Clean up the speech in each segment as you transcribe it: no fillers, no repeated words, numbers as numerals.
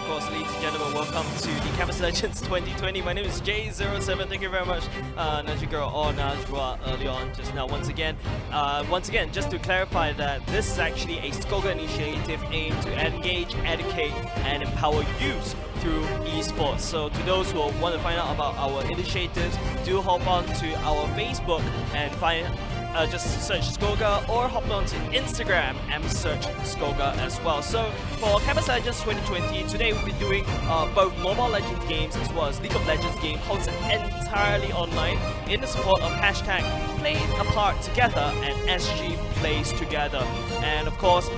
course, ladies and gentlemen, welcome to the Campus Legends 2020. My name is J07. Thank you very much, Najigirl or Najwa early on just now. Once again, just to clarify that this is actually a Skoga initiative aimed to engage, educate, and empower youth through esports. So to those who want to find out about our initiatives, do hop on to our Facebook and find just search Skoga, or hop on to Instagram and search Skoga as well. So for Campus Legends 2020, today we'll be doing both Mobile Legends games as well as League of Legends game hosted entirely online in the support of hashtag Play Apart Together and SG Plays Together. And of course,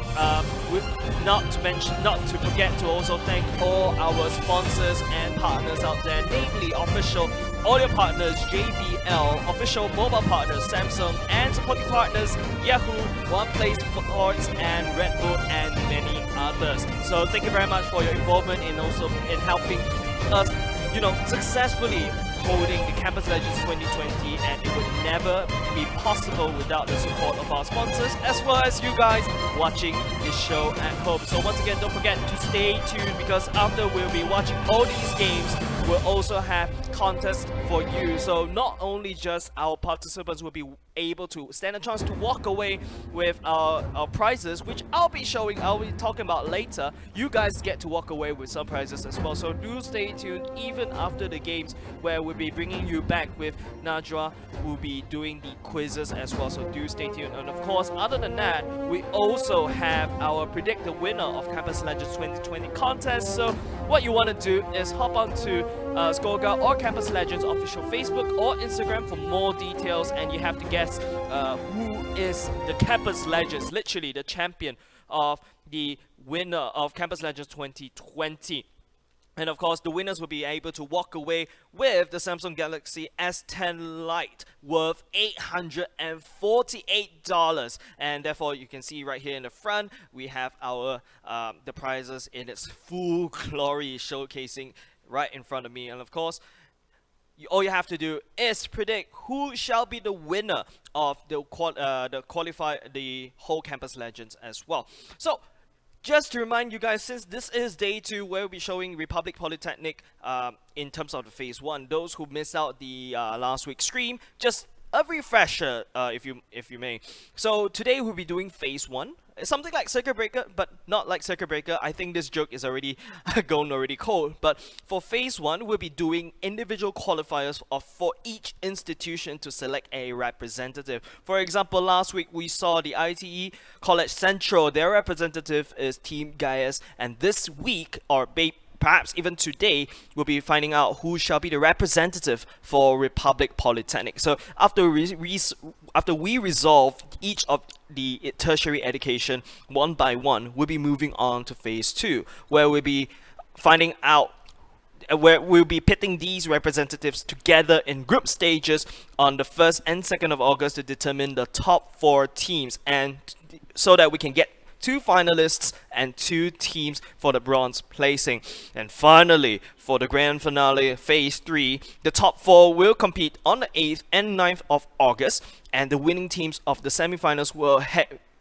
not to forget to also thank all our sponsors and partners out there, namely official audio partners JBL, official mobile partners Samsung, and supporting partners Yahoo, OnePlay Sports, and Red Bull, and many others. So thank you very much for your involvement in helping us, successfully holding the Campus Legends 2020, and it would never be possible without the support of our sponsors as well as you guys watching this show at home. So once again, don't forget to stay tuned, because after we'll be watching all these games, we'll also have contests for you. So not only just our participants will be able to stand a chance to walk away with our prizes, which I'll be talking about later. You guys get to walk away with some prizes as well. So do stay tuned even after the games, where we'll be bringing you back with Najwa, who will be doing the quizzes as well. So do stay tuned. And of course, other than that, we also have our Predict the Winner of Campus Legends 2020 contest. So what you want to do is hop on to Skoga or Campus Legends official Facebook or Instagram for more details, and you have to guess who is the Campus Legends, literally the champion of the winner of Campus Legends 2020. And of course, the winners will be able to walk away with the Samsung Galaxy S10 Lite worth $848. And therefore, you can see right here in the front, we have our the prizes in its full glory, showcasing right in front of me. And of course, all you have to do is predict who shall be the winner of the whole Campus Legends as well. So just to remind you guys, since this is day 2, where we'll be showing Republic Polytechnic in terms of the phase 1, those who missed out the last week's stream, just a refresher, if you may. So today we'll be doing phase 1. Something like Circuit Breaker, but not like Circuit Breaker. I think this joke is already gone already cold. But for phase 1, we'll be doing individual qualifiers for each institution to select a representative. For example, last week we saw the ITE College Central. Their representative is Team Gaius, and this week, or perhaps even today, we'll be finding out who shall be the representative for Republic Polytechnic. So after we resolve each of the tertiary education one by one, we'll be moving on to phase 2, where we'll be finding out, where we'll be pitting these representatives together in group stages on the 1st and 2nd of August to determine the top 4 teams, and so that we can get 2 finalists and 2 teams for the bronze placing. And finally, for the grand finale, phase 3, the top 4 will compete on the 8th and 9th of August, and the winning teams of the semifinals will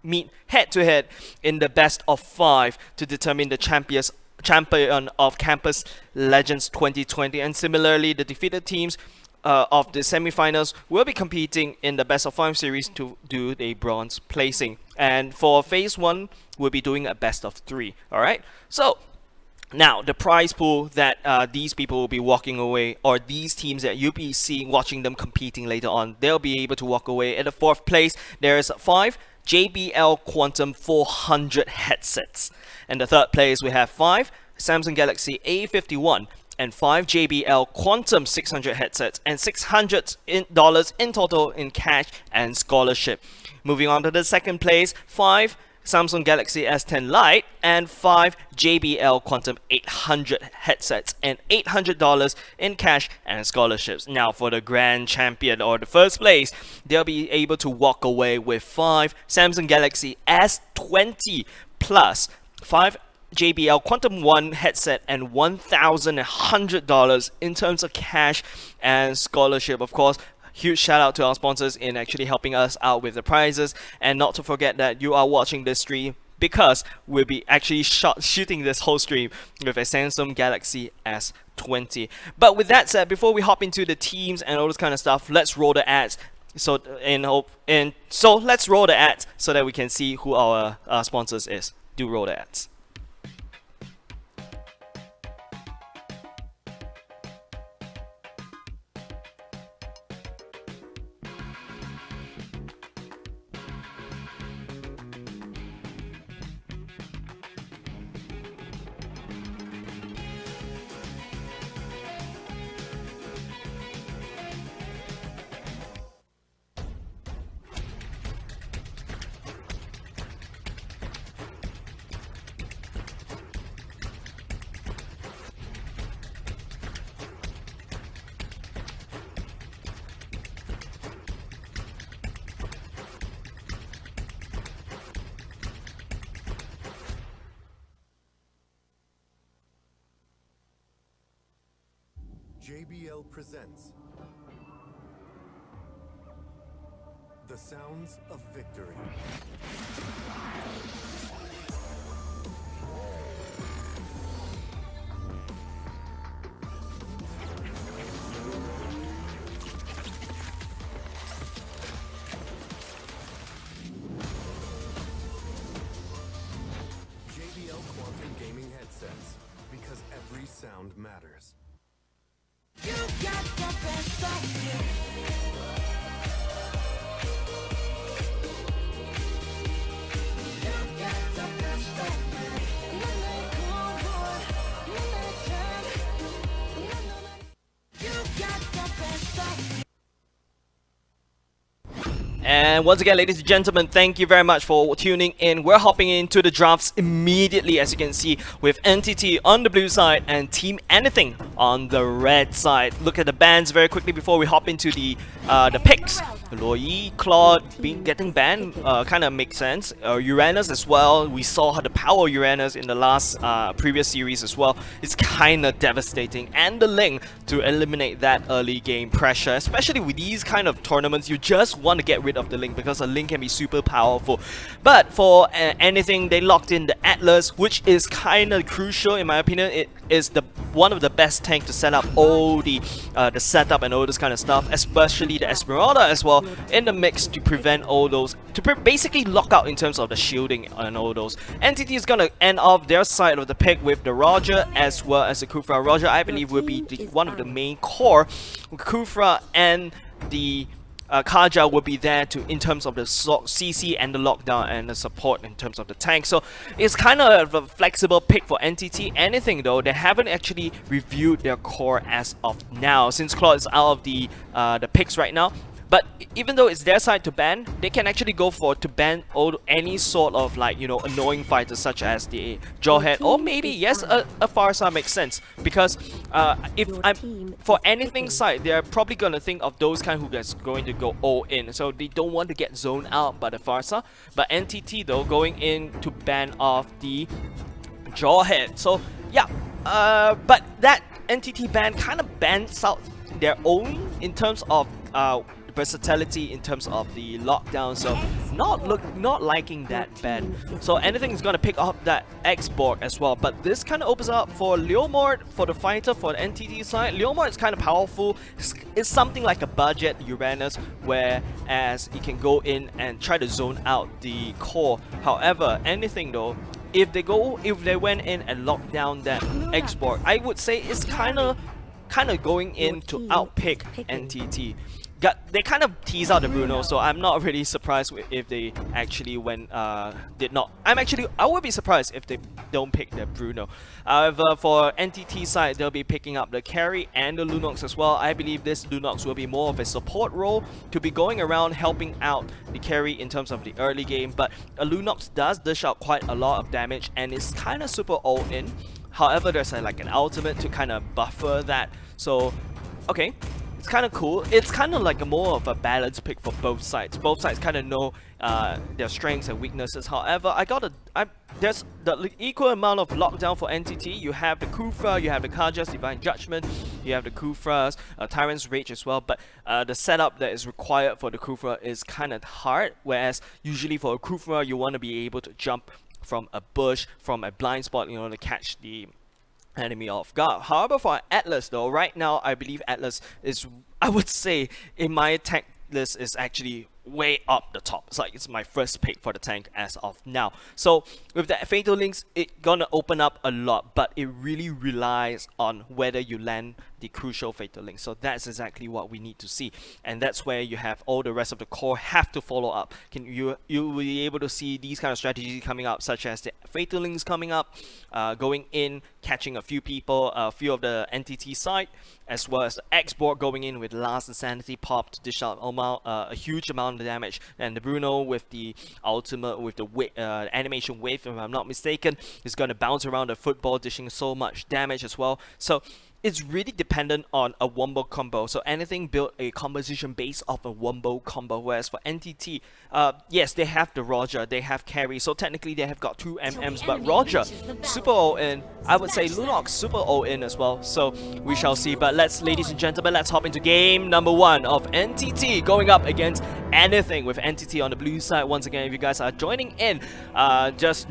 meet head-to-head in the best of 5 to determine the champion of Campus Legends 2020. And similarly, the defeated teams of the semifinals will be competing in the best of 5 series to do the bronze placing. And for phase 1, we'll be doing a best of 3. Alright, so now the prize pool that these people will be walking away, or these teams that you'll be watching them competing later on, they'll be able to walk away. At the 4th place, there's 5 JBL Quantum 400 headsets. And the 3rd place, we have 5 Samsung Galaxy A51 and 5 JBL Quantum 600 headsets, and $600 in total in cash and scholarship. Moving on to the 2nd place, 5 Samsung Galaxy S10 Lite and 5 JBL Quantum 800 headsets, and $800 in cash and scholarships. Now for the grand champion, or the 1st place, they'll be able to walk away with 5 Samsung Galaxy S20 plus 5 JBL Quantum 1 headset and $1,100 in terms of cash and scholarship. Of course, huge shout out to our sponsors in actually helping us out with the prizes. And not to forget that you are watching this stream because we'll be actually shooting this whole stream with a Samsung Galaxy S20. But with that said, before we hop into the teams and all this kind of stuff, let's roll the ads. So let's roll the ads so that we can see who our sponsors is. Do roll the ads. JBL presents the sounds of victory. JBL Quantum Gaming headsets, because every sound matters. You got the best of me. You got the best of me. You got the best of me. And once again, ladies and gentlemen, thank you very much for tuning in. We're hopping into the drafts immediately, as you can see, with NTT on the blue side and Team Anything on the red side. Look at the bans very quickly before we hop into the picks. Loyi, Claude getting banned kind of makes sense. Uranus as well. We saw how the power of Uranus in the last previous series as well. It's kind of devastating. And the Ling to eliminate that early game pressure, especially with these kind of tournaments. You just want to get rid of the Ling because the Ling can be super powerful. But for anything, they locked in the Atlas, which is kind of crucial in my opinion. It is one of the best tank to set up all the setup and all this kind of stuff, especially the Esmeralda as well in the mix to prevent all those, to basically lock out in terms of the shielding and all those. NTT is gonna end off their side of the pick with the Roger as well as the Kufra. Roger, I believe, will be one of the main core. Kufra and the Kaja will be there to in terms of the CC and the lockdown and the support in terms of the tank. So it's kind of a flexible pick for NTT. Anything though, they haven't actually reviewed their core as of now, since Claude is out of the picks right now. But even though it's their side to ban, they can actually go for to ban any sort of, like, you know, annoying fighters such as the Jawhead, or maybe yes, a Farsa makes sense, because if I'm for anything side, they're probably gonna think of those kind who is going to go all in, so they don't want to get zoned out by the Farsa. But NTT though going in to ban off the Jawhead, so yeah, but that NTT ban kind of bans out their own in terms of versatility in terms of the lockdown, so not liking that ban. So anything is gonna pick up that X-Borg as well, but this kind of opens up for Leomord for the fighter for the NTT side. Leomord is kind of powerful. It's something like a budget Uranus, whereas he can go in and try to zone out the core. However, anything though, if they went in and locked down that X-Borg, I would say it's kind of going in to outpick NTT. They kind of tease out the Bruno, so I'm not really surprised if they actually did not. I would be surprised if they don't pick the Bruno. However, for NTT side, they'll be picking up the carry and the Lunox as well. I believe this Lunox will be more of a support role to be going around helping out the carry in terms of the early game. But a Lunox does dish out quite a lot of damage and is kind of super all in. However, there's like an ultimate to kind of buffer that. So, okay. It's kind of cool. It's kind of like more of a balanced pick for both sides. Both sides kind of know their strengths and weaknesses. However, there's the equal amount of lockdown for NTT. You have the Kufra, you have the Kaja's Divine Judgment, you have the Kufra's Tyrant's Rage as well. But the setup that is required for the Kufra is kind of hard. Whereas usually for a Kufra, you want to be able to jump from a bush, from a blind spot, to catch the enemy off guard. However, for Atlas though, right now I believe Atlas is, I would say, in my tech list, is actually way up the top. It's like it's my first pick for the tank as of now. So with the Fatal Links, it gonna open up a lot, but it really relies on whether you land the crucial Fatal Link. So that's exactly what we need to see, and that's where you have all the rest of the core have to follow up. You will be able to see these kind of strategies coming up, such as the Fatal Links coming up, going in, catching a few people, a few of the NTT side, as well as the X-Borg going in with Last Insanity Pop to dish out a huge amount of damage, and the Bruno with the ultimate, with the animation wave, if I'm not mistaken, is going to bounce around the football, dishing so much damage as well. So it's really dependent on a wombo combo. So anything built a composition based off a wombo combo. Whereas for NTT, yes, they have the Roger, they have carry, so technically they have got 2 MMs, but Roger super all-in. I would say Lunox super all-in as well. So we shall see. But ladies and gentlemen, let's hop into game number 1 of NTT going up against anything, with NTT on the blue side. Once again, if you guys are joining in just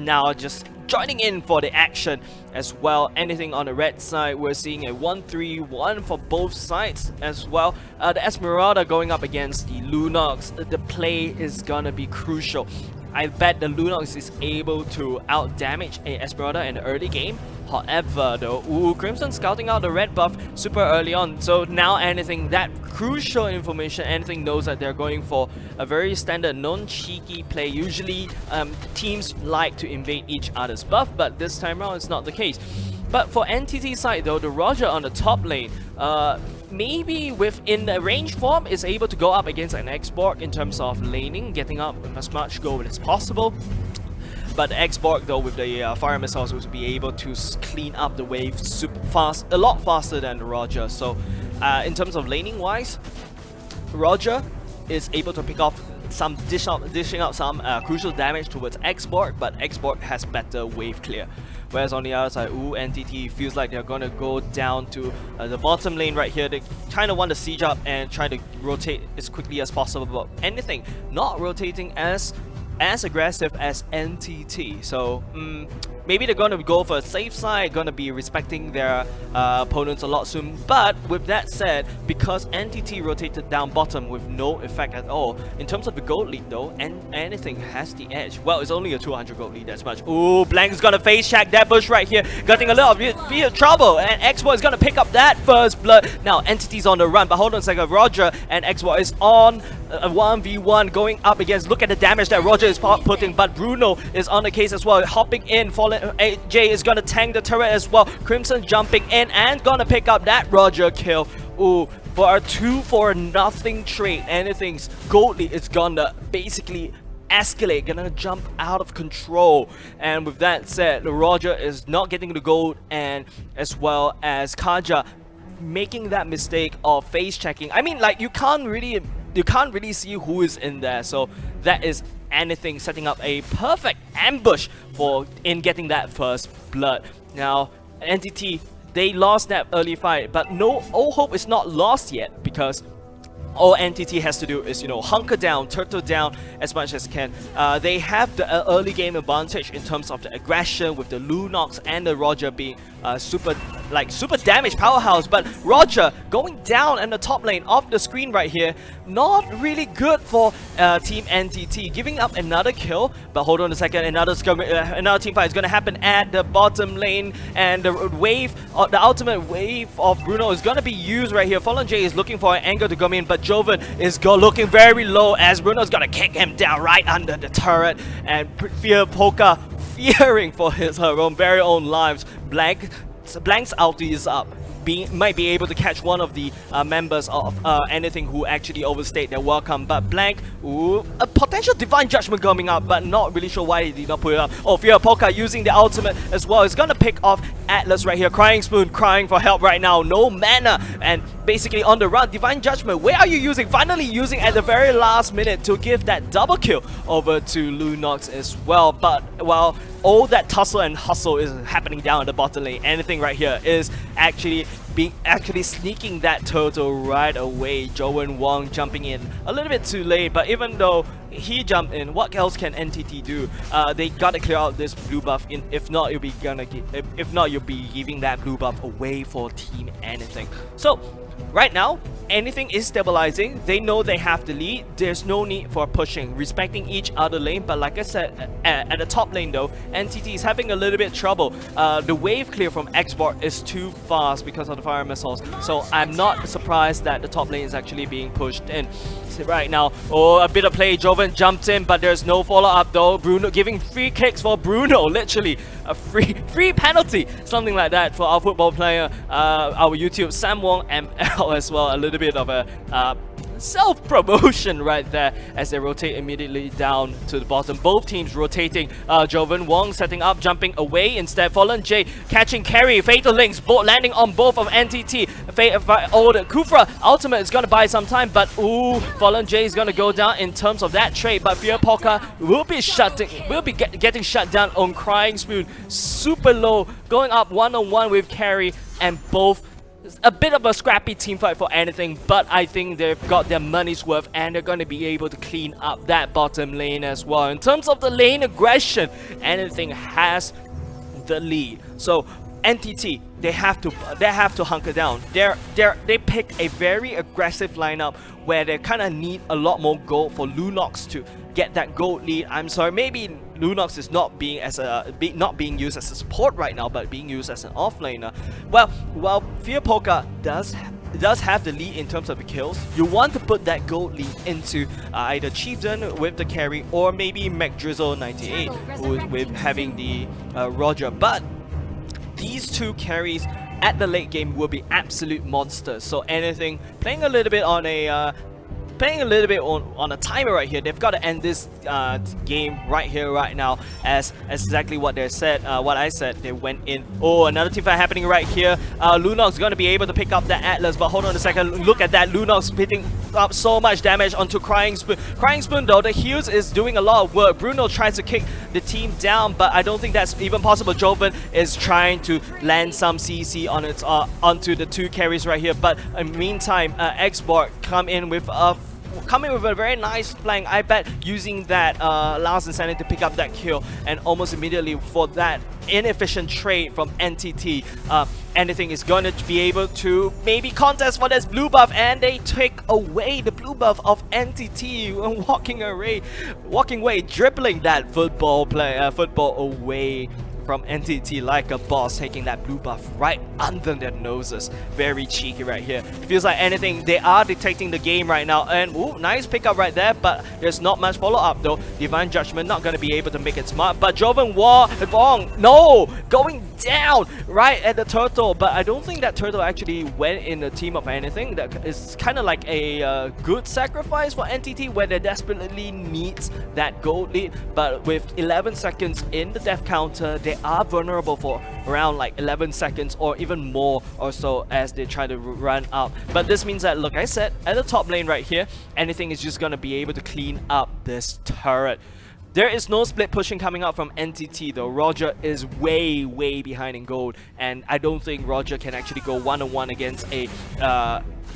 joining in for the action as well, anything on the red side, we're seeing a 1-3-1 for both sides as well. The Esmeralda going up against the Lunox. The play is gonna be crucial. I bet the Lunox is able to out damage a Esmeralda in the early game. However though, Crimson scouting out the red buff super early on, so now anything, that crucial information, anything knows that they're going for a very standard non-cheeky play. Usually teams like to invade each other's buff, but this time around it's not the case. But for NTT side though, the Roger on the top lane, maybe within the range form is able to go up against an X-Borg in terms of laning, getting up as much gold as possible. But the X-Borg though, with the fire missiles, will be able to clean up the wave super fast, a lot faster than the Roger. So in terms of laning wise, Roger is able to pick off some dishing out some crucial damage towards X-Borg, but X-Borg has better wave clear. Whereas on the other side, NTT feels like they're gonna go down to the bottom lane right here. They kind of want to siege up and try to rotate as quickly as possible, but anything not rotating as aggressive as NTT. So maybe they're going to go for a safe side, going to be respecting their opponents a lot soon. But with that said, because NTT rotated down bottom with no effect at all, in terms of the gold lead though, anything has the edge. Well, it's only a 200 gold lead, that's much. Blank's going to face check that bush right here, getting a little bit of trouble, and X-Boy is going to pick up that first blood. Now NTT's on the run, but hold on a second, Roger and X-Boy is on a 1v1 going up against. Look at the damage that Roger is putting, but Bruno is on the case as well, hopping in. AJ is gonna tank the turret as well. Crimson jumping in and gonna pick up that Roger kill. For a 2-for-0 trade, anything's gold lead is gonna basically escalate, gonna jump out of control. And with that said, the Roger is not getting the gold, and as well as Kaja making that mistake of face checking. I mean, like, you can't really see who is in there, so that is anything setting up a perfect ambush in getting that first blood. Now NTT, they lost that early fight, but all hope is not lost yet, because all NTT has to do is, hunker down, turtle down as much as can. They have the early game advantage in terms of the aggression, with the Lunox and the Roger being super damage powerhouse. But Roger going down in the top lane off the screen right here, not really good for Team NTT, giving up another kill. But hold on a second, another team fight is going to happen at the bottom lane, and the ultimate wave of Bruno is going to be used right here. Fallen J is looking for an angle to come in, but Joven is looking very low as Bruno's going to kick him down right under the turret, and Polka fearing for her very own lives. Blank's ulti is up. Might be able to catch one of the members of anything who actually overstayed their welcome, but Blank, a potential divine judgment coming up, but not really sure why he did not put it up. Fear Polka using the ultimate as well. It's gonna pick off Atlas right here. Crying Spoon crying for help right now, no mana, and basically on the run. Divine Judgment, where are you using? Finally using at the very last minute to give that double kill over to Lunox as well. But while all that tussle and hustle is happening down at the bottom lane, anything right here is actually sneaking that turtle right away. Joe and Wong jumping in a little bit too late, but even though he jumped in. What else can NTT do? They gotta clear out this blue buff. If not, you'll be giving that blue buff away for Team Anything. So right now, Anything is stabilizing. They know they have the lead. There's no need for pushing, respecting each other lane. But like I said, at the top lane though, NTT is having a little bit trouble. The wave clear from Xbox is too fast because of the fire missiles. So I'm not surprised that the top lane is actually being pushed in right now. Oh, a bit of play. Joven jumps in, but there's no follow-up though. Bruno giving free kicks for Bruno, literally a free penalty, something like that for our football player, our YouTube Sam Wong ML as well. A little bit of a self-promotion right there as they rotate immediately down to the bottom. Both teams rotating. Joven Wong setting up, jumping away instead. Fallen J catching carry. Fatal Links landing on both of NTT. The Kufra ultimate is gonna buy some time, but ooh, Fallen J is gonna go down in terms of that trade. But Fear Poker will be getting shut down on Crying Spoon. Super low, going up one-on-one with carry, and both a bit of a scrappy team fight for Anything, but I think they've got their money's worth and they're going to be able to clean up that bottom lane as well. In terms of the lane aggression, Anything has the lead. So NTT, they have to hunker down. They pick a very aggressive lineup where they kind of need a lot more gold for Lunox to get that gold lead. I'm sorry, maybe Lunox is not being used as a support right now, but being used as an offlaner. Well, Fear Poker does have the lead in terms of the kills. You want to put that gold lead into either Chieftain with the carry or maybe McDrizzle98 with having the Roger. But these two carries at the late game will be absolute monsters. So Anything playing a little bit on a on a timer right here. They've got to end this game right here, right now, as exactly what they said. What I said, they went in. Oh, another team fight happening right here. Lunox going to be able to pick up that Atlas, but hold on a second. Look at that. Lunox hitting up so much damage onto Crying Spoon. Crying Spoon though, the heals is doing a lot of work. Bruno tries to kick the team down, but I don't think that's even possible. Joven is trying to land some CC on its onto the two carries right here, but in the meantime, Xbox come in with a very nice flank. I bet using that Last Insanity to pick up that kill, and almost immediately for that inefficient trade from NTT, Anything is going to be able to maybe contest for this blue buff, and they take away the blue buff of NTT and walking away, dribbling that football away from NTT like a boss, taking that blue buff right under their noses. Very cheeky right here. Feels like Anything, they are dictating the game right now, and ooh, nice pickup right there, but there's not much follow-up though. Divine Judgment not gonna be able to make it smart, but Joven Wong, no, going down right at the turtle, but I don't think that turtle actually went in the team of Anything. That is kind of like a good sacrifice for NTT, where they desperately needs that gold lead, but with 11 seconds in the death counter, they are vulnerable for around like 11 seconds or even more or so as they try to run up. But this means that, look, I said at the top lane right here, Anything is just gonna be able to clean up this turret. There is no split pushing coming out from NTT though. Roger is way behind in gold, and I don't think Roger can actually go one-on-one against an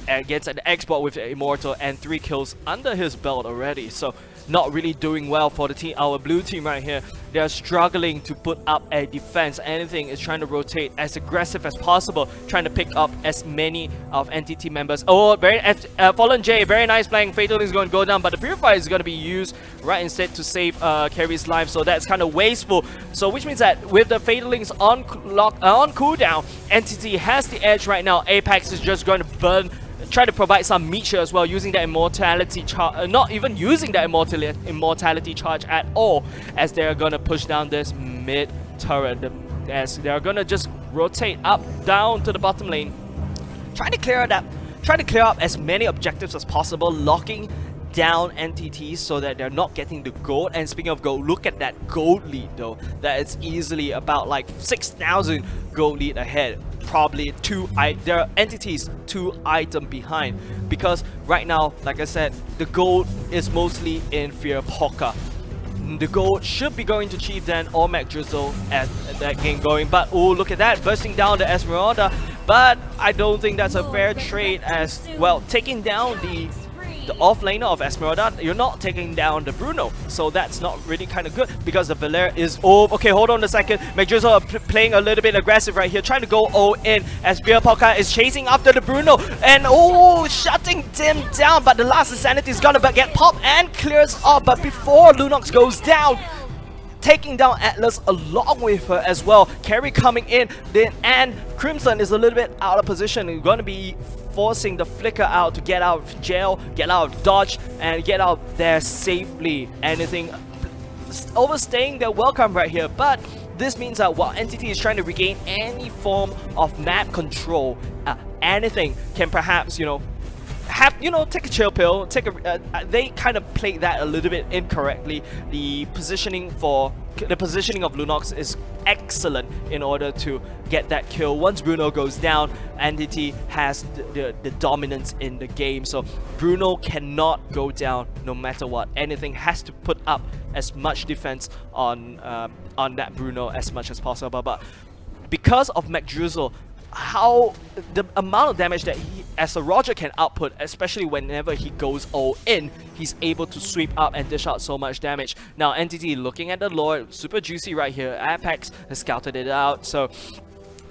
Xbox with Immortal and 3 kills under his belt already. So not really doing well for the team, our blue team right here. They are struggling to put up a defense. Anything is trying to rotate as aggressive as possible, trying to pick up as many of NTT members. Oh, Fallen J, very nice playing. Fatal is going to go down, but the Purifier is going to be used right instead to save Carry's life, so that's kind of wasteful. So which means that with the Fatal Links on cooldown, NTT has the edge right now. Apex is just going to try to provide some meat as well, using that immortality charge, not even using that immortality charge at all, as they're gonna push down this mid turret, as they're gonna just rotate up down to the bottom lane, trying to clear up as many objectives as possible, locking down NTT so that they're not getting the gold. And speaking of gold, look at that gold lead though. That is easily about like 6,000 gold lead ahead. Probably there are entities 2 items behind, because right now, like I said, the gold is mostly in Fear Poker. The gold should be going to Chieftain or McDrizzle as that game going, but oh, look at that, bursting down the Esmeralda. But I don't think that's a fair trade, as well, taking down the the offlaner of Esmeralda, you're not taking down the Bruno. So that's not really kind of good because the Valere is okay, hold on a second. McDrizzle are playing a little bit aggressive right here, trying to go all in as Beer Polka is chasing after the Bruno and shutting him down. But the last Insanity is gonna get popped and clears off. But before Lunox goes down, taking down Atlas along with her as well. Carry coming in, then and Crimson is a little bit out of position. You're going to be forcing the Flicker out to get out of jail, get out of dodge, and get out there safely. Anything overstaying their welcome right here, but this means that while Entity is trying to regain any form of map control, anything can perhaps, take a chill pill. They kind of played that a little bit incorrectly. The positioning of Lunox is excellent in order to get that kill. Once Bruno goes down, Entity has the dominance in the game. So Bruno cannot go down no matter what. Anything has to put up as much defense on that Bruno as much as possible. But because of McDrizzle, how the amount of damage that he as a Roger can output, especially whenever he goes all in, he's able to sweep up and dish out so much damage. Now Entity looking at the Lord, super juicy right here. Apex has scouted it out, so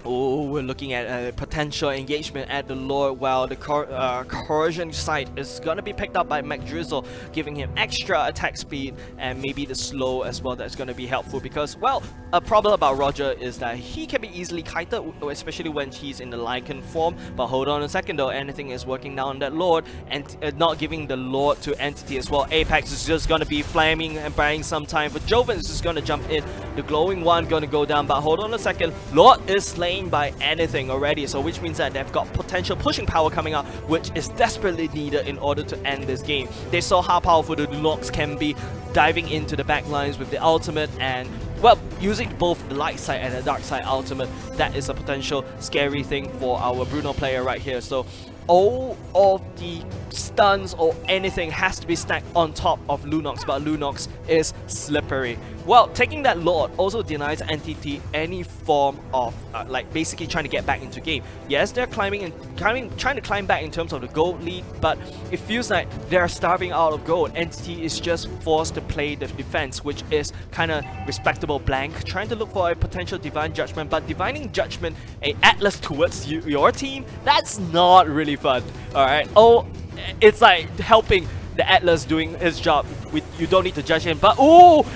we're looking at a potential engagement at the Lord, while the corrosion site is gonna be picked up by McDrizzle, giving him extra attack speed and maybe the slow as well. That's gonna be helpful because, well, a problem about Roger is that he can be easily kited, especially when he's in the Lycan form. But hold on a second though, anything is working down on that Lord and not giving the Lord to Entity as well. Apex is just gonna be flaming and buying some time, but Joven is just gonna jump in. The glowing one gonna go down, but hold on a second, Lord is slain by anything already, so which means that they've got potential pushing power coming up, which is desperately needed in order to end this game. They saw how powerful the Lunox can be, diving into the backlines with the ultimate and, well, using both the light side and the dark side ultimate. That is a potential scary thing for our Bruno player right here. So all of the stuns or anything has to be stacked on top of Lunox, but Lunox is slippery. Well, taking that Lord also denies Entity any form of basically trying to get back into game. Yes, they're trying to climb back in terms of the gold lead, but it feels like they're starving out of gold. Entity is just forced to play the defense, which is kind of respectable blank, trying to look for a potential Divine Judgment, but Divining Judgment, a Atlas towards your team, that's not really fun. Alright, it's like helping the Atlas doing his job. You don't need to judge him, but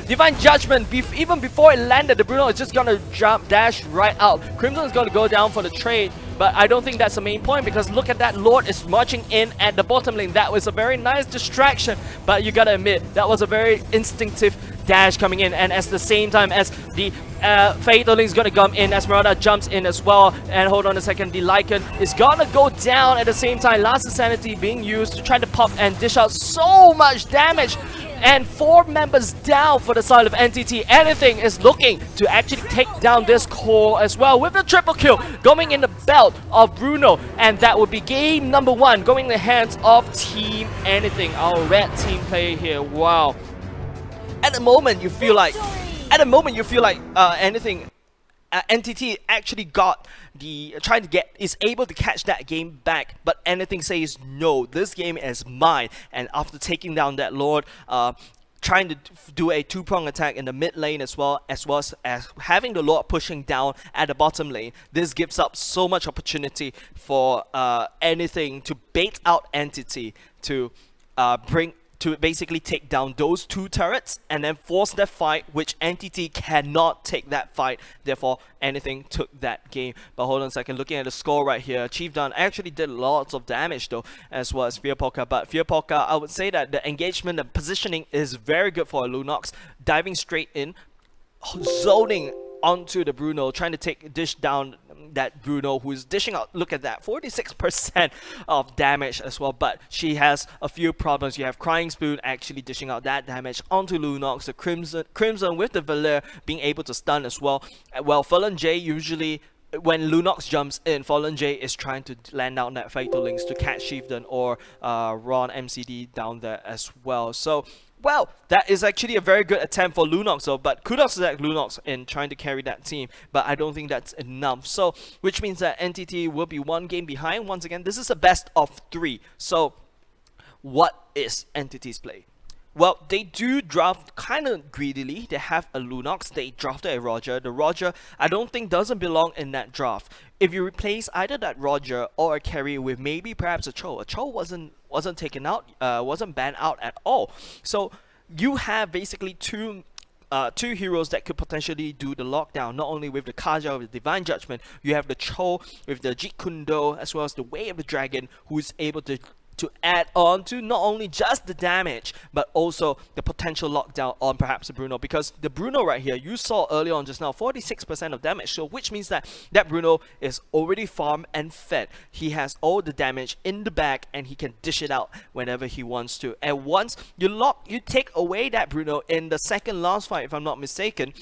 Divine Judgment, even before it landed, the Bruno is just gonna dash right out. Crimson is gonna go down for the trade, but I don't think that's the main point because look at that, Lord is marching in at the bottom lane. That was a very nice distraction, but you gotta admit that was a very instinctive dash coming in, and at the same time as the Fatal Link is gonna come in, Esmeralda jumps in as well, and hold on a second, the Lycan is gonna go down at the same time. Last Insanity being used to try to pop and dish out so much damage, and 4 members down for the side of Entity. Anything is looking to actually take down this core as well with the triple kill going in the belt of Bruno, and that would be game number 1 going in the hands of Team Anything, our red team player here. Wow. At the moment you feel like Anything Entity actually got is able to catch that game back, but Anything says no, this game is mine. And after taking down that Lord, trying to do a 2-prong attack in the mid lane as well as having the Lord pushing down at the bottom lane, this gives up so much opportunity for Anything to bait out Entity to basically take down those 2 turrets and then force that fight, which Entity cannot take that fight. Therefore, Anything took that game. But hold on a second, looking at the score right here, Chief Dunn actually did lots of damage though, as well as Fear Polka. But Fear Polka, I would say that the engagement and positioning is very good for Lunox, diving straight in, zoning onto the Bruno, trying to dish down that Bruno, who is dishing out, look at that, 46% of damage as well. But she has a few problems. You have Crying Spoon actually dishing out that damage onto Lunox, the Crimson with the Valere being able to stun as well. Well, Fallen J usually, when Lunox jumps in, Fallen J is trying to land down that Fatal Links to catch Chieftain or Ron MCD down there as well. So, well, that is actually a very good attempt for Lunox though, but kudos to that Lunox in trying to carry that team, but I don't think that's enough. So, which means that NTT will be 1 game behind. Once again, this is a best of 3. So, what is Entity's play? Well, they do draft kind of greedily. They have a Lunox. They drafted a Roger. The Roger, I don't think doesn't belong in that draft. If you replace either that Roger or a carry with maybe perhaps a Cho wasn't taken out, wasn't banned out at all. So you have basically two heroes that could potentially do the lockdown, not only with the Kaja with the Divine Judgment, you have the Cho with the Jeet Kune Do, as well as the Way of the Dragon, who is able to add on to not only just the damage, but also the potential lockdown on perhaps the Bruno. Because the Bruno right here, you saw earlier on just now, 46% of damage, so which means that that Bruno is already farmed and fed. He has all the damage in the bag, and he can dish it out whenever he wants to. And once you take away that Bruno in the second last fight, if I'm not mistaken,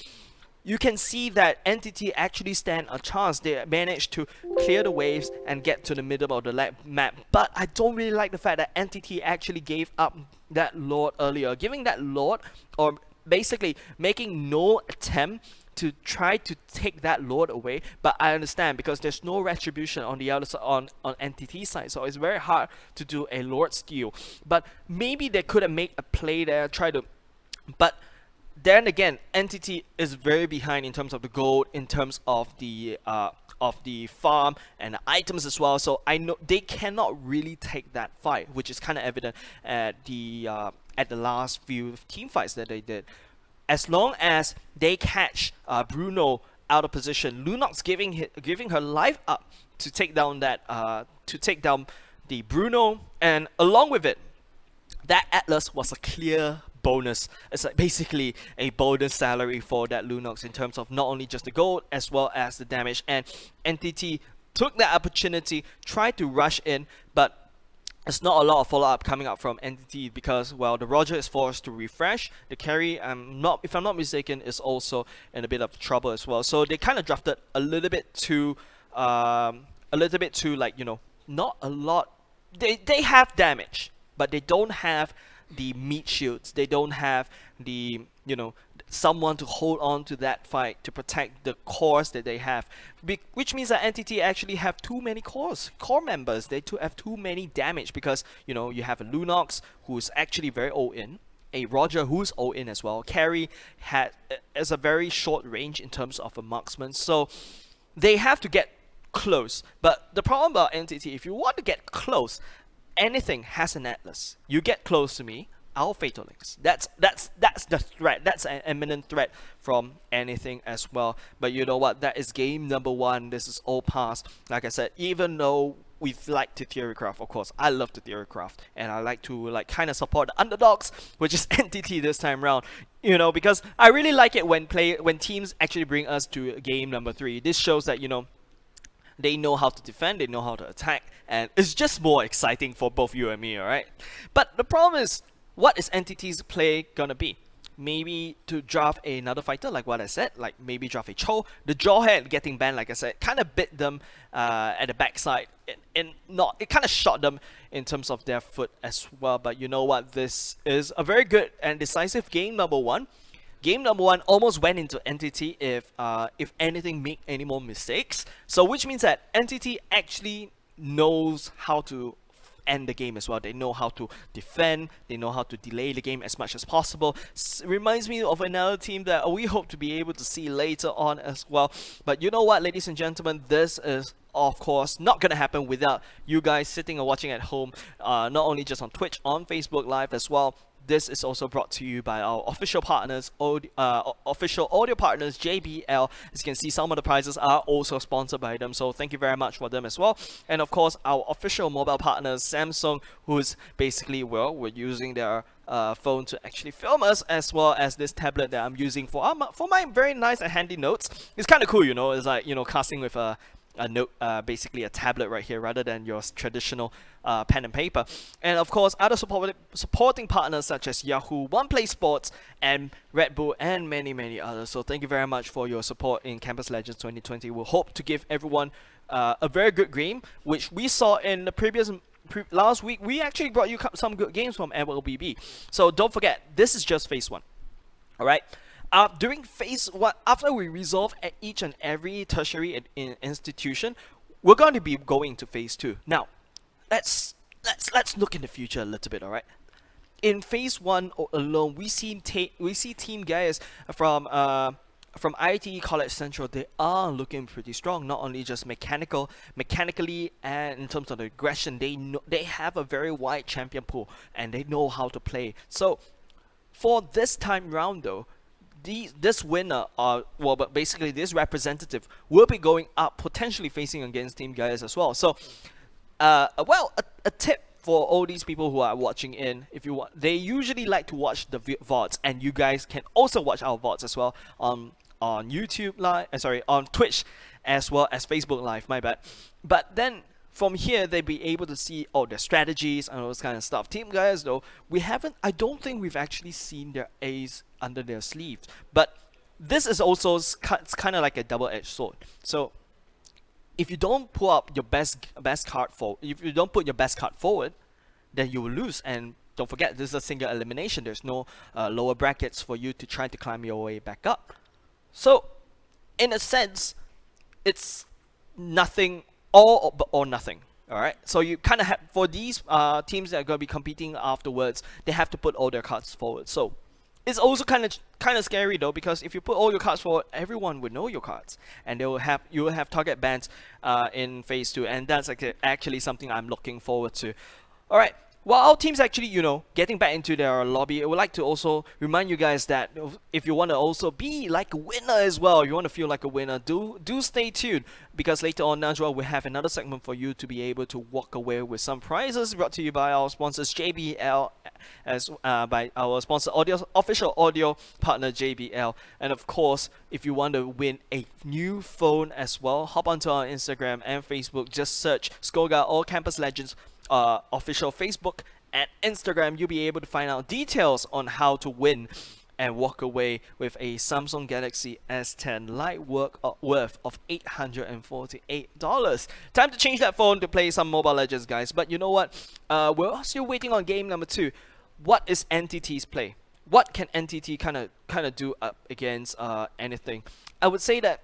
you can see that Entity actually stand a chance. They managed to clear the waves and get to the middle of the map. But I don't really like the fact that Entity actually gave up that Lord earlier. Giving that Lord, or basically making no attempt to try to take that Lord away. But I understand, because there's no retribution on the other side, on Entity side. So it's very hard to do a Lord steal. But maybe they could have made a play there, but then again, Entity is very behind in terms of the gold, in terms of the farm and the items as well. So I know they cannot really take that fight, which is kind of evident at the last few team fights that they did. As long as they catch Bruno out of position, Lunox giving her life up to take down the Bruno, and along with it, that Atlas was a clear bonus. It's like basically a bonus salary for that Lunox in terms of not only just the gold as well as the damage. And Entity took that opportunity, tried to rush in, but it's not a lot of follow-up coming up from Entity, because, well, the Roger is forced to refresh. The carry, if I'm not mistaken, is also in a bit of trouble as well. So they kind of drafted a little bit too like, you know, not a lot. They have damage, but they don't have the meat shields. They don't have the, you know, someone to hold on to that fight to protect the cores that they have, which means that Entity actually have too many core members. They have too many damage, because, you know, you have a Lunox who's actually very all-in, a Roger who's all-in as well. Carry has a very short range in terms of a marksman, so they have to get close. But the problem about Entity, if you want to get close, anything has an Atlas. You get close to me, I'll Fatal Links. That's the threat. That's an imminent threat from anything as well. But you know what? That is game number 1. This is all past. Like I said, even though we like to theorycraft, of course, I love to theorycraft, and I like to like kind of support the underdogs, which is Entity this time round. You know, because I really like it when teams actually bring us to game number 3. This shows that, you know, they know how to defend, they know how to attack, and it's just more exciting for both you and me, alright? But the problem is, what is Entity's play gonna be? Maybe to draft another fighter, like what I said, like maybe draft a Cho. The Jawhead getting banned, like I said, kind of bit them at the backside. It kind of shot them in terms of their foot as well. But you know what? This is a very good and decisive game number 1. Game number 1 almost went into Entity if anything make any more mistakes. So which means that Entity actually knows how to end the game as well. They know how to defend, they know how to delay the game as much as possible. Reminds me of another team that we hope to be able to see later on as well. But you know what, ladies and gentlemen, this is of course not gonna happen without you guys sitting and watching at home, not only just on Twitch, on Facebook Live as well. This is also brought to you by our official partners, official audio partners, JBL. As you can see, some of the prizes are also sponsored by them, so thank you very much for them as well. And of course, our official mobile partners, Samsung, who's basically, well, we're using their phone to actually film us, as well as this tablet that I'm using for my very nice and handy notes. It's kind of cool, you know. It's like, you know, casting with a note, basically a tablet right here, rather than your traditional pen and paper. And of course, other supporting partners such as Yahoo, OnePlay Sports, and Red Bull, and many others. So thank you very much for your support in Campus Legends 2020. We'll hope to give everyone a very good game, which we saw in the previous last week. We actually brought you some good games from MLBB. So don't forget, this is just phase 1. All right. During phase 1, after we resolve at each and every tertiary institution, we're going to be going to phase 2. Now, let's let's look in the future a little bit, all right? In phase one alone, we see team guys from ITE College Central. They are looking pretty strong. Not only just mechanically, and in terms of the aggression, they have a very wide champion pool and they know how to play. So for this time round, though, this winner, but basically this representative will be going up, potentially facing against Team Guys as well. So, a tip for all these people who are watching in, if you want, they usually like to watch the VODs, and you guys can also watch our VODs as well on YouTube live, on Twitch as well as Facebook Live. My bad. But then from here, they'll be able to see their strategies and all this kind of stuff. Team Guys, though, I don't think we've actually seen their A's under their sleeves. But this is also kind of like a double-edged sword. So if you don't pull up your best card forward, if you don't put your best card forward, then you will lose. And don't forget, this is a single elimination. There's no lower brackets for you to try to climb your way back up. So, in a sense, it's nothing, all or nothing. All right. So you kind of have, for these teams that are going to be competing afterwards, they have to put all their cards forward. So it's also kind of scary though, because if you put all your cards forward, everyone would know your cards, and you will have target bans in phase 2, and that's actually something I'm looking forward to. All right. While our team's actually, getting back into their lobby, I would like to also remind you guys that if you want to also be like a winner as well, you want to feel like a winner, do stay tuned, because later on as well, we have another segment for you to be able to walk away with some prizes brought to you by our sponsors JBL, by our sponsor official audio partner JBL. And of course, if you want to win a new phone as well, hop onto our Instagram and Facebook, just search Skoga or Campus Legends official Facebook and Instagram. You'll be able to find out details on how to win and walk away with a Samsung Galaxy S10 Lite worth of $848. Time to change that phone to play some Mobile Legends, guys. But you know what? We're still waiting on game number 2. What is NTT's play? What can NTT kind of do up against anything? I would say that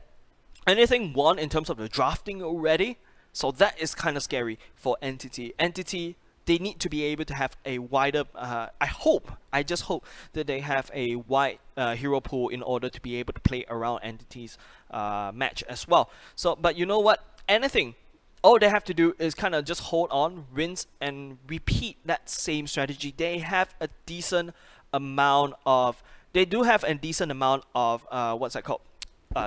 anything won in terms of the drafting already. So that is kind of scary for NTT. NTT, they need to be able to have a wider, I just hope that they have a wide hero pool in order to be able to play around NTT's match as well. So, but you know what? Anything, all they have to do is kind of just hold on, rinse, and repeat that same strategy. They have a decent amount of, what's that called?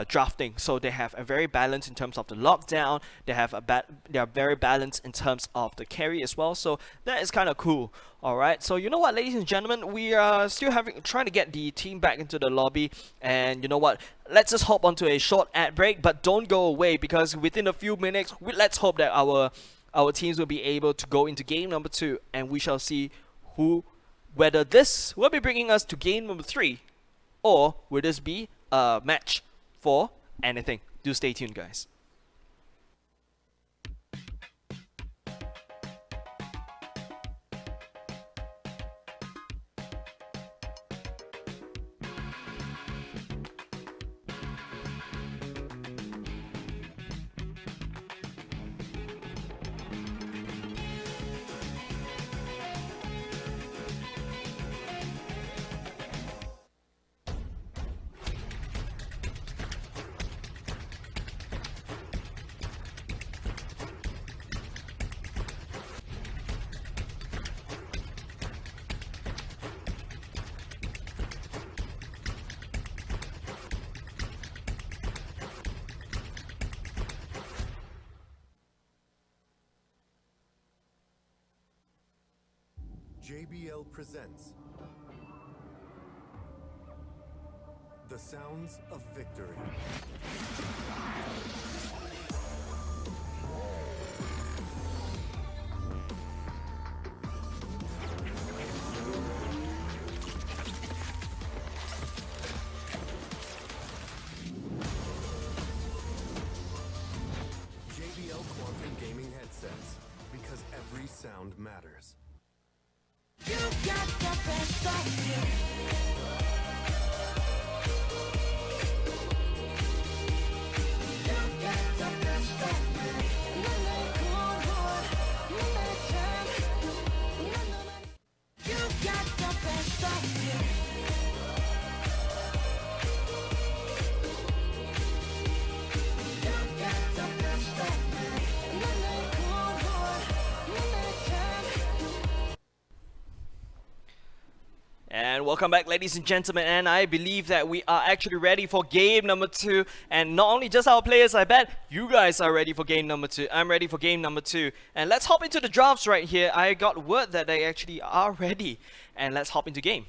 Drafting. So they have a very balanced in terms of the lockdown. They are very balanced in terms of the carry as well. So that is kind of cool. All right. So you know what, ladies and gentlemen, we are still trying to get the team back into the lobby. And you know what? Let's just hop onto a short ad break, but don't go away, because within a few minutes, let's hope that our teams will be able to go into game number 2, and we shall see whether this will be bringing us to game number 3, or will this be a match for anything. Do stay tuned, guys. JBL presents the sounds of victory. JBL Quantum Gaming headsets, because every sound matters. You got the best of me. You got the best of me. You make cool boy, you make time. And welcome back, ladies and gentlemen, and I believe that we are actually ready for game number 2, and not only just our players, I bet you guys are ready for game number 2. I'm ready for game number 2, and let's hop into the drafts right here. I got word that they actually are ready, and let's hop into game.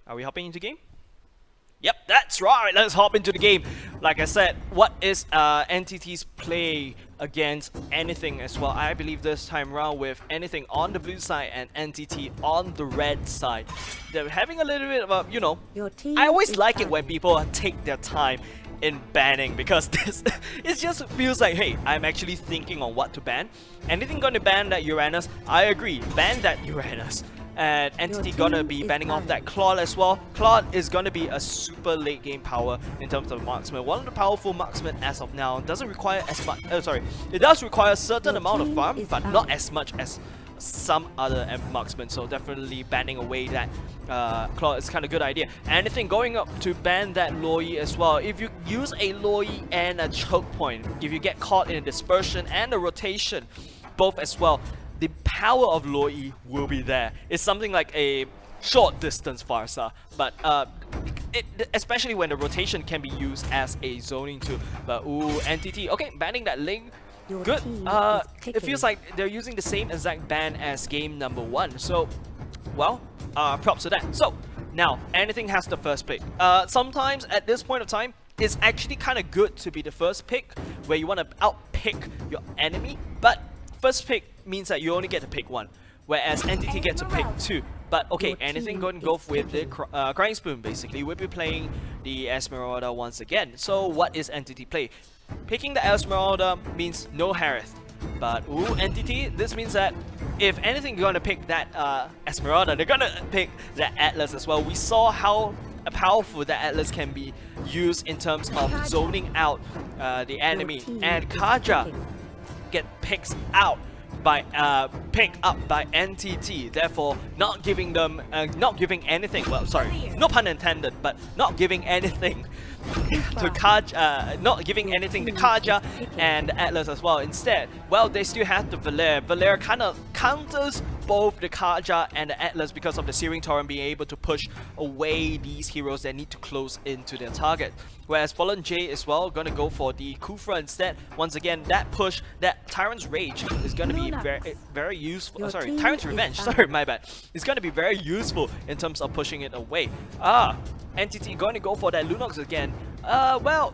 Are we hopping into game? Yep, that's right, let's hop into the game. Like I said, what is NTT's play against anything as well? I believe this time around with anything on the blue side and NTT on the red side. They're having a little bit of a, you know, I always like it when people take their time in banning, because this it just feels like, hey, I'm actually thinking on what to ban. Anything gonna ban that Uranus? I agree, ban that Uranus. And NTT gonna be banning off that Claude as well. Claude is gonna be a super late game power in terms of marksman. One of the powerful marksmen as of now. Doesn't require as much, it does require a certain amount of farm, but not as much as some other marksmen. So definitely banning away that Claude is kind of good idea. Anything going up to ban that Loi as well. If you use a Loi and a choke point, if you get caught in a dispersion and a rotation, both as well, the power of Loi will be there. It's something like a short distance Farsa, but especially when the rotation can be used as a zoning tool. But ooh, NTT, okay, banning that Ling, good. It feels like they're using the same exact ban as game number 1. So, well, props to that. So, now, anything has the first pick. Sometimes at this point of time, it's actually kind of good to be the first pick, where you want to outpick your enemy, but first pick means that you only get to pick 1, whereas NTT gets to pick 2. But okay, anything going to go with the Crying Spoon, basically. We'll be playing the Esmeralda once again. So what is NTT play? Picking the Esmeralda means no Harith. But ooh, NTT, this means that if anything you're going to pick that Esmeralda, they're going to pick the Atlas as well. We saw how powerful the Atlas can be used in terms of zoning out the enemy. And Kaja get picked out by picked up by NTT, therefore not giving them not giving anything, well, sorry, no pun intended, but not giving anything to Kaja, not giving anything to Kaja and Atlas as well. Instead, well, they still have the Valer. Valer kind of counters both the Kaja and the Atlas because of the Searing Torrent being able to push away these heroes that need to close into their target. Whereas Fallen J as well gonna go for the Kufra instead. Once again, that push, that Tyrant's Rage is gonna be very useful. Oh, sorry, Tyrant's Revenge. Sorry, my bad. It's gonna be very useful in terms of pushing it away. NTT going to go for that Lunox again. Well,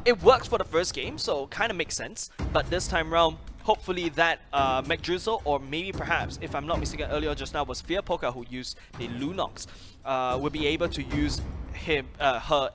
it works for the first game, so kind of makes sense. But this time around, hopefully that McDrizzle, or maybe perhaps, if I'm not mistaken, earlier just now was Fear Poker who used the Lunox, will be able to use her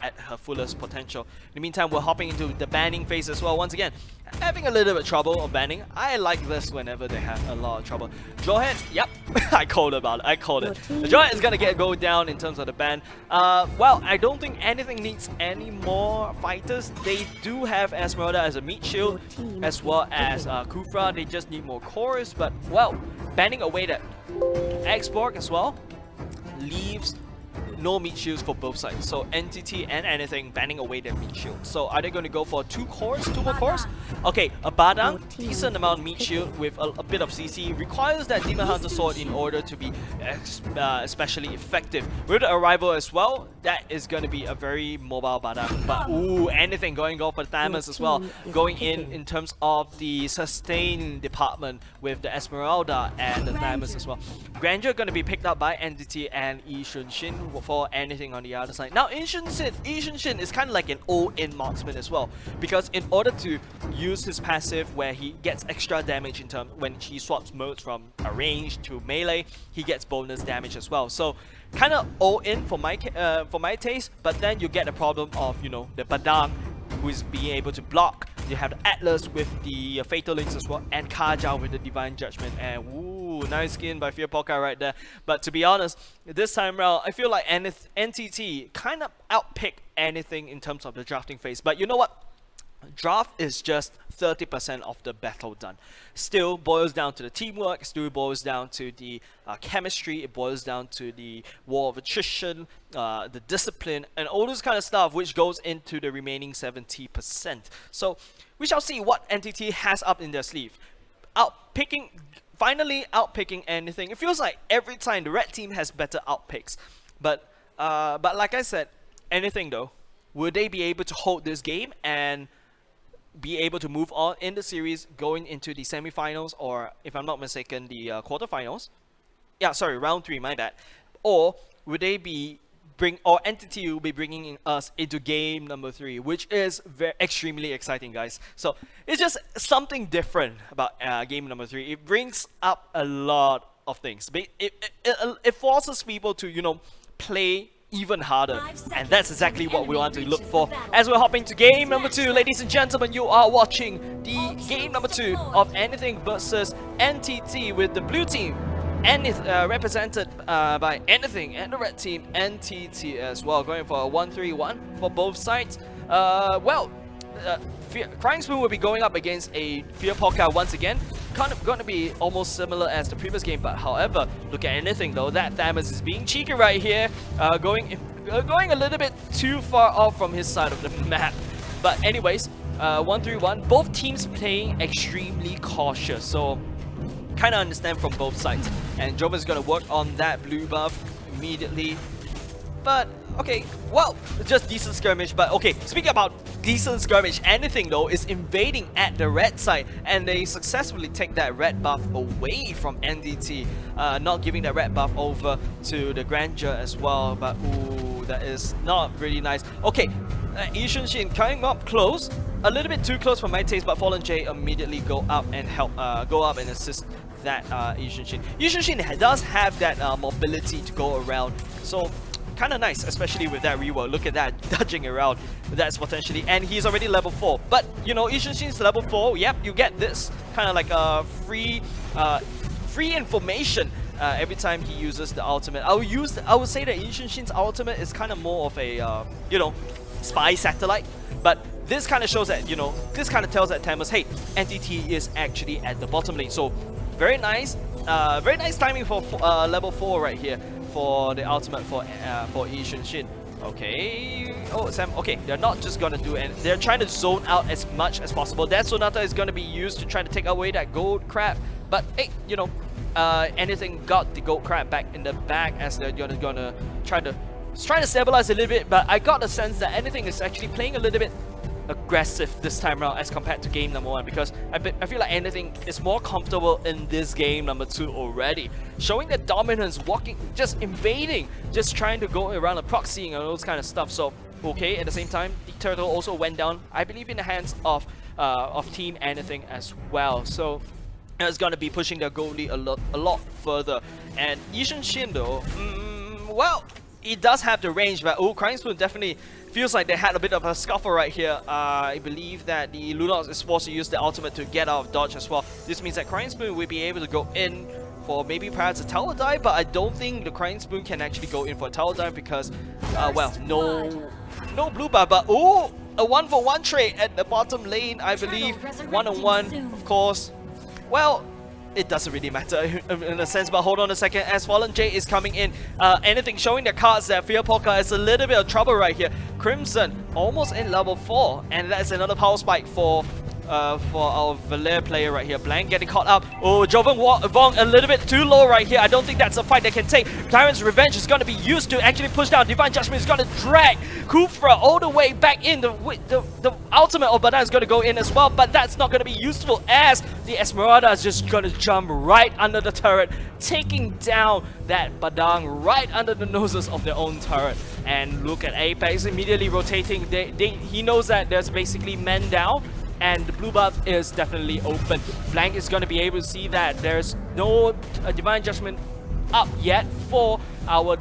at her fullest potential. In the meantime, we're hopping into the banning phase as well. Once again, having a little bit of trouble of banning. I like this whenever they have a lot of trouble. Johan, yep, I called about it. I called it. Johan is gonna go down in terms of the ban. Well, I don't think anything needs any more fighters. They do have Esmeralda as a meat shield, as well as Kufra. They just need more cores. But well, banning away that X-Borg as well leaves no meat shields for both sides. So NTT and anything banning away their meat shield. So are they going to go for two more cores? Okay, a Badang, decent amount meat shield with a bit of CC, requires that Demon Hunter Sword in order to be especially effective. With the arrival as well, that is going to be a very mobile Badang. But ooh, anything going for the Thamus as well. Going in terms of the sustain department with the Esmeralda and the Thamus as well. Grandeur going to be picked up by NTT and Yi Shin for anything on the other side. Now, Yi Shin is kind of like an all-in marksman as well, because in order to use his passive where he gets extra damage in terms when he swaps modes from a range to melee, he gets bonus damage as well. So kind of all-in for my taste, but then you get the problem of, you know, the Badang who is being able to block. You have the Atlas with the Fatal Links as well, and Kaja with the Divine Judgment, and ooh, nice skin by Fear Poker right there. But to be honest, this time around, I feel like NTT kind of outpicked anything in terms of the drafting phase. But you know what? Draft is just 30% of the battle done. Still boils down to the teamwork, still boils down to the chemistry, it boils down to the war of attrition, the discipline, and all this kind of stuff which goes into the remaining 70%. So we shall see what NTT has up in their sleeve. Outpicking finally outpicking anything. It feels like every time the red team has better outpicks. But like I said, anything though, will they be able to hold this game and be able to move on in the series going into the semifinals, or if I'm not mistaken, the quarterfinals? Yeah, sorry, round 3, my bad. Or would they be Entity will be bringing us into game number 3, which is extremely exciting, guys. So it's just something different about game number 3. It brings up a lot of things. It forces people to, you know, play even harder, and that's exactly what we want to look for as we're hopping to game number 2. Ladies and gentlemen, you are watching the game number 2 of Anything versus NTT, with the blue team and represented by Anything, and the red team NTT as well, going for a 1-3-1 for both sides. Crying Spoon will be going up against a Fear Polka once again. Kind of going to be almost similar as the previous game, but however, look at Anything though. That Thamus is being cheeky right here, going a little bit too far off from his side of the map. But anyways, 1-3-1, both teams playing extremely cautious, so kind of understand from both sides. And Joven's going to work on that blue buff immediately. But okay, well, just decent skirmish. But okay, speaking about decent skirmish, Anything though is invading at the red side, and they successfully take that red buff away from NDT, not giving that red buff over to the Grandeur as well. But ooh, that is not really nice. Okay, Yishun Shin coming up close, a little bit too close for my taste, but Fallen J immediately go up and help, go up and assist that Yishun Shin. Yishun Shin does have that mobility to go around, so kind of nice, especially with that rework. Look at that, dodging around. That's potentially, and he's already level 4. But you know, Yishun Shin's level 4. Yep, you get this kind of like a free information every time he uses the ultimate. I would say that Yishun Shin's ultimate is kind of more of a you know, spy satellite. But this kind of shows that, you know, this kind of tells that Thamus, hey, NTT is actually at the bottom lane. So very nice timing for level 4 right here for the ultimate for Yishun Shin. Okay, oh Sam, okay, they're not just gonna do it, they're trying to zone out as much as possible. That Sonata is gonna be used to try to take away that gold crab, but hey, you know, Anything got the gold crab back in the bag, as they're gonna try to stabilize a little bit. But I got the sense that Anything is actually playing a little bit aggressive this time around as compared to game number 1, because I feel like Anything is more comfortable in this game number 2 already, showing the dominance, walking, just invading, just trying to go around the proxying and those kind of stuff. So okay, at the same time, the turtle also went down, I believe, in the hands of Team Anything as well. So it's gonna be pushing their goal lead a lot further. And Yishun Shin though, well, it does have the range, but oh, Crying Spoon definitely feels like they had a bit of a scuffle right here. I believe that the Lunox is forced to use the ultimate to get out of dodge as well. This means that Crying Spoon will be able to go in for maybe perhaps a tower dive, but I don't think the Crying Spoon can actually go in for a tower dive because, well, no blue buff. But oh, a 1-for-1 trade at the bottom lane, I believe. 1-on-1, of course. Well, it doesn't really matter in a sense, but hold on a second, as Fallen J is coming in. Anything showing the cards that Fear Polka is a little bit of trouble right here. Crimson almost in level 4, and that's another power spike for our Valer player right here. Blank getting caught up. Oh, Joven Vong a little bit too low right here. I don't think that's a fight they can take. Tyrant's Revenge is going to be used to actually push down. Divine Judgment is going to drag Kufra all the way back in. The ultimate of Badang is going to go in as well, but that's not going to be useful, as the Esmeralda is just going to jump right under the turret, taking down that Badang right under the noses of their own turret. And look at Apex immediately rotating. He knows that there's basically men down, and the blue buff is definitely open. Blank is going to be able to see that there's no Divine Judgment up yet for our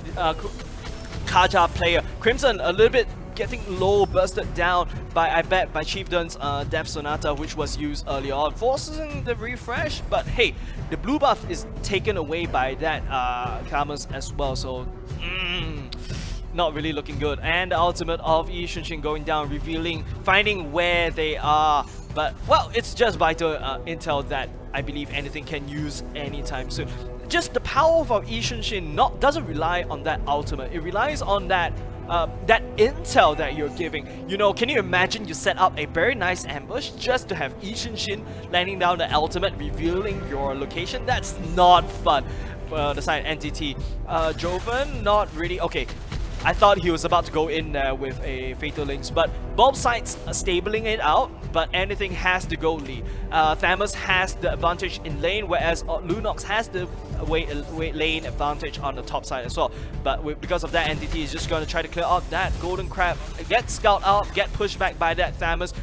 Kaja player. Crimson a little bit getting low, bursted down by, I bet, by Chieftain's Death Sonata, which was used earlier on, forcing the refresh. But hey, the blue buff is taken away by that Camus as well, so not really looking good. And the ultimate of Yishun Shin going down, revealing, finding where they are. But well, it's just vital intel that I believe Anything can use anytime soon. Just the power of Yishun Shin doesn't rely on that ultimate. It relies on that that intel that you're giving. You know, can you imagine you set up a very nice ambush just to have Ishinshin landing down the ultimate, revealing your location? That's not fun for the side NTT. Joven, not really. Okay, I thought he was about to go in there with a Fatal Links, but both sides are stabling it out, but anything has to go lead. Thamus has the advantage in lane, whereas Lunox has the lane advantage on the top side as well. But because of that, NTT is just going to try to clear out that Golden Crab, get scout out, get pushed back by that Thamus,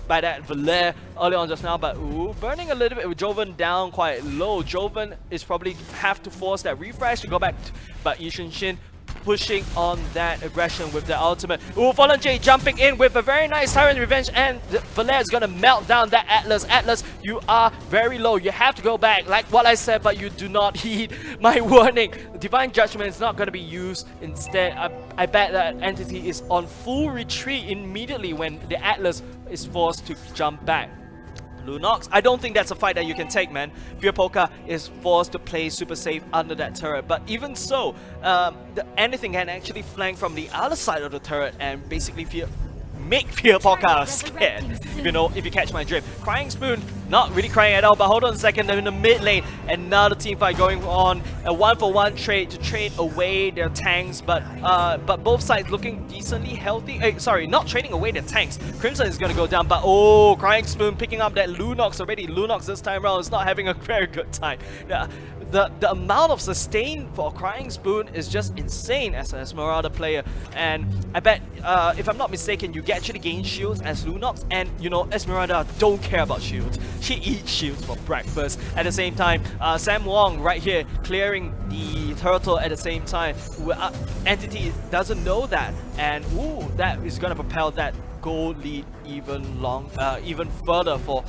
by that Valer early on just now, but burning a little bit with Joven down quite low. Joven is probably have to force that refresh to go back, but Yishinshin pushing on that aggression with the ultimate. Fallen J jumping in with a very nice Tyrant Revenge, and Valer is gonna melt down that Atlas. Atlas, you are very low. You have to go back, like what I said, but you do not heed my warning. Divine Judgment is not gonna be used. Instead, I bet that Entity is on full retreat immediately when the Atlas is forced to jump back. Lunox, I don't think that's a fight that you can take, man. Fear Polka is forced to play super safe under that turret, but even so, anything can actually flank from the other side of the turret and basically make Fear Polka scared, if you catch my drift. Crying Spoon, not really crying at all, but hold on a second, they're in the mid lane, another team fight going on, a 1-for-1 trade to trade away their tanks, but both sides looking decently healthy. Sorry, not trading away their tanks. Crimson is gonna go down, but Crying Spoon picking up that Lunox already. Lunox this time around is not having a very good time. The amount of sustain for Crying Spoon is just insane as an Esmeralda player, and I bet if I'm not mistaken, you actually gain shields as Lunox, and Esmeralda don't care about shields. She eats shields for breakfast. At the same time, Sam Wong right here clearing the turtle at the same time. Entity doesn't know that, and that is gonna propel that goal lead even further for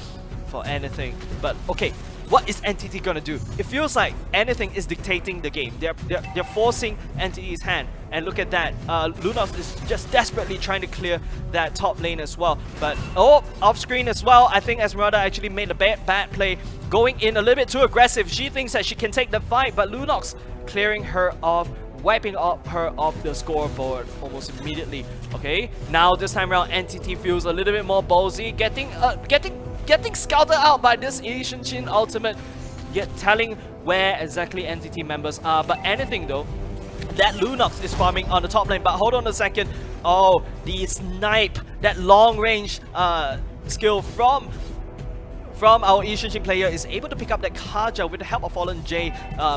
anything. But okay, what is NTT gonna do? It feels like anything is dictating the game. They're forcing NTT's hand. And look at that, Lunox is just desperately trying to clear that top lane as well. But off screen as well, I think Esmeralda actually made a bad play, going in a little bit too aggressive. She thinks that she can take the fight, but Lunox clearing her off, wiping her off the scoreboard almost immediately. Okay, now this time around, NTT feels a little bit more ballsy, getting scouted out by this Ishinshin ultimate, yet telling where exactly NTT members are. But anything though, that Lunox is farming on the top lane, but hold on a second. The snipe, that long range skill from our Ishinshin player is able to pick up that Kaja with the help of Fallen J,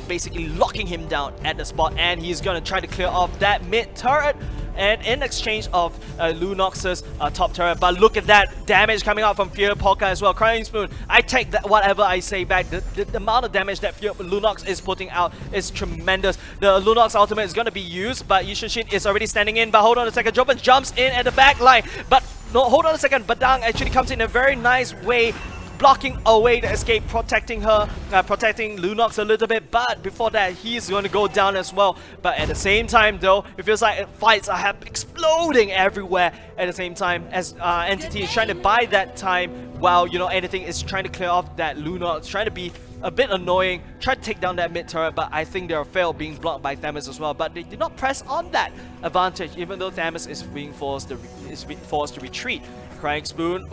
basically locking him down at the spot, and he's gonna try to clear off that mid turret, and in exchange of Lunox's top turret. But look at that damage coming out from Fear Polka as well. Crying Spoon, I take that whatever I say back. The amount of damage that Lunox is putting out is tremendous. The Lunox ultimate is gonna be used, but Yishinshin is already standing in. But hold on a second, Joven jumps in at the back line, but no, hold on a second, Badang actually comes in a very nice way, blocking away the escape, protecting Lunox a little bit, but before that, he's going to go down as well. But at the same time though, it feels like fights are exploding everywhere at the same time, as Entity is trying to buy that time while, Anything is trying to clear off that Lunox, trying to be a bit annoying, try to take down that mid turret, but I think they're failed being blocked by Thamus as well. But they did not press on that advantage, even though Thamus is being forced to retreat. Crying Spoon,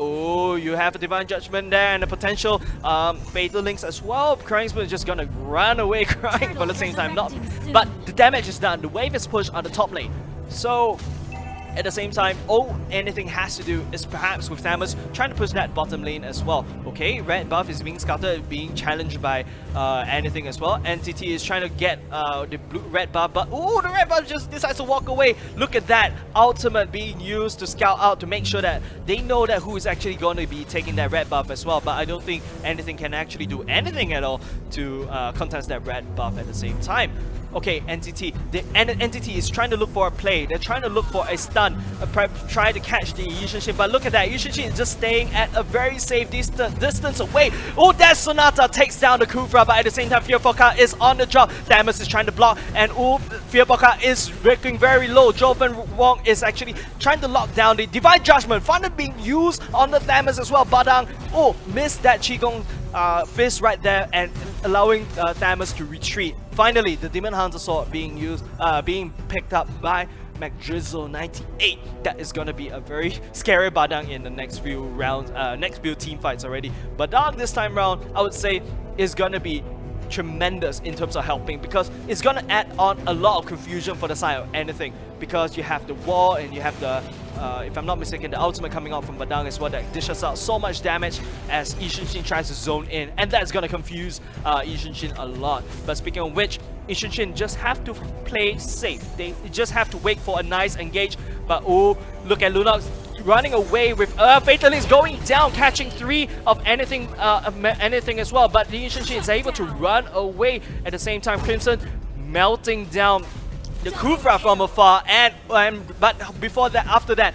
you have a Divine Judgment there and a potential Fatal Links as well. Crying Spoon is just gonna run away crying, but at the same time not. But the damage is done, the wave is pushed on the top lane. So at the same time, all anything has to do is perhaps with Thamus trying to push that bottom lane as well. Okay, red buff is being scouted, being challenged by anything as well. NTT is trying to get the red buff, but the red buff just decides to walk away. Look at that ultimate being used to scout out to make sure that they know that who is actually going to be taking that red buff as well. But I don't think anything can actually do anything at all to contest that red buff at the same time. Okay, NTT. The Entity is trying to look for a play. They're trying to look for a stun, try to catch the Yishinshin. But look at that. Yishinshin is just staying at a very safe distance away. That Sonata takes down the Kufra, but at the same time, Fear Polka is on the job. Thamus is trying to block, and Fear Polka is working very low. Joven Wong is actually trying to lock down the Divine Judgment. Finally being used on the Thamus as well. Badang, missed that Qigong fist right there and allowing Thamus to retreat. Finally, the Demon Hunter Sword being used, being picked up by McDrizzle 98. That is gonna be a very scary Badang in the next few rounds, next few team fights already. Badang this time round, I would say, is gonna be tremendous in terms of helping, because it's gonna add on a lot of confusion for the side of anything, because you have the wall and you have the if I'm not mistaken, the ultimate coming out from Badang is what that dishes out so much damage as Ishinshin tries to zone in, and that's gonna confuse Ishinshin a lot. But speaking of which, Ishinshin just have to play safe. They just have to wait for a nice engage. But oh, look at Lunox running away with Fatalist going down, catching 3 of anything as well. But the Ishinshin is able to run away at the same time. Crimson melting down the Kufra from afar, but before that, after that,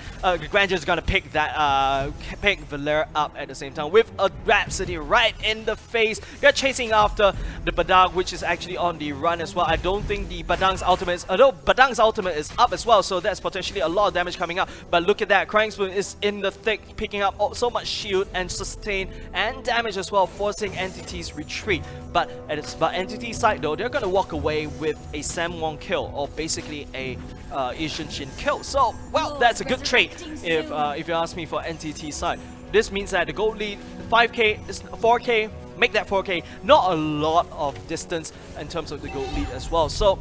Grandeur is gonna pick that pick Valera up at the same time with a Rhapsody right in the face. They're chasing after the Badang, which is actually on the run as well. I don't think the Badang's ultimate is, although Badang's ultimate is up as well, so that's potentially a lot of damage coming up. But look at that, Crying Spoon is in the thick, picking up so much shield and sustain and damage as well, forcing Entity's retreat. But Entity's side though, they're gonna walk away with a Samwon kill, or basically a Ishinshin kill. So, well, that's a good trade if you ask me for NTT side. This means that the gold lead 5k is 4k, make that 4k, not a lot of distance in terms of the gold lead as well. So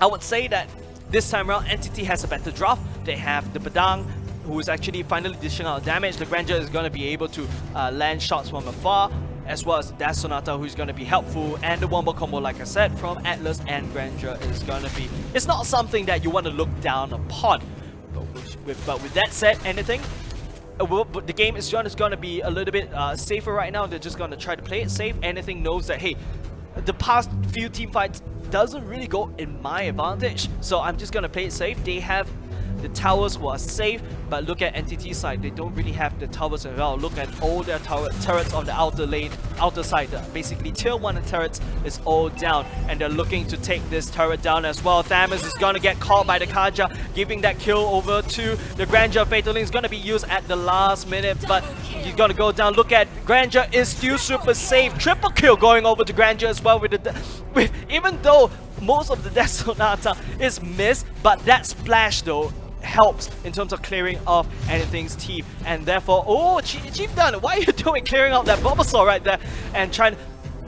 I would say that this time around Entity has a better draft. They have the Badang, who is actually finally dishing out damage. The Grandeur is going to be able to land shots from afar, as well as Dash Sonata, who's going to be helpful, and the wombo combo, like I said, from Atlas and Grandeur is going to be, it's not something that you want to look down upon. But with that said, the game is just going to be a little bit safer right now. They're just going to try to play it safe. Anything knows that, hey, the past few team fights doesn't really go in my advantage, so I'm just going to play it safe. They have the towers who are safe, but look at NTT side, they don't really have the towers as well. Look at all their turrets on the outer lane, outer side. Basically tier 1 turrets is all down, and they're looking to take this turret down as well. Thamus is gonna get caught by the Kaja, giving that kill over to the Grandeur. Fatal Link is gonna be used at the last minute, but he's gonna go down. Look at Grandeur is still super safe. Triple kill going over to Grandeur as well, even though most of the Death Sonata is missed, but that splash though helps in terms of clearing off anything's teeth, and therefore, oh, Chief Dun, why are you doing clearing out that Bulbasaur right there and trying,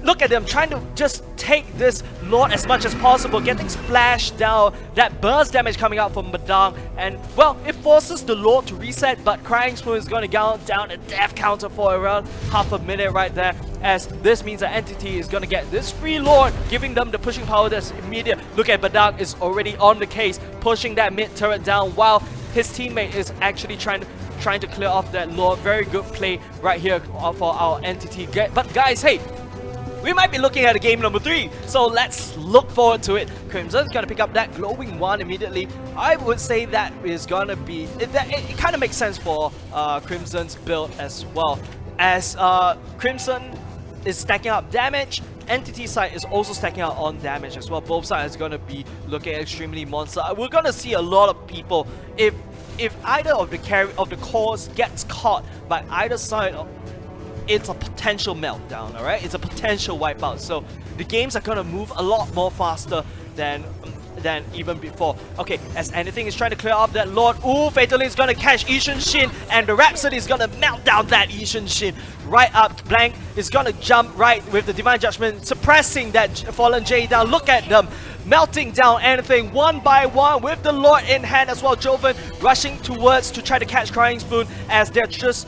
look at them trying to just take this Lord as much as possible, getting splashed down, that burst damage coming out from Badang, and well, it forces the Lord to reset, but Crying Spoon is going to go down a death counter for around half a minute right there, as this means that Entity is going to get this free Lord, giving them the pushing power that's immediate. Look at Badang is already on the case, pushing that mid turret down, while his teammate is actually trying to clear off that Lord. Very good play right here for our Entity. But guys, hey, we might be looking at a game number 3, so let's look forward to it. Crimson's gonna pick up that glowing one immediately. I would say that is gonna be, it kind of makes sense for Crimson's build as well, as Crimson is stacking up damage. Entity side is also stacking out on damage as well. Both sides are gonna be looking extremely monster. We're gonna see a lot of people, if either of the cores gets caught by either side, it's a potential meltdown, alright? It's a potential wipeout. So the games are gonna move a lot more faster than even before. Okay, as Anything is trying to clear up that Lord. Ooh, Fatal Link is gonna catch Ishinshin, and the Rhapsody is gonna melt down that Ishinshin. Right up, Blank is gonna jump right with the Divine Judgment, suppressing that Fallen J down. Look at them melting down Anything one by one with the Lord in hand as well. Joven rushing towards to try to catch Crying Spoon, as they're just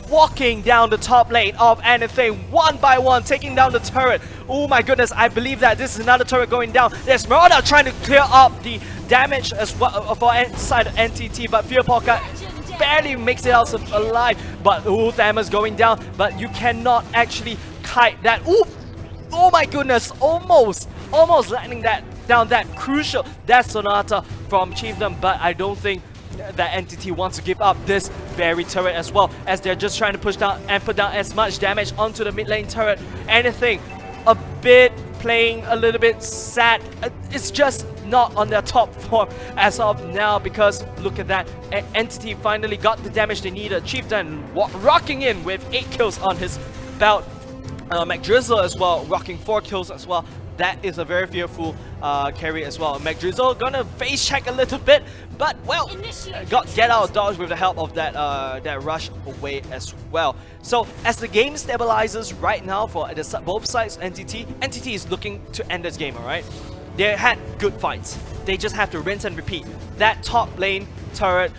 walking down the top lane of Anything one by one, taking down the turret. Oh my goodness, I believe that this is another turret going down. There's Marauder trying to clear up the damage as well for inside of NTT, but Fear Polka barely makes it out alive. But ooh, Thamus going down, but you cannot actually kite that. Ooh, oh my goodness, almost landing that down, that crucial Death Sonata from Chiefdom, but I don't think that Entity wants to give up this berry turret as well, as they're just trying to push down and put down as much damage onto the mid lane turret. Anything a bit playing a little bit sad. It's just not on their top form as of now, because look at that, Entity finally got the damage they needed. Chieftain rocking in with 8 kills on his belt. McDrizzle as well, rocking 4 kills as well. that is a very fearful carry as well. McDrizzle gonna face check a little bit, but well, get out of dodge with the help of that that rush away as well. So as the game stabilizes right now for both sides, NTT is looking to end this game, alright? They had good fights. They just have to rinse and repeat. That top lane turret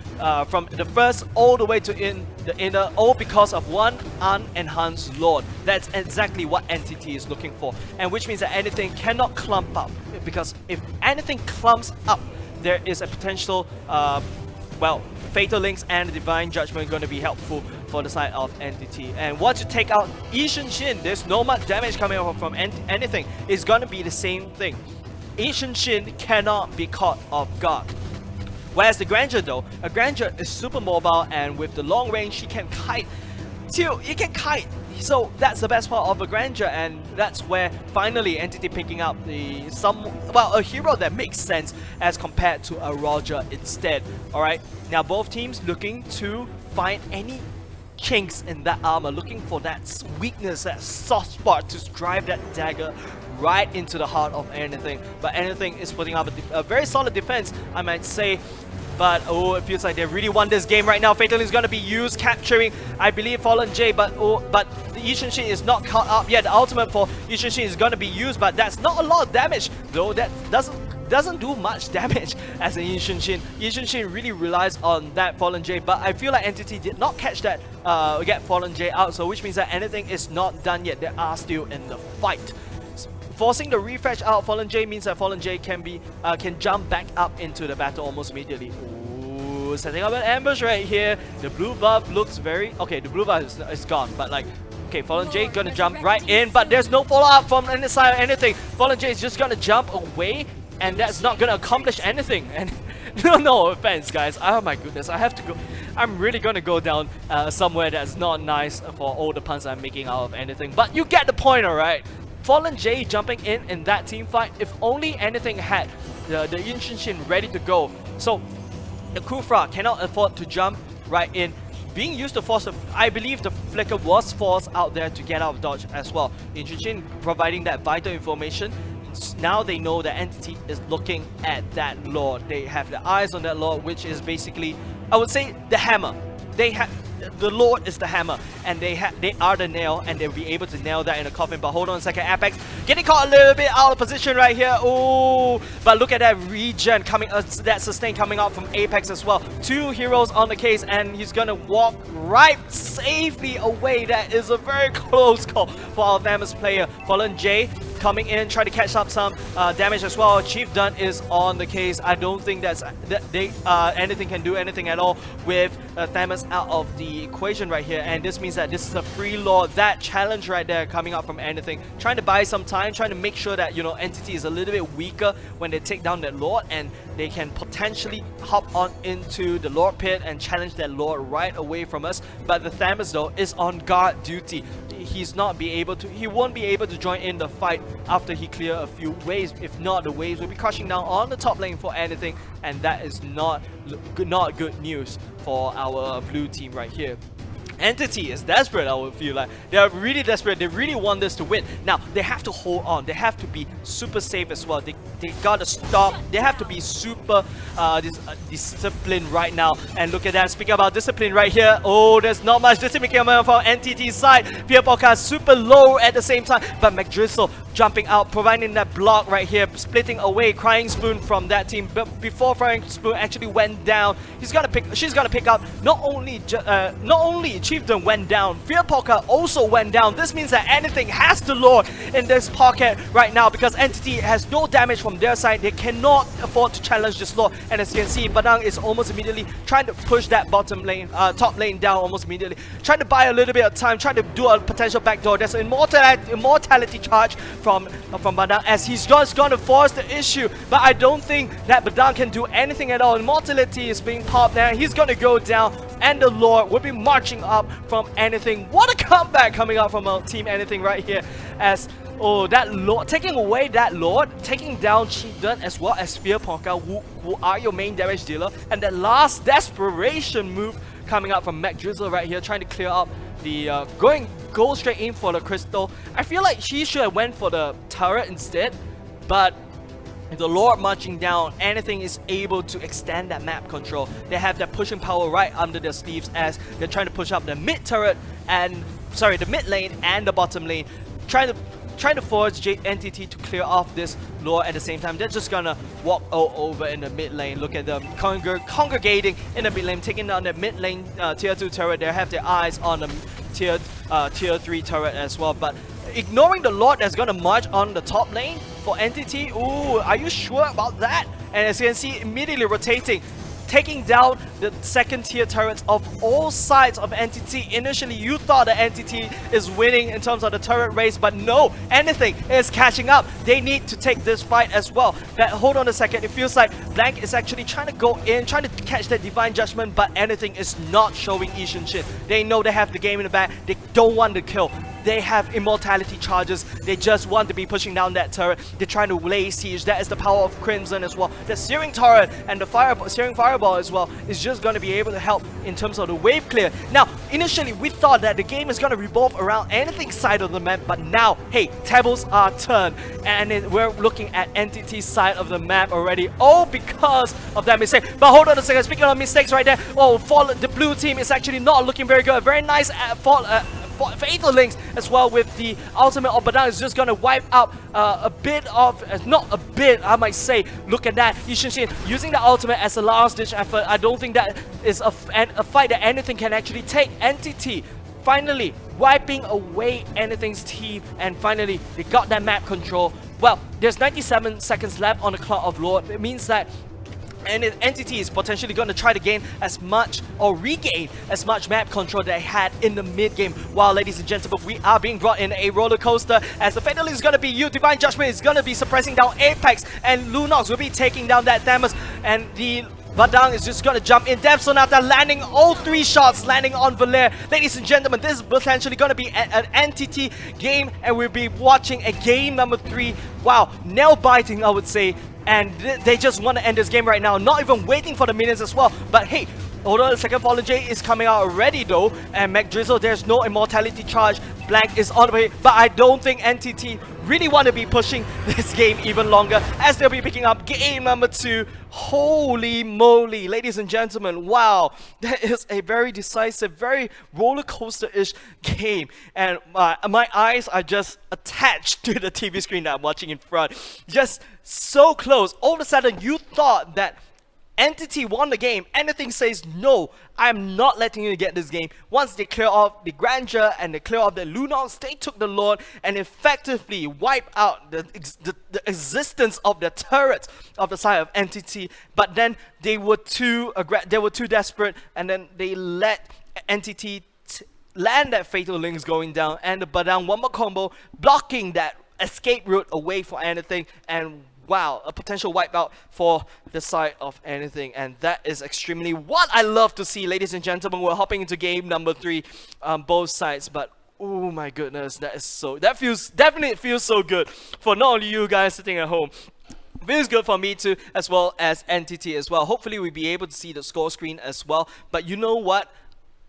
from the first all the way to the inner, all because of one unenhanced Lord. That's exactly what NTT is looking for, and which means that anything cannot clump up, because if anything clumps up, there is a potential, well, Fatal Links and Divine Judgment going to be helpful for the side of NTT. And once you take out Yi Shin, there's no much damage coming out from anything. It's going to be the same thing. Yi Shin cannot be caught off guard. Whereas the Granger though, a Granger is super mobile, and with the long range she can kite. You can kite. So that's the best part of a Granger, and that's where finally NTT picking up a hero that makes sense as compared to a Roger instead. Alright, now both teams looking to find any chinks in that armor, looking for that weakness, that soft spot to drive that dagger right into the heart of anything. But anything is putting up a very solid defense, I might say. But oh, it feels like they really want this game right now. Fatal is going to be used, capturing, I believe, Fallen J. But the Yi Shin is not caught up yet. The ultimate for Yi Shin is going to be used, but that's not a lot of damage, though. That doesn't do much damage as a Yi Shin. Yi Shin really relies on that Fallen J, but I feel like NTT did not catch that, get Fallen J out, so which means that anything is not done yet. They are still in the fight. Forcing the refresh out Fallen J means that Fallen J can jump back up into the battle almost immediately. Ooh, setting up an ambush right here. The blue buff looks very... Okay, the blue buff is gone, but like... Okay, Fallen J gonna jump right in, but there's no follow-up from any side or anything. Fallen J is just gonna jump away, and that's not gonna accomplish anything. And no offense, guys. Oh my goodness, I have to go... I'm really gonna go down somewhere that's not nice for all the puns I'm making out of anything. But you get the point, alright? Fallen J jumping in that team fight, if only anything had the Yi Shin ready to go. So the Kufra cannot afford to jump right in. Being used to force, I believe the flicker was forced out there to get out of dodge as well. Yi Shin providing that vital information. Now they know that Entity is looking at that Lord. They have their eyes on that Lord, which is basically, I would say, the hammer. The Lord is the hammer, and they are the nail, and they'll be able to nail that in the coffin. But hold on a second, Apex getting caught a little bit out of position right here. Oh, but look at that regen coming, that sustain coming out from Apex as well. Two heroes on the case, and he's gonna walk right safely away. That is a very close call for our famous player. Fallen J coming in, trying to catch up some damage as well. Chief Dun is on the case. I don't think anything can do anything at all with Thamus out of the equation right here, and this means that this is a free Lord. That challenge right there coming up from anything, trying to buy some time, trying to make sure that, you know, Entity is a little bit weaker when they take down that Lord, and they can potentially hop on into the Lord pit and challenge that Lord right away from us. But the Thamus though is on guard duty. He won't be able to join in the fight after he clear a few waves. If not, the waves will be crushing down on the top lane for anything, and that is not good news for our blue team right here. Entity is desperate, I would feel like. They are really desperate. They really want this to win. Now, they have to hold on. They have to be super safe as well. They gotta stop. They have to be super disciplined right now. And look at that. Speaking about discipline right here. Oh, there's not much discipline coming from NTT's side. Fear Podcast super low at the same time. But McDrizzle jumping out, providing that block right here, splitting away Crying Spoon from that team. But before Crying Spoon actually went down, she's gonna pick up not only Chieftain went down, Fear Poker also went down. This means that anything has to lure in this pocket right now, because Entity has no damage from their side. They cannot afford to challenge this lure, and as you can see, Badang is almost immediately trying to push that bottom lane, top lane down almost immediately, trying to buy a little bit of time, trying to do a potential backdoor. There's an immortality charge from Badang, as he's just gonna force the issue, but I don't think that Badang can do anything at all. Immortality is being popped now. He's gonna go down, and the Lord will be marching up from anything. What a comeback coming out from our team anything right here, as that Lord, taking away that Lord, taking down Chieftain as well as Fear Ponka, who are your main damage dealer, and that last desperation move coming out from McDrizzle right here, trying to clear up the go straight in for the crystal. I feel like she should have went for the turret instead, but the Lord marching down, anything is able to extend that map control. They have that pushing power right under their sleeves as they're trying to push up the mid turret and the mid lane and the bottom lane, trying to force NTT to clear off this Lord. At the same time, they're just gonna walk over in the mid lane. Look at them congregating in the mid lane, taking down the mid lane tier 2 turret. They have their eyes on the tier 3 turret as well, but ignoring the Lord that's gonna march on the top lane for NTT. Ooh, are you sure about that? And as you can see, immediately rotating, taking down the second tier turrets of all sides of NTT. Initially, you thought that NTT is winning in terms of the turret race, but no, anything is catching up. They need to take this fight as well. Hold on a second, it feels like Blank is actually trying to go in, trying to catch that Divine Judgment, but anything is not showing Yi Shin. They know they have the game in the bag. They don't want to kill. They have immortality charges. They just want to be pushing down that turret. They're trying to lay siege. That is the power of Crimson as well. The Searing Torrent and the Searing Fireball as well is just going to be able to help in terms of the wave clear. Now, initially we thought that the game is going to revolve around anything side of the map, but now, hey, tables are turned and we're looking at NTT's side of the map already. All because of that mistake. But hold on a second. Speaking of mistakes right there, the blue team is actually not looking very good. Very nice Fatal Links as well with the ultimate of Badang is just gonna wipe out a bit of, not a bit, I might say. Look at that, Yi Shin using the ultimate as a last ditch effort. I don't think that is a fight that anything can actually take. NTT finally wiping away anything's team, and finally they got that map control. Well, there's 97 seconds left on the clock of Lord. It means that Entity is potentially going to try to gain as much or regain as much map control that they had in the mid game. While, ladies and gentlemen, we are being brought in a roller coaster as the Fatal is going to be you. Divine Judgment is going to be suppressing down Apex, and Lunox will be taking down that Thamus, and the Badang is just gonna jump in. Dev Sonata landing all 3 shots, landing on Valer. Ladies and gentlemen, this is potentially gonna be an NTT game, and we'll be watching a game number 3. Wow, nail biting, I would say. And they just want to end this game right now, not even waiting for the minions as well. But hey, hold on a second, Fallen J is coming out already though, and McDrizzle, there's no immortality charge. Blank is on the way, but I don't think NTT really want to be pushing this game even longer, as they'll be picking up game number 2. Holy moly, ladies and gentlemen, wow, that is a very decisive, very roller coaster-ish game, and my eyes are just attached to the TV screen that I'm watching in front, just so close. All of a sudden you thought that Entity won the game. Anything says no, I'm not letting you get this game. Once they clear off the Grandeur and they clear off the Lunox, they took the Lord and effectively wiped out the existence of the turrets of the side of Entity. But then they were too desperate, and then they let Entity land that Fatal Links going down, and the Badang one more combo blocking that escape route away for anything, and wow, a potential wipeout for the side of anything, and that is extremely what I love to see, ladies and gentlemen. We're hopping into game number 3 on both sides, but oh my goodness, definitely feels so good for not only you guys sitting at home. Feels good for me too, as well as NTT as well. Hopefully we'll be able to see the score screen as well. But you know what?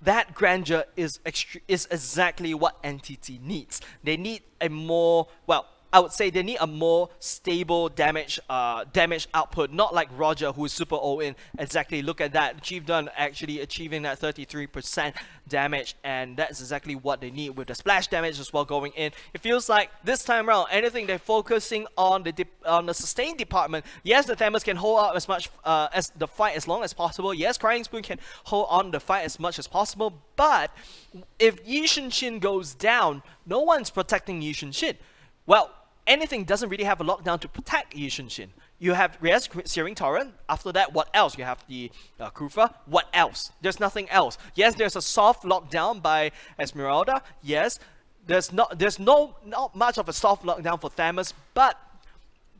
That Grandeur is exactly what NTT needs. They need a more, well, I would say they need a more stable damage output, not like Roger, who is super all-in. Exactly, look at that. Chief Dun actually achieving that 33% damage, and that's exactly what they need with the splash damage as well going in. It feels like this time around, anything they're focusing on the sustain department. Yes, the Thamus can hold out as much as the fight as long as possible. Yes, Crying Spoon can hold on the fight as much as possible, but if Yi Shin goes down, no one's protecting Yi Shin. Well, anything doesn't really have a lockdown to protect Yi Shin. You have Searing Torrent. After that, what else? You have the Kufa. What else? There's nothing else. Yes, there's a soft lockdown by Esmeralda. Yes, there's not much of a soft lockdown for Thamus, but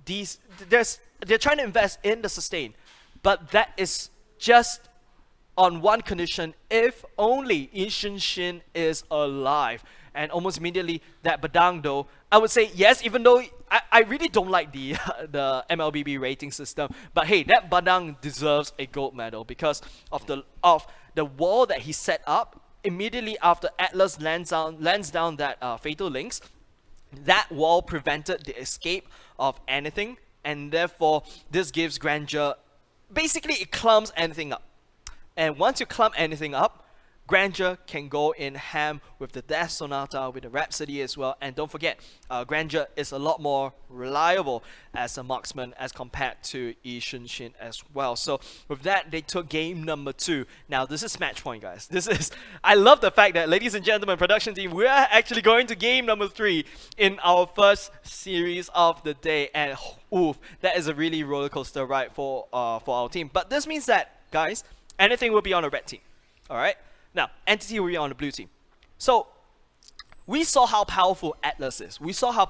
they're trying to invest in the sustain. But that is just on one condition: if only Yi Shin is alive. And almost immediately that Badang though, I would say yes, even though I really don't like the MLBB rating system, but hey, that Badang deserves a gold medal because of the wall that he set up immediately after Atlas lands down that Fatal Links. That wall prevented the escape of anything, and therefore this gives Grandeur, basically it clumps anything up. And once you clump anything up, Grandeur can go in ham with the Death Sonata, with the Rhapsody as well. And don't forget, Grandeur is a lot more reliable as a marksman as compared to Yi Shin as well. So with that, they took game number 2. Now this is match point, guys. I love the fact that, ladies and gentlemen, production team, we are actually going to game number 3 in our first series of the day. And oof, that is a really roller coaster ride for our team. But this means that, guys, anything will be on the red team. All right. Now, Entity will be on the blue team. So, we saw how powerful Atlas is. We saw how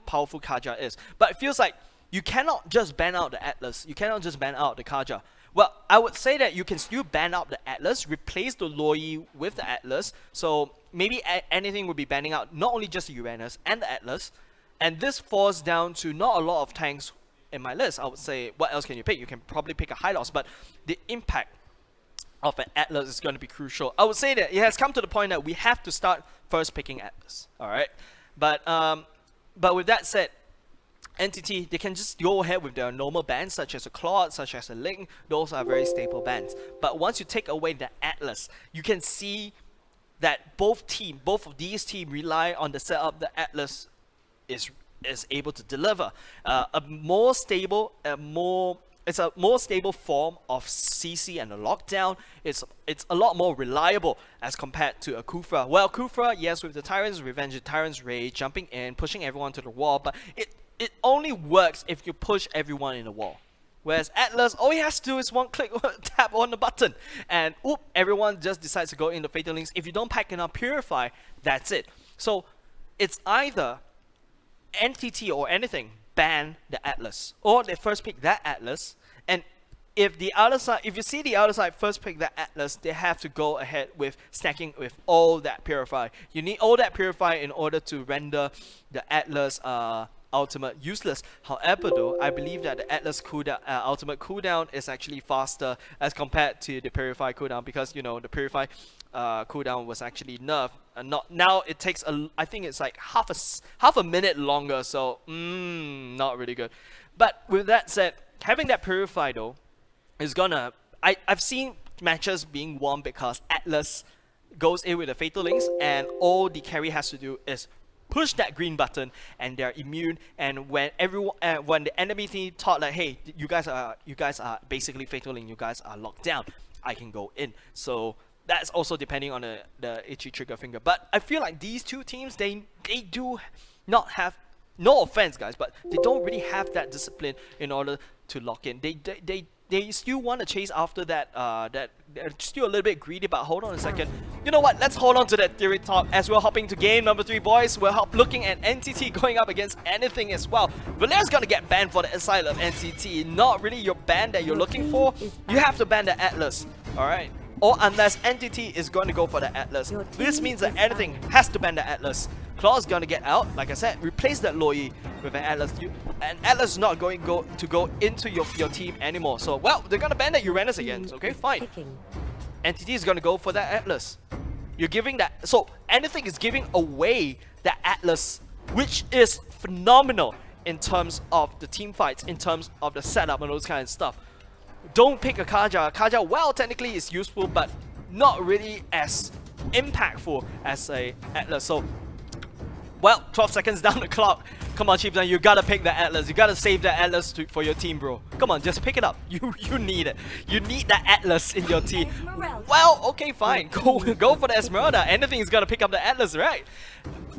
powerful Kaja is. But it feels like you cannot just ban out the Atlas. You cannot just ban out the Kaja. Well, I would say that you can still ban out the Atlas, replace the Loi with the Atlas. So, maybe anything would be banning out not only just the Uranus and the Atlas. And this falls down to not a lot of tanks in my list. I would say, what else can you pick? You can probably pick a Hylos, but the impact of an Atlas is going to be crucial. I would say that it has come to the point that we have to start first picking Atlas. Alright? But with that said, Entity, they can just go ahead with their normal bans, such as a Claude, such as a Link. Those are very stable bans. But once you take away the Atlas, you can see that both of these teams rely on the setup the Atlas is able to deliver. It's a more stable form of CC and a lockdown. It's a lot more reliable as compared to a Kufra. Well, Kufra, yes, with the Tyrant's Revenge, the Tyrant's Rage, jumping in, pushing everyone to the wall, but it only works if you push everyone in the wall. Whereas Atlas, all he has to do is one click, tap on the button, and oop, everyone just decides to go into Fatal Links. If you don't pack enough Purify, that's it. So it's either NTT or anything ban the Atlas, or they first pick that Atlas, and if you see the other side first pick that Atlas, they have to go ahead with stacking with all that Purify. You need all that Purify in order to render the Atlas ultimate useless. However though, I believe that the Atlas cooldown, ultimate cooldown is actually faster as compared to the Purify cooldown, because you know the Purify cooldown was actually nerfed. Now it takes I think it's like half a minute longer, so not really good. But with that said, having that Purify though is gonna, I've seen matches being won because Atlas goes in with the Fatal Links and all the carry has to do is push that green button and they're immune. And when when the enemy team thought like, hey, you guys are basically Fatal Link, you guys are locked down, I can go in. So that's also depending on the itchy trigger finger. But I feel like these two teams, they do not have, no offense guys, but they don't really have that discipline in order to lock in. They still want to chase after that, they're still a little bit greedy, but hold on a second. You know what, let's hold on to that theory talk as we're hopping to game number 3, boys. We're looking at NTT going up against anything as well. Valaire's gonna get banned for the Asylum of NTT. Not really your ban that you're looking for. You have to ban the Atlas, alright? Or unless NTT is going to go for the Atlas. This means that anything has to ban the Atlas. Claw's gonna get out, like I said, replace that Loi with an Atlas. And Atlas is not going to go into your team anymore. So, well, they're gonna ban that Uranus again. Okay, fine. NTT is gonna go for that Atlas. You're giving that, so anything is giving away that Atlas, which is phenomenal in terms of the team fights, in terms of the setup and those kind of stuff. Don't pick a Kaja. Kaja, well, technically is useful, but not really as impactful as a Atlas. So, well, 12 seconds down the clock. Come on, Chieftain, you gotta pick the Atlas. You gotta save that Atlas for your team, bro. Come on, just pick it up. You need it. You need that Atlas in your team. Well, okay, fine. Go for the Esmeralda. Anything is gonna pick up the Atlas, right?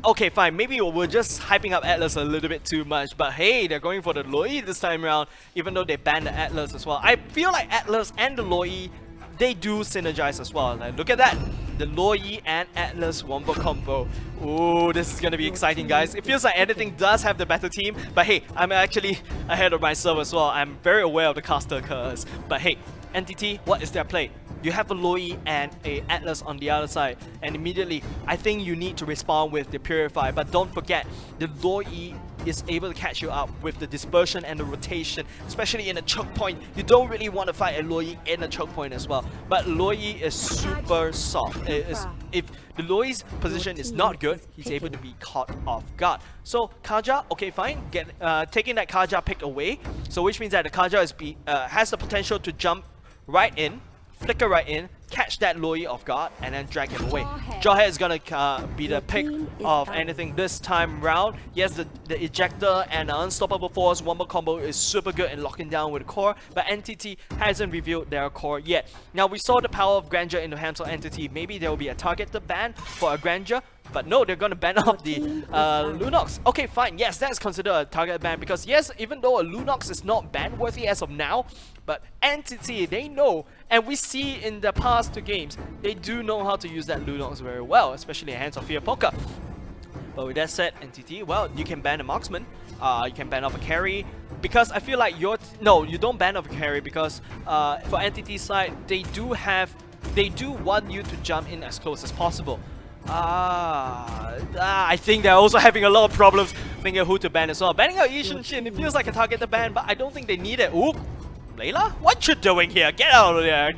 Okay, fine. Maybe we're just hyping up Atlas a little bit too much. But hey, they're going for the Loi this time around, even though they banned the Atlas as well. I feel like Atlas and the Loi, they do synergize as well. Like, look at that. The Loi and Atlas wombo combo. Ooh, this is gonna be exciting, guys. It feels like anything does have the better team, but hey, I'm actually ahead of myself as well. I'm very aware of the caster curse. But hey, NTT, what is their play? You have a Loi and a Atlas on the other side, and immediately I think you need to respond with the Purify. But don't forget, the Loi is able to catch you up with the dispersion and the rotation, especially in a choke point. You don't really want to fight a Luoyi in a choke point as well. But Luoyi is super soft. If the Luoyi's position is not good, he's able to be caught off guard. So Kaja, okay fine, taking that Kaja pick away. So which means that the Kaja has the potential to jump right in, flicker right in, catch that Luoyi off guard, and then drag him away. Jawhead is gonna be the pick of anything this time round. Yes, the ejector and unstoppable force wombo combo is super good in locking down with the core, but NTT hasn't revealed their core yet. Now we saw the power of Grandeur in the hands of NTT. Maybe there will be a targeted ban for a Grandeur, but no, they're gonna ban off the Lunox. Okay, fine. Yes, that's considered a target ban because yes, even though a Lunox is not ban worthy as of now, but NTT, they know, and we see in the past 2 games, they do know how to use that Lunox very well, especially in hands of Fear Poker. But with that said, NTT, well, you can ban a marksman, you can ban off a carry, because I feel like no, you don't ban off a carry because for NTT side, they do want you to jump in as close as possible. I think they're also having a lot of problems thinking who to ban as well. Banning out Yishin Shin, it feels like a targeted ban, but I don't think they need it. Ooh, Layla? What you doing here? Get out of there!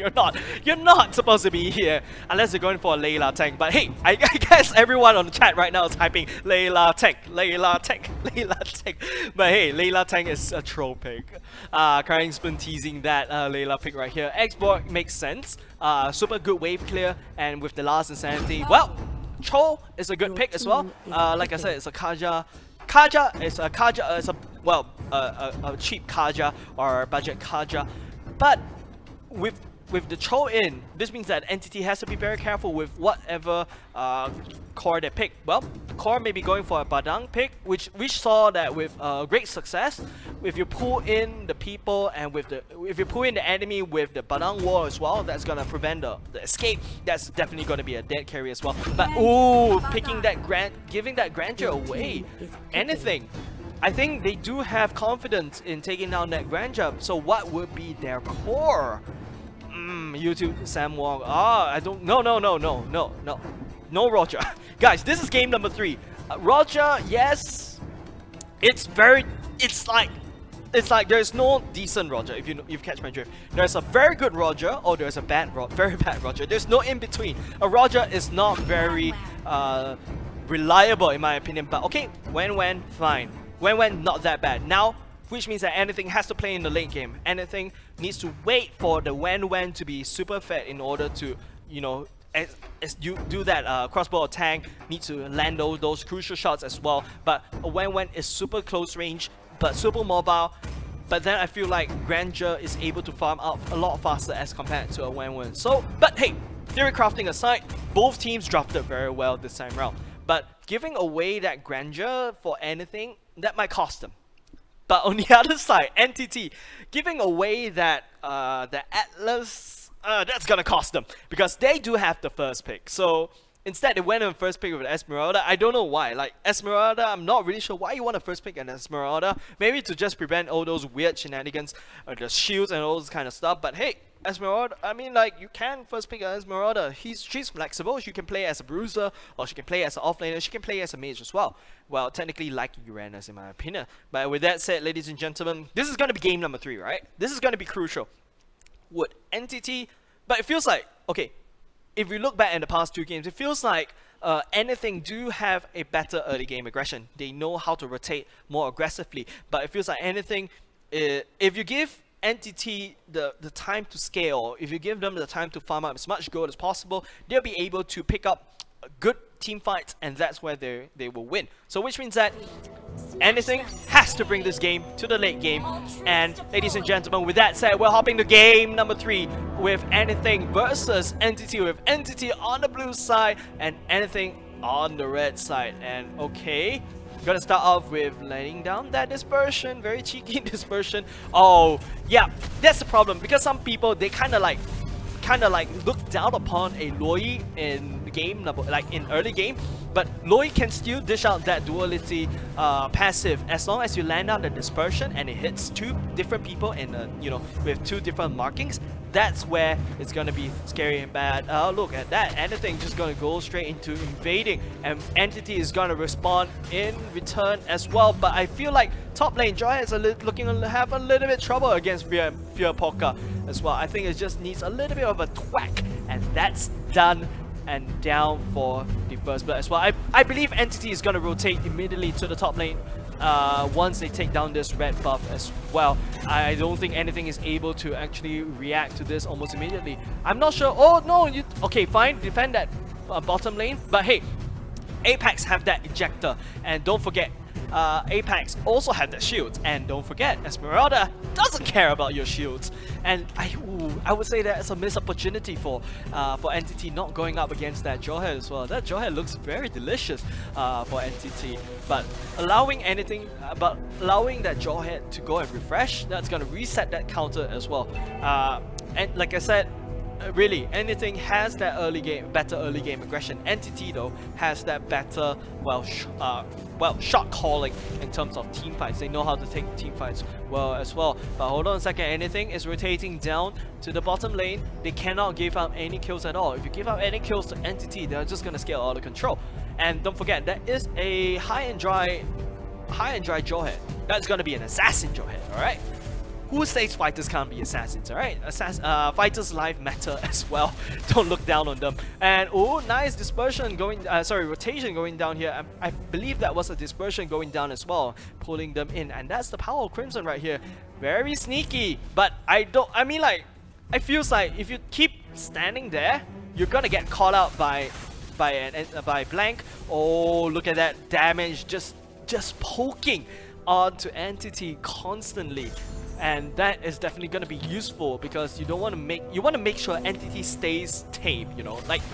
You're not supposed to be here unless you're going for a Layla tank. But hey, I guess everyone on the chat right now is typing Layla tank, Layla tank, Layla tank. But hey, Layla tank is a troll pick. Crying Spoon teasing that Layla pick right here. Xborg makes sense. Super good wave clear, and with the last insanity, well, Cho is a good pick as well. Like I said, it's a Kaja. Kaja is a cheap Kaja or budget Kaja, but with the Cho in, this means that NTT has to be very careful with whatever core they pick. Well, the core may be going for a Badang pick, which we saw that with great success. If you pull in the people and if you pull in the enemy with the Badang wall as well, that's gonna prevent the escape. That's definitely gonna be a dead carry as well. But ooh, giving that Grandeur away, anything. I think they do have confidence in taking down that Grandeur. So what would be their core? YouTube Sam Wong. I don't. No, Roger. Guys, this is game number 3. Roger, yes. It's like there's no decent Roger, if you catch my drift. There's a very good Roger or there's a very bad Roger. There's no in between. A Roger is not very reliable in my opinion. But okay, when fine. When not that bad. Now, which means that anything has to play in the late game. Anything needs to wait for the when to be super fed in order to, you know, as you do that crossbow attack, need to land those crucial shots as well. But a when is super close range, but super mobile. But then I feel like Grandeur is able to farm out a lot faster as compared to a when. So, but hey, theory crafting aside, both teams drafted very well this time round. But giving away that Grandeur for anything, that might cost them. But on the other side, NTT giving away that the Atlas, that's gonna cost them because they do have the first pick. So instead, they went on first pick with Esmeralda. I don't know why. Like Esmeralda, I'm not really sure why you want to first pick an Esmeralda. Maybe to just prevent all those weird shenanigans, the shields and all this kind of stuff. But hey, Esmeralda, I mean, like, you can first pick an Esmeralda. She's flexible. She can play as a bruiser, or she can play as an offlaner. She can play as a mage as well. Well, technically like Uranus in my opinion. But with that said, ladies and gentlemen, this is going to be game number 3, right? This is going to be crucial. Would NTT... But it feels like, okay, if we look back in the past 2 games, it feels like anything do have a better early game aggression. They know how to rotate more aggressively. But it feels like anything, if you give NTT the time to scale, if you give them the time to farm up as much gold as possible, they'll be able to pick up good team fights, and that's where they will win. So which means that anything has to bring this game to the late game. And ladies and gentlemen, with that said, we're hopping to game number 3 with anything versus NTT, with NTT on the blue side and anything on the red side. And okay, I'm gonna start off with laying down that dispersion, very cheeky dispersion. Oh yeah, that's the problem, because some people, they kind of like look down upon a Luoyi in game, like in early game, but Lloyd can still dish out that duality passive as long as you land out the dispersion and it hits 2 different people in with 2 different markings. That's where it's gonna be scary and bad. Look at that, anything just gonna go straight into invading, and Entity is gonna respond in return as well. But I feel like top lane Joy is looking to have a little bit trouble against Fear Polka as well. I think it just needs a little bit of a thwack, and that's done and down for the first blood as well. I believe Entity is gonna rotate immediately to the top lane once they take down this red buff as well. I don't think anything is able to actually react to this almost immediately. I'm not sure. Oh no, okay, fine, defend that bottom lane, but hey, Apex have that ejector, and don't forget Apex also have that shield, and don't forget Esmeralda doesn't care about your shields. And I would say that it's a missed opportunity for Entity not going up against that Jawhead as well. That Jawhead looks very delicious for Entity, but allowing that Jawhead to go and refresh, that's gonna reset that counter as well. And like I said, really, anything has that better early game aggression. Entity though has that better, shot calling in terms of team fights. They know how to take team fights well as well. But hold on a second, anything is rotating down to the bottom lane. They cannot give up any kills at all. If you give up any kills to Entity, they're just gonna scale out of control. And don't forget, that is a high and dry Jawhead. That's gonna be an assassin Jawhead, alright? Who says fighters can't be assassins, alright? Fighters' life matter as well. Don't look down on them. And oh, nice dispersion going, rotation going down here. I believe that was a dispersion going down as well, pulling them in. And that's the power of Crimson right here. Very sneaky, but I feels like if you keep standing there, you're gonna get caught out by Blank. Oh, look at that damage, just poking onto Entity constantly. And that is definitely going to be useful because you want to make sure Entity stays tame,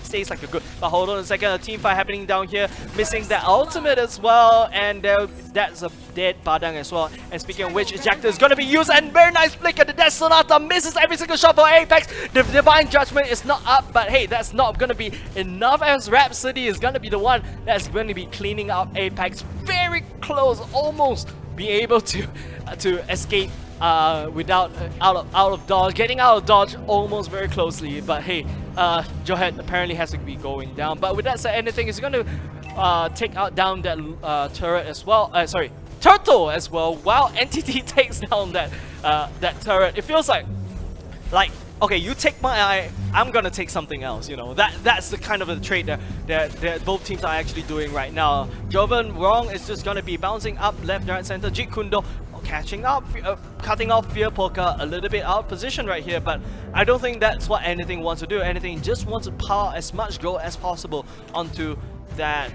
stays like a good. But hold on a second, a team fight happening down here, missing the ultimate as well, and that's a dead Badang as well. And speaking of which, ejector is going to be used, and very nice flick at the Death Sonata, misses every single shot for Apex. The Divine Judgment is not up, but hey, that's not going to be enough, as Rhapsody is going to be the one that's going to be cleaning up Apex. Very close, almost be able to escape without out of dodge, getting out of dodge almost very closely. But hey, Jawhead apparently has to be going down. But with that said, anything is going to take down that turret as well. Turtle as well. While Entity takes down that turret, it feels like okay, you take my eye, I'm gonna take something else. That's the kind of a trait that both teams are actually doing right now. Joven Wrong is just gonna be bouncing up left, right, center. Jeet Kundo catching up, cutting off Fear Polka a little bit out of position right here, but I don't think that's what Anything wants to do. Anything just wants to power as much gold as possible onto that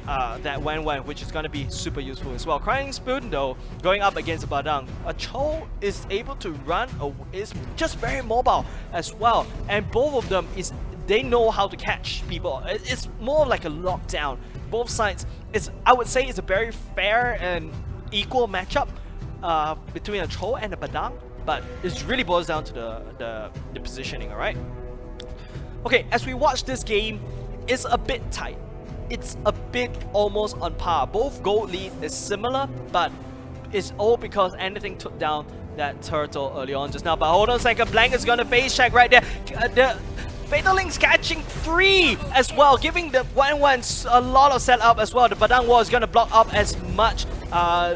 Wan, which is going to be super useful as well. Crying Spoon though, going up against Badang, Cho is able to run, is just very mobile as well, and both of them they know how to catch people. It's more like a lockdown. Both sides, I would say it's a very fair and equal matchup between a Cho and a Badang, but it really boils down to the positioning, alright? Okay, as we watch this game, it's a bit tight. It's a bit almost on par. Both gold lead is similar, but it's all because Anything took down that turtle early on just now. But hold on a second, Blank is gonna face check right there. The Fatal Link's catching 3 as well, giving the Wan a lot of setup as well. The Badang wall is gonna block up as much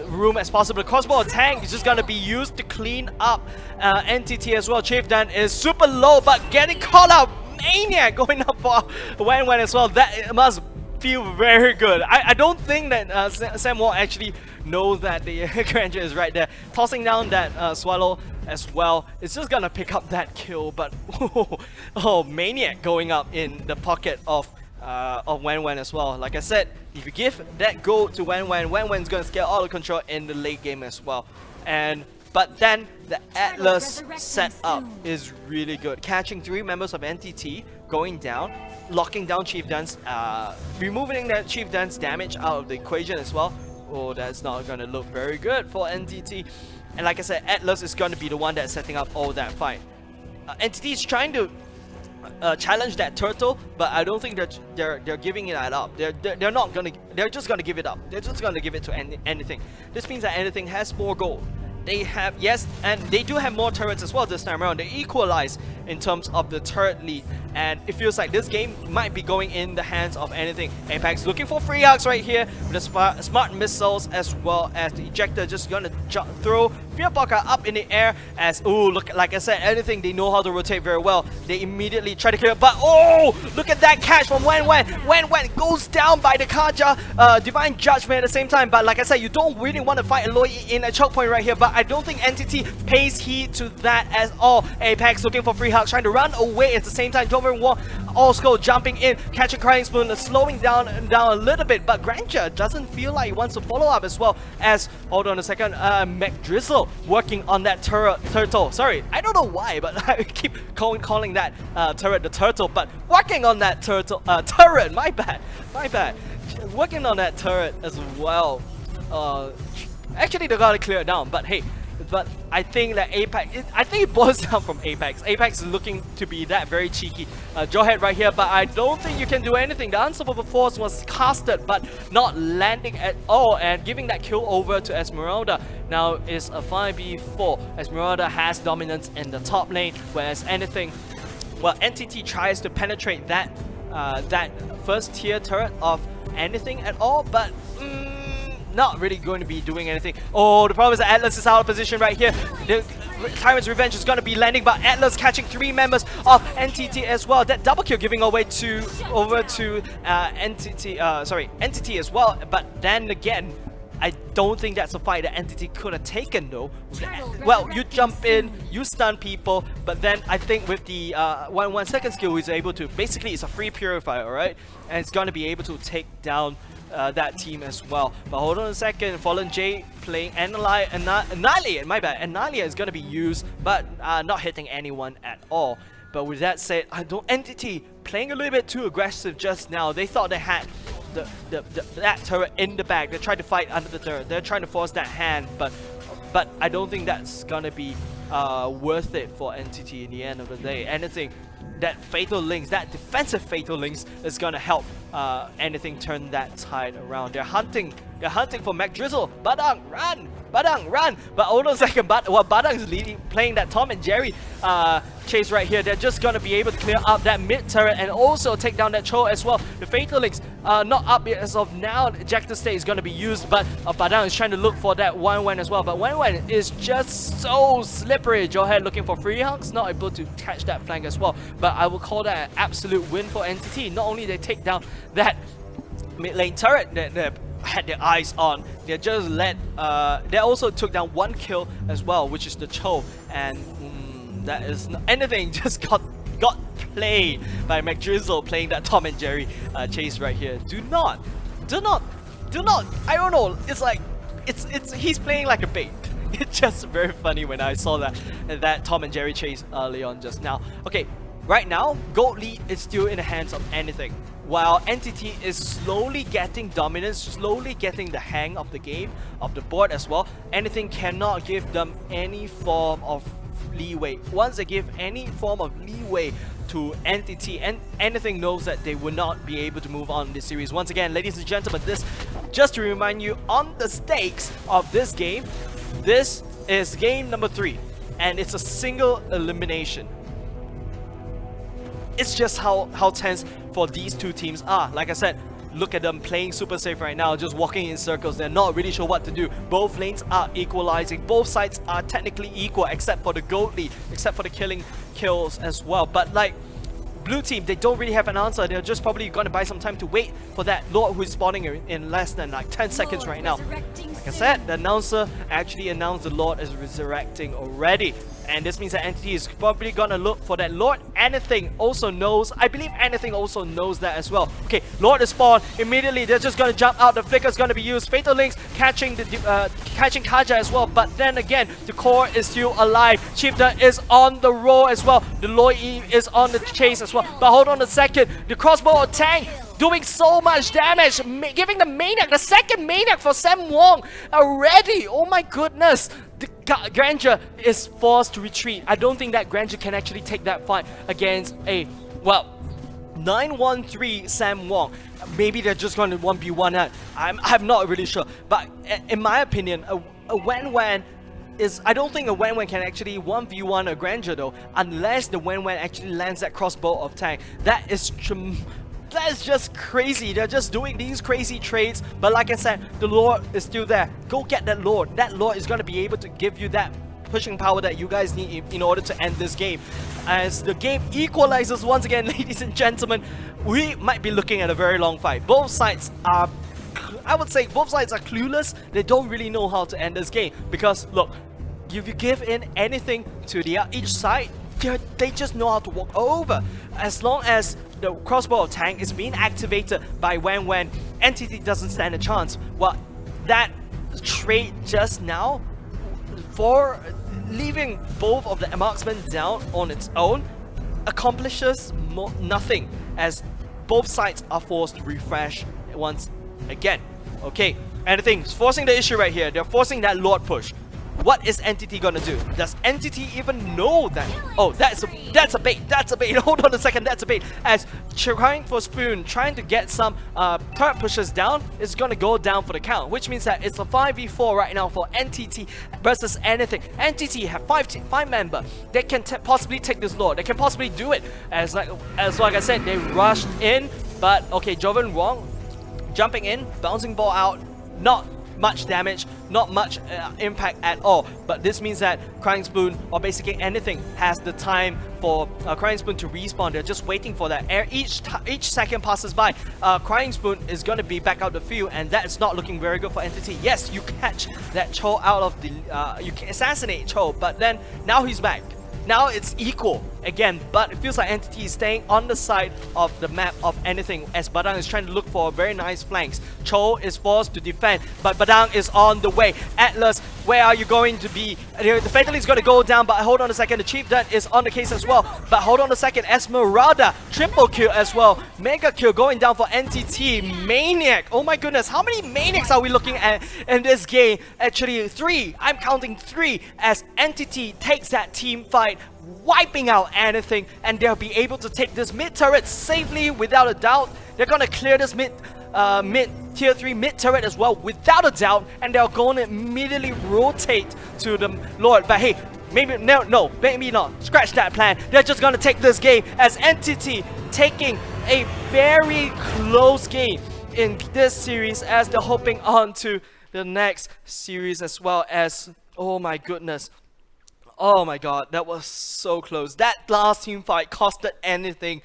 room as possible. The crossbow tank is just gonna be used to clean up Entity as well. Chief Dan is super low, but getting caught out. Maniac going up for Wan as well. That must feel very good. I don't think that Sam Wall actually knows that the Granger is right there. Tossing down that Swallow as well. It's just gonna pick up that kill, but oh, Maniac going up in the pocket of Wan as well. Like I said, if you give that gold to Wan's gonna scale out of control in the late game as well. But then the Atlas setup is really good. Catching 3 members of NTT, going down, locking down Chief Dan's, removing that Chief Dan's damage out of the equation as well. Oh, that's not gonna look very good for NTT. And like I said, Atlas is gonna be the one that's setting up all that fight. NTT is trying to challenge that turtle, but I don't think they're giving it up. They're not gonna. They're just gonna give it up. They're just gonna give it to anything. This means that anything has more gold. They have, yes, and they do have more turrets as well this time around. They equalize in terms of the turret lead, and it feels like this game might be going in the hands of anything. Apex looking for free hugs right here with the smart missiles, as well as the ejector just gonna throw Fearblocker up in the air as, oh, look, like I said, anything, they know how to rotate very well. They immediately try to clear, but oh, look at that catch from Wen goes down by the Kaja, Divine Judgment at the same time. But like I said, you don't really want to fight Aloy in a choke point right here, but I don't think Entity pays heed to that at all. Apex looking for free hugs, trying to run away at the same time. Dover Allskull jumping in, catching Crying Spoon, slowing down a little bit, but Granger doesn't feel like he wants to follow up, as well as, hold on a second, McDrizzle working on that turtle. Sorry, I don't know why, but I keep calling that turret the turtle, but working on that turret, my bad, working on that turret as well. Actually, they gotta clear it down, but hey, but I think that Apex, I think it boils down from Apex. Apex is looking to be that very cheeky. Jawhead right here, but I don't think you can do anything. The Unstoppable Force was casted, but not landing at all, and giving that kill over to Esmeralda. Now it's a 5v4. Esmeralda has dominance in the top lane, whereas anything, well, Entity tries to penetrate that that first tier turret of anything at all, but not really going to be doing anything. Oh, the problem is that Atlas is out of position right here. The Tyrant's Revenge is going to be landing, but Atlas catching 3 members of NTT as well. That double kill giving away over to Entity as well. But then again, I don't think that's a fight that Entity could have taken though. Well, you jump in, you stun people, but then I think with the 1 second skill, he's able to, basically it's a free purifier, alright? And it's going to be able to take down that team as well. But hold on a second, Fallen J playing Annihilate, my bad. Annihilate is going to be used, but not hitting anyone at all. But with that said, Entity playing a little bit too aggressive just now. They thought they had that turret in the bag. They tried to fight under the turret. They're trying to force that hand, but I don't think that's gonna be worth it for Entity in the end of the day. Anything, that Fatal Links, that defensive Fatal Links is gonna help anything turn that tide around. They're hunting for McDrizzle. Badang, run! Badang, run! But hold on a second, Badang is playing that Tom and Jerry chase right here. They're just gonna be able to clear up that mid turret and also take down that Cho as well. The Fatal Links not up yet as of now. Ejector State is gonna be used, but Badang is trying to look for that Wen as well. But Wen is just so slippery. Jawhead looking for free hugs, not able to catch that flank as well. But I will call that an absolute win for NTT. Not only they take down that mid lane turret that they had their eyes on, they just they also took down 1 kill as well, which is the Cho, and that is not anything. Just got played by McDrizzle playing that Tom and Jerry chase right here. Do not, I don't know, it's like he's playing like a bait. It's just very funny when I saw that Tom and Jerry chase early on just now. Okay, right now gold lead is still in the hands of anything, while Entity is slowly getting dominance, slowly getting the hang of the game, of the board as well. Anything cannot give them any form of leeway. Once they give any form of leeway to Entity, and anything knows that they will not be able to move on in this series. Once again, ladies and gentlemen, this just to remind you on the stakes of this game. This is game number 3, and it's a single elimination. It's just how tense for these two teams are. Like I said, look at them playing super safe right now, just walking in circles. They're not really sure what to do. Both lanes are equalizing. Both sides are technically equal, except for the gold lead, except for the kills as well. But like, blue team, they don't really have an answer. They're just probably gonna buy some time to wait for that Lord who is spawning in less than like 10 seconds right now. Like I said, the announcer actually announced the Lord is resurrecting already. And this means that Entity is probably gonna look for that Lord. Anything also knows, I believe Anything also knows that as well. Okay, Lord is spawned. Immediately, they're just gonna jump out. The flicker is gonna be used. Fatal Links catching Kaja as well. But then again, the core is still alive. Chieftain is on the roll as well. The Loi is on the chase as well. But hold on a second. The crossbow attack doing so much damage, giving the Maniac, the second Maniac for Sam Wong already. Oh my goodness. The Granger is forced to retreat. I don't think that Granger can actually take that fight against a Well, 913 Sam Wong. Maybe they're just going to 1v1 out. I'm not really sure. But in my opinion, a Wen Wen is, I don't think a Wen Wen can actually 1v1 a Grandeur though, unless the Wen Wen actually lands that crossbow of tank. That is just crazy. They're just doing these crazy trades. But like I said, the Lord is still there. Go get that Lord. That Lord is going to be able to give you that pushing power that you guys need in order to end this game. As the game equalizes once again, ladies and gentlemen, we might be looking at a very long fight. Both sides are, I would say both sides are clueless. They don't really know how to end this game, because look, if you give in anything to each side, they just know how to walk over. As long as the crossbow of tank is being activated by Wen, Entity doesn't stand a chance. Well, that trade just now, for leaving both of the marksmen down on its own, accomplishes nothing, as both sides are forced to refresh once again. Okay, Anything's forcing the issue right here. They're forcing that Lord push. What is Entity gonna do? Does Entity even know that? Oh, that's a bait. That's a bait. Hold on a second. That's a bait. As trying for Spoon, trying to get some turret pushes down, is gonna go down for the count, which means that it's a 5v4 right now for Entity versus anything. Entity have five member. They can possibly take this Lord. They can possibly do it. As like I said, they rushed in, but okay, Joven Wong jumping in, bouncing ball out, not much damage, not much impact at all. But this means that Crying Spoon, or basically anything, has the time for Crying Spoon to respawn. They're just waiting for that. Each second passes by, Crying Spoon is going to be back out the field, and that's not looking very good for Entity. Yes, you catch that Cho out of the, you can assassinate Cho, but then now he's back. Now it's equal again, but it feels like Entity is staying on the side of the map of anything, as Badang is trying to look for very nice flanks. Cho is forced to defend, but Badang is on the way. Atlas, where are you going to be? The Fatality is going to go down, but hold on a second. The Chieftain is on the case as well, but hold on a second. Esmeralda, triple kill as well. Mega kill going down for NTT. Maniac, oh my goodness, how many Maniacs are we looking at in this game? Actually 3, I'm counting 3, as Entity takes that team fight, wiping out anything, and they'll be able to take this mid turret safely without a doubt. They're gonna clear this mid tier 3 mid turret as well without a doubt, and they're gonna immediately rotate to the Lord. But hey, maybe no, maybe not. Scratch that plan. They're just gonna take this game, as Entity taking a very close game in this series, as they're hoping on to the next series as well. As, oh my goodness, oh my god, that was so close. That last team fight costed anything,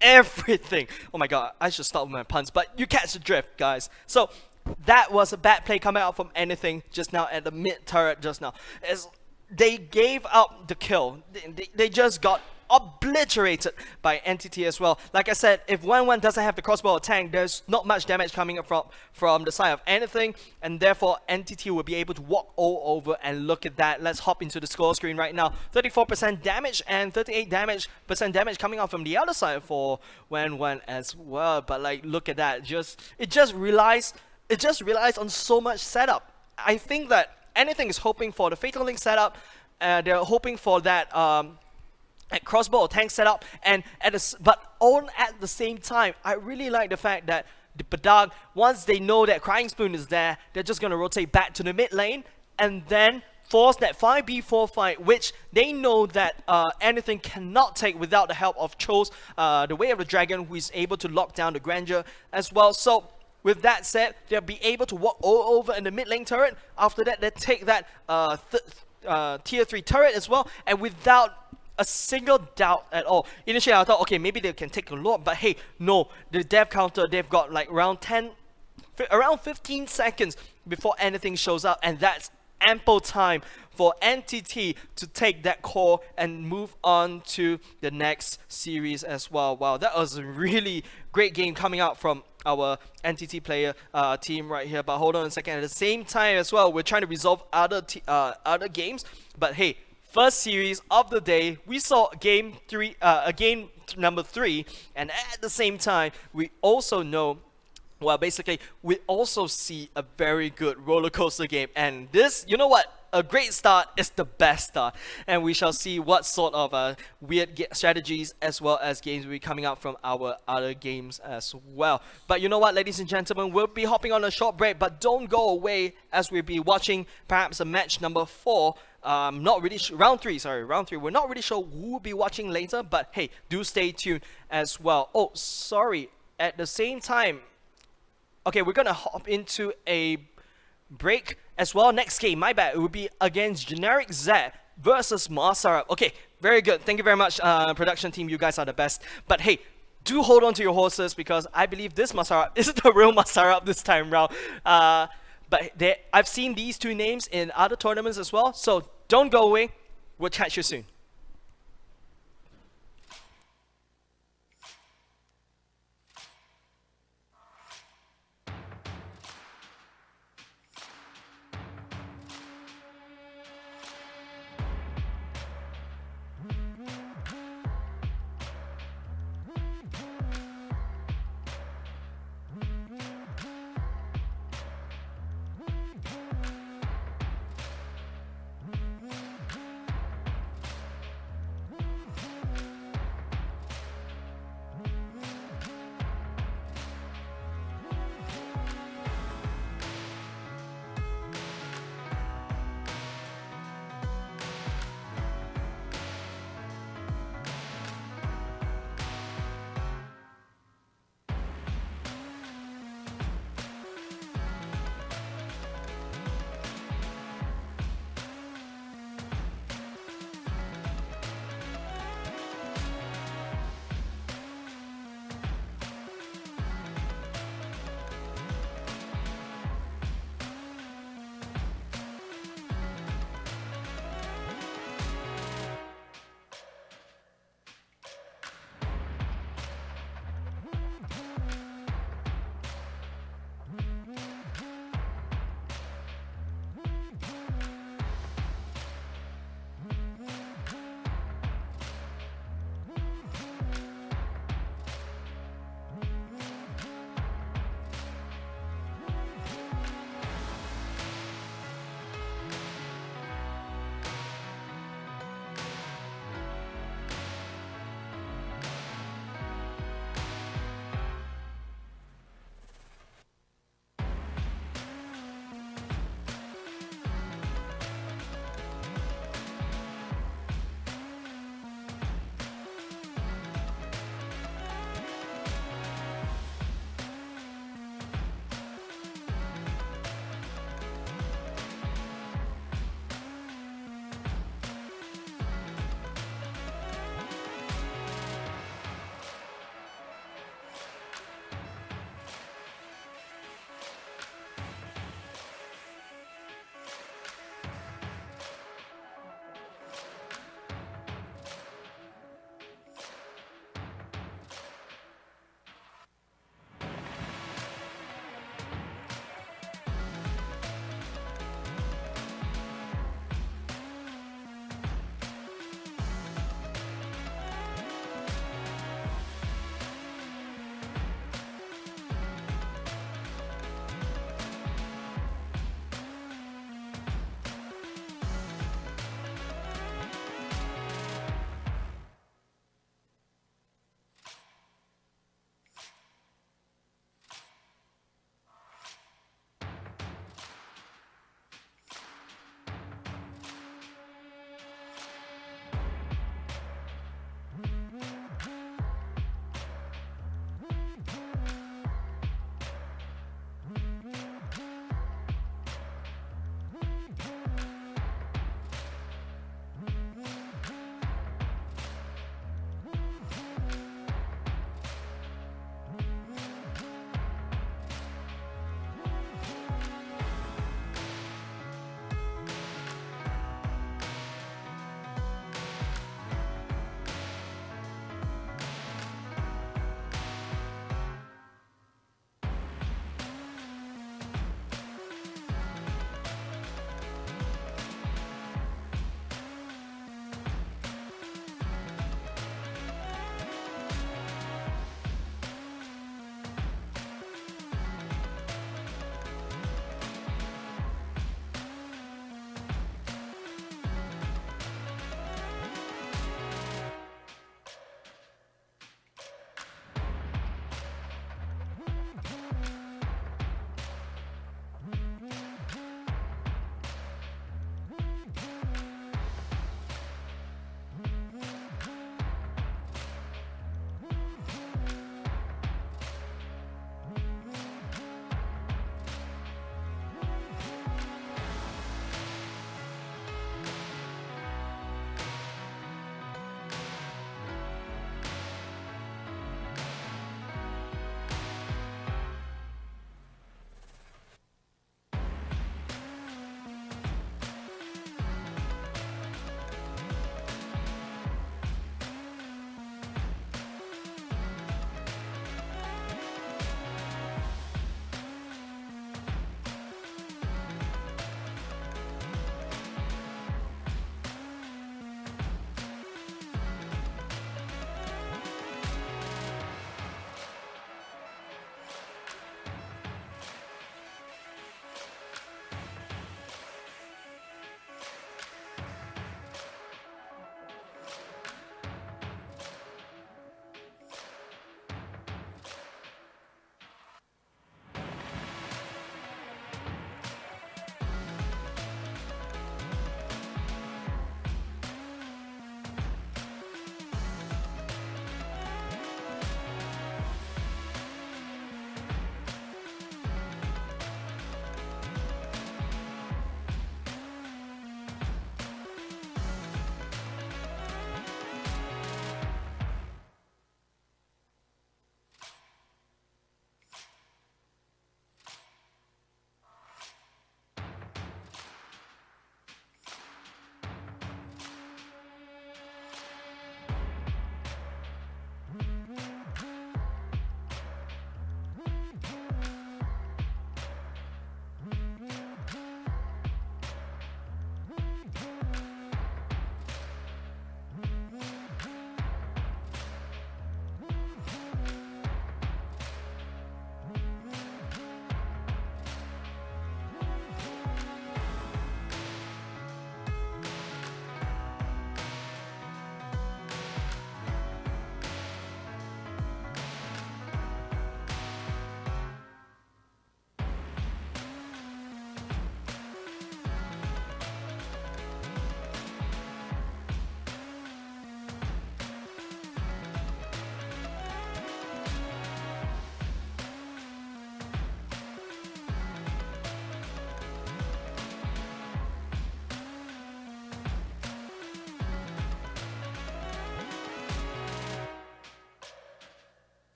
everything. Oh my god, I should stop with my puns, but you catch the drift, guys. So that was a bad play coming out from anything just now at the mid turret just now. As they gave up the kill, they just got obliterated by Entity as well. Like I said, if 1-1 doesn't have the crossbow or tank, there's not much damage coming up from the side of anything, and therefore Entity will be able to walk all over. And look at that. Let's hop into the score screen right now. 34% damage and 38% damage coming out from the other side for 1-1 as well. But like, look at that. It just relies on so much setup. I think that anything is hoping for the Fatal Link setup. They're hoping for that at crossbow or tank setup, and at the same time, I really like the fact that the Badang, once they know that Crying Spoon is there, they're just gonna rotate back to the mid lane and then force that 5v4 fight, which they know that anything cannot take without the help of Cho's the Way of the Dragon, who is able to lock down the Grandeur as well. So with that said, they'll be able to walk all over in the mid lane turret. After that, they take that tier 3 turret as well, and without a single doubt at all. Initially I thought, okay, maybe they can take a Lord, but hey, no, the dev counter, they've got like around 15 seconds before anything shows up, and that's ample time for NTT to take that core and move on to the next series as well. Wow, that was a really great game coming out from our NTT player team right here. But hold on a second, at the same time as well, we're trying to resolve other games, but hey, first series of the day, we saw game number 3, and at the same time, we also know, well, basically, we also see a very good roller coaster game. And this, you know what? a great start is the best start, and we shall see what sort of weird strategies as well as games will be coming out from our other games as well. But you know what, ladies and gentlemen, we'll be hopping on a short break, but don't go away as we'll be watching perhaps a match number 4. Not really round 3. We're not really sure who will be watching later, but hey, do stay tuned as well. Oh, sorry. At the same time, okay, we're gonna hop into a break as well. Next game, my bad, it will be against Generic Z versus Masarap. Okay, very good. Thank you very much, production team. You guys are the best. But hey, do hold on to your horses because I believe this Masarap is the real Masarap this time round. But I've seen these 2 names in other tournaments as well. So don't go away. We'll catch you soon.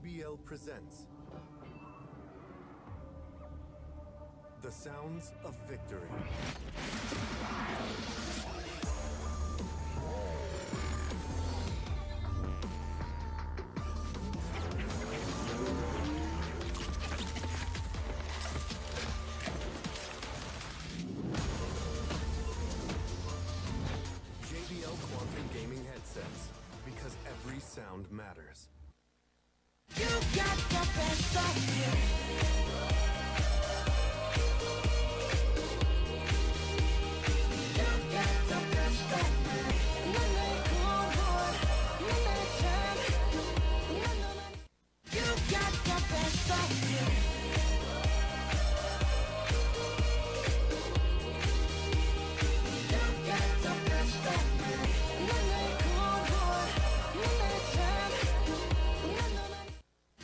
JBL presents the sounds of victory. JBL Quantum Gaming headsets, because every sound matters. You got the best of me. You got the best of me. No matter cool boy, no matter time, you got the best of me. You got the best of me. No matter cool boy, no matter time,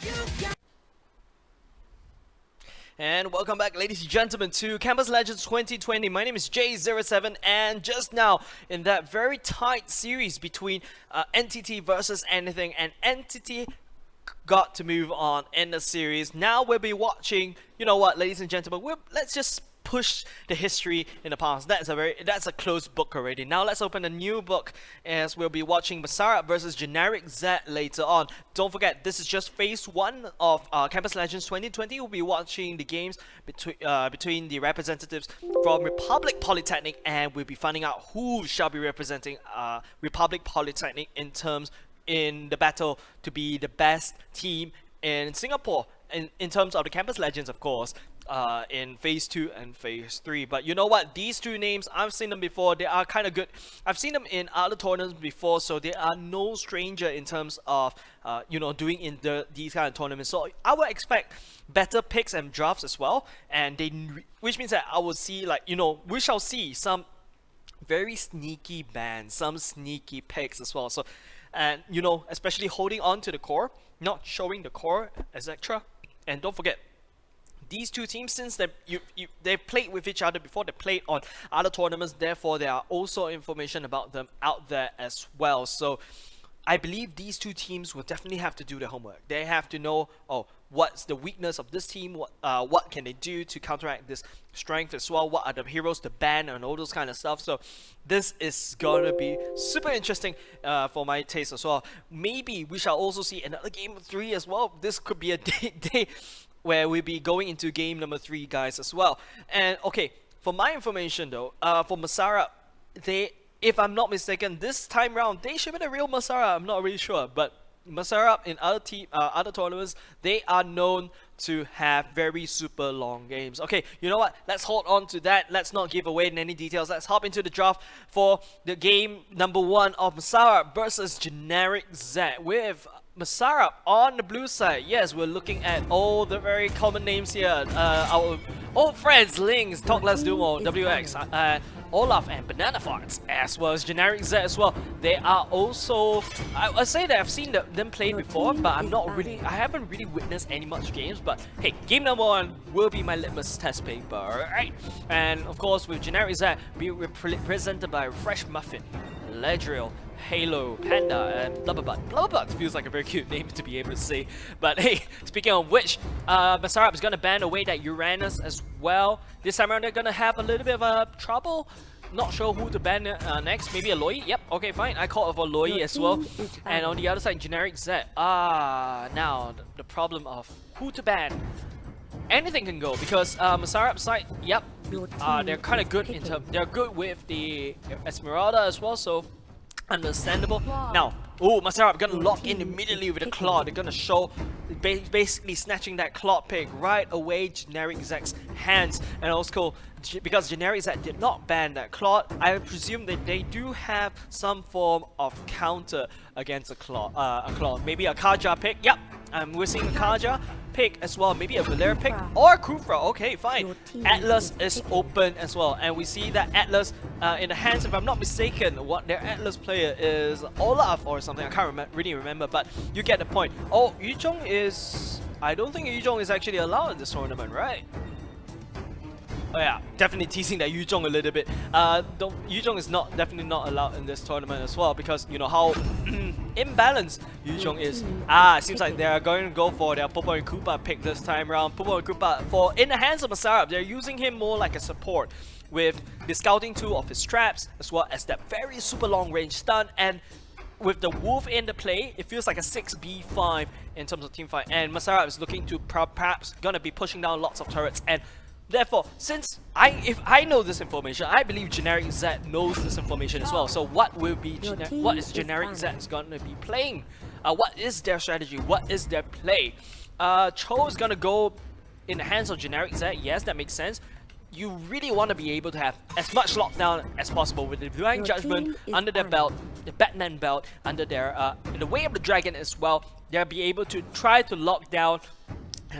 you got. And welcome back, ladies and gentlemen, to Campus Legends 2020. My name is J07, and just now, in that very tight series between NTT versus Anything, and NTT got to move on in the series. Now we'll be watching, you know what, ladies and gentlemen, let's just push the history in the past. That's a closed book already. Now let's open a new book, as we'll be watching Masarap versus Generic Z later on. Don't forget, this is just phase 1 of Campus Legends 2020. We'll be watching the games between the representatives from Republic Polytechnic, and we'll be finding out who shall be representing Republic Polytechnic in the battle to be the best team in Singapore in terms of the Campus Legends, of course, in phase 2 and phase 3. But you know what, these two names, I've seen them before. They are kind of good. I've seen them in other tournaments before, so they are no stranger in terms of doing in these kind of tournaments. So I would expect better picks and drafts as well, and which means that I will see, we shall see some very sneaky bans, some sneaky picks as well. So, and especially holding on to the core, not showing the core, etc. And don't forget, these two teams, since they've played with each other before, they played on other tournaments, therefore there are also information about them out there as well. So I believe these two teams will definitely have to do their homework. They have to know, what's the weakness of this team, what can they do to counteract this strength as well, what are the heroes to ban, and all those kind of stuff. So this is gonna be super interesting for my taste as well. Maybe we shall also see another game 3 as well. This could be a day where we'll be going into game number 3, guys, as well. And okay, for my information though, for Masarap, if I'm not mistaken, this time round they should be the real Masarap. I'm not really sure, but Masarap in other tournaments, they are known to have very super long games. Okay, you know what? Let's hold on to that. Let's not give away any details. Let's hop into the draft for the game number 1 of Masarap versus Generic Z, with Masarap on the blue side. Yes, we're looking at all the very common names here. Our old friends, Lynx, Talk Less Do More, WX, Olaf, and Banana Farts, as well as Generic Z as well. They are also, I say that I've seen them play before, but I haven't really witnessed any much games. But hey, game number 1 will be my litmus test paper, alright? And of course, with Generic Z being represented by Fresh Muffin, Ledriel, Halo, Panda, and Blubberbud. Blubberbud feels like a very cute name to be able to say. But hey, speaking of which, Masarap is going to ban away that Uranus as well. This time around, they're going to have a little bit of trouble. Not sure who to ban next. Maybe Aloy? Yep, okay, fine. I called for Aloy as well. And on the other side, Generic Z. Now, the problem of who to ban. Anything can go, because Masarap's side, yep, they're kind of good they're good with the Esmeralda as well, so understandable. Now, Masarap gonna lock in immediately with a claw. They're gonna show, basically snatching that claw pick right away Generic Z's hands. And also, because Generic Z did not ban that claw, I presume that they do have some form of counter against a claw. Maybe a Kaja pick. Yep, we're seeing a Kaja pick as well, maybe a Valera pick or Kufra. Okay, fine. Atlas is open as well, and we see that Atlas in the hands, if I'm not mistaken, what their Atlas player is Olaf or something. I can't really remember, but you get the point. Oh, Yuzhong is... I don't think Yuzhong is actually allowed in this tournament, right? Oh yeah, definitely teasing that Yuzhong a little bit. Yuzhong is definitely not allowed in this tournament as well because you know how imbalanced Yuzhong is. It seems like they are going to go for their Popo and Koopa pick this time around. Popo and Koopa, in the hands of Masarab, they're using him more like a support with the scouting tool of his traps as well as that very super long range stun, and with the wolf in the play, it feels like a 6v5 in terms of team fight, and Masarab is looking to perhaps gonna be pushing down lots of turrets, and therefore, if I know this information, I believe Generic Z knows this information as well. So what is Generic Z gonna be playing? What is their strategy? What is their play? Cho is gonna go in the hands of Generic Z. Yes, that makes sense. You really want to be able to have as much lockdown as possible with the Divine Judgment under their belt, the Batman belt under their in the Way of the Dragon as well. They'll be able to try to lock down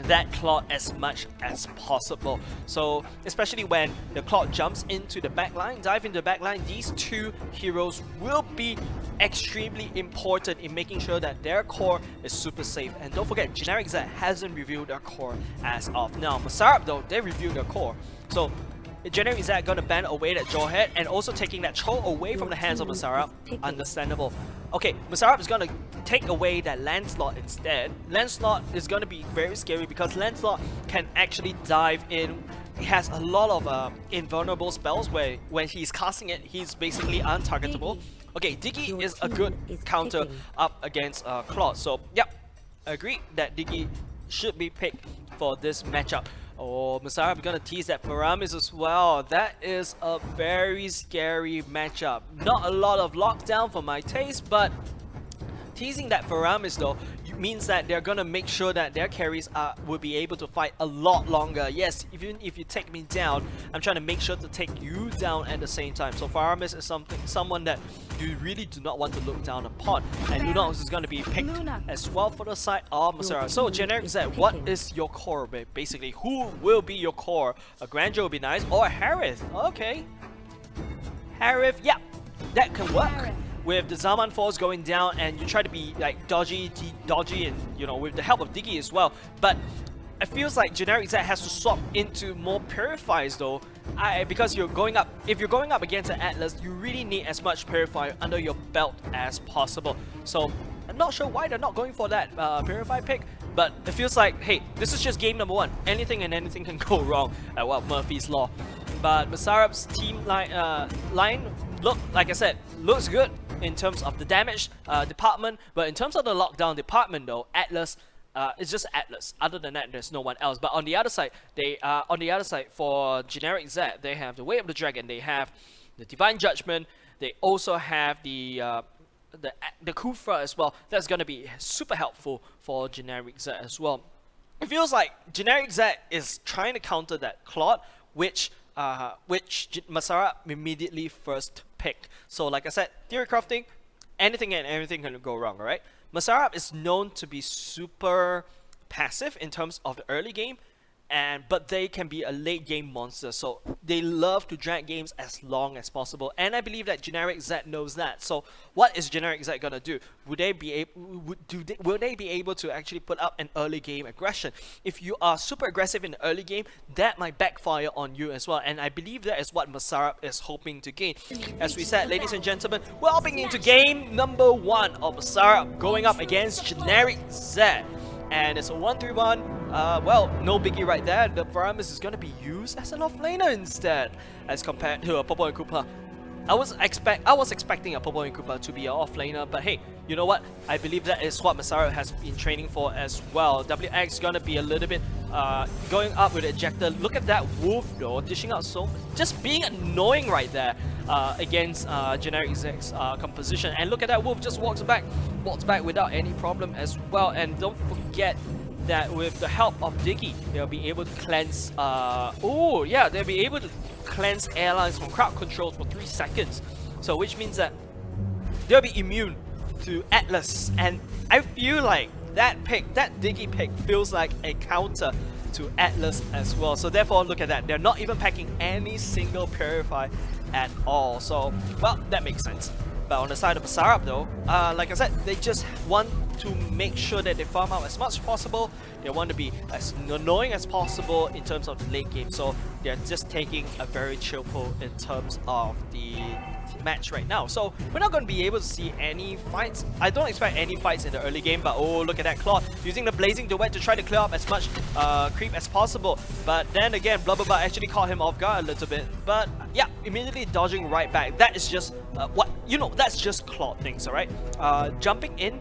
that Claude as much as possible. So especially when the Claude jumps into the backline, dive into the backline, these two heroes will be extremely important in making sure that their core is super safe. And don't forget, Generic Z hasn't revealed their core as of now. Masarab though, they revealed their core. So Generic Z gonna ban away that Jawhead and also taking that Cho away from the hands of Masarab. Understandable. Okay, Masarab is gonna take away that Lancelot instead. Lancelot is gonna be very scary because Lancelot can actually dive in. He has a lot of invulnerable spells where when he's casting it, he's basically untargetable. Okay, Diggy is a good counter up against Claude. So, yep, agree that Diggy should be picked for this matchup. Oh, Masarab gonna tease that Faramis as well. That is a very scary matchup. Not a lot of lockdown for my taste, but teasing that Faramis though means that they're gonna make sure that their carries will be able to fight a lot longer. Yes, even if you take me down, I'm trying to make sure to take you down at the same time. So Faramis is someone that you really do not want to look down upon. And Lunox is gonna be picked as well for the side of Masarab. So Generic Z, what is your core basically? Who will be your core? A Grandeur would be nice, or a Harith. Okay. Harith, yeah, that can work. With the Zaman Force going down and you try to be like dodgy and you know with the help of Diggy as well, but it feels like Generic Z has to swap into more Purifiers though, because you're going up, if you're going up against an Atlas, you really need as much Purifier under your belt as possible. So I'm not sure why they're not going for that Purify pick, but it feels like, hey, this is just game number one. Anything and anything can go wrong at Murphy's Law. But Masarab's team line look, like I said, looks good in terms of the damage department, but in terms of the lockdown department though, Atlas it's just Atlas. Other than that, there's no one else. But on the other side, for Generic Z, they have the Way of the Dragon, they have the Divine Judgment, they also have the Kufra as well. That's gonna be super helpful for Generic Z as well. It feels like Generic Z is trying to counter that Claude, which Masarab immediately first picked. So like I said, theory crafting, anything and everything can go wrong, alright? Masarab is known to be super passive in terms of the early game, but they can be a late game monster, so they love to drag games as long as possible, and I believe that Generic Z knows that. So what is Generic Z gonna do? Will they be able to actually put up an early game aggression? If you are super aggressive in the early game, that might backfire on you as well, and I believe that is what Masarab is hoping to gain. As we said, ladies and gentlemen, we're hopping into game number 1 of Masarab going up against Generic Z. And it's a 1-3-1. Well, no biggie right there. The Faramis is going to be used as an offlaner instead, as compared to a Popo and Koopa. I was expecting a Popo and Koopa to be an offlaner, but hey, you know what? I believe that is what Masarab has been training for as well. WX going to be a little bit going up with ejector. Look at that wolf though, dishing out so just being annoying right there against Generic Z's composition. And look at that wolf, just walks back without any problem as well. And don't forget that with the help of Diggy, they'll be able to cleanse they'll be able to cleanse airlines from crowd controls for 3 seconds. So which means that they'll be immune to Atlas, and I feel like that Diggy pick feels like a counter to Atlas as well. So therefore, look at that, they're not even packing any single Purify at all. So, well, that makes sense. But on the side of Masarab though, like I said, they just want to make sure that they farm out as much as possible. They want to be as annoying as possible in terms of the late game. So they're just taking a very chill pull in terms of the match right now. So we're not going to be able to see any fights. I don't expect any fights in the early game, but oh, look at that Claude using the Blazing Duet to try to clear up as much creep as possible. But then again, blah blah blah actually caught him off guard a little bit. But yeah, immediately dodging right back. That is just that's just Claude things, alright? Jumping in,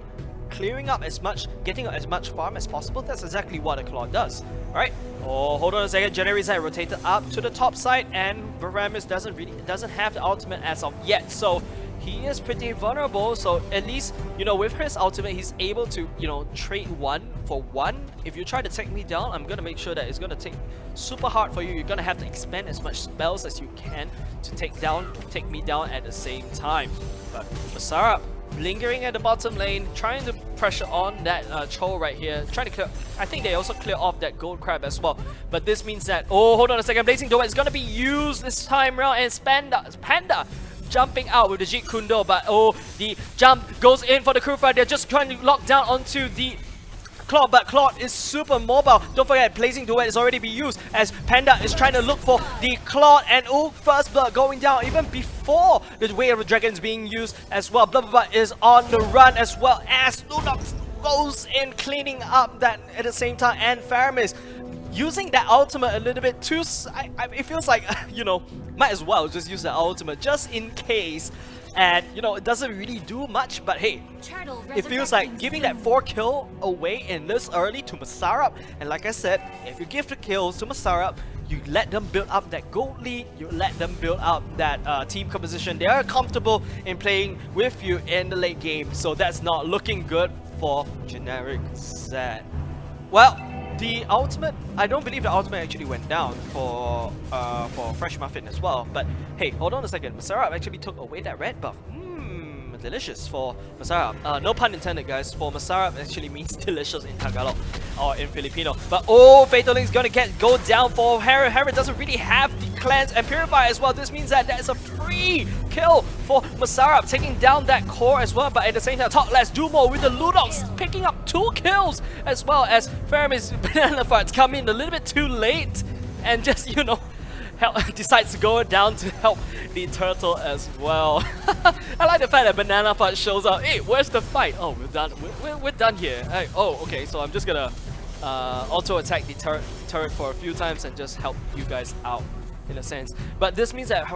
clearing up as much, getting as much farm as possible. That's exactly what a Claude does. Alright. Oh, hold on a second. Generis had rotated up to the top side, and Varamis doesn't have the ultimate as of yet. So he is pretty vulnerable. So at least, you know, with his ultimate, he's able to, you know, trade 1 for 1. If you try to take me down, I'm gonna make sure that it's gonna take super hard for you. You're gonna have to expend as much spells as you can to take me down at the same time. But Masara lingering at the bottom lane, trying to pressure on that Cho right here, trying to clear. I think they also clear off that gold crab as well. But this means that, oh, hold on a second, Blazing Duet is gonna be used this time around, and Panda jumping out with the Jeet Kundo, but oh, the jump goes in for the crew fight. They're just trying to lock down onto the Claude, but Claude is super mobile. Don't forget, Blazing Duet is already being used as Panda is trying to look for the Claude, and oh, first blood going down even before the Way of the Dragon is being used as well. Blah blah blah is on the run as well as Lunox goes in cleaning up that at the same time, and Faramis using that ultimate a little bit too. It feels like, you know, might as well just use the ultimate just in case. And you know, it doesn't really do much, but hey, it feels like giving that 4 kill away in this early to Masarap. And like I said, if you give the kills to Masarap, you let them build up that gold lead, you let them build up that team composition. They are comfortable in playing with you in the late game, so that's not looking good for Generic Z. Well, the ultimate, I don't believe the ultimate actually went down for Fresh Muffin as well. But hey, hold on a second. Masarap actually took away that red buff. Delicious for Masarap. No pun intended, guys. For Masarap actually means delicious in Tagalog or in Filipino. But oh, Fatal Link's gonna go down for Harry. Harry doesn't really have the cleanse and purify as well. This means that there's a free kill for Masarap, taking down that core as well. But at the same time, talk less, do more with the Ludox picking up 2 kills as well as Faramis Banana Farts come in a little bit too late and just, you know, decides to go down to help the turtle as well. I like the fact that Banana Fart shows up. Hey, where's the fight? Oh, we're done. We're done here. Hey, oh, okay. So I'm just gonna auto attack the turret for a few times and just help you guys out in a sense. But this means that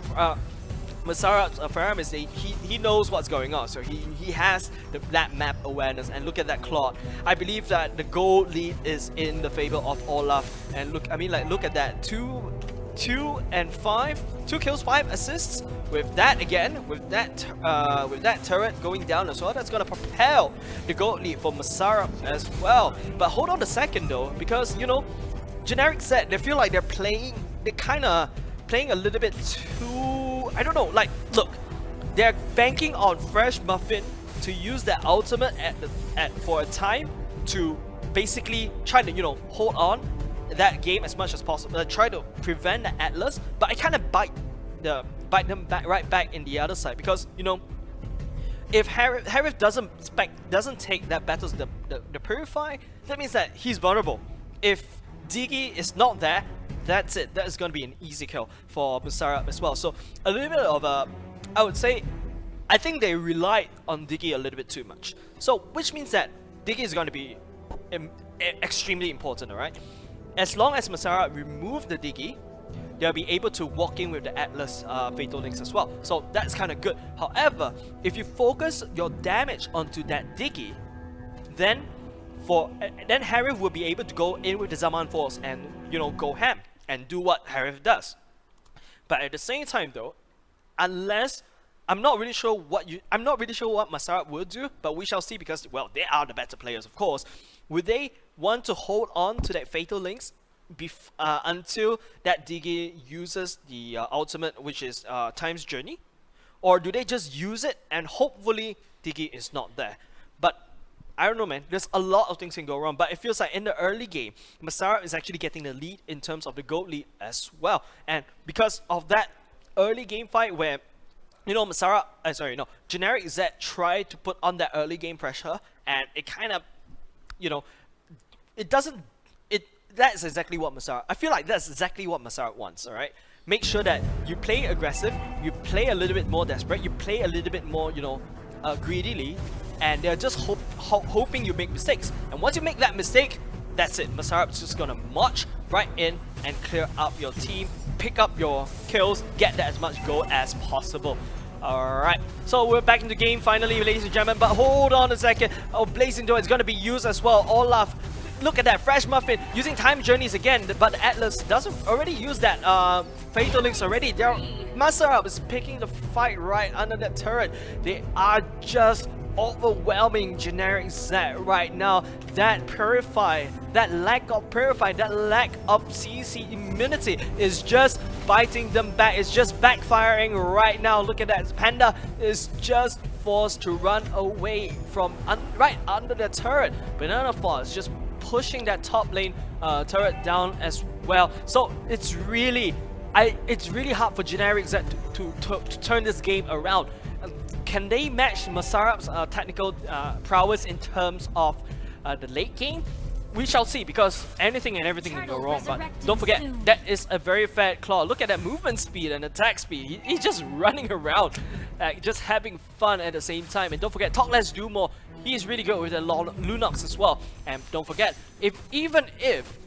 Masara Faramis, he knows what's going on, so he has that map awareness. And look at that Claude. I believe that the gold lead is in the favor of Olaf. And look, I mean, like, look at that. 2 and 5, 2 kills, 5 assists. With that again, with that turret going down as well, that's gonna propel the gold lead for Masara as well. But hold on a second though, because you know, Generic said they feel like they're kind of playing a little bit too, I don't know, like, look, they're banking on Fresh Muffin to use that ultimate for a time to basically try to, you know, hold on that game as much as possible, try to prevent the Atlas. But I kind of bite them right back in the other side, because you know, if Harith doesn't take that battles the Purify, that means that he's vulnerable. If Diggy is not there, that's it. That is going to be an easy kill for Masarap as well. So a little bit of a, I would say, I think they relied on Diggy a little bit too much. So which means that Diggy is going to be extremely important, alright? As long as Masarap remove the Diggy, they'll be able to walk in with the Atlas Fatal Links as well. So that's kind of good. However, if you focus your damage onto that Diggy, then Harith will be able to go in with the Zaman Force and, you know, go ham and do what Harith does. But at the same time though, unless I'm not really sure what Masarap will do, but we shall see, because well, they are the better players, of course. Would they want to hold on to that Fatal Links until that Diggy uses the ultimate, which is Time's Journey? Or do they just use it and hopefully Diggy is not there? But I don't know, man. There's a lot of things can go wrong, but it feels like in the early game, Masarap is actually getting the lead in terms of the gold lead as well. And because of that early game fight where, you know, Generic Z tried to put on that early game pressure, and it kind of, you know, it doesn't. That's exactly what Masarap. I feel like that's exactly what Masarap wants. All right, make sure that you play aggressive, you play a little bit more desperate, you play a little bit more, you know, greedily, and they're just hoping you make mistakes. And once you make that mistake, that's it. Masarap's just gonna march right in and clear up your team, pick up your kills, get that as much gold as possible. Alright, so we're back in the game finally, ladies and gentlemen, but hold on a second. Oh, Blazing Door is going to be used as well. Olaf, look at that, Fresh Muffin using time journeys again, but the Atlas doesn't already use that Fatal Links already. Masarap is picking the fight right under that turret. They are just overwhelming generic Z right now. That Purify, that lack of Purify, that lack of CC immunity is just biting them back. It's just backfiring right now. Look at that. Panda is just forced to run away from right under the turret. Banana Fall is just pushing that top lane turret down as well. So it's really hard for generic Z to turn this game around. Can they match Masarap's technical prowess in terms of the late game? We shall see, because anything and everything can go wrong. But don't forget, that is a very fat claw. Look at that movement speed and attack speed. He's just running around, just having fun at the same time. And don't forget, Talk Less Do More. He's really good with the Lunox as well. And don't forget, even if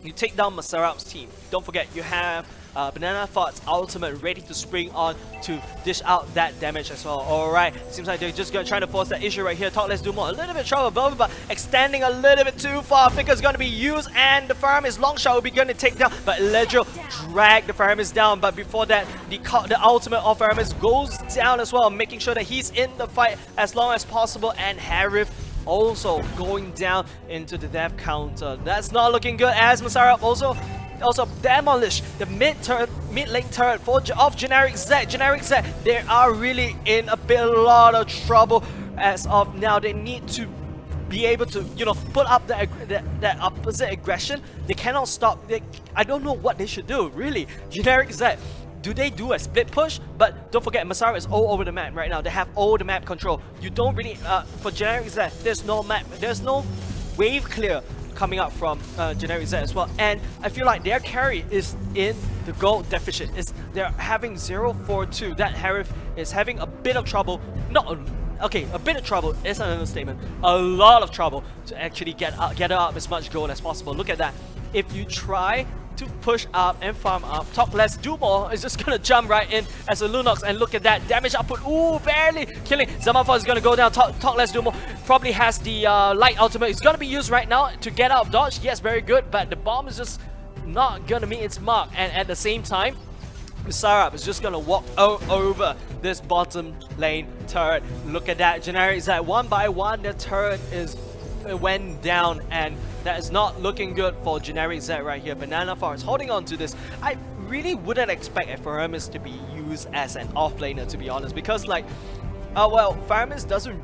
you take down Masarap's team, don't forget you have Banana Fart's ultimate ready to spring on to dish out that damage as well. Alright, seems like they're just trying to force that issue right here. Talk Let's Do More. A little bit of trouble above, but extending a little bit too far. Figure's going to be used, and the Faramis long shot will be going to take down, but Eledro drag the Faramis down. But before that, the ultimate of Faramis goes down as well, making sure that he's in the fight as long as possible. And Harif also going down into the death counter. That's not looking good, as Masarap also demolish the mid lane turret of Generic Z. Generic Z, they are really in a lot of trouble as of now. They need to be able to, you know, put up that opposite aggression. They cannot stop. I don't know what they should do, really. Generic Z, do they do a split push? But don't forget, Masarap is all over the map right now. They have all the map control. You don't really, for Generic Z, there's no map, there's no wave clear coming up from Generic Z as well. And I feel like their carry is in the gold deficit. They're having 0-4-2. That Harif is having a bit of trouble. Okay, a bit of trouble is an understatement. A lot of trouble to actually get up as much gold as possible. Look at that. If you try to push up and farm up, Talk Less Do More is just gonna jump right in as a Lunox, and look at that damage output. Ooh, barely killing. Zamafa is gonna go down. Talk Less Do More probably has the light ultimate. It's gonna be used right now to get out of dodge. Yes, very good, but the bomb is just not gonna meet its mark. And at the same time, Masarap is just gonna walk over this bottom lane turret. Look at that. Generic Z, one by one, the turret went down, and that is not looking good for Generic Z right here. Banana Forest holding on to this. I really wouldn't expect Faramis to be used as an offlaner, to be honest, because like, well, Faramis doesn't.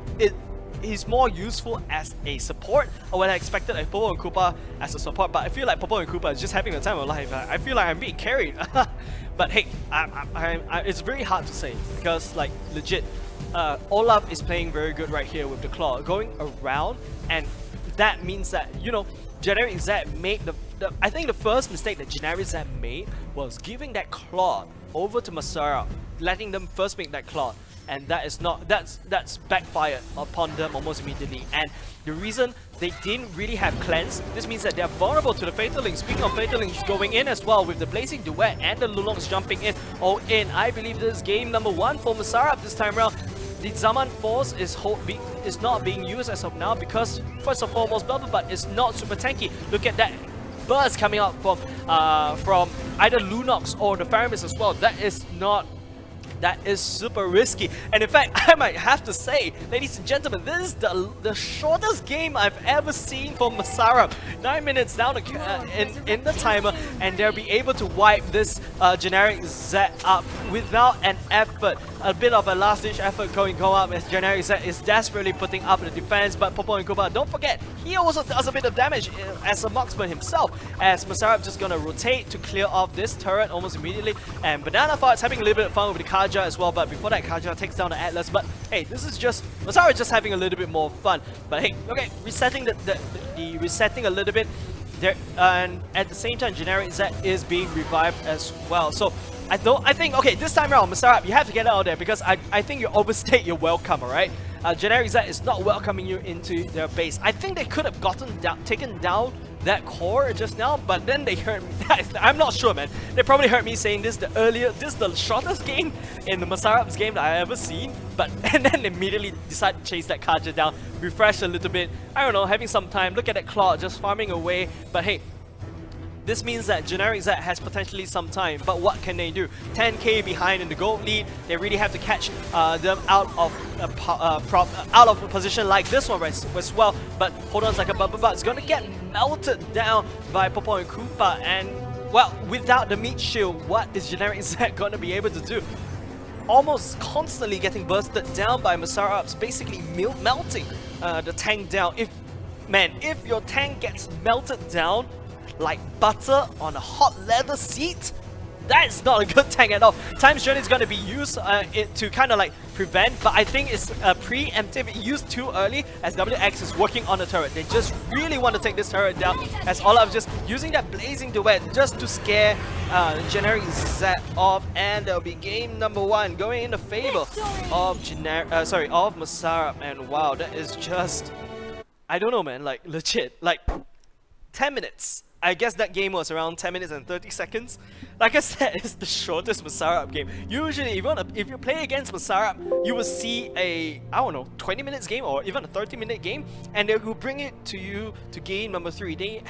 He's more useful as a support. I would have expected like Popo and Koopa as a support, but I feel like Popo and Koopa is just having the time of life. I feel like I'm being carried. But hey, it's very hard to say, because like legit, Olaf is playing very good right here with the claw going around, and that means that, you know, Generic Z made I think the first mistake that Generic Z made was giving that claw over to Masarap, letting them first make that claw. And that's backfired upon them almost immediately. And the reason they didn't really have cleanse, this means that they're vulnerable to the Fatal Link. Speaking of Fatal Link going in as well, with the Blazing Duet and the Lulongs jumping in, all in. I believe this is game number 1 for Masarap this time around. The Zaman Force is not being used as of now, because first and foremost, Bubble Butt is not super tanky. Look at that burst coming out from either Lunox or the Faramis as well. That is super risky. And in fact, I might have to say, ladies and gentlemen, this is the shortest game I've ever seen from Masarap. 9 minutes down in the timer, and they'll be able to wipe this Generic Z up without an effort. A bit of a last-ditch effort going up, as Generic Z is desperately putting up the defense. But Popo and Koopa, don't forget, he also does a bit of damage as a marksman himself, as Masarap just gonna rotate to clear off this turret almost immediately. And Banana Fart's having a little bit of fun with the card Kaja as well, but before that Kaja takes down the Atlas. But hey, this is just Masara just having a little bit more fun. But hey, okay, resetting the resetting a little bit there, and at the same time Generic Z is being revived as well. So I think okay, this time around Masara, you have to get out of there because I think you overstayed your welcome, alright? Generic Z is not welcoming you into their base. I think they could have taken down that core just now, but then they heard me. I'm not sure, man. They probably heard me saying this is the shortest game in the Masarap's game that I ever seen. But and then immediately decide to chase that Kaja down, refresh a little bit. I don't know, having some time. Look at that Claude just farming away. But hey, this means that Generic Z has potentially some time, but what can they do? 10k behind in the gold lead. They really have to catch them out of a position like this one as well. But hold on a second, but it's gonna get melted down by Popo and Koopa. And well, without the meat shield, what is Generic Z gonna be able to do? Almost constantly getting bursted down by Masarap's, basically melting the tank down. If your tank gets melted down like butter on a hot leather seat, that's not a good tank at all. Time's Journey is going to be used to kind of like prevent, but I think it's preemptive. Used too early as WX is working on the turret. They just really want to take this turret down, as Olaf just using that blazing duet just to scare Generic Z off, and there'll be game number 1 going in the favor of of Masarap. And wow, that is just, I don't know, man, like legit, like 10 minutes. I guess that game was around 10 minutes and 30 seconds. Like I said, it's the shortest Masarap game. Usually, if you play against Masarap, you will see a, I don't know, 20 minutes game or even a 30-minute game, and they will bring it to you to game number 3. They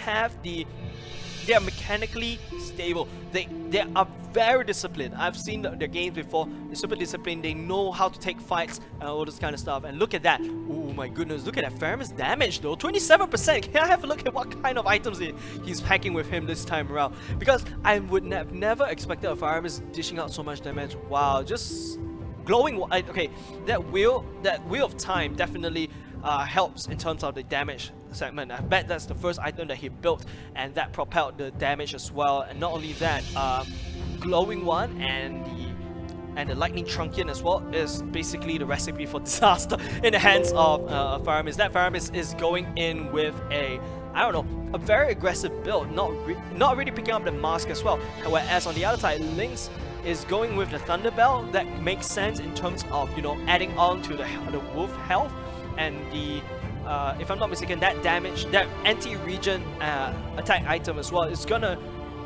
are mechanically stable. They are very disciplined. I've seen their games before. They're super disciplined. They know how to take fights and all this kind of stuff. And look at that. Oh my goodness. Look at that Faramis damage though. 27%. Can I have a look at what kind of items he's packing with him this time around? Because I would have never expected a Faramis dishing out so much damage. Wow. Just glowing. Okay. That wheel of time definitely helps in terms of the damage segment. I bet that's the first item that he built, and that propelled the damage as well. And not only that, glowing one and the lightning truncheon as well is basically the recipe for disaster in the hands of Faramis. That Faramis is going in with a, I don't know, a very aggressive build, not really picking up the mask as well. Whereas on the other side, Lynx is going with the Thunderbell. That makes sense in terms of, you know, adding on to the wolf health and the if I'm not mistaken, that damage, that anti-regen attack item as well is gonna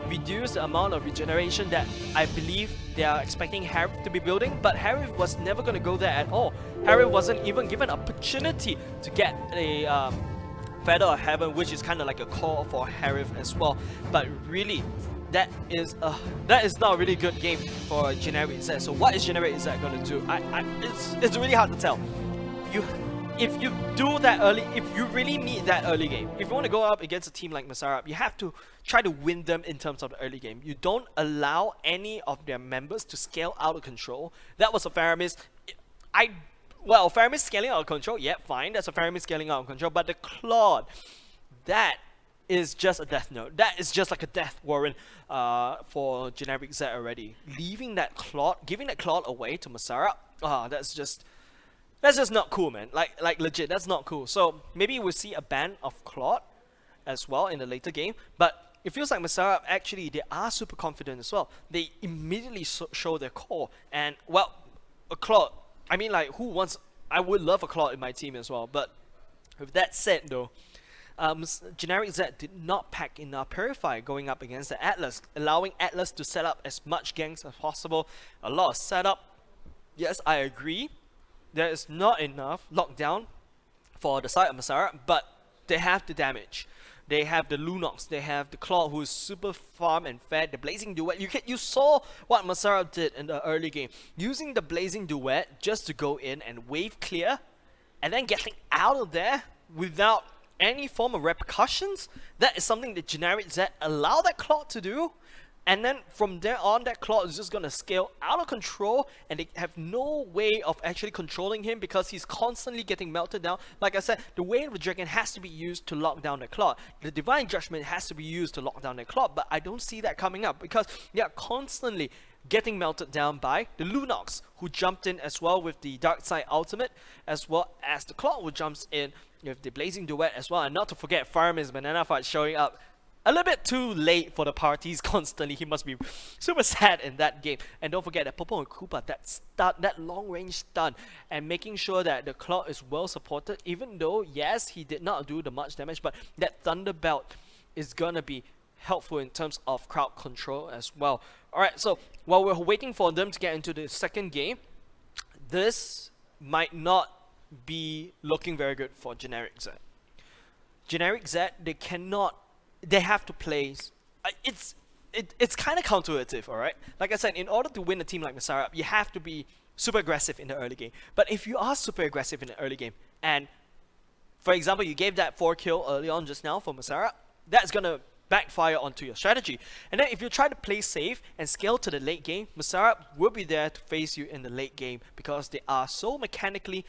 reduce the amount of regeneration that I believe they are expecting Harith to be building. But Harith was never gonna go there at all. Harith wasn't even given opportunity to get a Feather of Heaven, which is kind of like a call for Harith as well. But really, that is not a really good game for Generic Z. So what is Generic Z gonna do? It's really hard to tell. If you do that early, if you really need that early game, if you want to go up against a team like Masarap, you have to try to win them in terms of the early game. You don't allow any of their members to scale out of control. That was a Faramis. Faramis scaling out of control, yeah, fine. That's a Faramis scaling out of control. But the Claude, that is just a death note. That is just like a death warrant for Generic Z already. Leaving that Claude, giving that Claude away to Masarap, that's just not cool, man. Like legit, that's not cool. So maybe we'll see a ban of Claude as well in the later game. But it feels like Masarap, actually, they are super confident as well. They immediately show their core. And, well, a Claude, I mean, like, I would love a Claude in my team as well. But with that said, though, Generic Z did not pack enough Purify going up against the Atlas, allowing Atlas to set up as much ganks as possible. A lot of setup. Yes, I agree. There is not enough lockdown for the side of Masarap, but they have the damage. They have the Lunox, they have the Claude, who is super farm and fed, the Blazing Duet. You saw what Masarap did in the early game, using the Blazing Duet just to go in and wave clear, and then getting out of there without any form of repercussions. That is something that Generic Z allowed that Claude to do. And then from there on, that Claw is just gonna scale out of control, and they have no way of actually controlling him because he's constantly getting melted down. Like I said, the Way of the Dragon has to be used to lock down the Claw. The Divine Judgment has to be used to lock down the Claw, but I don't see that coming up because they are constantly getting melted down by the Lunox, who jumped in as well with the Dark Side Ultimate, as well as the Claw, who jumps in with the Blazing Duet as well. And not to forget, Fireman's Banana Fight showing up a little bit too late for the parties constantly. He must be super sad in that game. And don't forget that Popo and Koopa, that long range stun, and making sure that the Claw is well supported, even though, yes, he did not do the much damage, but that Thunder Belt is gonna be helpful in terms of crowd control as well. Alright, so while we're waiting for them to get into the second game, this might not be looking very good for Generic Z. Generic Z, they have to play. It's kind of counterintuitive, alright? Like I said, in order to win a team like Masarap, you have to be super aggressive in the early game. But if you are super aggressive in the early game, and for example, you gave that 4 kill early on just now for Masarap, that's gonna backfire onto your strategy. And then if you try to play safe and scale to the late game, Masarap will be there to face you in the late game because they are so mechanically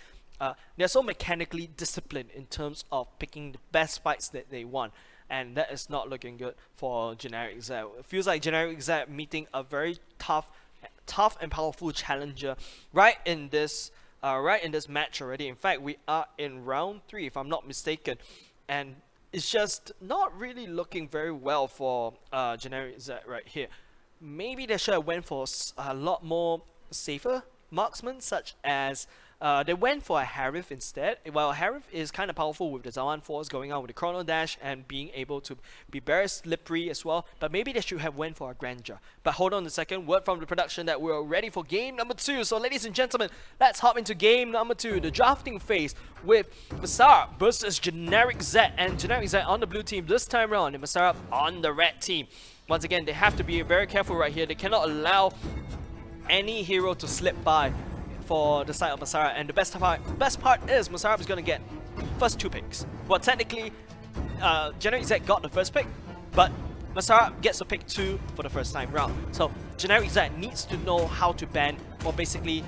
disciplined in terms of picking the best fights that they want. And that is not looking good for Generic Z. It feels like Generic Z meeting a very tough and powerful challenger right in this match already. In fact, we are in round 3 if I'm not mistaken, and it's just not really looking very well for Generic Z right here. Maybe they should have went for a lot more safer marksmen, such as they went for a Harif instead. Well, Harif is kind of powerful with the Zaman Force going on with the Chrono Dash and being able to be very slippery as well. But maybe they should have went for a Grandeur. But hold on a second, word from the production that we're ready for game number 2. So ladies and gentlemen, let's hop into game number 2, the drafting phase with Masarap versus Generic Z. And Generic Z on the blue team this time around, and Masarap on the red team. Once again, they have to be very careful right here. They cannot allow any hero to slip by for the side of Masarap, and the best part is Masarap is going to get first 2 picks. Well, technically, Generic Z got the first pick, but Masarap gets to pick 2 for the first time round. So Generic Z needs to know how to ban, or basically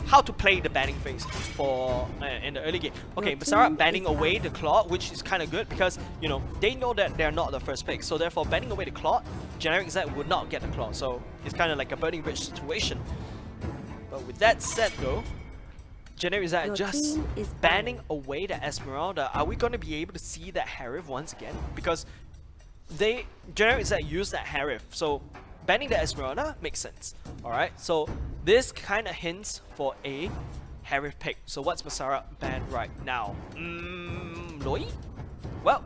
how to play the banning phase for in the early game. Okay, Masarap banning away the Claw, which is kind of good because, you know, they know that they're not the first pick. So therefore, banning away the Claw, Generic Z would not get the Claw. So it's kind of like a burning bridge situation. But with that said though, Generic Z just banning away the Esmeralda. Are we going to be able to see that Harif once again? Because Generic Z used that Harif, so banning the Esmeralda makes sense. Alright, so this kind of hints for a Harif pick. So what's Masarap ban right now? Loi? Well,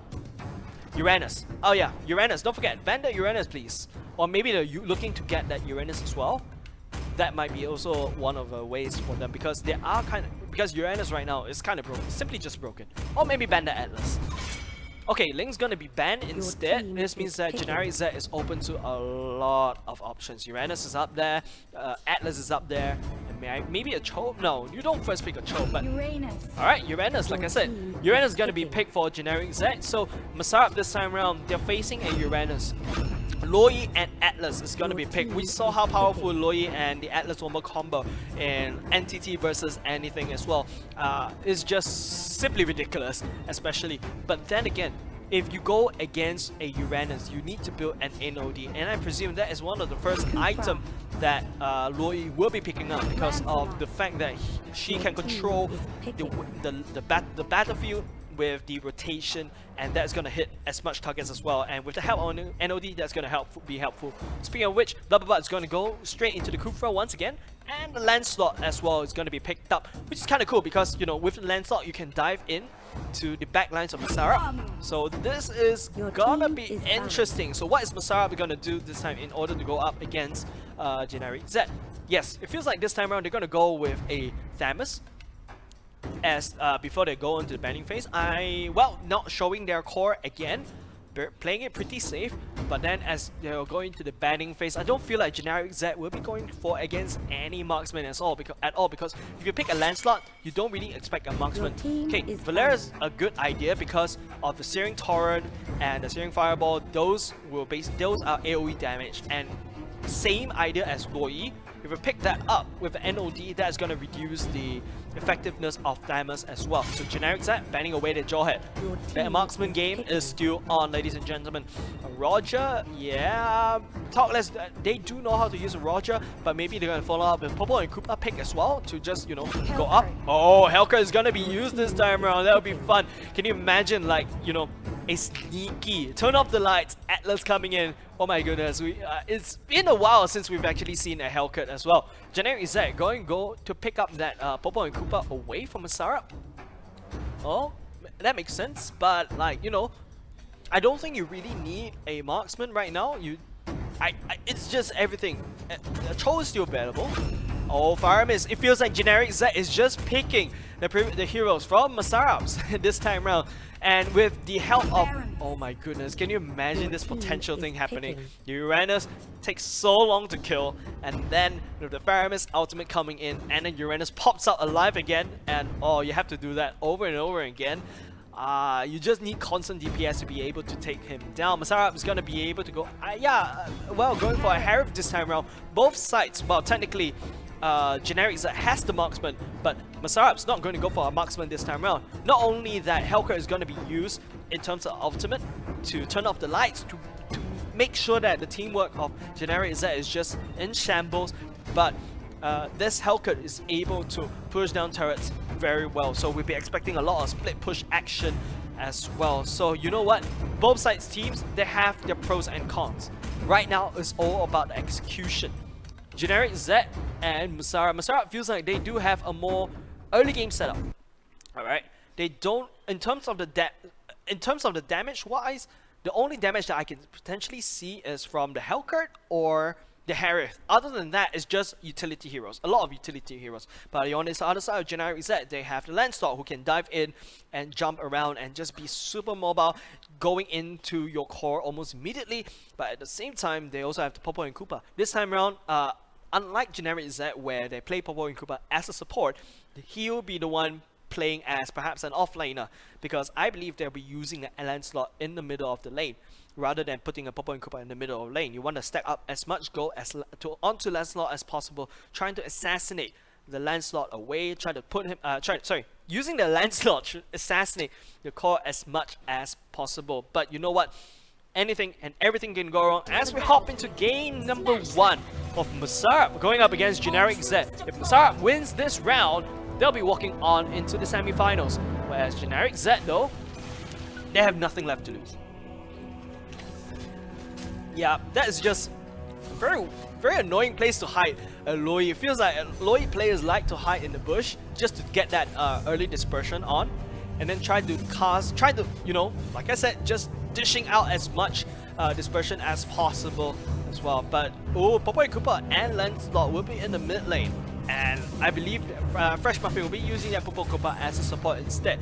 Uranus. Oh yeah, Uranus. Don't forget, ban the Uranus please. Or maybe they're looking to get that Uranus as well. That might be also one of the ways for them, because they are because Uranus right now is kind of broken, simply just broken. Or maybe ban the Atlas. Okay, Link's gonna be banned instead. This means that Generic Z is open to a lot of options. Uranus is up there, Atlas is up there, and maybe a Chope? No, you don't first pick a Chope, but alright, Uranus, like I said, Uranus is gonna be picked for Generic Z. So Masarap this time around, they're facing a Uranus. Loi and Atlas is going to be picked. We saw how powerful Loi and the Atlas Wombo combo in NTT versus anything as well. It's just simply ridiculous, especially. But then again, if you go against a Uranus, you need to build an NOD, and I presume that is one of the first items that Loi will be picking up because of the fact that she can control the battlefield with the rotation, and that's going to hit as much targets as well. And with the help on NOD, that's going to be helpful. Speaking of which, blah blah blah is going to go straight into the Kufra once again, and the Lancelot as well is going to be picked up, which is kind of cool because, you know, with the Lancelot you can dive in to the back lines of Masarap. So this is gonna be interesting. So what is Masarap gonna do this time in order to go up against Generic Z? Yes, it feels like this time around they're gonna go with a Thamus as before they go into the banning phase. Well, not showing their core again, playing it pretty safe. But then as they're going to the banning phase, I don't feel like Generic Z will be going for against any marksman at all, because if you pick a Lancelot, you don't really expect a marksman. Okay, Valera's a good idea because of the Searing Torrent and the Searing Fireball. Those are AoE damage, and same idea as Loi. If you pick that up with an NOD, that's going to reduce the effectiveness of damage as well. So Generic Z banning away the Jawhead. The marksman game is still on, ladies and gentlemen. Roger, yeah, talk less. They do know how to use a Roger, but maybe they're going to follow up with Popo and Koopa pick as well to just, you know, go up. Oh, Helker is going to be used this time around. That would be fun. Can you imagine, like, you know, a sneaky turn off the lights, Atlas coming in. Oh my goodness, it's been a while since we've actually seen a Hellcat as well. Generic Z go to pick up that Popo and Koopa away from Masara. Oh, that makes sense, but like, you know, I don't think you really need a marksman right now. It's just everything. Cho is still available. Oh, Fire Mist. It feels like Generic Z is just picking the heroes from Masaraps this time round. And with the help of... Oh my goodness, can you imagine this potential thing happening? The Uranus takes so long to kill, and then with the Fire Mist ultimate coming in, and then Uranus pops out alive again, and oh, you have to do that over and over again. You just need constant DPS to be able to take him down. Masarap is going to be able to go... well, going for a Harif this time around. Both sides, well, technically... Generic Z has the marksman, but Masarap's not going to go for a marksman this time around. Not only that, Hellcat is going to be used in terms of ultimate to turn off the lights, to make sure that the teamwork of Generic Z is just in shambles, but this Hellcat is able to push down turrets very well, so we'll be expecting a lot of split push action as well. So you know what, both sides teams, they have their pros and cons. Right now it's all about execution. Generic Z and Masara feels like they do have a more early game setup. Alright, they don't, in terms of the damage wise, the only damage that I can potentially see is from the Hellcat or the Harith. Other than that, it's just utility heroes, a lot of utility heroes. But on this other side of Generic Z, they have the Lancelot who can dive in and jump around and just be super mobile, going into your core almost immediately. But at the same time, they also have the Popo and Koopa. This time around, unlike Generic Z where they play Popo and Koopa as a support, he'll be the one playing as perhaps an offlaner, because I believe they'll be using a Lancelot in the middle of the lane rather than putting a Popo and Koopa in the middle of the lane. You want to stack up as much gold onto Lancelot as possible, trying to assassinate the Lancelot away, try to put him, using the Lancelot to assassinate the core as much as possible. But you know what? Anything and everything can go wrong as we hop into game number 1 of Masarap going up against Generic Z. If Masarap wins this round, they'll be walking on into the semi-finals. Whereas Generic Z though, they have nothing left to lose. Yeah, that is just a very annoying place to hide a Loi. It feels like Loi players like to hide in the bush just to get that early dispersion on, and then try to, you know, like I said, just dishing out as much dispersion as possible as well. But oh, Popo and Koopa and Lancelot will be in the mid lane, and I believe Fresh Muffin will be using that Popo Koopa as a support instead.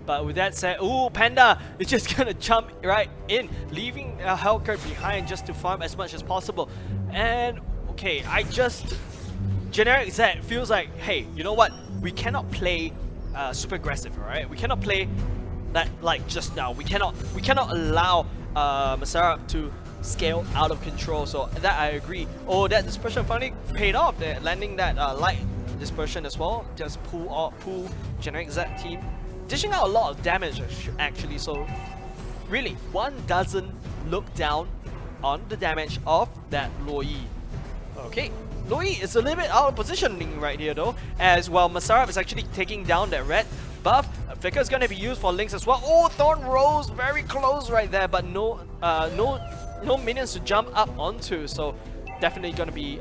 But with that said, oh, Panda is just gonna jump right in, leaving Hellcat behind just to farm as much as possible. And okay, Generic Z feels like, hey, you know what? We cannot play super aggressive, alright? We cannot play that like just now. We cannot allow Masarap to scale out of control. So that I agree. Oh, that dispersion finally paid off. They're landing that light dispersion as well. Just pull Generic Z team, dishing out a lot of damage actually. So really, one doesn't look down on the damage of that Loi. Okay, Loi is a little bit out of positioning right here though, as well Masarap is actually taking down that red buff. Flicker is going to be used for links as well. Oh, Thorn Rose very close right there, but no minions to jump up onto. So definitely going to be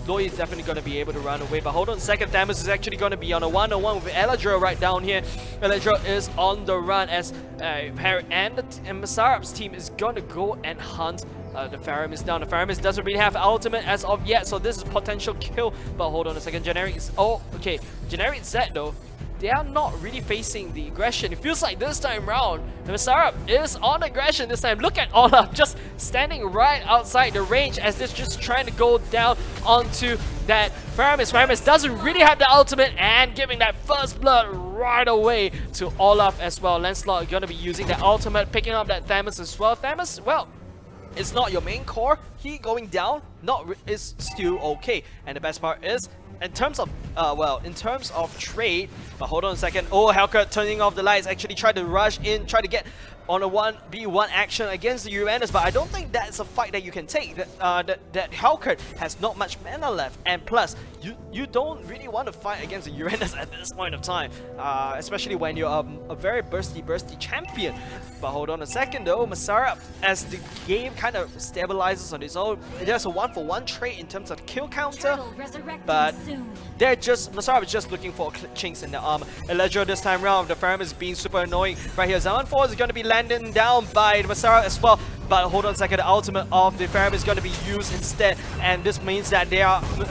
Loi is definitely going to be able to run away. But hold on a second, Thamus is actually going to be on a 1-on-1 with Eladriel right down here. Eladriel is on the run as Harry and Masarap's team is going to go and hunt the Faramis down. The Faramis doesn't really have ultimate as of yet, so this is potential kill. But hold on a second, Generic Z though, they are not really facing the aggression. It feels like this time round, the Masarab is on aggression this time. Look at Olaf just standing right outside the range as they're just trying to go down onto that Faramis. Faramis doesn't really have the ultimate and giving that first blood right away to Olaf as well. Lancelot gonna be using that ultimate, picking up that Thamus as well. Thamus, well, it's not your main core. He going down is still okay. And the best part is, in terms of trade, but hold on a second. Oh, Hellcat turning off the lights, actually try to rush in, try to get on a 1v1 action against the Uranus, but I don't think that's a fight that you can take. That Hellcat has not much mana left, and plus, you don't really want to fight against the Uranus at this point of time, especially when you're a very bursty champion. But hold on a second though, Masarab, as the game kind of stabilizes on its own, there's a 1-for-1 trade in terms of kill counter, but Masarab is just looking for chinks in the armor. Eledro this time round, the Faram is being super annoying right here. Zaman 4 is going to be landing down by the Masarab as well, but hold on a second, the ultimate of the Faram is going to be used instead, and this means that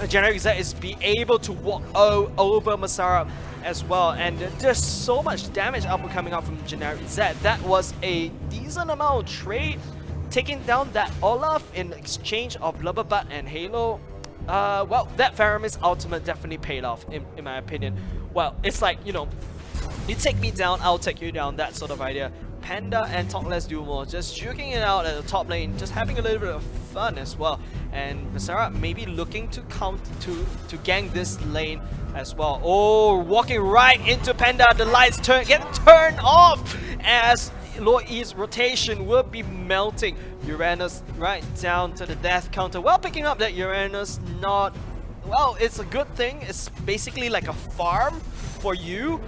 Generic Z is be able to walk over Masarab as well, and there's so much damage output coming out from Generic Z. That was a decent amount of trade, taking down that Olaf in exchange of Blubberbutt and Halo. Well, that Faramis ultimate definitely paid off in my opinion. Well, it's like, you know, you take me down, I'll take you down, that sort of idea. Panda and Talk Less Do More just juking it out at the top lane, just having a little bit of fun as well. And Masarab maybe looking to gang this lane as well. Oh, walking right into Panda, the lights get turned off as Lord E's rotation will be melting Uranus right down to the death counter. Well, picking up that Uranus, not... Well, it's a good thing. It's basically like a farm for you.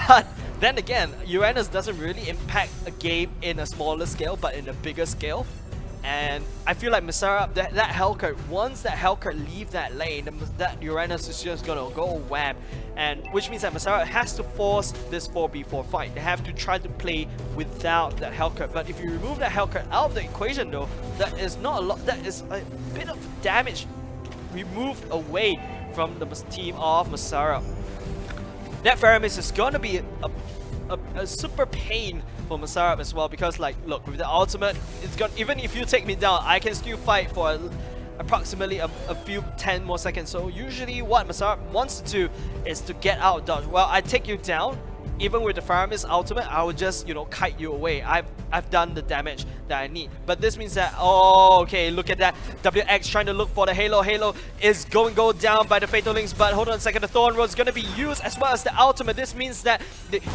But then again, Uranus doesn't really impact a game in a smaller scale, but in a bigger scale. And I feel like Masarab, that Hellcat, once that Hellcat leave that lane, that Uranus is just gonna go wham. And which means that Masarab has to force this 4v4 fight. They have to try to play without that Hellcat. But if you remove that Hellcat out of the equation though, that is not a lot, that is a bit of damage removed away from the team of Masarab. That Faramis is gonna be a super pain for Masarab as well, because like, look, with the ultimate, it's gonna, even if you take me down, I can still fight for approximately a few 10 more seconds. So usually what Masarab wants to do is to get out dodge. Well, I take you down, even with the Faramis ultimate, I will just, you know, kite you away. I've done the damage that I need. But this means that, oh, okay, look at that. WX trying to look for the Halo. Halo is going to go down by the Fatal Links, but hold on a second, the Thorn Rod is going to be used as well as the ultimate. This means that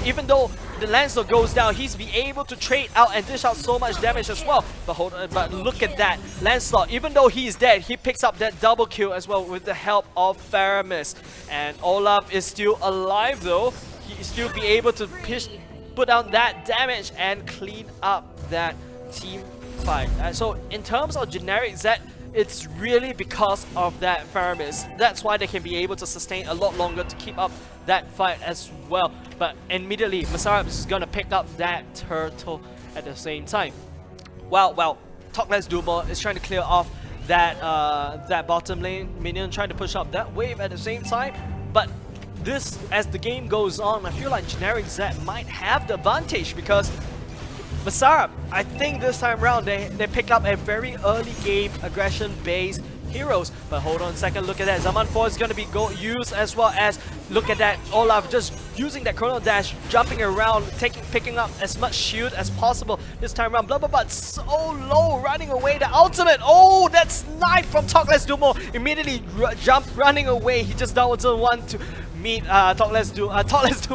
even though the Lancelot goes down, he's be able to trade out and dish out so much damage as well. But hold on, but look at that. Lancelot, even though he's dead, he picks up that double kill as well with the help of Faramis. And Olaf is still alive though. He still be able to put down that damage and clean up that team fight. So in terms of Generic Z, it's really because of that Faramis. That's why they can be able to sustain a lot longer to keep up that fight as well. But immediately, Masarab is gonna pick up that turtle at the same time. Well, Talk Less Do More is trying to clear off that that bottom lane minion, trying to push up that wave at the same time. But this, as the game goes on, I feel like Generic Z might have the advantage, because Masarab, I think this time around they pick up a very early game aggression based heroes. But hold on a second, look at that. Zaman 4 is going to be used, as well as look at that Olaf just using that Chrono Dash, jumping around, picking up as much shield as possible this time around. Blubberbutt so low, running away. The ultimate, oh, that's knife from Talk Less Do More. Immediately running away. He just doesn't want to meet Talk Less Do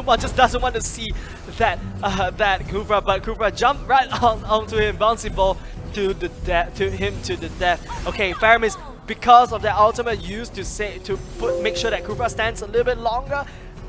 More, just doesn't want to see that Kufra, but Kufra jumped right onto him, bouncing ball to the death. Okay, Faramis, because of that ultimate used to make sure that Kufra stands a little bit longer,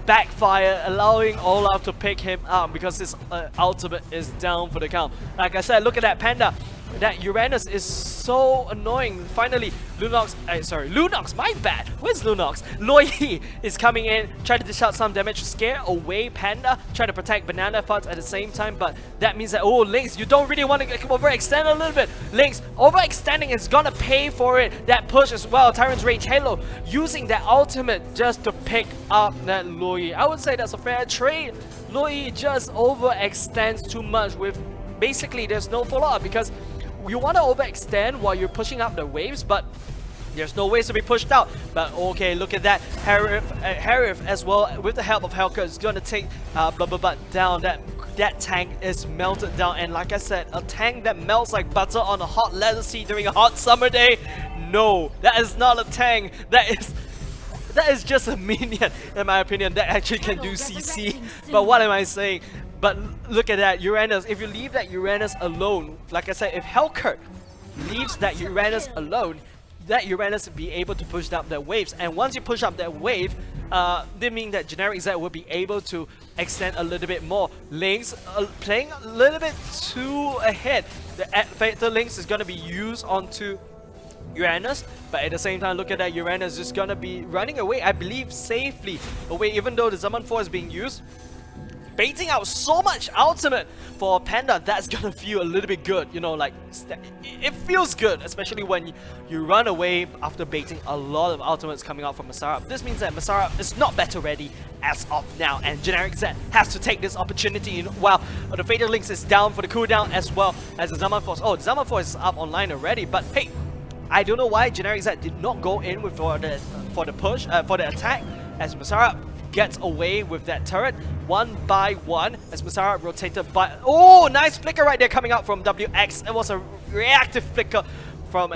backfire, allowing Olaf to pick him up because his ultimate is down for the count. Like I said, look at that Panda. that Uranus is so annoying. Finally, Lunox, my bad. Where's Lunox? Loi is coming in, trying to dish out some damage to scare away Panda, trying to protect Banana Fudge at the same time, but that means that, oh, Lynx, you don't really want to overextend a little bit. Lynx, overextending is gonna pay for it. That push as well. Tyrant's Rage Halo using that ultimate just to pick up that Loi. I would say that's a fair trade. Loi just overextends too much with basically there's no follow-up because you want to overextend while you're pushing up the waves, but there's no ways to be pushed out. But okay, look at that. Harif as well, with the help of Helker, is going to take blah blah blah down. That tank is melted down, and like I said, a tank that melts like butter on a hot leather seat during a hot summer day. No, that is not a tank. That is just a minion, in my opinion, that actually can do CC. But what am I saying? But look at that, Uranus. If you leave that Uranus alone, like I said, if Hellkurt leaves that Uranus alone, that Uranus will be able to push up their waves. And once you push up that wave, they mean that generic Z will be able to extend a little bit more. Lynx playing a little bit too ahead. The Fatal Lynx is going to be used onto Uranus, but at the same time, look at that, Uranus is going to be running away, I believe, safely away, even though the Zaman 4 is being used. Baiting out so much ultimate for Panda, that's gonna feel a little bit good, you know, like it feels good, especially when you run away after baiting a lot of ultimates coming out from Masarap. This means that Masarap is not battle ready as of now, and Generic Z has to take this opportunity while the Fatal Lynx is down for the cooldown as well as the Zaman Force. Oh, the Zaman Force is up online already, but hey, I don't know why Generic Z did not go in with for the push, for the attack, as Masarap gets away with that turret one by one as Masarap rotated by. Oh, nice flicker right there coming out from WX. It was a reactive flicker from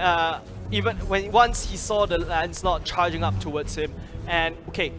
even when once he saw the Lancelot charging up towards him. And okay,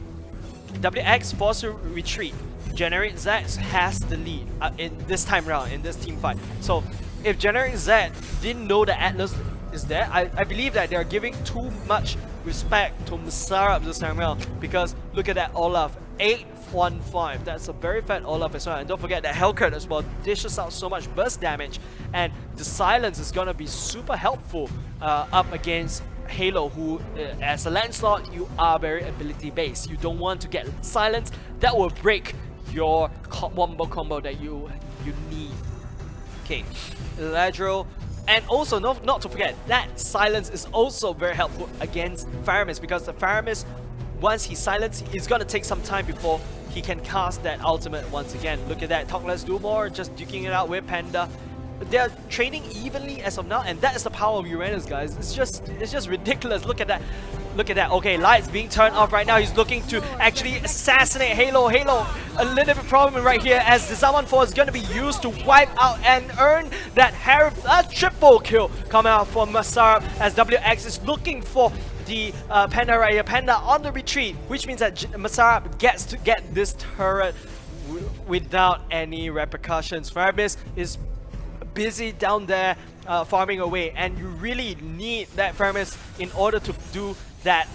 WX forced to retreat. Generic Z has the lead in this time round in this team fight. So if Generic Z didn't know that Atlas is there, I believe that they are giving too much respect to Masarap this time around, because look at that Olaf, 815. That's a very fat Olaf as well, and don't forget that Hellkurt as well dishes out so much burst damage, and the silence is gonna be super helpful up against Halo, who as a Lancelot, you are very ability based. You don't want to get silence. That will break your wombo combo that you need. Okay, Eladro. And also, not to forget, that silence is also very helpful against Faramis, because the Faramis, once he's silenced, it's gonna take some time before he can cast that ultimate once again. Look at that, Talk Less Do More, just duking it out with Panda. They're trading evenly as of now, and that is the power of Uranus, guys. It's just ridiculous. Look at that. Look at that. Okay, lights being turned off right now. He's looking to actually assassinate Halo. Halo, a little bit problem right here, as the Zaman 4 is going to be used to wipe out and earn that triple kill coming out from Masarap, as WX is looking for the Panda right here. Panda on the retreat, which means that Masarap gets to get this turret without any repercussions. Faramis is busy down there farming away, and you really need that Faramis in order to do that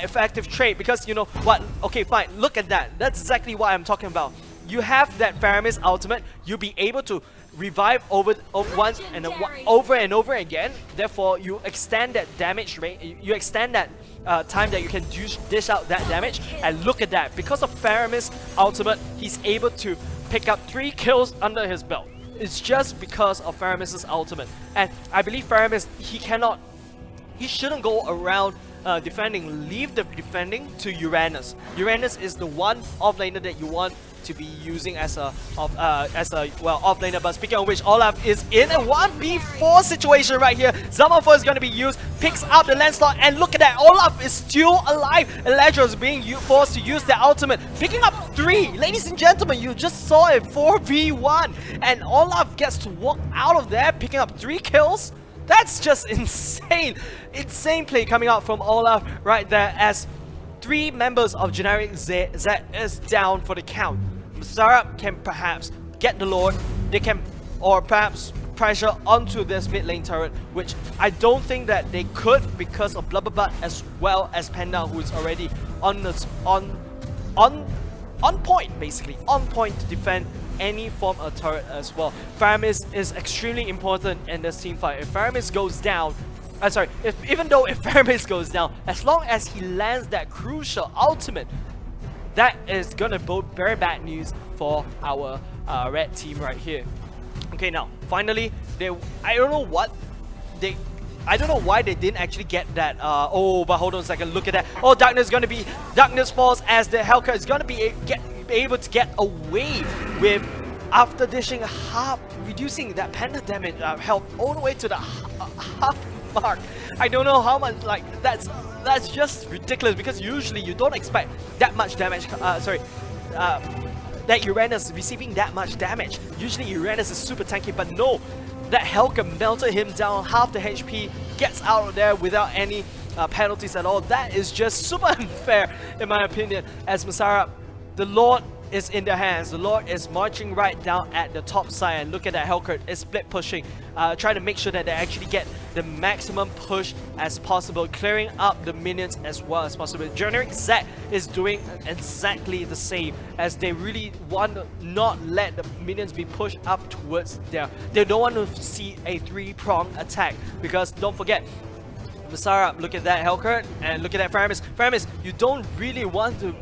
effective trade, because you know what, okay fine, look at that, that's exactly what I'm talking about. You have that Faramis ultimate, you'll be able to revive over and over again, therefore you extend that damage rate, you extend that time that you can dish out that damage. And look at that, because of Faramis ultimate, he's able to pick up 3 kills under his belt. It's just because of Faramis's ultimate. And I believe Faramis, he shouldn't go around defending. Leave the defending to Uranus. Uranus is the one offlaner that you want to be using as a offlaner. But speaking of which, Olaf is in a 1v4 situation right here. Zaman 4 is going to be used, picks up the Lancelot, and look at that, Olaf is still alive. Eladro is being forced to use their ultimate, picking up 3. Ladies and gentlemen, you just saw a 4v1, and Olaf gets to walk out of there, picking up 3 kills. That's just insane. Insane play coming out from Olaf right there, as 3 members of Generic Z is down for the count. Masarap can perhaps get the Lord, they can, or perhaps pressure onto this mid lane turret, which I don't think that they could because of Blubberbutt as well as Panda, who is already on point, basically on point to defend any form of turret as well. Faramis is extremely important in this team fight. If Faramis goes down, even though if Faramis goes down, as long as he lands that crucial ultimate, that is gonna bode very bad news for our red team right here. Okay, now finally, I don't know why they didn't actually get that. Oh, but hold on a second. Look at that. Oh, Darkness falls as the Hellcat is gonna be able to get away with after dishing half, reducing that panda damage health all the way to the half mark. I don't know how much. Like that's just ridiculous because usually you don't expect that much damage. That Uranus receiving that much damage. Usually Uranus is super tanky, but no. That Hellcat melted him down, half the HP, gets out of there without any penalties at all. That is just super unfair in my opinion. As Masara, the Lord is in their hands. The Lord is marching right down at the top side, and look at that Hellcat is split pushing, trying to make sure that they actually get the maximum push as possible, clearing up the minions as well as possible. Generic Z is doing exactly the same, as they really want to not let the minions be pushed up towards there. They don't want to see a 3-prong attack, because don't forget, Masara, look at that Hellcat, and look at that Faramis. Faramis, you don't really want to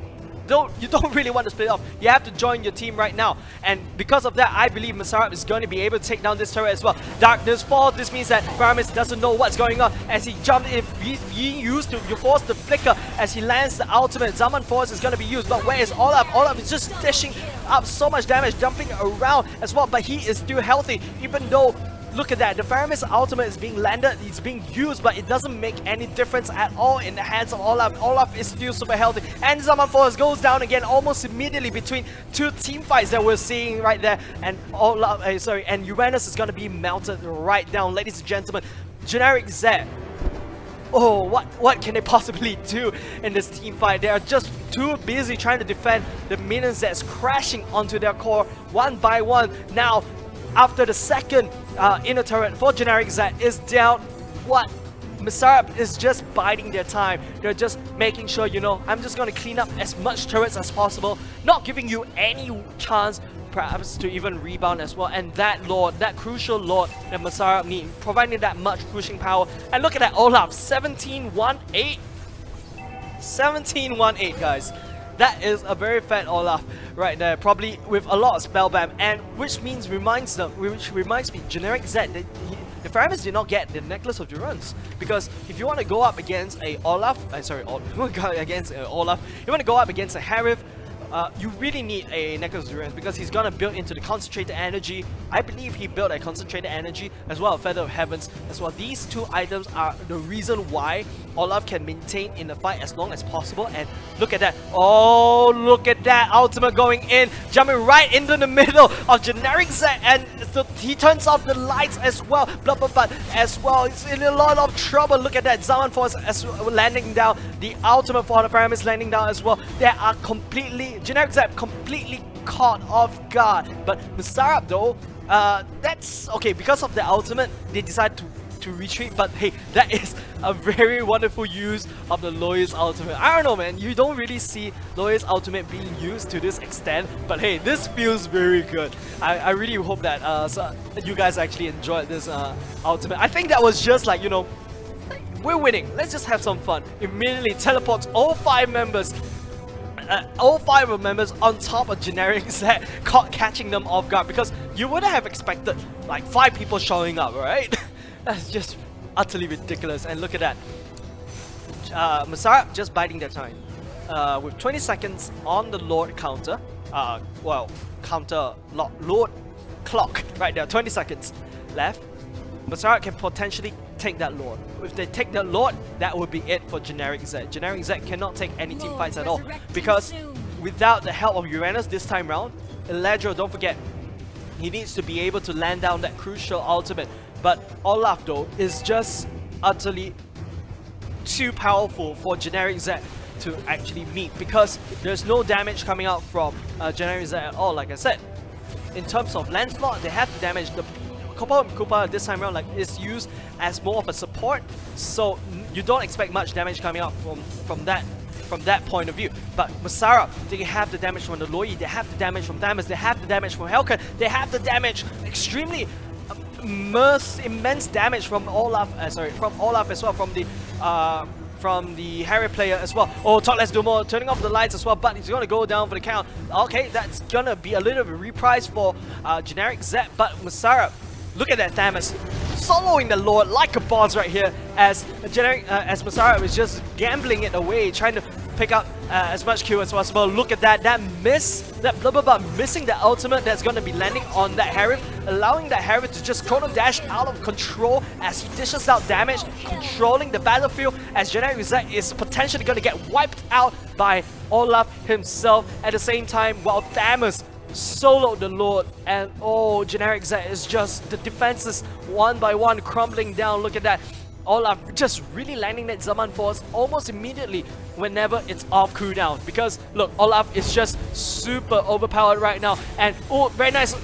split off. You have to join your team right now, and because of that, I believe Masarab is going to be able to take down this turret as well. Darkness falls. This means that Faramis doesn't know what's going on as he jumped in. He used to force the flicker as he lands the ultimate. Zaman Force is going to be used, but where is Olaf? Olaf is just dishing up so much damage, jumping around as well, but he is still healthy, even though. Look at that, the Faramis ultimate is being landed, it's being used, but it doesn't make any difference at all in the hands of Olaf. Olaf is still super healthy, and Zaman Force goes down again almost immediately between two team fights that we're seeing right there, and Olaf, and Uranus is gonna be melted right down, ladies and gentlemen. Generic Z. Oh, what can they possibly do in this team fight? They are just too busy trying to defend the minions that's crashing onto their core one by one. Now, after the second inner turret for Generic Z is down, Masarab is just biding their time. They're just making sure, you know, I'm just going to clean up as much turrets as possible, not giving you any chance perhaps to even rebound as well. And that Lord, that crucial Lord that Masarab need, providing that much pushing power. And look at that Olaf, 17-1-8. 17-1-8, guys. That is a very fat Olaf right there, probably with a lot of spell bam, and which reminds me, Generic Z, the Faramis did not get the Necklace of Durance, because if you want to go up against a Olaf, you want to go up against a Harith, you really need a Necklace of Durance, because he's gonna build into the concentrated energy. I believe he built a concentrated energy as well, a Feather of Heavens as well. These two items are the reason why Olaf can maintain in the fight as long as possible. And look at that. Oh, look at that ultimate going in, jumping right into the middle of Generic Z, and so he turns off the lights as well. But as well, he's in a lot of trouble. Look at that, Zaman Force as landing down, the ultimate for the Faramis landing down as well. They are Generic Z completely caught off guard. But Masarab though, that's okay, because of the ultimate they decide to retreat, but hey, that is a very wonderful use of the Loy's ultimate. I don't know, man, you don't really see Loy's ultimate being used to this extent, but hey, this feels very good. I really hope that you guys actually enjoyed this ultimate. I think that was just like, you know, we're winning, let's just have some fun. Immediately teleports all 5 members. All 5 of members on top of Generic Z, catching them off guard, because you wouldn't have expected like 5 people showing up, right? That's just utterly ridiculous. And look at that, Masarab just biding their time with 20 seconds on the Lord counter. Lord clock right there, 20 seconds left. Masarab can potentially take that Lord. If they take that Lord, that would be it for Generic Z. Generic Z cannot take any team fights at all, because without the help of Uranus this time round, Eladro, don't forget, he needs to be able to land down that crucial ultimate. But Olaf though is just utterly too powerful for Generic Z to actually meet, because there's no damage coming out from Generic Z at all. Like I said, in terms of land slot, they have to damage the Koopa this time around, like, is used as more of a support, so you don't expect much damage coming out from that from that point of view. But Masara, they have the damage from the Loi, they have the damage from Thamus, they have the damage from Helkan, they have the damage extremely immense damage from Olaf, from Olaf as well, from the Harry player as well. Oh, Talk Let's Do More turning off the lights as well, but he's gonna go down for the count. Okay, that's gonna be a little bit reprise for Generic Z, but Masara, look at that Thamus soloing the Lord like a boss right here as Masara was just gambling it away, trying to pick up as much Q as possible. Look at that miss, that blah blah blah, missing the ultimate that's gonna be landing on that Harith, allowing that Harith to just chrono dash out of control as he dishes out damage, controlling the battlefield as Generic Z is potentially gonna get wiped out by Olaf himself at the same time, while Thamus soloed the Lord, and oh, Generic Z is just, the defenses one by one crumbling down. Look at that. Olaf just really landing that Zaman Force almost immediately whenever it's off cooldown, because look, Olaf is just super overpowered right now. And oh, very nice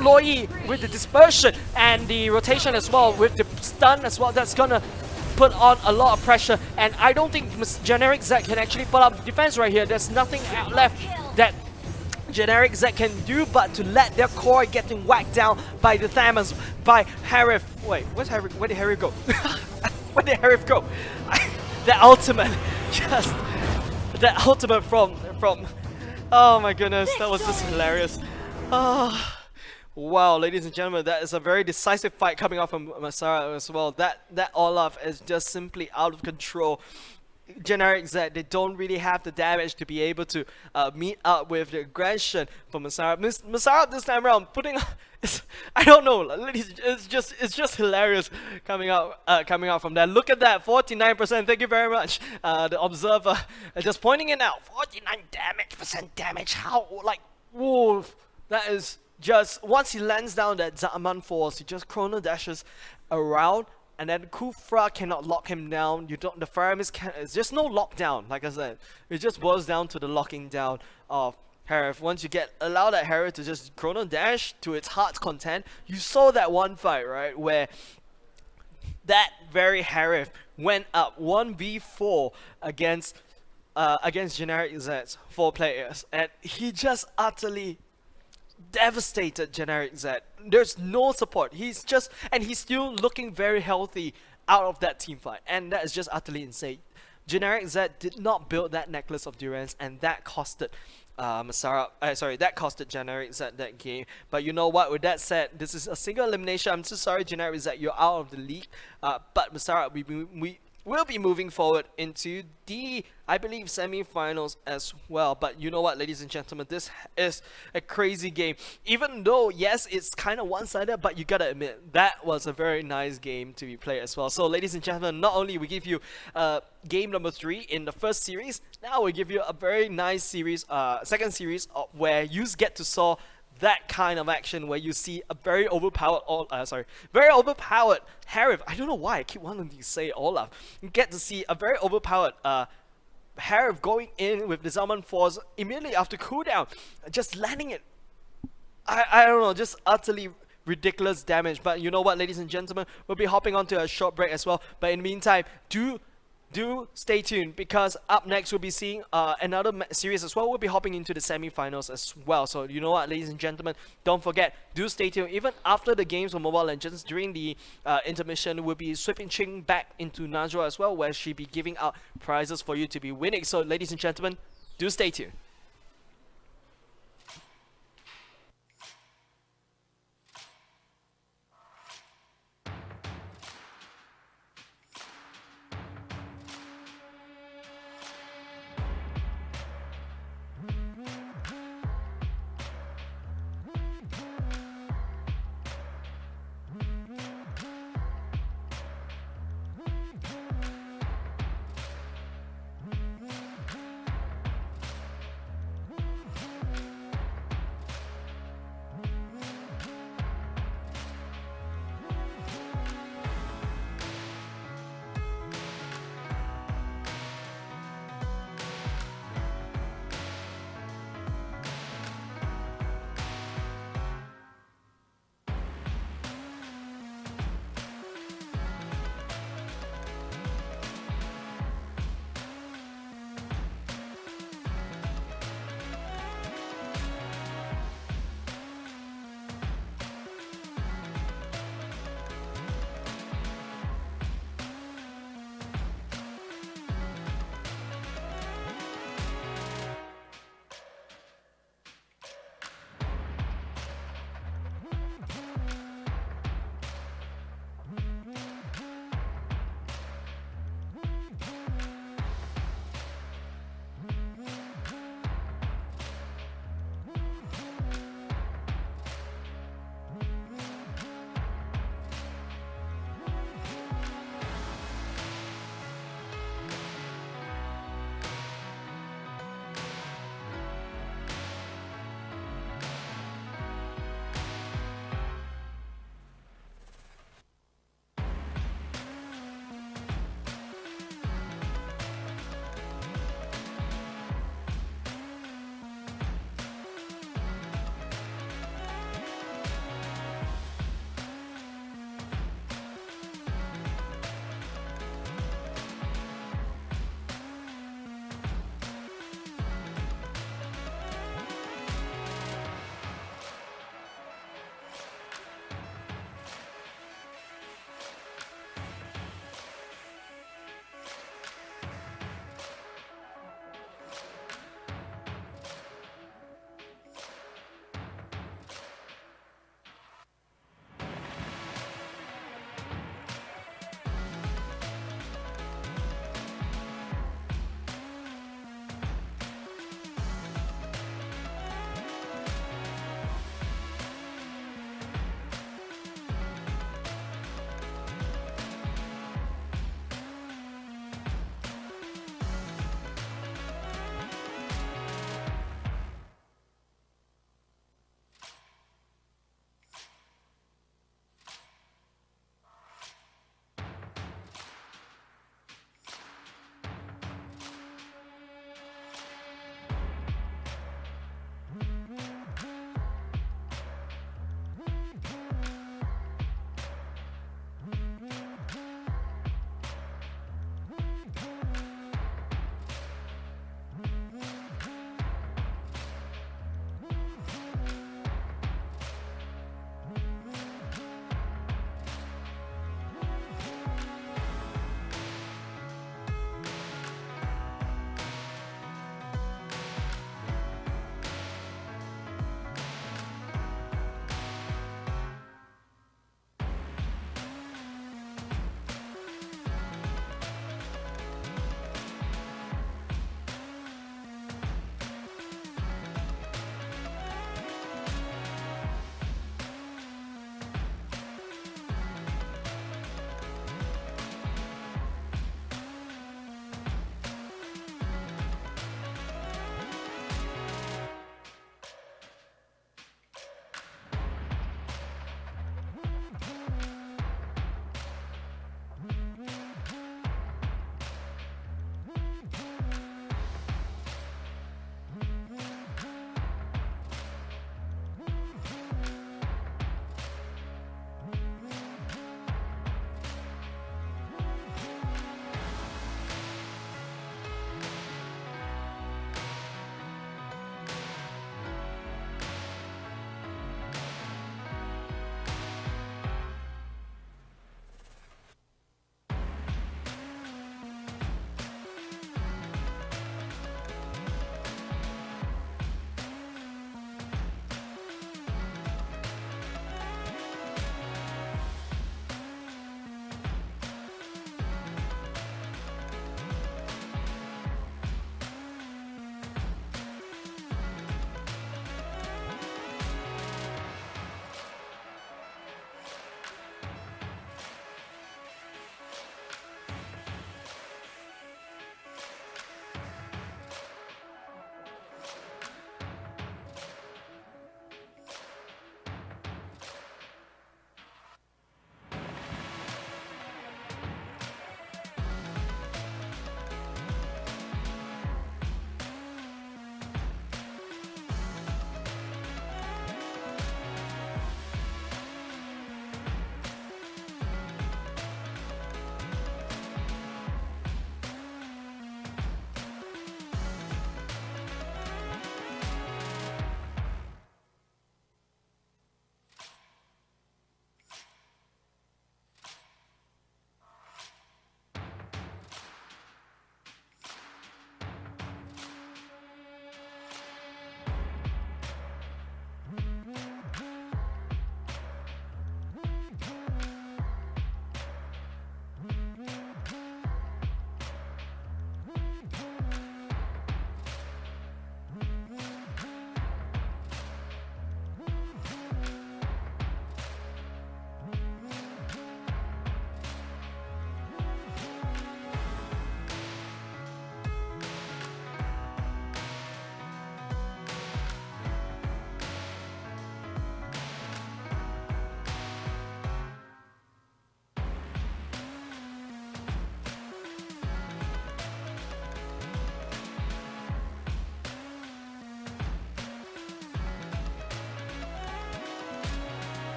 Loi with the dispersion and the rotation as well, with the stun as well. That's gonna put on a lot of pressure, and I don't think Generic Z can actually put up defense right here. There's nothing left that Generic Z can do but to let their core getting whacked down by the Thamus, by Harith. Wait, where's Harith? Where did Harith go? Where did Harith go? That ultimate, just that ultimate from. Oh my goodness, that was just hilarious. Oh, wow, ladies and gentlemen, that is a very decisive fight coming off from Masara as well. That Olaf is just simply out of control. Generic Z, they don't really have the damage to be able to meet up with the aggression from Masara. Masara this time around putting, I don't know, it's just hilarious coming out from that. Look at that, 49%. Thank you very much, the observer, just pointing it out. 49% damage. How, like, whoa, that is just, once he lands down that Zaman Force, he just chrono dashes around. And then Kufra cannot lock him down. You don't. The Faramis can. It's just no lockdown. Like I said, it just boils down to the locking down of Harith. Once you allow that Harith to just chrono dash to its heart's content. You saw that one fight, right, where that very Harith went up 1v4 against Generic Z's 4 players, and he just utterly devastated Generic Z. There's no support. He's still looking very healthy out of that team fight, and that is just utterly insane. Generic Z did not build that necklace of Durance, and that costed that costed Generic Z that game. But you know what? With that said, this is a single elimination. I'm so sorry, Generic Z, you're out of the league. But Masara, we will be moving forward into the, I believe, semi-finals as well. But you know what, ladies and gentlemen, this is a crazy game. Even though, yes, it's kind of one-sided, but you gotta admit, that was a very nice game to be played as well. So, ladies and gentlemen, not only we give you game number 3 in the first series, now we give you a very nice series, second series, where you get to saw that kind of action where you see a very overpowered Harith. I don't know why I keep wanting to say Olaf. You get to see a very overpowered Harith going in with the Zaman Force immediately after cooldown, just landing it. I don't know, just utterly ridiculous damage. But you know what, ladies and gentlemen, we'll be hopping onto a short break as well. But in the meantime, do stay tuned, because up next we'll be seeing another series as well. We'll be hopping into the semi-finals as well. So you know what, ladies and gentlemen, don't forget, do stay tuned. Even after the games for Mobile Legends, during the intermission, we'll be switching back into Najwa as well, where she'll be giving out prizes for you to be winning. So ladies and gentlemen, do stay tuned.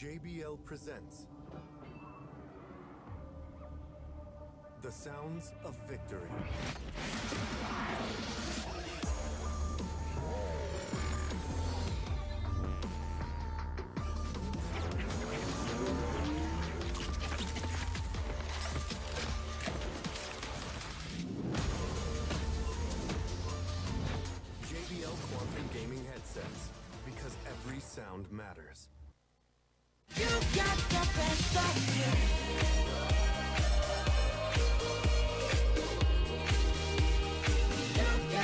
JBL presents the sounds of victory. JBL Quantum Gaming headsets, because every sound matters. You got the best of me. You got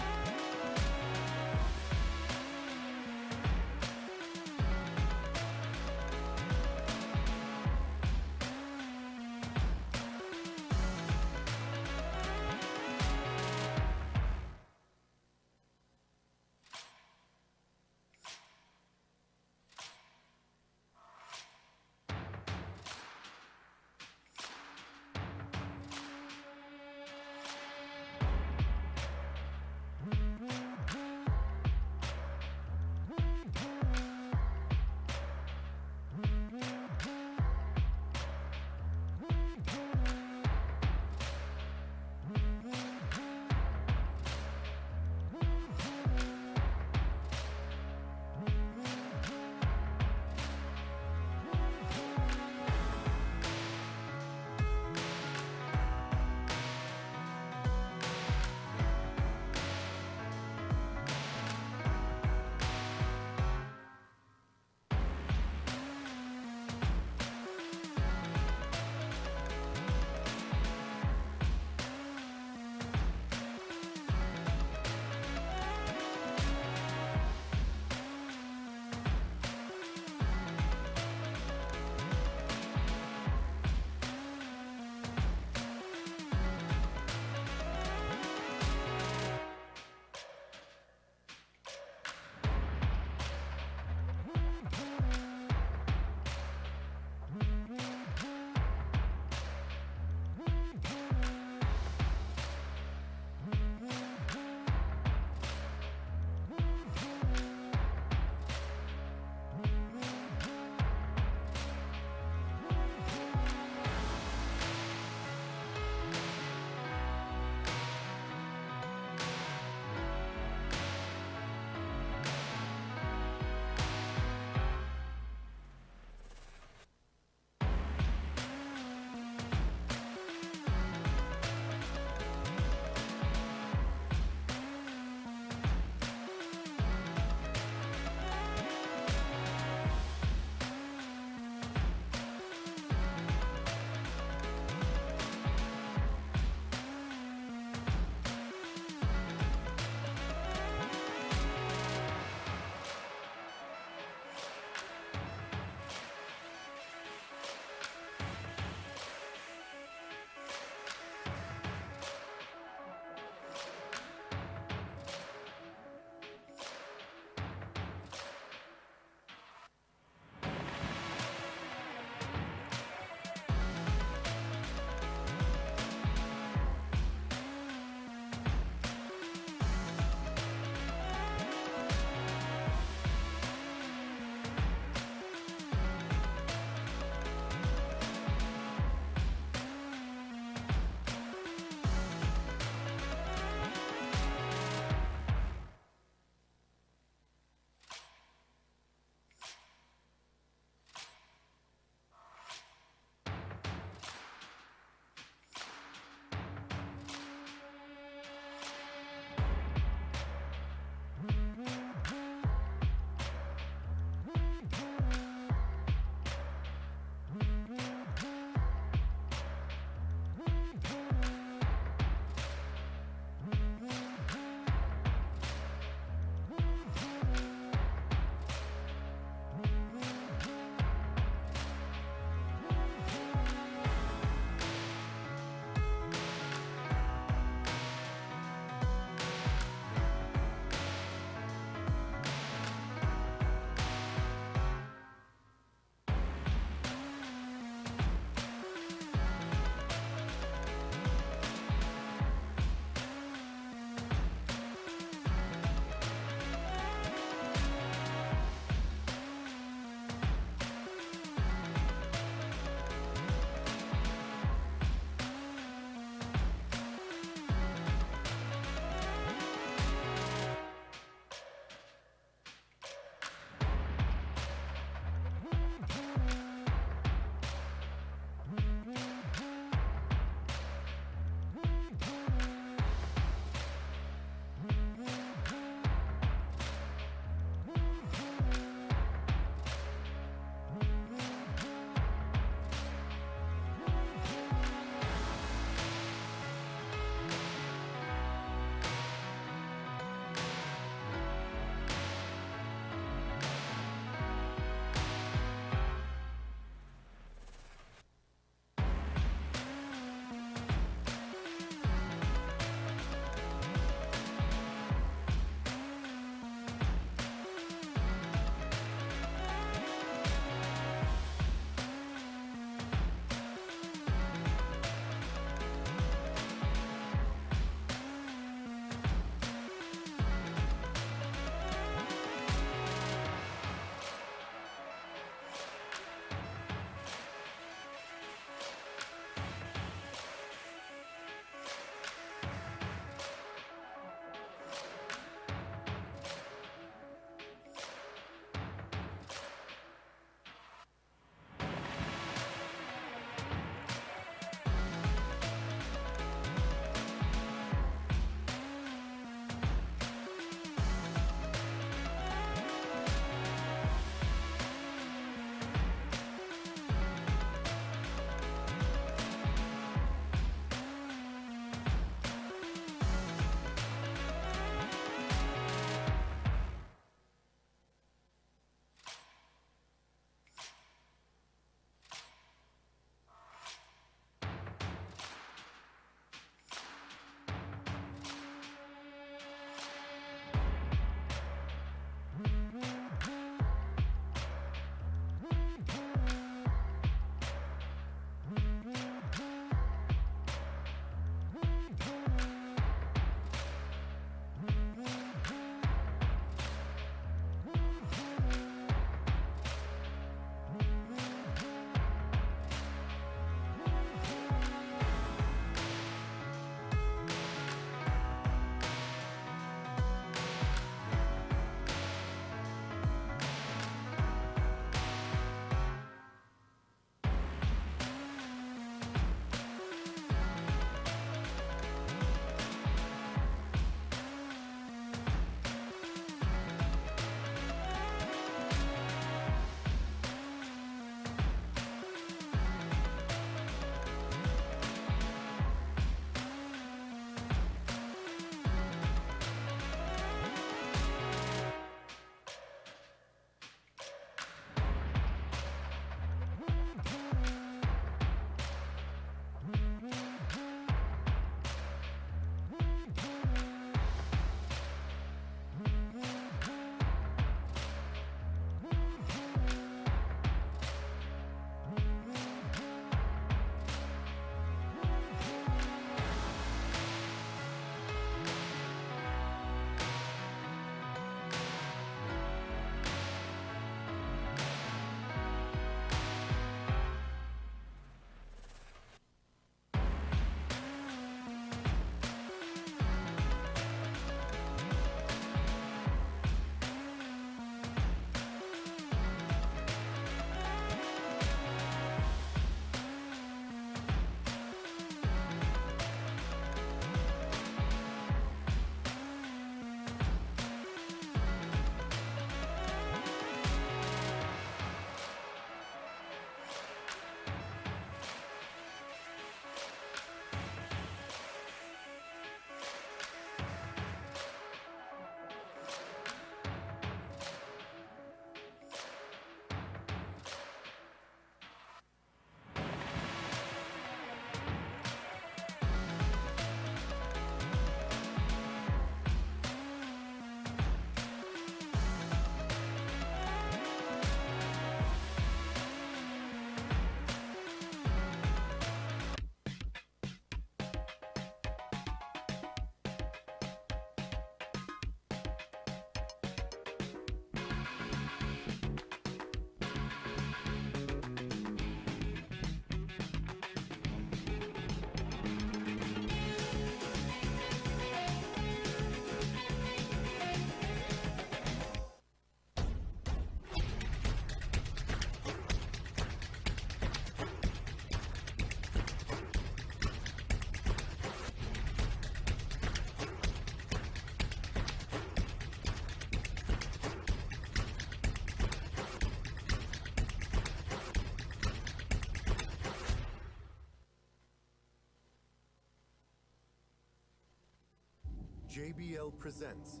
JBL presents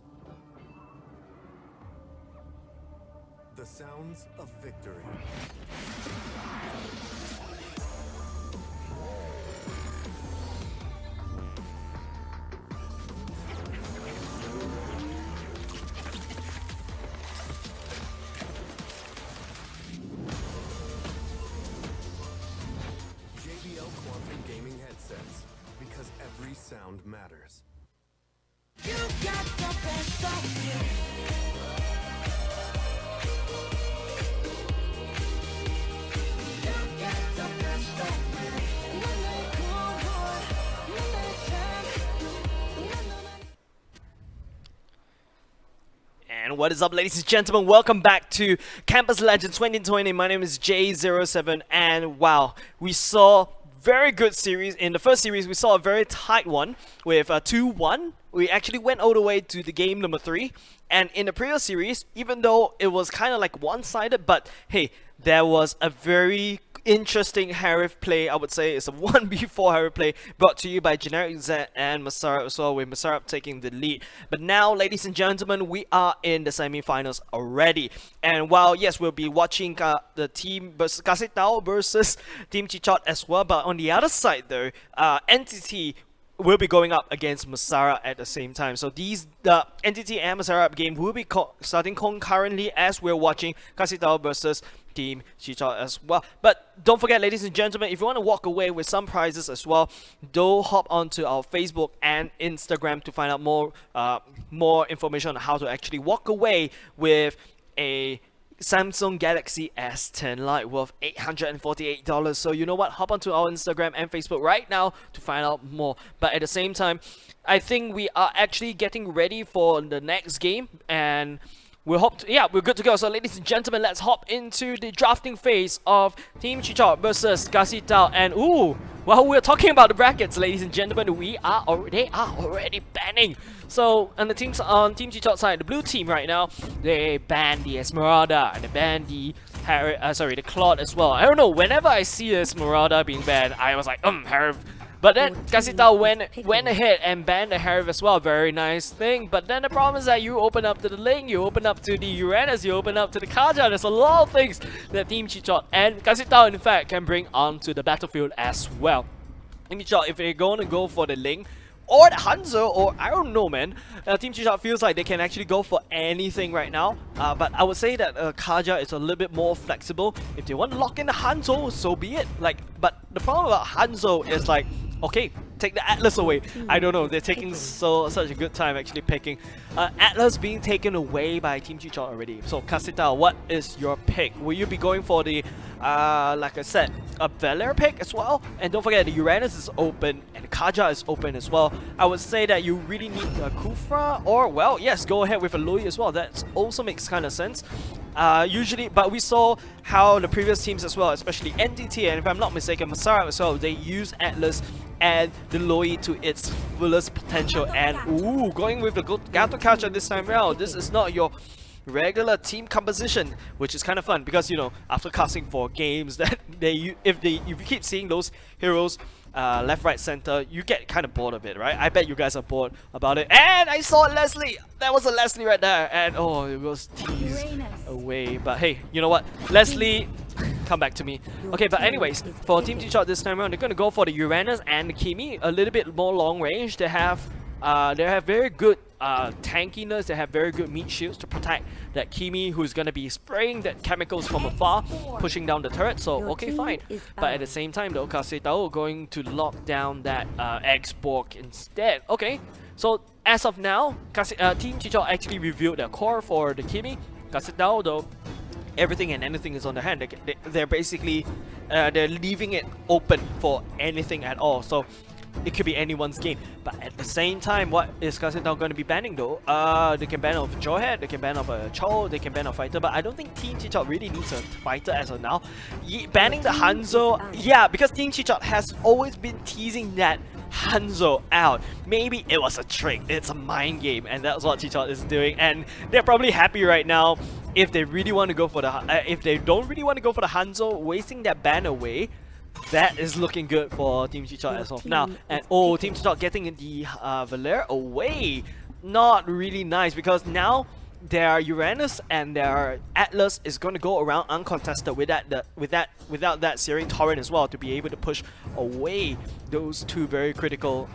the sounds of victory. JBL Quantum Gaming headsets, because every sound matters. You got the best of me. You got the best of me. 너의 공허, 너의 And what is up, ladies and gentlemen? Welcome back to Campus Legends 2020. My name is J07, and wow, we saw very good series. In the first series, we saw a very tight one with 2-1. We actually went all the way to the game number 3. And in the previous series, even though it was kind of like one-sided, but hey, there was a very interesting Harif play. I would say it's a 1v4 Harif play brought to you by Generic Z and Masarap as well, with Masarap taking the lead. But now, ladies and gentlemen, we are in the semi-finals already. And while yes, we'll be watching the team Kasitao versus Team Chichot as well, but on the other side though, Entity will be going up against Masara at the same time. So the Entity and Masara game will be starting concurrently as we're watching Kasitao versus Team Chichot as well. But don't forget, ladies and gentlemen, if you want to walk away with some prizes as well, do hop onto our Facebook and Instagram to find out more information on how to actually walk away with a Samsung Galaxy S10 Lite worth $848. So you know what, hop onto our Instagram and Facebook right now to find out more. But at the same time, I think we are actually getting ready for the next game, and we're good to go. So ladies and gentlemen, let's hop into the drafting phase of Team Chichot versus Kasitao. And while we're talking about the brackets, ladies and gentlemen, they are already banning. So on Team Chichot side, the blue team right now, they banned the Esmeralda and they banned the the Claude as well. I don't know, whenever I see the Esmeralda being banned, I was like, Harif. But then Kasitao went ahead and banned the Harif as well. Very nice thing. But then the problem is that you open up to the Ling, you open up to the Uranus, you open up to the Kaja. There's a lot of things that Team Chichot and Kasitao in fact can bring onto the battlefield as well. Team Chichot, if they're going to go for the Ling or the Hanzo, or I don't know, man. Team Chichot feels like they can actually go for anything right now. But I would say that Kaja is a little bit more flexible. If they want to lock in the Hanzo, so be it. But the problem about Hanzo is like, okay, take the Atlas away. I don't know, they're taking such a good time actually picking. Atlas being taken away by Team Chichot already. So Kasitao, what is your pick? Will you be going for the, like I said, a Valor pick as well? And don't forget, the Uranus is open and the Kaja is open as well. I would say that you really need a Kufra, or well, yes, go ahead with a Lui as well. That also makes kind of sense. Usually, but we saw how the previous teams as well, especially NTT and if I'm not mistaken, Masara as well, they use Atlas and the Loi to its fullest potential. And going with the Gato Catcher this time around. This is not your regular team composition, which is kind of fun because, you know, after casting for games that if you keep seeing those heroes left, right, center, you get kind of bored of it, right? I bet you guys are bored about it. And I saw Leslie! That was a Leslie right there. And it was teased away. But hey, you know what? Leslie, come back to me. Okay, but anyways, for Team Chichot this time around, they're going to go for the Uranus and the Kimi, a little bit more long range. They have very good tankiness, they have very good meat shields to protect that Kimi, who's going to be spraying that chemicals from afar, pushing down the turret. So okay, fine. But at the same time though, Kasitao going to lock down that X-Borg instead. Okay, so as of now, Team Chichot actually revealed their core for the Kimi. Kasitao though, everything and anything is on the hand. They're basically they're leaving it open for anything at all. So it could be anyone's game. But at the same time, what is Kasitao going to be banning though? They can ban off Joehead, they can ban off a Cho, they can ban off Fighter, but I don't think Team Chichot really needs a Fighter as of now. Banning the Hanzo, yeah, because Team Chichot has always been teasing that Hanzo out. Maybe it was a trick, it's a mind game, and that's what Chichot is doing, and they're probably happy right now. If they really want to go for the, if they don't really want to go for the Hanzo, wasting that ban away, that is looking good for Team Chichot as of now. And Team Chichot getting the Valere away. not really nice because now their Uranus and their Atlas is going to go around uncontested without that Searing Torrent as well to be able to push away those two very critical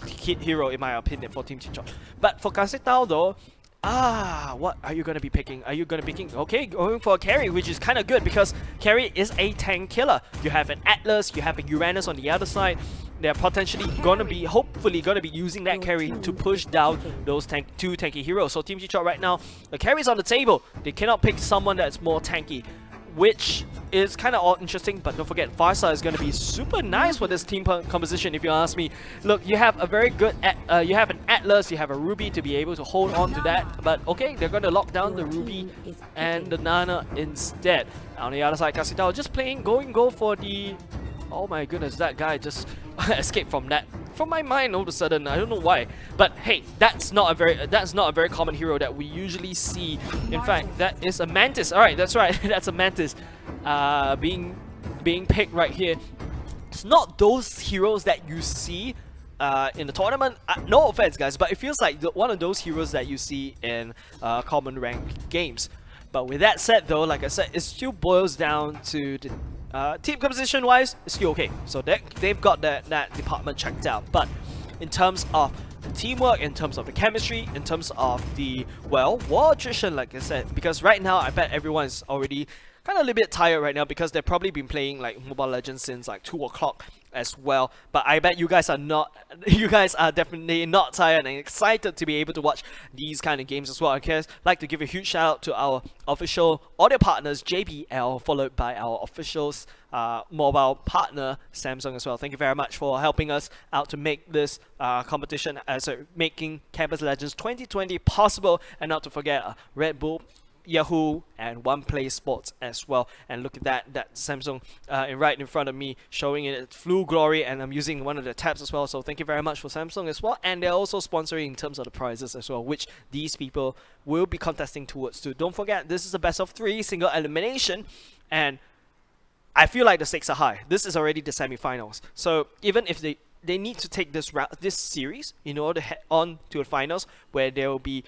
hit hero in my opinion for Team Chichot. But for Kasitao though, what are you going to be picking? Are you going to be picking? Okay, going for a carry, which is kind of good because carry is a tank killer. You have an Atlas, you have a Uranus on the other side. They're potentially going to be, hopefully going to be using that carry to push down those two tanky heroes. So Team Chichot right now, the carry's on the table. They cannot pick someone that's more tanky, which is kind of interesting, but don't forget, Farsa is going to be super nice for this team composition if you ask me. Look, you have a very good, you have an Atlas, you have a Ruby to be able to hold on to that, but okay, they're going to lock down the Ruby and the Nana instead. On the other side, Kasitao just go for the, oh my goodness, that guy just escaped from my mind all of a sudden. I don't know why, but hey, that's not a very common hero that we usually see. In fact, that is a Mantis. All right, that's right, that's a Mantis being picked right here. It's not those heroes that you see in the tournament. No offense, guys, but it feels like one of those heroes that you see in common rank games. But with that said, though, like I said, it still boils down to the team composition wise, it's still okay. So they've got that department checked out. But in terms of the teamwork, in terms of the chemistry, in terms of the, well, war attrition, like I said, because right now I bet everyone is already kind of a little bit tired right now because they've probably been playing like Mobile Legends since like 2 o'clock as well. But I bet you guys are not, you guys are definitely not tired and excited to be able to watch these kind of games as well. I'd like to give a huge shout out to our official audio partners, JBL, followed by our officials mobile partner, Samsung as well. Thank you very much for helping us out to make this competition, making Campus Legends 2020 possible. And not to forget Red Bull, Yahoo, and One Play Sports as well. And look at that Samsung right in front of me, showing it its full glory, and I'm using one of the tabs as well. So thank you very much for Samsung as well. And they're also sponsoring in terms of the prizes as well, which these people will be contesting towards too. Don't forget, this is a best of 3 single elimination, and I feel like the stakes are high. This is already the semi-finals, so even if they need to take this series in order to head on to the finals, where there will be,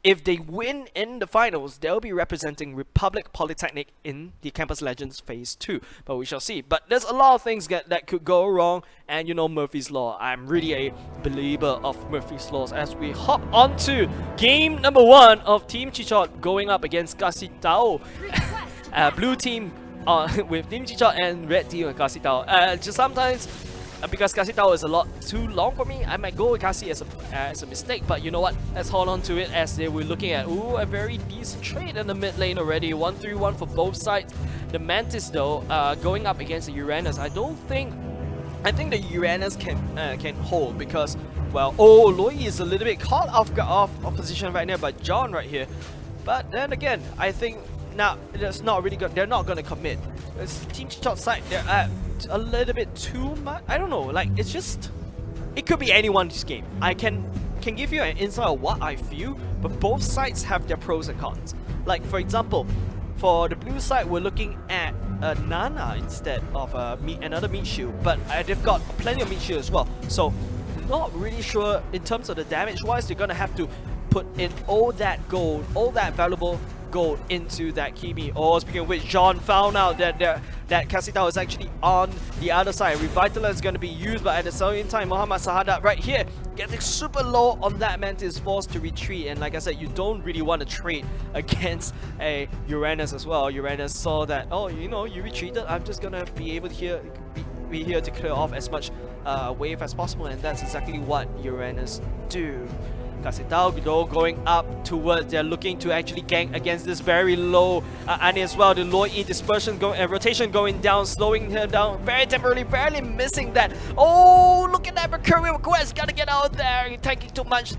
if they win in the finals, they'll be representing Republic Polytechnic in the Campus Legends Phase 2. But we shall see. But there's a lot of things that could go wrong, and you know Murphy's Law. I'm really a believer of Murphy's Laws as we hop on to game number 1 of Team Chichot going up against Kasitao. Blue team with Team Chichot and red team with Kasitao. Just sometimes, because Kasitao is a lot too long for me, I might go with Kasi as a mistake, but you know what, let's hold on to it as they were looking at a very decent trade in the mid lane already. 1-3-1 for both sides. The Mantis though, going up against the Uranus, I think the Uranus can hold because, well, Loi is a little bit caught off position right now by John right here. But then again, I think now that's not really good. They're not gonna commit. It's Team Chichot side, they're at a little bit too much. I don't know, like it's just, it could be anyone's game. I can give you an insight of what I feel, but both sides have their pros and cons. Like for example, for the blue side, we're looking at a Nana instead of another meat shield, but they've got plenty of meat shield as well. So not really sure in terms of the damage wise. They're gonna have to put in all that gold, all that valuable gold into that Kimi. Speaking of which, John found out that Kasitao is actually on the other side. Revitalize is going to be used, but at the same time, Muhammad Sahada right here getting super low on that Mantis, forced to retreat. And like I said, you don't really want to trade against a Uranus as well. Uranus saw that, you know, you retreated, I'm just gonna be able to be here to clear off as much wave as possible, and that's exactly what Uranus do. Kasitao though going up towards, they're looking to actually gang against this very low Ani as well. The low E dispersion rotation going down, slowing her down very temporarily, barely missing that. Look at that Mercurial request, gotta get out there, taking too much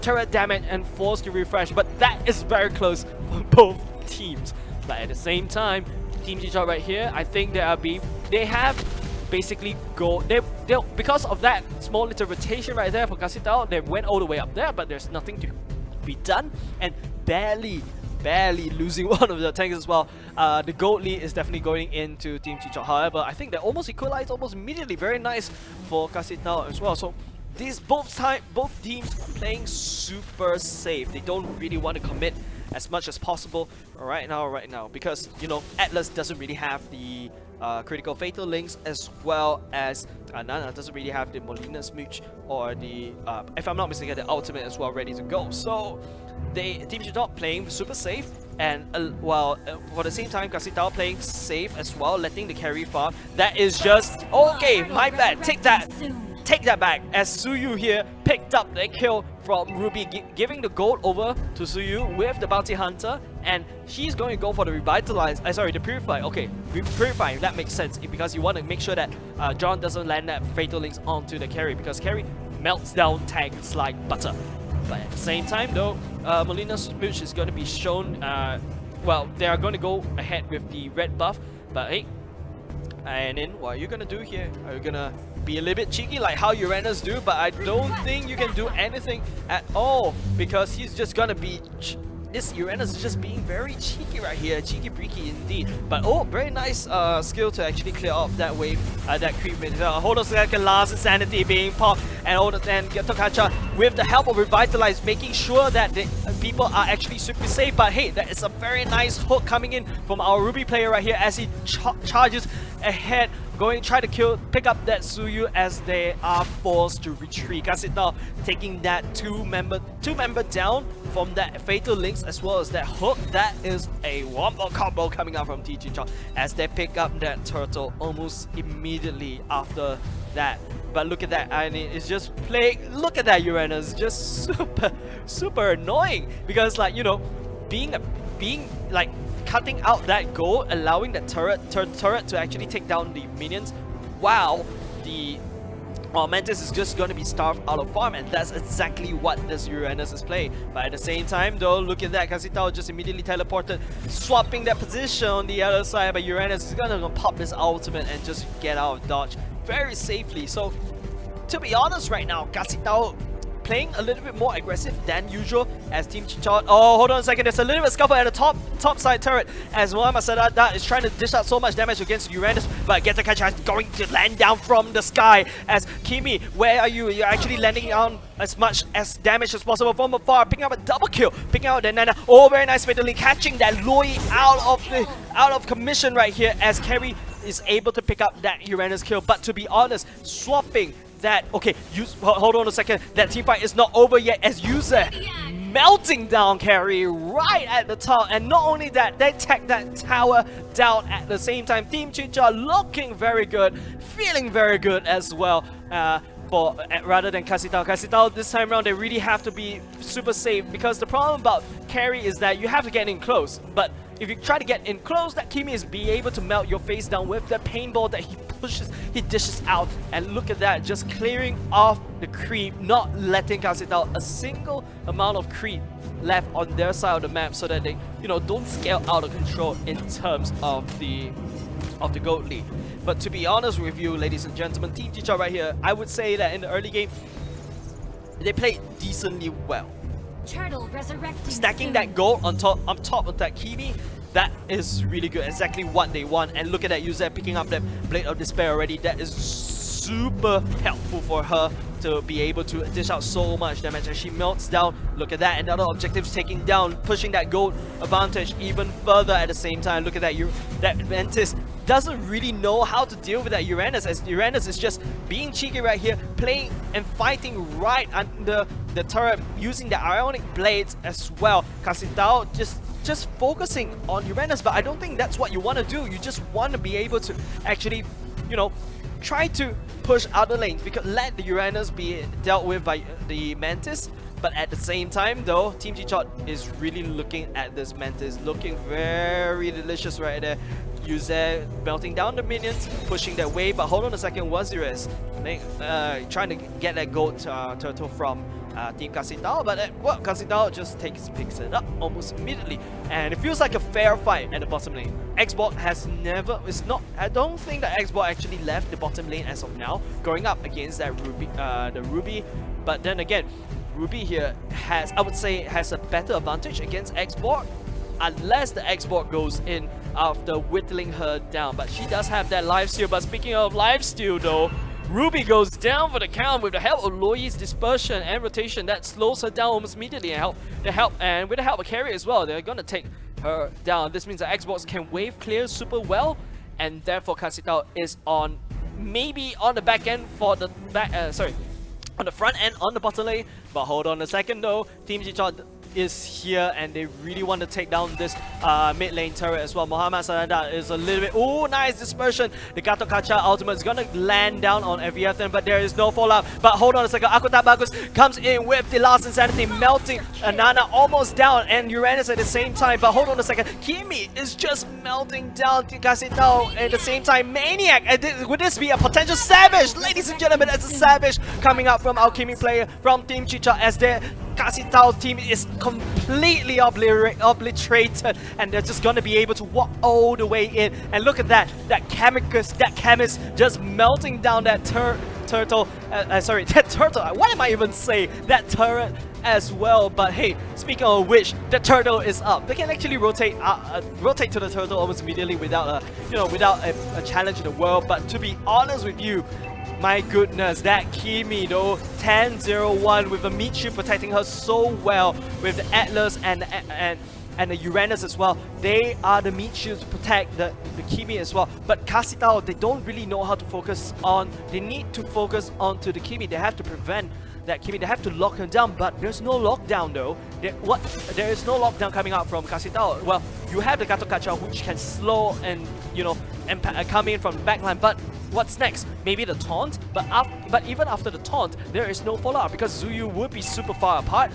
turret damage and forced to refresh, but that is very close for both teams. But at the same time, Team Chichot right here, I think they have basically because of that small little rotation right there for Kasitao, they went all the way up there, but there's nothing to be done, and barely losing one of the tanks as well. The gold lead is definitely going into Team Chichot. However, I think they almost equalized almost immediately. Very nice for Kasitao as well. So these both teams playing super safe. They don't really want to commit as much as possible right now, because you know Atlas doesn't really have the critical fatal links, as well as Nana doesn't really have the Molina Smooch or the if I'm not mistaken, the ultimate as well ready to go. So Team G-Dog playing super safe, and while for the same time Kasitao playing safe as well, letting the carry farm. That is just okay, my bad, take that back, as Suyu here picked up the kill from Ruby, giving the gold over to Suyu with the Bounty Hunter, and she's going to go for the Revitalize, the Purify. Okay, Purify, that makes sense, because you want to make sure that John doesn't land that Fatal Links onto the carry, because carry melts down tanks like butter. But at the same time though, Molina Smooch is going to be shown, well, they are going to go ahead with the red buff, but hey, and then what are you going to do here? Are you going to be a little bit cheeky like how Uranus do? But I don't think you can do anything at all, because he's just going to be... This Uranus is just being very cheeky right here, cheeky breaky indeed. But oh, very nice skill to actually clear up that wave, that creep with hold on a second, last insanity being popped, and Tokacha with the help of Revitalize, making sure that the people are actually super safe. But hey, that is a very nice hook coming in from our Ruby player right here as he charges ahead, going to try to pick up that Suyu as they are forced to retreat. Kasitao taking that two member down from that Fatal Links as well as that hook. That is a wombo combo coming out from TG Chong as they pick up that turtle almost immediately after that. But look at that, I mean, it's just playing. Look at that Uranus, just super annoying, because like, you know, being like cutting out that goal, allowing that turret to actually take down the minions, while the Mantis is just going to be starved out of farm, and that's exactly what this Uranus is playing. But at the same time though, look at that, Kasitao just immediately teleported, swapping that position on the other side, but Uranus is gonna pop this ultimate and just get out of dodge very safely. So to be honest right now, Kasitao playing a little bit more aggressive than usual as Team Chichot. Oh, hold on a second, there's a little bit of scuffle at the top side turret as Mohamed Sadada is trying to dish out so much damage against Uranus, but Getakacha is going to land down from the sky as Kimi, where are you? You're actually landing down as much as damage as possible from afar, picking up a double kill, picking out the Nana. Oh, very nice fatally catching that Loi out of commission right here as Kerry is able to pick up that Uranus kill. But to be honest, swapping that, okay, hold on a second, that teamfight is not over yet as User melting down Carry right at the top, and not only that, they take that tower down at the same time. Team Chicha looking very good, feeling very good as well. Rather than Kasitao. Kasitao this time around, they really have to be super safe, because the problem about Carry is that you have to get in close, but if you try to get in close, that Kimi is be able to melt your face down with the paintball that he dishes out. And look at that, just clearing off the creep, not letting Kasitao a single amount of creep left on their side of the map, so that they, you know, don't scale out of control in terms of the gold lead. But to be honest with you, ladies and gentlemen, Team Chicha right here, I would say that in the early game, they played decently well. Stacking that gold on top of that Kimi, that is really good, exactly what they want. And look at that user picking up that Blade of Despair already. That is super helpful for her to be able to dish out so much damage as she melts down. Look at that, another objectives taking down, pushing that gold advantage even further at the same time. Look at that, that Mantis doesn't really know how to deal with that Uranus, as Uranus is just being cheeky right here, playing and fighting right under the turret, using the Ionic Blades as well. Kasitao just focusing on Uranus, but I don't think that's what you want to do. You just want to be able to actually, you know, try to push other lanes, because let the Uranus be dealt with by the Mantis. But at the same time though, Team Chichot is really looking at this Mantis, looking very delicious right there. Yuze melting down the minions, pushing that way, but hold on a second, Wazirus trying to get that gold turtle from Team Kasitao, but well, Kasitao just picks it up almost immediately, and it feels like a fair fight at the bottom lane. Xbot has never, I don't think that Xbot actually left the bottom lane as of now, going up against that Ruby, but then again, Ruby here has, I would say, has a better advantage against Xbot, unless the Xbot goes in after whittling her down. But she does have that lifesteal. But speaking of lifesteal though, Ruby goes down for the count with the help of Loi's dispersion and rotation that slows her down almost immediately, and with the help of carry as well, they're gonna take her down. This means that Xbox can wave clear super well, and therefore Kasitao is on maybe on the back end for the on the front end on the bottom lane. But hold on a second though, Team G-Shot is here and they really want to take down this mid lane turret as well. Mohamed Saranda is a little bit, oh nice dispersion. The Gato Kacha ultimate is gonna land down on Eviathan, but there is no fallout. But hold on a second, Akuta Bagus comes in with the last insanity, melting Nana almost down and Uranus at the same time. But hold on a second, Kimi is just melting down Kasitao at the same time. Maniac, and would this be a potential Savage? Ladies and gentlemen, as a Savage coming up from Alchemy player from Team Chicha, as their Kasitao team is completely obliterated, and they're just gonna be able to walk all the way in. And look at that chemist just melting down that turtle. That turtle. What am I even saying? That turret as well. But hey, speaking of which, the turtle is up. They can actually rotate to the turtle almost immediately without a challenge in the world. But to be honest with you, my goodness, that Kimi though, 10-0-1 with a meat shield protecting her so well with the Atlas and the Uranus as well. They are the meat shields to protect the Kimi as well. But Kasitao, they don't really know how to focus on. They need to focus onto the Kimi. They have to prevent that Kimi. They have to lock him down, but there's no lockdown though. There is no lockdown coming out from Kasitao. Well, you have the Gato Kacha, which can slow and come in from the backline, but what's next? Maybe the taunt, but even after the taunt, there is no follow-up because Zuyu would be super far apart,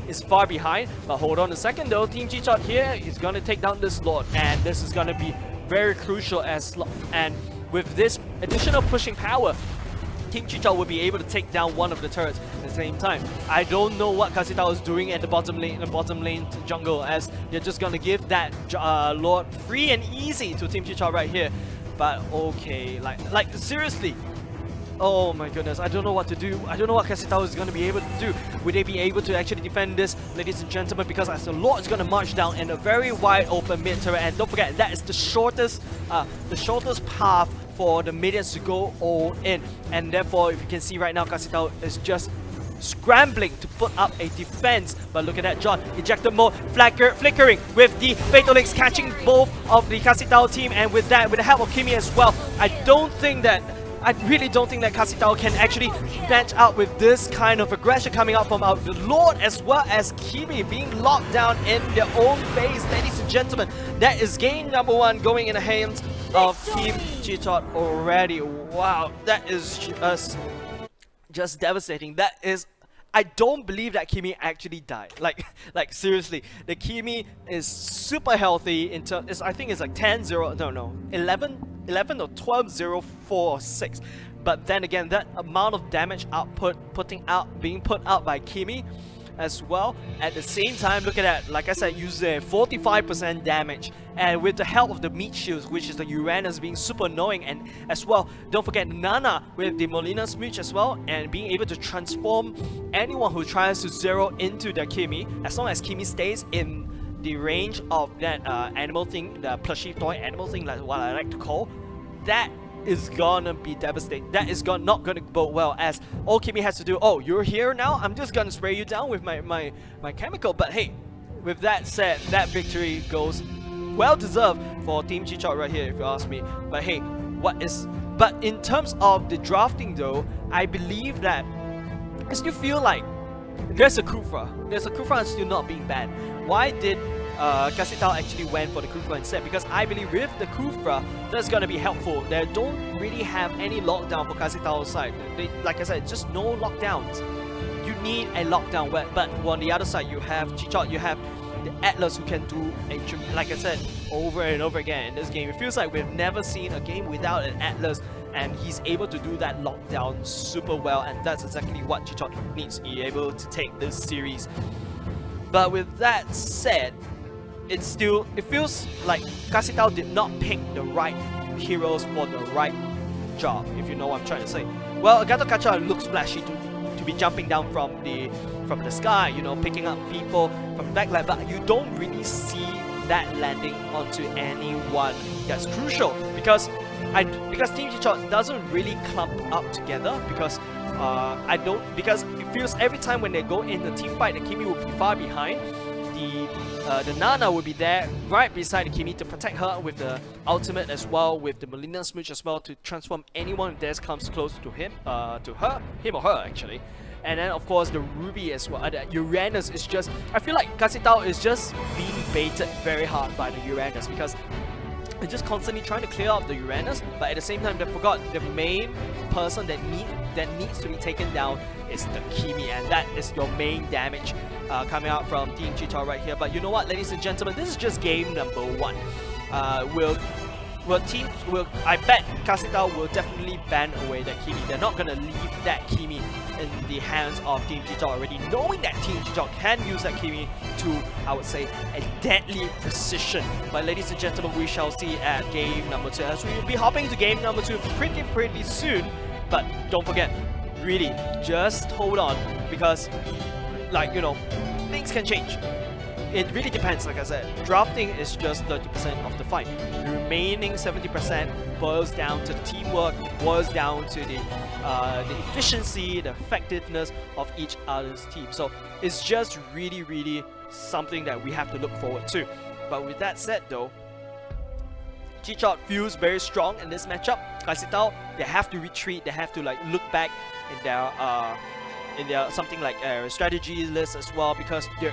is far behind. But hold on a second though, Team G-Shot here is gonna take down this Lord, and this is gonna be very crucial and with this additional pushing power, Team Chicha will be able to take down one of the turrets at the same time. I don't know what Kasitao is doing at the bottom lane jungle, as they're just gonna give that Lord free and easy to Team Chicha right here. But okay, like seriously, oh my goodness, I don't know what to do. I don't know what Kasitao is going to be able to do. Would they be able to actually defend this, ladies and gentlemen? Because as the Lord is going to march down in a very wide open mid turret, and don't forget that is the shortest path for the minions to go all in. And therefore, if you can see right now, Kasitao is just scrambling to put up a defense. But look at that, John, ejector mode flickering with the Fatal Links catching both of the Kasitao team, and with that, with the help of Kimi as well, I really don't think that Kasitao can actually match out with this kind of aggression coming out from the Lord, as well as Kimi being locked down in their own base. Ladies and gentlemen, that is game number 1 going in the hands of Team G-Tot already. Wow, that is just devastating. That is, I don't believe that Kimi actually died. Like seriously, the Kimi is super healthy in terms. I think it's like 10-0. No, 11 or 12-0, 4 or 6. But then again, that amount of damage being put out by Kimi as well. At the same time, look at that. Like I said, use 45% damage, and with the help of the meat shields, which is the Uranus being super annoying, and as well, don't forget Nana with the Molina Smooch as well, and being able to transform anyone who tries to zero into the Kimi, as long as Kimi stays in the range of that animal thing, the plushie toy animal thing, like what I like to call, that is gonna be devastating. That is not gonna bode well, as all Kimi has to do, oh, you're here now, I'm just gonna spray you down with my chemical. But hey, with that said, that victory goes well deserved for Team G-Shot right here, if you ask me. But hey, but in terms of the drafting though, I believe that I still feel like there's a Kufra still not being bad. Why did Kasitao actually went for the Kufra instead? Because I believe with the Kufra, that's gonna be helpful. They don't really have any lockdown for Kasitao's side. Like I said, just no lockdowns. You need a lockdown, but on the other side, you have G-Shot, you have the Atlas, who can do like I said, over and over again in this game. It feels like we've never seen a game without an Atlas, and he's able to do that lockdown super well, and that's exactly what G-Shot needs to be able to take this series. But with that said, it feels like Kasitao did not pick the right heroes for the right job, if you know what I'm trying to say. Well, Gato Kacha looks flashy to be jumping down from the sky, picking up people from the backline, but you don't really see that landing onto anyone that's crucial, because because Team Chichot doesn't really clump up together because because it feels every time when they go in the team fight, the Kimi will be far behind. The Nana will be there right beside the Kimi to protect her with the ultimate as well, with the Melina Smooch as well to transform anyone who dares comes close to him, him or her actually. And then of course the Ruby as well, the Uranus is just, I feel like Kasitao is just being baited very hard by the Uranus because they're just constantly trying to clear up the Uranus, but at the same time they forgot the main person that needs to be taken down is the Kimi, and that is your main damage coming out from Team Cheetah right here. But you know what, ladies and gentlemen, this is just game number 1. I bet Kasitao will definitely ban away that Kimi. They're not gonna leave that Kimi in the hands of Team Cheetah already, knowing that Team Cheetah can use that Kimi to, I would say, a deadly precision. But ladies and gentlemen, we shall see at game number 2, as we will be hopping to game number 2 pretty soon. But don't forget, really, just hold on, because, like, you know, things can change. It really depends, like I said. Drafting is just 30% of the fight. The remaining 70% boils down to the teamwork, boils down to the efficiency, the effectiveness of each other's team. So it's just really something that we have to look forward to. But with that said though, Chichot feels very strong in this matchup. Kasitao, they have to retreat, they have to like look back in their something like strategy list as well, because the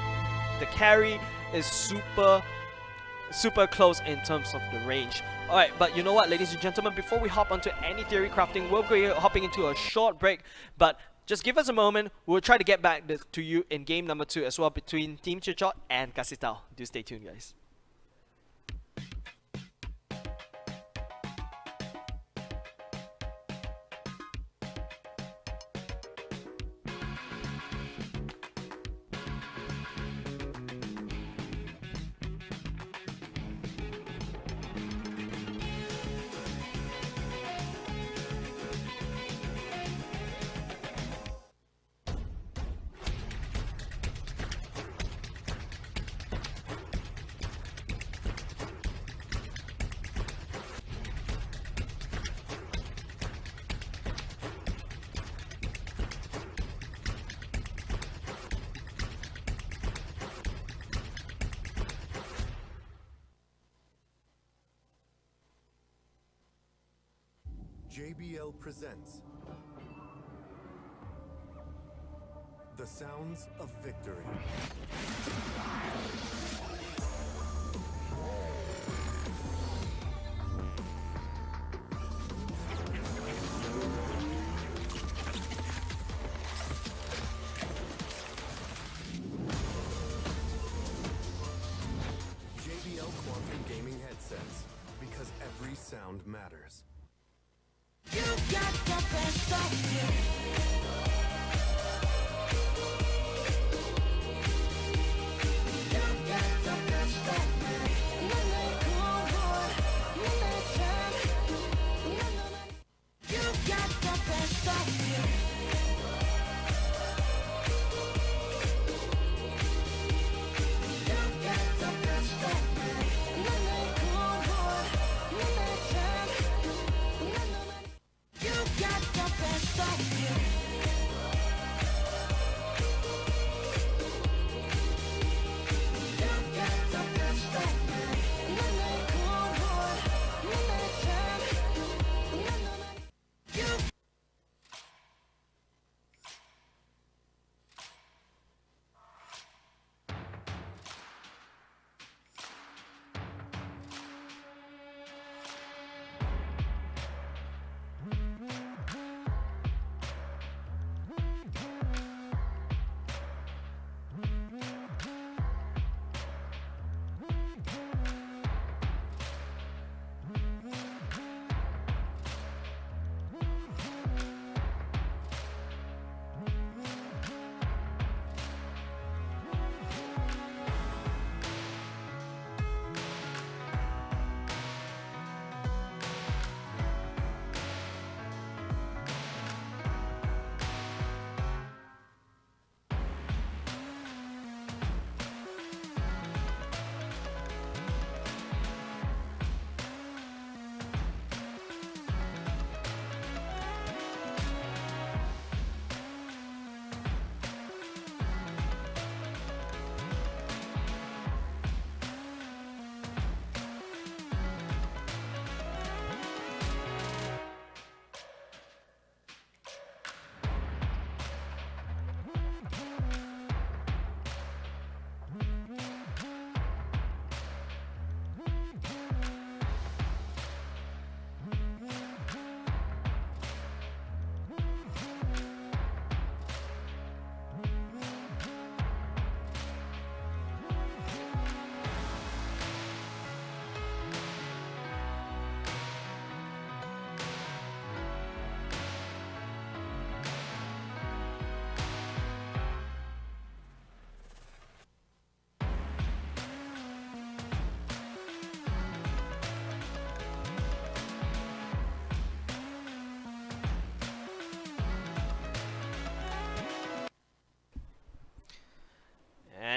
carry is super close in terms of the range. Alright, but you know what, ladies and gentlemen, before we hop onto any theory crafting, we'll go hopping into a short break, but just give us a moment. We'll try to get back to you in game number 2 as well, between Team Chichot and Kasitao. Do stay tuned, guys. JBL presents the sounds of victory. JBL Quantum Gaming headsets, because every sound matters. You got the best of me. You got the best of me. 너의 cool, 너의 charm. You got the best of me. You got the best of me. 너의 cool, 너의 charm. You got the best of me.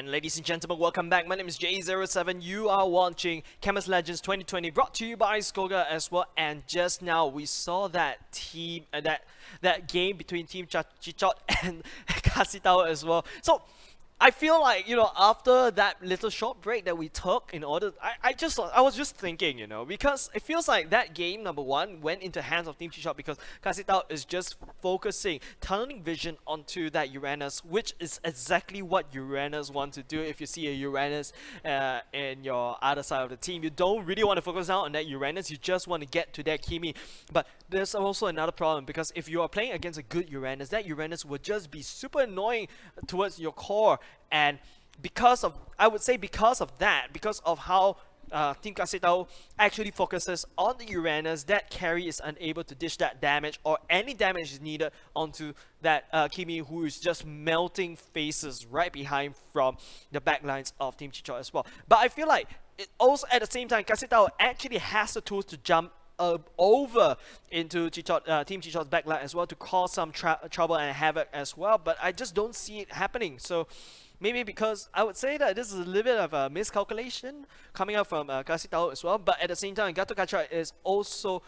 And ladies and gentlemen, welcome back. My name is J07. You are watching Campus Legends 2020, brought to you by Skoga as well. And just now we saw that team, that game between Team Chichot and Kasitao as well. So I feel like, you know, after that little short break that we took in order, I was just thinking, you know, because it feels like that game, number one, went into hands of Team Chichot because Kasitao is just focusing, tunneling vision onto that Uranus, which is exactly what Uranus want to do. If you see a Uranus in your other side of the team, you don't really want to focus out on that Uranus, you just want to get to that Kimi. But there's also another problem, because if you are playing against a good Uranus, that Uranus will just be super annoying towards your core. And because of, I would say because of that, because of how Team Kasitao actually focuses on the Uranus, that carry is unable to dish that damage, or any damage is needed onto that Kimi, who is just melting faces right behind from the backlines of Team Chichot as well. But I feel like it also, at the same time, Kasitao actually has the tools to jump over into Chichot, Team Chichot's backline as well, to cause some trouble and havoc as well. But I just don't see it happening. So maybe because I would say that this is a little bit of a miscalculation coming out from Kasitao as well. But at the same time, Gato Kacha is also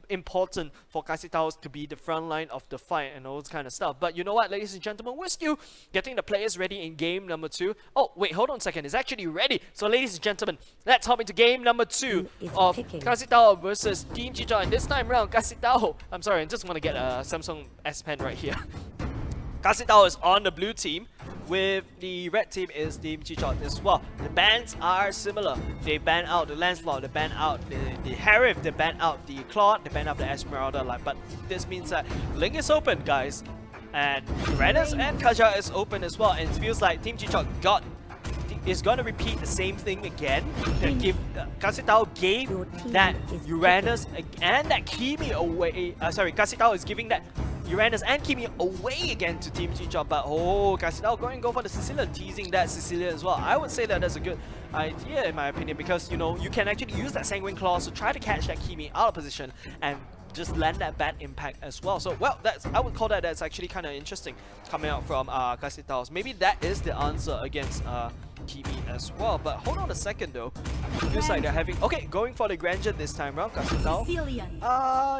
important for Kasitao to be the front line of the fight and all this kind of stuff. But you know what, ladies and gentlemen, we're still getting the players ready in game number 2. Oh, wait, hold on a second. It's actually ready. So, ladies and gentlemen, let's hop into game number 2 of Kasitao versus Team Chichot. And this time around, Kasitao, I'm sorry, I just want to get a Samsung S Pen right here. Kasitao is on the blue team, with the red team is Team Chichot as well. The bans are similar. They ban out the Lancelot, they ban out the Harif, they ban out the Claude, they ban out the Esmeralda. But this means that Link is open, guys. And Uranus and Kaja is open as well. And it feels like Team Chichot is going to repeat the same thing again. Kasitao gave that Uranus and that Kimi away. Kasitao is giving that Uranus and Kimi away again to Team Chichot, but Kasitao going to go for the Cecilia, teasing that Cecilia as well. I would say that that's a good idea in my opinion, because you know, you can actually use that Sanguine Claws to try to catch that Kimi out of position and just land that bad impact as well. So well, I would call that's actually kind of interesting coming out from Kasitao. Maybe that is the answer against Kimi as well. But hold on a second though. Feels like they're having going for the Grandeur this time around, Kasitao.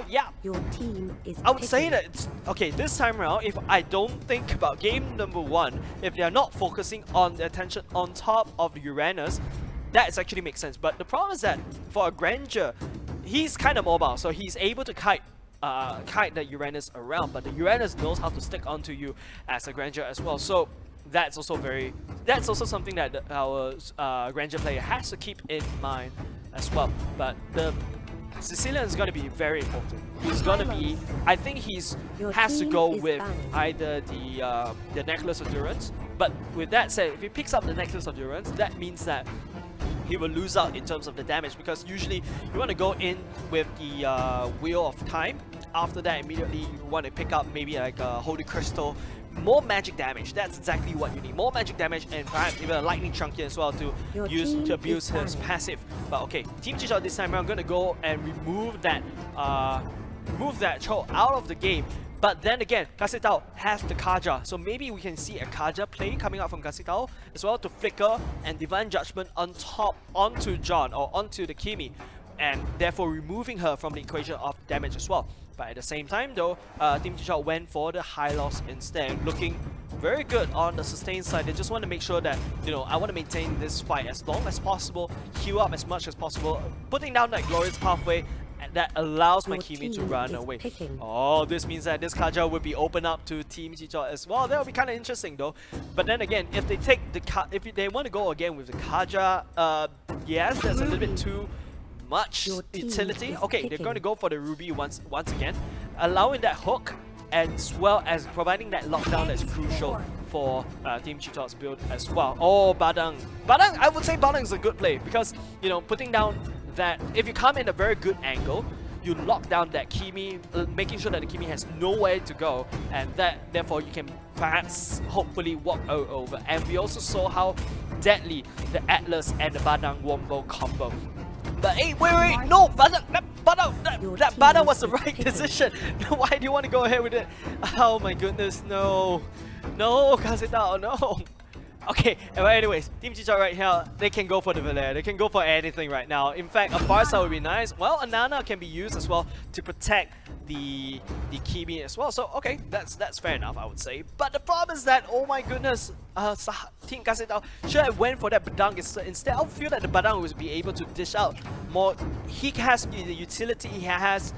Yeah. Your team is I would say that it's this time around, if I don't think about game number 1, if they are not focusing on the attention on top of the Uranus, that actually makes sense. But the problem is that for a Grandeur, he's kind of mobile, so he's able to kite the Uranus around, but the Uranus knows how to stick onto you as a Grandeur as well. So that's also something that our Grandeur player has to keep in mind as well. But the Sicilian is going to be very important. He's going to be, I think has to go with either the Necklace of Durance. But with that said, if he picks up the Necklace of Durance, that means that he will lose out in terms of the damage, because usually you want to go in with the Wheel of Time. After that, immediately you want to pick up maybe like a Holy Crystal, more magic damage. That's exactly what you need. More magic damage, and perhaps even a Lightning Chunky as well to use to abuse his passive. But okay, Team Chichot this time around going to go and remove that Cho out of the game. But then again, Kasitao has the Kaja, so maybe we can see a Kaja play coming out from Kasitao as well to flicker and Divine Judgment on top onto John or onto the Kimi, and therefore removing her from the equation of damage as well. But at the same time though, Team Chichot went for the high loss instead, looking very good on the sustain side. They just want to make sure that, you know, I want to maintain this fight as long as possible, heal up as much as possible, putting down that Glorious Pathway that allows my Kimi to run away. Oh, this means that this Kaja would be open up to Team Chichot as well. That would be kind of interesting though. But then again, if they take if they want to go again with the Kaja, yes, that's a little bit too much utility. Okay, they're going to go for the Ruby once again, allowing that hook as well as providing that lockdown that's crucial for Team Chichot's build as well. Oh, Badang, I would say Badang is a good play, because you know, putting down that, if you come in a very good angle, you lock down that Kimi, making sure that the Kimi has nowhere to go, and that therefore you can perhaps hopefully walk over. And we also saw how deadly the Atlas and the Badang Wombo combo. But hey, wait, no, Badang, that Badang was the right decision. Why do you want to go ahead with it? Oh my goodness, no, Kasitao, no. Okay, well anyways, Team Chicha right here, they can go for the Valer, they can go for anything right now. In fact, a Firestar would be nice. Well, a Nana can be used as well to protect the Kimi as well. So okay, that's fair enough, I would say. But the problem is that, oh my goodness, Team Kasetao should have went for that Badang instead. I feel that the Badang would be able to dish out more. He has the utility, he has,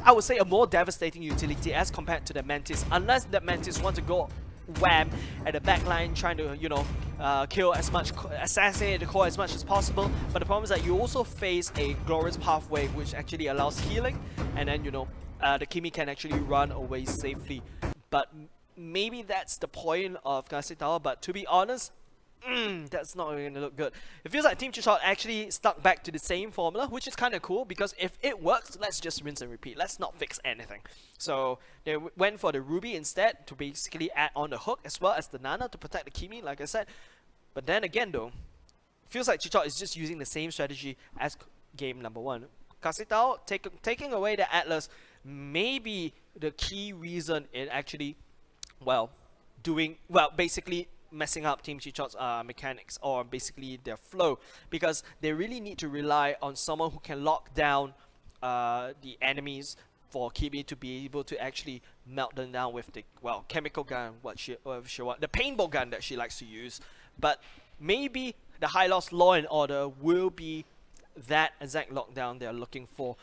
I would say, a more devastating utility as compared to the Mantis. Unless the Mantis want to go wham at the back line, trying to, you know, kill as much, assassinate the core as much as possible. But the problem is that you also face a glorious pathway which actually allows healing, and then, you know, the Kimi can actually run away safely. But maybe that's the point of Kasetao, but to be honest, that's not going to look good. It feels like Team Chicha actually stuck back to the same formula, which is kind of cool, because if it works, let's just rinse and repeat. Let's not fix anything. So they went for the Ruby instead to basically add on the hook as well as the Nana to protect the Kimi, like I said. But then again though, feels like Chicha is just using the same strategy as game number 1. Kasetao taking away the Atlas may be the key reason in actually, well, basically messing up Team Chicha's mechanics, or basically their flow, because they really need to rely on someone who can lock down the enemies for Kimi to be able to actually melt them down with the, well, chemical gun, whatever she wants, the paintball gun that she likes to use. But maybe the High Lost Law and Order will be that exact lockdown they're looking for.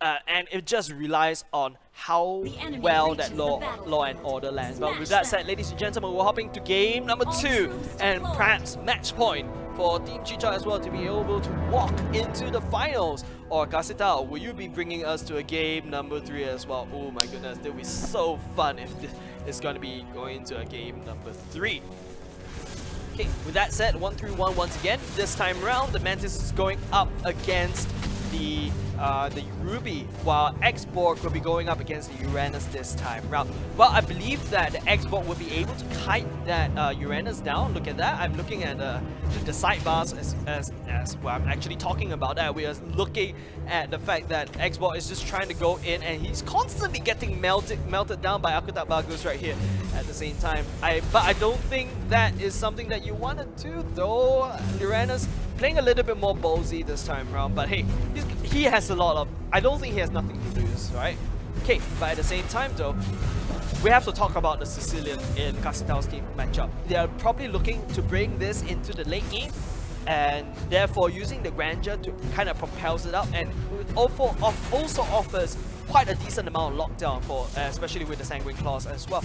And it just relies on how well that law and order lands. But with that said, ladies and gentlemen, we're hopping to game number 2, and perhaps match point for Team Chicha as well to be able to walk into the finals. Or Kasetao, will you be bringing us to a game number 3 as well? Oh my goodness, that would be so fun if this is going to be going into a game number 3. Okay, with that said, 1-3-1 once again. This time round, the Mantis is going up against the Ruby, while X-Borg will be going up against the Uranus this time round. Well, I believe that the X-Borg will be able to kite that Uranus down. Look at that. I'm looking at the sidebars as well. I'm actually talking about that. We are looking at the fact that X-Borg is just trying to go in, and he's constantly getting melted down by Akuta Bagus right here at the same time. But I don't think that is something that you want to do, though. Uranus playing a little bit more ballsy this time around, but hey, he has a lot of, I don't think he has nothing to lose, right? Okay, but at the same time though, we have to talk about the Sicilian in Kasetao's team matchup. They are probably looking to bring this into the late game, and therefore using the Grandeur to kind of propels it up, and also offers quite a decent amount of lockdown for, especially with the Sanguine Claws as well.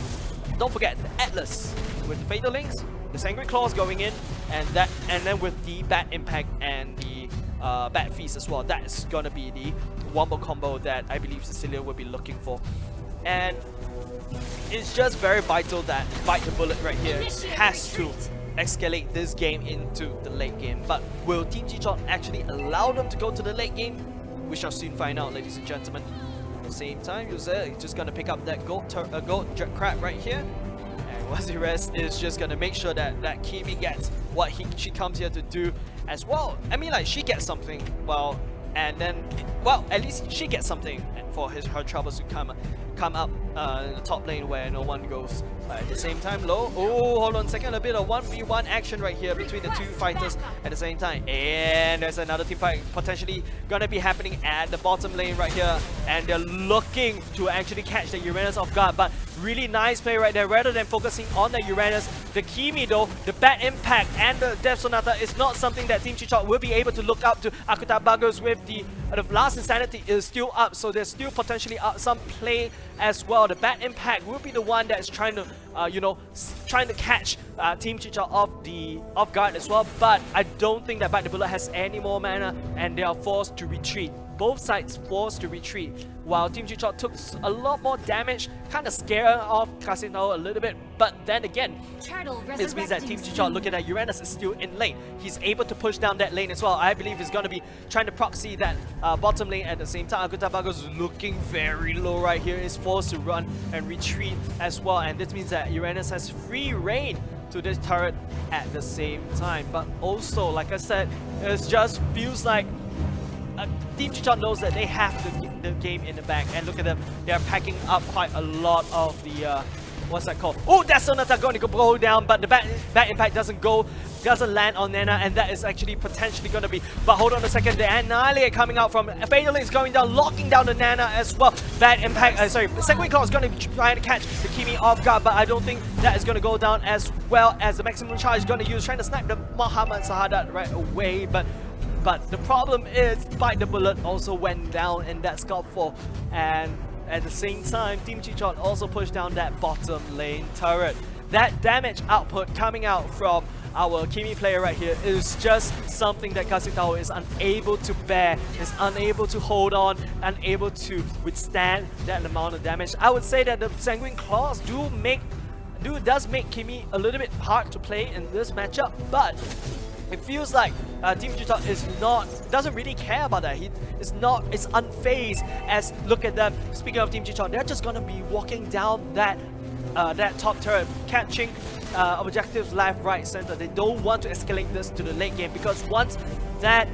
Don't forget the Atlas with the Fatal Links, the Sanguine Claws going in, and then with the Bat Impact and the Bat Feast as well. That is gonna be the wombo combo that I believe Cecilia will be looking for. And it's just very vital that Bite the Bullet right here has to escalate this game into the late game. But will Team Chicha actually allow them to go to the late game? We shall soon find out, ladies and gentlemen. At the same time, Yuze is just gonna pick up that gold crab right here. Wazirez is just gonna make sure that Kimi gets what she comes here to do as well. I mean, like, she gets something, well, and then, well, at least she gets something for her troubles to come up in the top lane where no one goes. At the same time, low. Oh, hold on a second, a bit of 1v1 action right here between the two fighters at the same time. And there's another team fight potentially gonna be happening at the bottom lane right here. And they're looking to actually catch the Uranus off guard, but really nice play right there. Rather than focusing on the Uranus, the Kimi though, the Bat Impact and the Death Sonata is not something that Team Chicha will be able to look up to. Akuta Bagus with the Last Insanity is still up, so there's still potentially some play as well. The Bat Impact will be the one that's trying to, trying to catch Team Chicha off guard as well. But I don't think that Bite the Bullet has any more mana, and they are forced to retreat. Both sides forced to retreat, while Team Chicha took a lot more damage, kind of scared off Kasetao a little bit. But then again, this means that Team Chicha, looking at Uranus, is still in lane. He's able to push down that lane as well. I believe he's going to be trying to proxy that bottom lane at the same time. Agutabago is looking very low right here. Is forced to run and retreat as well. And this means that Uranus has free reign to this turret at the same time. But also, like I said, it just feels like Team Chicha knows that they have the game in the bag, and look at them, they are packing up quite a lot of the what's that called? Oh, that Sonata going to go down, but the bad impact doesn't land on Nana, and that is actually potentially going to be. But hold on a second, the Annihilate coming out from Fatal is going down, locking down the Nana as well. Bad impact, Sanguine Claw is going to be trying to catch the Kimi off guard, but I don't think that is going to go down as well as the maximum charge is going to use, trying to snipe the Muhammad Sahadat right away. But the problem is, Bite the Bullet also went down, and that's got 4. And at the same time, Team Chichot also pushed down that bottom lane turret. That damage output coming out from our Kimi player right here is just something that Kasitao is unable to bear, is unable to hold on, unable to withstand that amount of damage. I would say that the Sanguine Claws does make Kimi a little bit hard to play in this matchup, but it feels like Team Chichot doesn't really care about that. It's unfazed. As look at them. Speaking of Team Chichot, they're just gonna be walking down that top turret, catching objectives left, right, center. They don't want to escalate this to the late game, because once that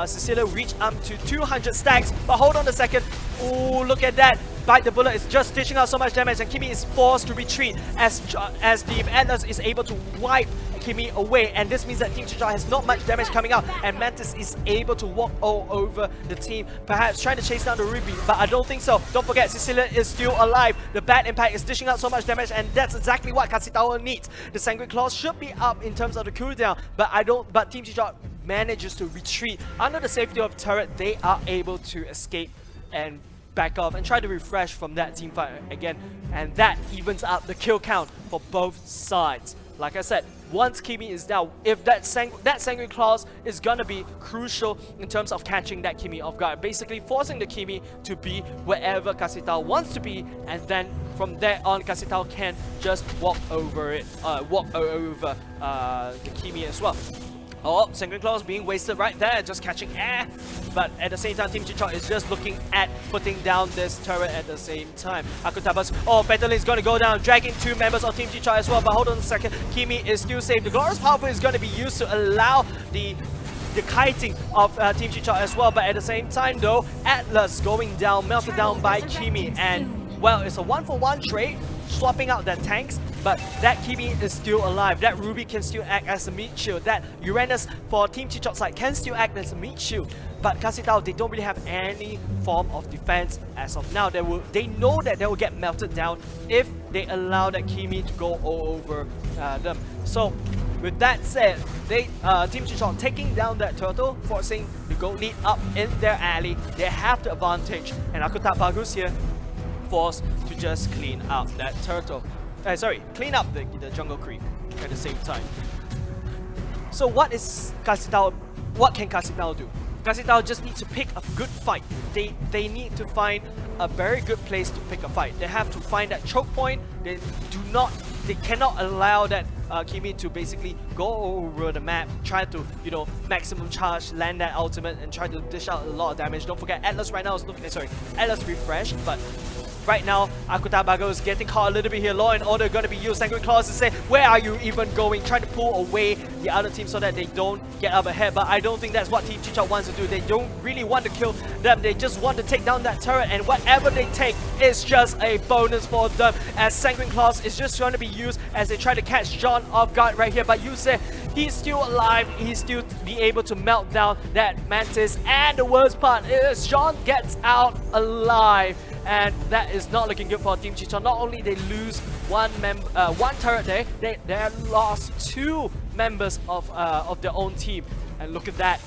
Cecilia reached up to 200 stacks, but hold on a second. Oh, look at that. Bite the Bullet is just dishing out so much damage, and Kimi is forced to retreat as the Atlas is able to wipe Kimi away, and this means that Team Chichot has not much damage coming out, and Mantis is able to walk all over the team, perhaps trying to chase down the Ruby, but I don't think so. Don't forget, Cecilia is still alive. The bad impact is dishing out so much damage, and that's exactly what Kasitawa needs. The Sanguine Claws should be up in terms of the cooldown, but Team Chichot manages to retreat. Under the safety of turret, they are able to escape and back off and try to refresh from that team fight again, and that evens out the kill count for both sides. Like I said, once Kimi is down, if that Sanguine Claws is gonna be crucial in terms of catching that Kimi off guard, basically forcing the Kimi to be wherever Kasitao wants to be, and then from there on, Kasitao can just walk over the Kimi as well. Oh, Sanguine Claws being wasted right there, just catching air. But at the same time, Team Chichot is just looking at putting down this turret at the same time. Akutabas, Fatal is going to go down, dragging 2 members of Team Chichot as well. But hold on a second, Kimi is still safe. The Glorious Powerful is going to be used to allow the kiting of Team Chichot as well. But at the same time though, Atlas going down, melted down by Kimi. And well, it's a 1-for-1 trade, swapping out their tanks. But that Kimi is still alive. That Ruby can still act as a meat shield. That Uranus for Team Chichot side can still act as a meat shield. But Kasitao, they don't really have any form of defense as of now. They know that they will get melted down if they allow that Kimi to go all over them. So with that said, Team Chichot taking down that turtle, forcing the gold lead up in their alley. They have the advantage, and Akuta Bagus here forced to just clean up that turtle. Clean up the jungle creep at the same time. So what can Kasitao do? Kasitao just needs to pick a good fight. They need to find a very good place to pick a fight. They have to find that choke point. They cannot allow that Kimi to basically go over the map, try to, maximum charge, land that ultimate, and try to dish out a lot of damage. Don't forget, Atlas right now is looking, Atlas refreshed, but right now, Akutabago is getting caught a little bit here. Law and Order going to be used. Sanguine Claws to say, where are you even going? Trying to pull away the other team so that they don't get up ahead. But I don't think that's what Team Chichot wants to do. They don't really want to kill them. They just want to take down that turret. And whatever they take is just a bonus for them. As Sanguine Claws is just going to be used as they try to catch John off guard right here. But you say, he's still alive. He's still be able to melt down that Mantis. And the worst part is John gets out alive. And that is not looking good for Team Chichot. Not only they lose one turret there, they lost 2 members of their own team. And look at that.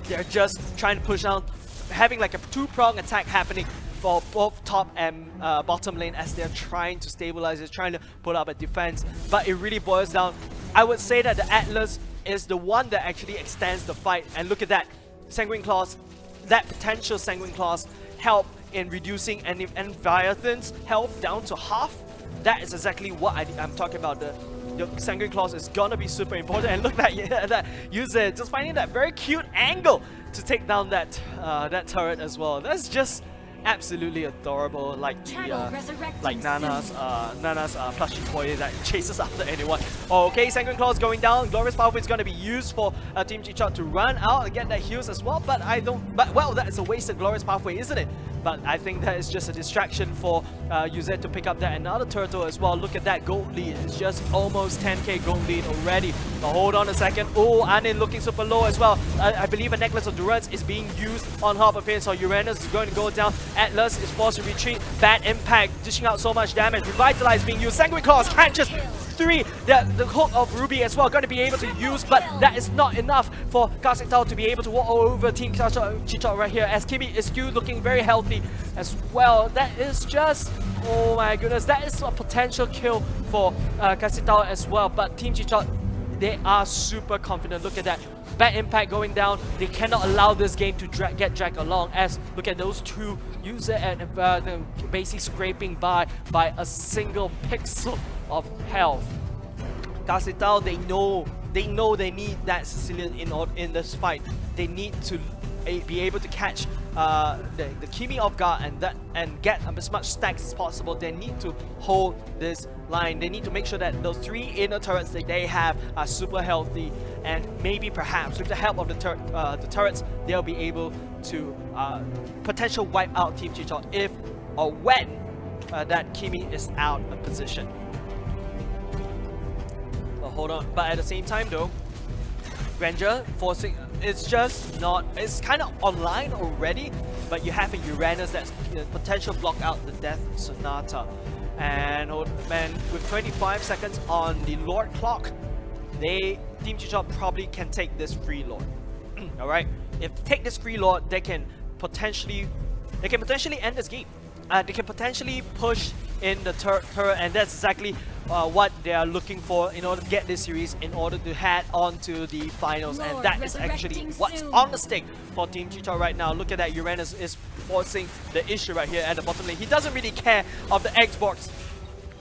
They're just trying to push down, having like a 2-prong attack happening for both top and bottom lane as they're trying to stabilize it, trying to put up a defense. But it really boils down. I would say that the Atlas is the one that actually extends the fight. And look at that. Sanguine Claws, that potential Sanguine Claws help in reducing Enviathan's health down to half. That is exactly what I'm talking about. The Sanguine Claws is gonna be super important. And look at that user just finding that very cute angle to take down that turret as well. That's just absolutely adorable, like Nana's plushie toy that chases after anyone. Okay, Sanguine Claws going down. Glorious Powerful is going to be used for Team Chichot to run out and get that heals as well. But well, that is a wasted Glorious Pathway, isn't it? but I think that is just a distraction for UZ to pick up that another turtle as well. Look at that gold lead. It's just almost 10k gold lead already. But hold on a second. Oh, Anin looking super low as well. I believe a Necklace of Durance is being used on top of him, so Uranus is going to go down. Atlas is forced to retreat. Bad impact, dishing out so much damage. Revitalize being used. Sanguine Claws catches 3. The hook of Ruby as well going to be able to use, but that is not enough for Classic Tao to be able to walk over Team Chichot right here, as Kimi is still looking very healthy as well. That is just, oh my goodness, that is a potential kill for Classic Tao as well, but Team Chichot, they are super confident. Look at that. Bad impact going down. They cannot allow this game to get dragged along, as look at those two user and basically scraping by a single pixel of health. Gasitao, they know they need that Sicilian in this fight. They need to be able to catch the Kimi off guard and get as much stacks as possible. They need to hold this line. They need to make sure that those 3 inner turrets that they have are super healthy, and maybe perhaps with the help of the turrets, they'll be able to potential wipe out Team Chichot if or when that Kimi is out of position. Well, hold on, but at the same time though, Granger forcing, it's just not, it's kind of online already, but you have a Uranus that's potential block out the Death Sonata. And man, with 25 seconds on the Lord clock, Team Chichot probably can take this free Lord. Alright, if they take this free Lord, they can potentially end this game. They can potentially push in the turret, and that's exactly what they are looking for in order to get this series, in order to head on to the finals. Lord, and that is actually what's on the stake for Team Chichot right now. Look at that, Uranus is forcing the issue right here at the bottom lane. He doesn't really care of the Xbox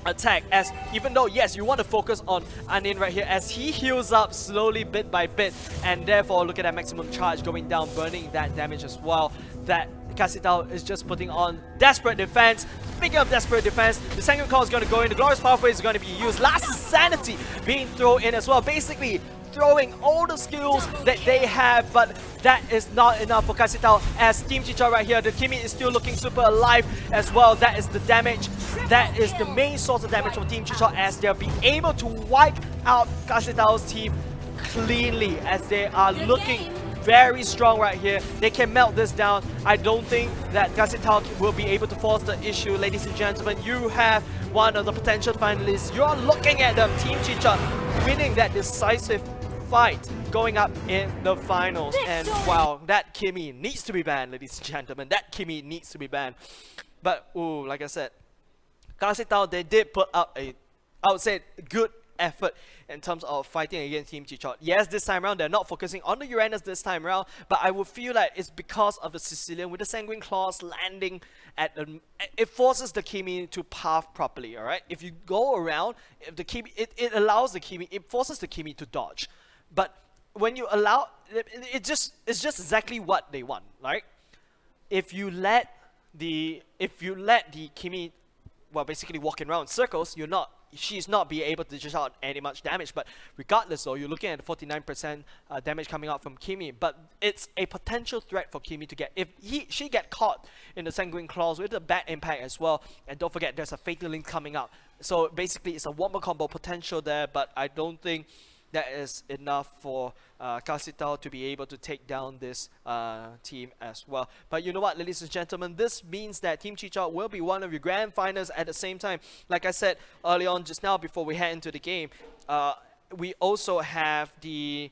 attack, as even though yes, you want to focus on Anin right here as he heals up slowly bit by bit, and therefore look at that maximum charge going down, burning that damage as well. That Casitao is just putting on desperate defense. Speaking of desperate defense, the second call is going to go in, the Glorious Pathway is going to be used, Last Sanity being thrown in as well, basically throwing all the skills that they have, but that is not enough for Casitao, as Team Chichot right here, the Kimi is still looking super alive as well. That is the damage, that is the main source of damage from Team Chichot, as they'll be able to wipe out Casitao's team cleanly, as they are looking very strong right here. They can melt this down. I don't think that Gasitao will be able to force the issue. Ladies and gentlemen, you have one of the potential finalists. You're looking at them, Team Chichot, winning that decisive fight, going up in the finals. And wow, that Kimi needs to be banned, ladies and gentlemen. That Kimi needs to be banned. But ooh, like I said, Gasitao, they did put up a, I would say, good effort in terms of fighting against Team Chichot. Yes, this time around they're not focusing on the Uranus this time around, but I would feel like it's because of the Sicilian with the Sanguine Claws landing at the, it forces the Kimi to path properly. Alright, if you go around, if the Kimi, it allows the Kimi, it forces the Kimi to dodge. But when you allow, it's just exactly what they want. Like, if you let the Kimi, well, basically walking around in circles, she's not be able to dish out any much damage. But regardless though, you're looking at 49% damage coming out from Kimi, but it's a potential threat for Kimi to get, if she get caught in the Sanguine Claws with a bad impact as well. And don't forget, there's a Fatal Link coming up, so basically it's a wombo combo potential there, but I don't think that is enough for Casitao to be able to take down this team as well. But you know what, ladies and gentlemen, this means that Team Chichot will be one of your grand finals at the same time. Like I said early on just now before we head into the game, we also have the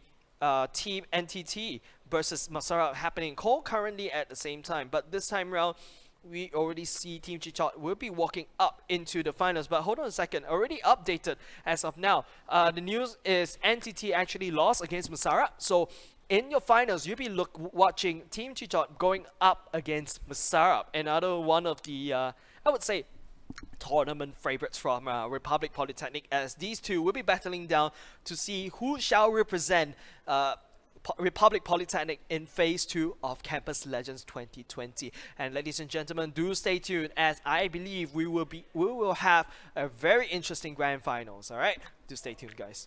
Team NTT versus Masara happening concurrently at the same time. But this time around, we already see Team Chichot will be walking up into the finals. But hold on a second, already updated as of now. The news is NTT actually lost against Masara. So in your finals, you'll be watching Team Chichot going up against Masara, another one of the, I would say, tournament favorites from Republic Polytechnic, as these two will be battling down to see who shall represent Republic Polytechnic in Phase 2 of Campus Legends 2020. And ladies and gentlemen, do stay tuned, as I believe we will have a very interesting grand finals. Alright? Do stay tuned, guys.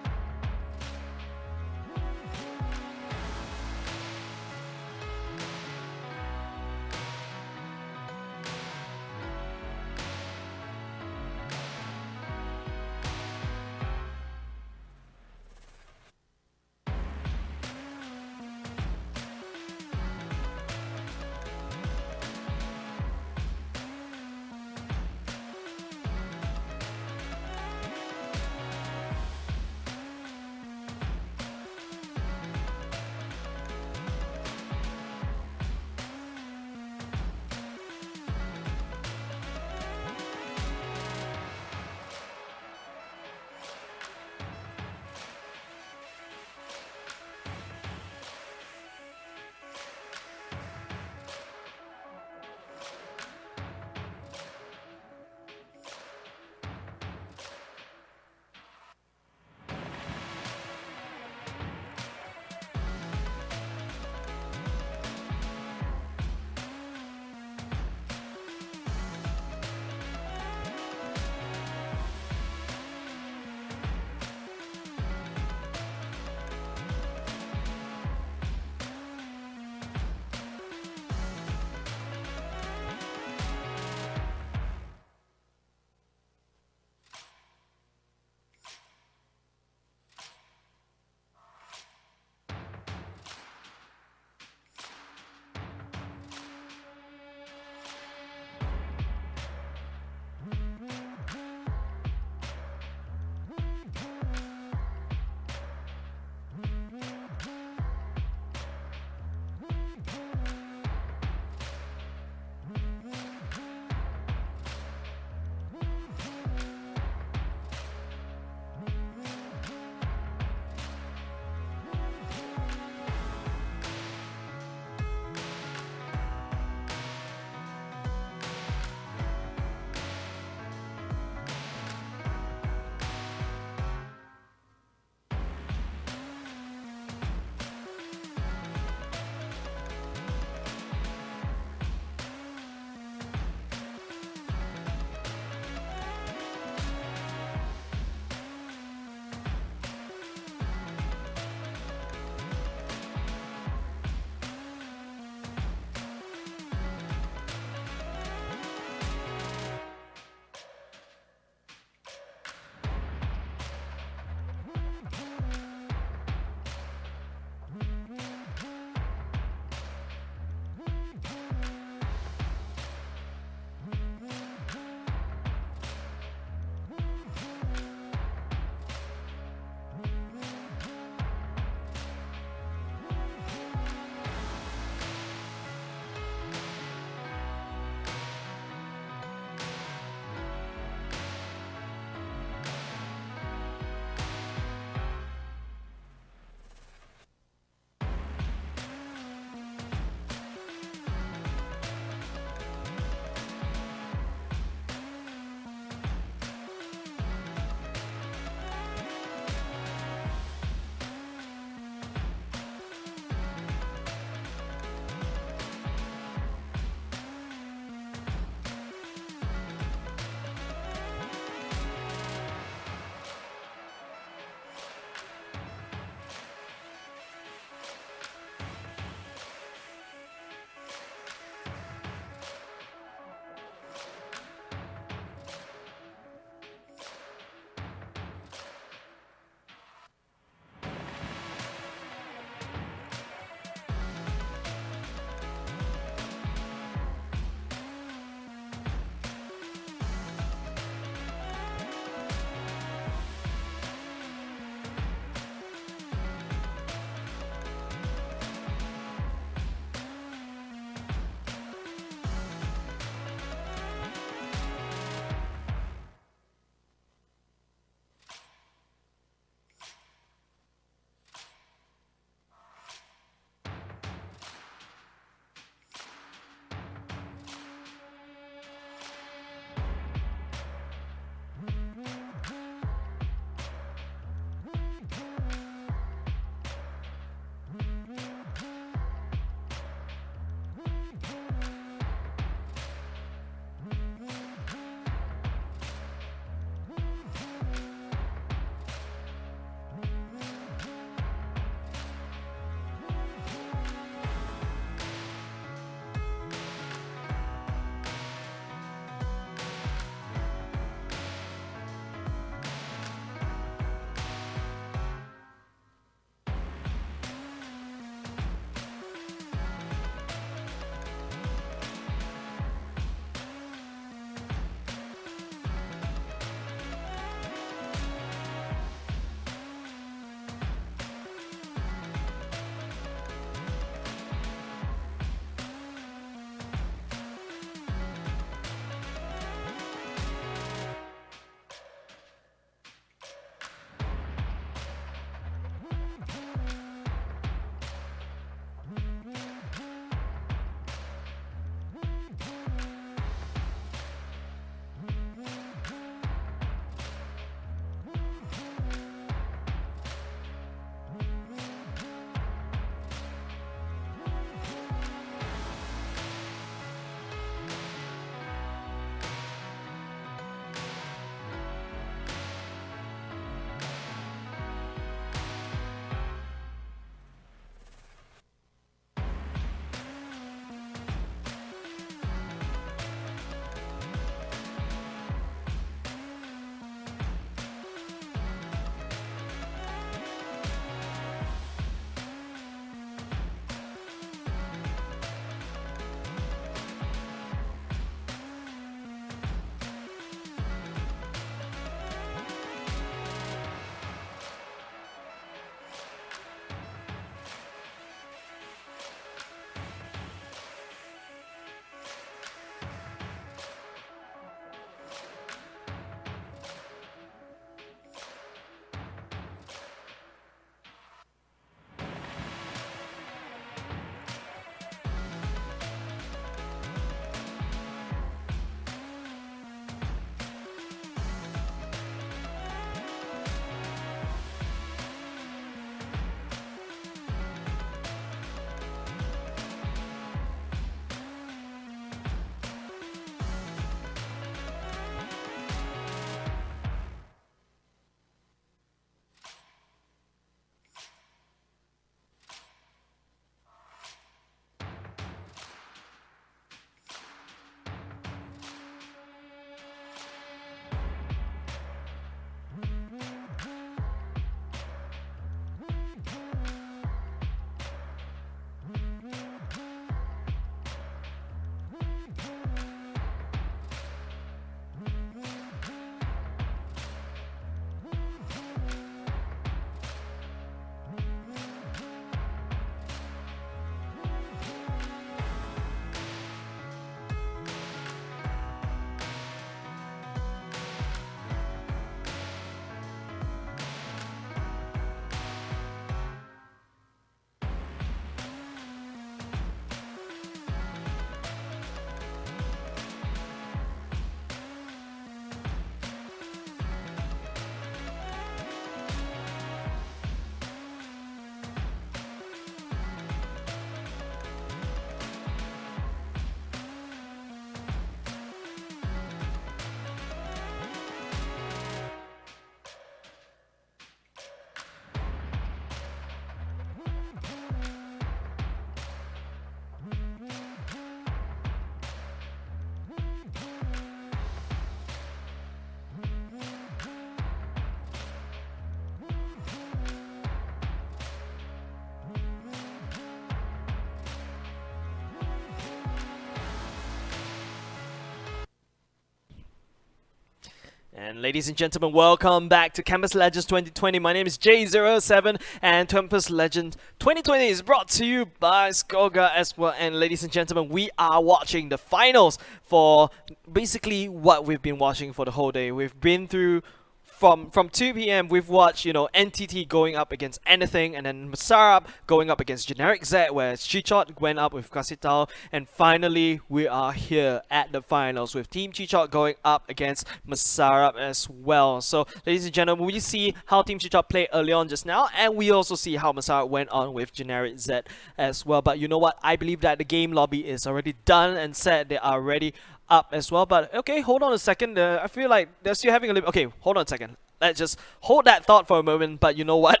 And ladies and gentlemen, welcome back to Campus Legends 2020. My name is J07 and Campus Legends 2020 is brought to you by Skoga as well. And ladies and gentlemen, we are watching the finals for basically what we've been watching for the whole day. We've been through from 2 p.m. we've watched, NTT going up against anything, and then Masarap going up against Generic Z, where Chichot went up with Kasitao, and finally we are here at the finals with Team Chichot going up against Masarap as well. So, ladies and gentlemen, we see how Team Chichot played early on just now, and we also see how Masarap went on with Generic Z as well. But you know what? I believe that the game lobby is already done and set. They are ready up as well. But okay, hold on a second. I feel like they're still having a little. Okay, hold on a second. Let's just hold that thought for a moment. But you know what?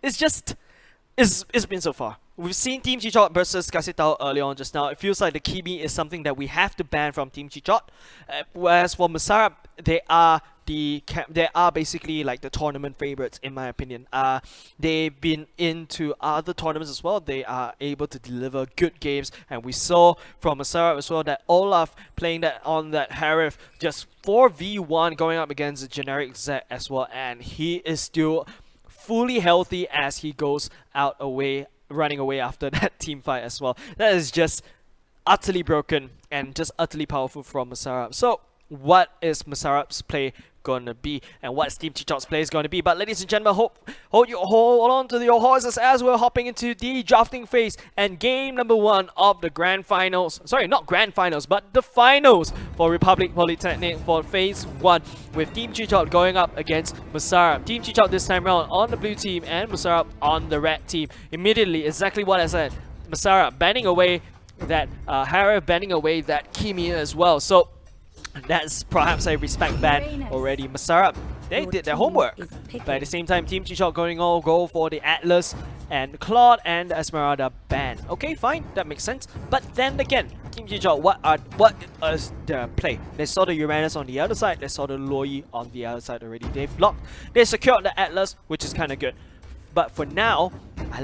It's been so far. We've seen Team Chichot versus Kasitao early on just now. It feels like the Kimi is something that we have to ban from Team Chichot. Whereas for Masarap, they are basically like the tournament favorites in my opinion. They've been into other tournaments as well. They are able to deliver good games, and we saw from Masarap as well that Olaf playing that on that Harif just 4v1 going up against the Generic Z as well, and he is still fully healthy as he goes running away after that team fight as well. That is just utterly broken and just utterly powerful from Masarap. So what is Masarap's play gonna be, and what's Team Chichot's play is gonna be? But ladies and gentlemen, hold on to your horses as we're hopping into the drafting phase and game number 1 of the grand finals. Sorry, not grand finals, but the finals for Republic Polytechnic for phase 1 with Team Chichot going up against Masarap. Team Chichot this time around on the blue team and Masarap on the red team. Immediately, exactly what I said, Masarap banning away that Harif, banning away that Kimi as well. So that's perhaps a respect ban already. Masarap, they did their homework. But at the same time, Team Chichot go for the Atlas and Claude and Esmeralda ban. Okay, fine, that makes sense. But then again, Team Chichot, what is their play? They saw the Uranus on the other side, they saw the Loi on the other side already. They secured the Atlas, which is kind of good. But for now, I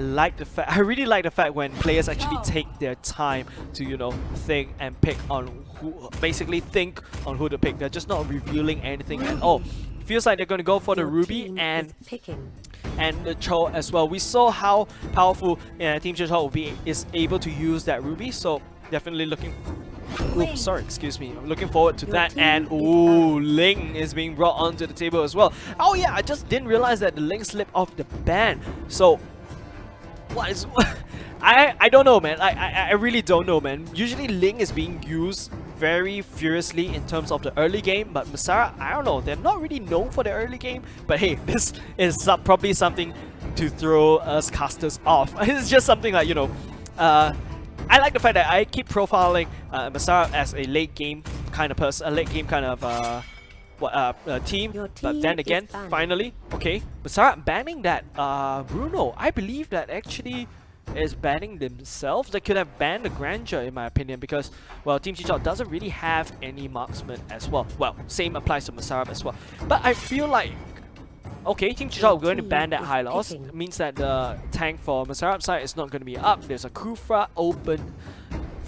really like the fact when players actually take their time to, think and pick on who to pick. They're just not revealing anything at all. Feels like they're going to go for the Ruby and the Cho as well. We saw how powerful Team Chichot is able to use that Ruby, so definitely looking forward to that. And Ling is being brought onto the table as well. Oh yeah, I just didn't realize that the Ling slipped off the ban. So I don't know, man. I really don't know, man. Usually Ling is being used very furiously in terms of the early game, but Masarap, I don't know, they're not really known for the early game. But hey, this is probably something to throw us casters off. It's just something like, I like the fact that I keep profiling Masarap as a late game kind of person, a late game kind of team. But then again, finally, okay, Masarap banning that Bruno. I believe that actually is banning themselves. They could have banned the Grandeur in my opinion, because well, Team Chichot doesn't really have any marksman as well. Well, same applies to Masarap as well. But I feel like, okay, Team Chichot going to ban that high loss. It means that the tank for Masarap's side is not going to be up. There's a Kufra open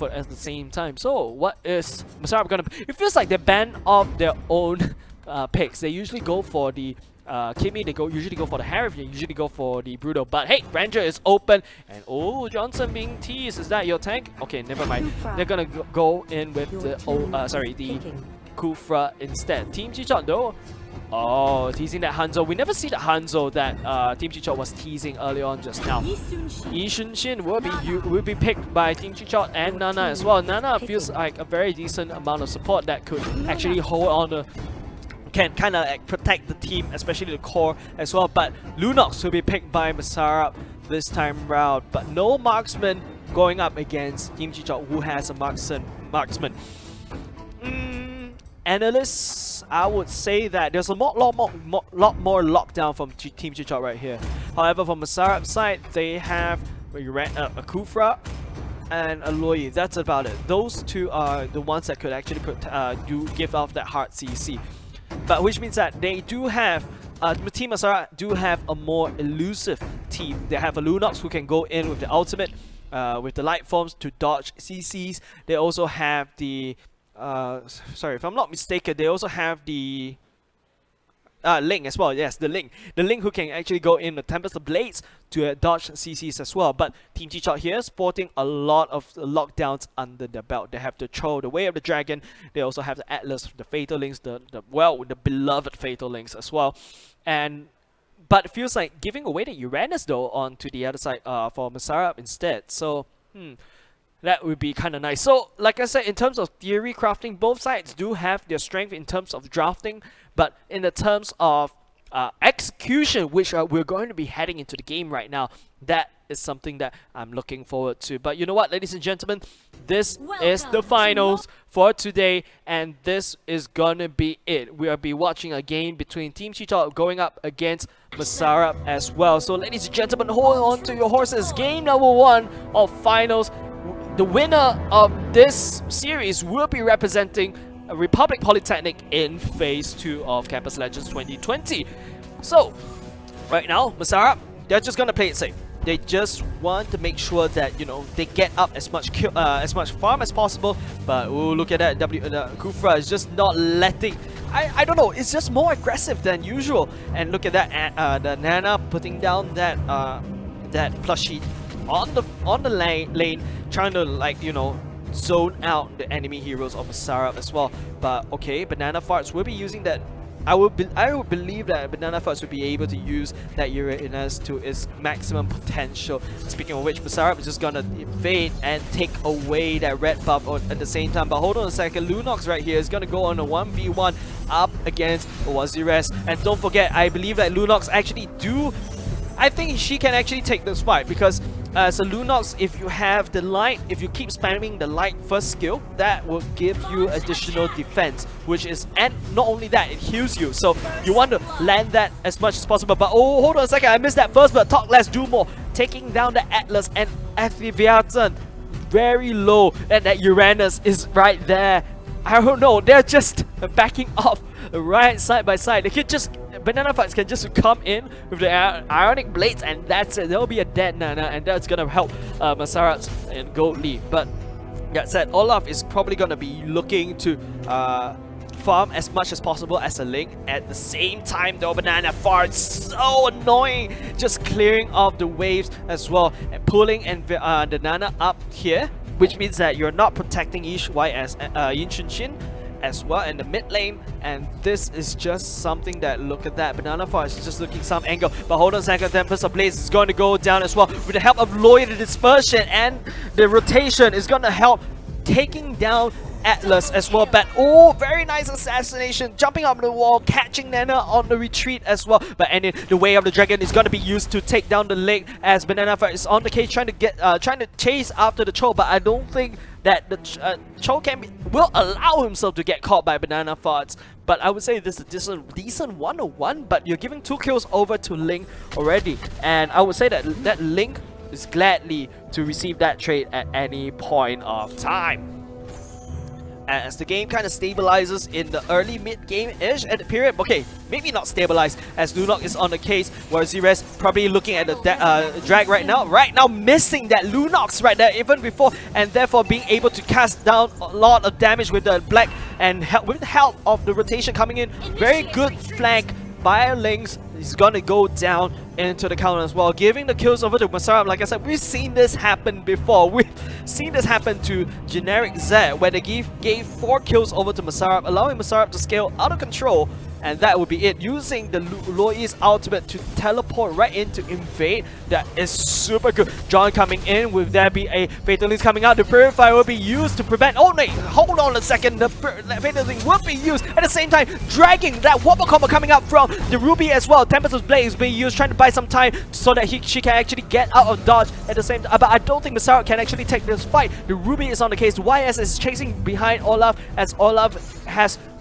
at the same time. So what is Masarap going to... It feels like they ban off their own picks. They usually go for the Kimi, they usually go for the Harif, they usually go for the Bruto. But hey, Ranger is open, and Johnson being teased. Is that your tank? Okay, never mind. They're gonna go in with the Kufra instead. Team Chichot though, teasing that Hanzo. We never see the Hanzo that Team Chichot was teasing early on just now. Yi Shin will be picked by Team Chichot and Nana as well. Nana feels like a very decent amount of support that could actually hold on the... can kind of protect the team, especially the core as well. But Lunox will be picked by Masarap this time round. But no marksman going up against Team Chichot, who has a marksman. Analysts, I would say that there's a lot more lockdown from Team Chichot right here. However, from Masarap's side, they have a Kufra and a Loi. That's about it. Those two are the ones that could actually give off that hard CC. But which means that they do have Team Masarap do have a more elusive team. They have a Lunox who can go in with the ultimate, with the light forms to dodge CCs. They also have the sorry, if I'm not mistaken, they also have the Ling as well. Yes, the Ling who can actually go in the Tempest of Blades to dodge CCs as well. But Team T-Shot here sporting a lot of lockdowns under their belt. They have the Cho, the Way of the Dragon. They also have the Atlas, the Fatal Links, the beloved Fatal Links as well. But it feels like giving away the Uranus though onto the other side for Masarab instead. So that would be kind of nice. So like I said, in terms of theory crafting, both sides do have their strength in terms of drafting, but in the terms of execution, which we're going to be heading into the game right now, that is something that I'm looking forward to. But you know what, ladies and gentlemen, this is the finals for today, and this is gonna be it. We'll be watching a game between Team Cheetah going up against Masarab as well. So ladies and gentlemen, hold on to your horses. Game number 1 of finals. The winner of this series will be representing Republic Polytechnic in Phase 2 of Campus Legends 2020. So, right now, Masarab, they're just gonna play it safe. They just want to make sure that, you know, they get up as much farm as possible. But oh, look at that, Kufra is just not letting. I don't know, it's just more aggressive than usual. And look at that, the Nana putting down that plushie on the lane, trying to, like, you know, zone out the enemy heroes of Masarab as well. But okay, Banana Farts will be using that. I would believe that Banana Farts will be able to use that Uranus to its maximum potential. Speaking of which, Masarab is just gonna invade and take away that red buff at the same time. But hold on a second, Lunox right here is gonna go on a 1v1 up against Wazires. And don't forget, I believe that Lunox actually I think she can actually take this fight, because as a Lunox, if you have the light, if you keep spamming the light first skill, that will give you additional defense, which is, and not only that, it heals you. So you want to land that as much as possible. But oh, hold on a second, I missed that first, but talk less, do more. Taking down the Atlas and Activiatan very low, and that Uranus is right there. I don't know, they're just backing off right side by side. They could just, Banana Fights can just come in with the Ionic Blades, and that's it. There'll be a dead Nana, and that's gonna help Masarab and Gold Leaf. But that said, Olaf is probably gonna be looking to farm as much as possible as a Link. At the same time though, Banana Farts, so annoying, just clearing off the waves as well, and pulling the Nana up here, which means that you're not protecting Yishui as Yin Shin as well in the mid lane. And this is just something that, look at that, Banana Farts is just looking some angle. But hold on a second, Tempest of Blaze is going to go down as well with the help of Loy. The dispersion and the rotation is going to help taking down Atlas as well. But oh, very nice assassination, jumping up the wall, catching Nana on the retreat as well. But and the Way of the Dragon is going to be used to take down the lane, as Banana Fight is on the case trying to chase after the Cho. But I don't think that the Cho will allow himself to get caught by Banana Farts. But I would say this is a decent 1-on-1, but you're giving 2 kills over to Link already. And I would say that Link is gladly to receive that trade at any point of time. As the game kind of stabilizes in the early mid-game-ish at the period. Okay, maybe not stabilized, as Lunok is on the case, where Zires probably looking at the drag right now. Right now, missing that Lunox right there even before, and therefore being able to cast down a lot of damage with the black, and with the help of the rotation coming in. Very good flank by Lynx. He's gonna go down into the counter as well, giving the kills over to Masarab. Like I said, we've seen this happen before. We've seen this happen to Generic Z, where they gave 4 kills over to Masarab, allowing Masarab to scale out of control. And that would be it, using the Loi's ultimate to teleport right in to invade. That is super good. John coming in, with there be a Fatal Link coming out. The Purifier will be used to prevent. Oh wait, hold on a second. The Fatal Link will be used at the same time, dragging that Wobble combo coming out from the Ruby as well. Tempest's Blade is being used, trying to buy some time so that she can actually get out of dodge at the same time. But I don't think Masarab can actually take this fight. The Ruby is on the case. YS is chasing behind Olaf, as Olaf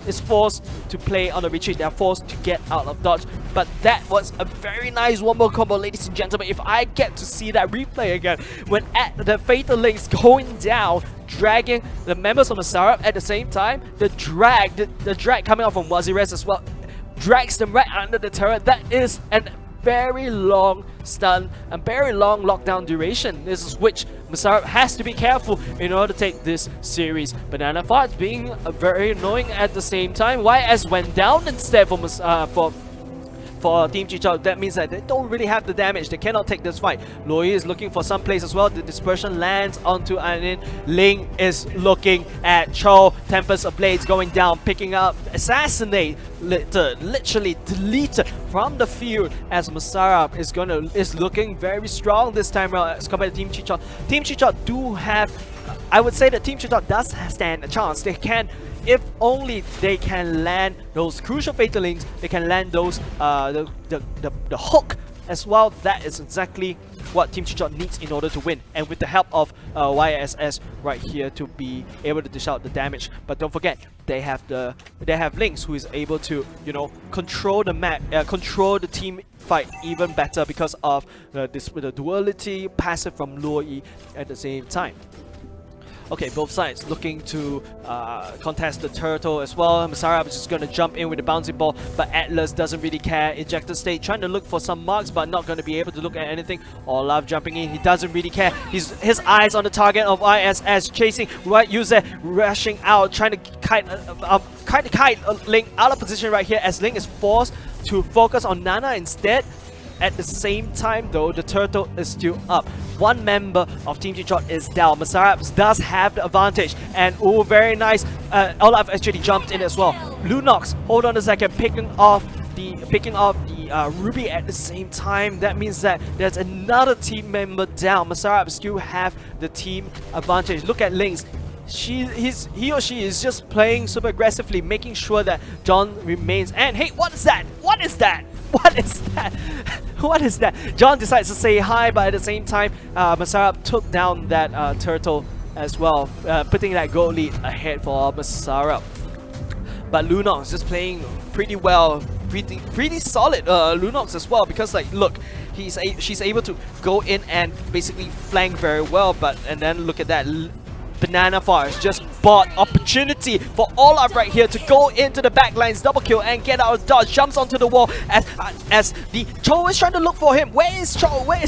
is forced to play on the retreat. They're forced to get out of dodge. But that was a very nice wombo combo, ladies and gentlemen. If I get to see that replay again, when at the Fatal Links going down, dragging the members of Masarab at the same time, the drag coming out from Wazires as well, drags them right under the turret. That is an very long stun and very long lockdown duration. This is which Masarab has to be careful in order to take this series. Banana Farts being very annoying at the same time. YS went down instead for for Team Chicha. That means that they don't really have the damage. They cannot take this fight. Loi is looking for some place as well. The dispersion lands onto Anin. Ling is looking at Cho. Tempest of Blades going down, picking up, assassinate, literally deleted from the field as Masarab is looking very strong this time around as compared to Team Chicha. Team Chicha do have, I would say that Team Chicha does stand a chance. They can, if only they can land those crucial fatal links, they can land those the hook as well. That is exactly what Team Chicha needs in order to win, and with the help of YSS right here to be able to dish out the damage. But don't forget, they have Lynx who is able to, you know, control the map, control the team fight even better because of the duality passive from Luo at the same time. Okay, both sides looking to contest the turtle as well. Masarab is just going to jump in with the bouncy ball, but Atlas doesn't really care. Ejected state, trying to look for some marks, but not going to be able to look at anything. Olaf jumping in, he doesn't really care. His eyes on the target of ISS, chasing right user, rushing out, trying to kite Ling out of position right here as Ling is forced to focus on Nana instead. At the same time though, the turtle is still up. One member of Team G-Shot is down. Masarab does have the advantage, and oh, very nice. Olaf actually jumped in as well. Lunox, hold on a second, picking off the Ruby at the same time. That means that there's another team member down. Masarab still have the team advantage. Look at Lynx. He or she is just playing super aggressively, making sure that John remains. And hey, what is that? What is that? What is that? What is that? John decides to say hi, but at the same time, Masarab took down that turtle as well, putting that gold lead ahead for Masarab. But Lunox just playing pretty well, pretty solid Lunox as well, because like look, she's able to go in and basically flank very well. But and then look at that. Banana Forest just bought opportunity for Olaf right here to go into the backlines, double kill and get out of dodge. Jumps onto the wall as the Cho is trying to look for him. Where is Cho? Where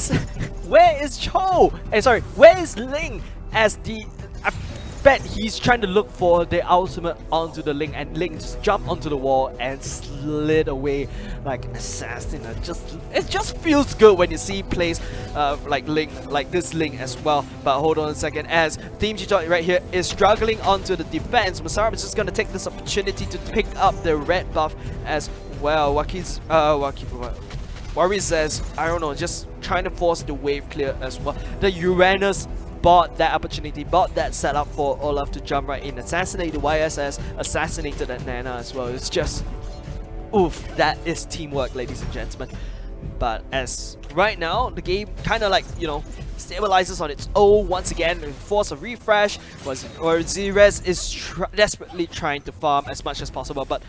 is Cho? Sorry, where is Ling? As the I bet he's trying to look for the ultimate onto the Ling, and Ling just jumped onto the wall and slid away like an assassin. It just feels good when you see plays like this Ling as well. But hold on a second, as Team G-Shot right here is struggling onto the defense. Masarab is just gonna take this opportunity to pick up the red buff as well. Wari says, I don't know, just trying to force the wave clear as well. The Uranus bought that opportunity, bought that setup for Olaf to jump right in, assassinate the YSS, assassinated that Nana as well. It's just, oof, that is teamwork, ladies and gentlemen. But as right now, the game kind of like, you know, stabilizes on its own once again and force a refresh, or Zerez is desperately trying to farm as much as possible. But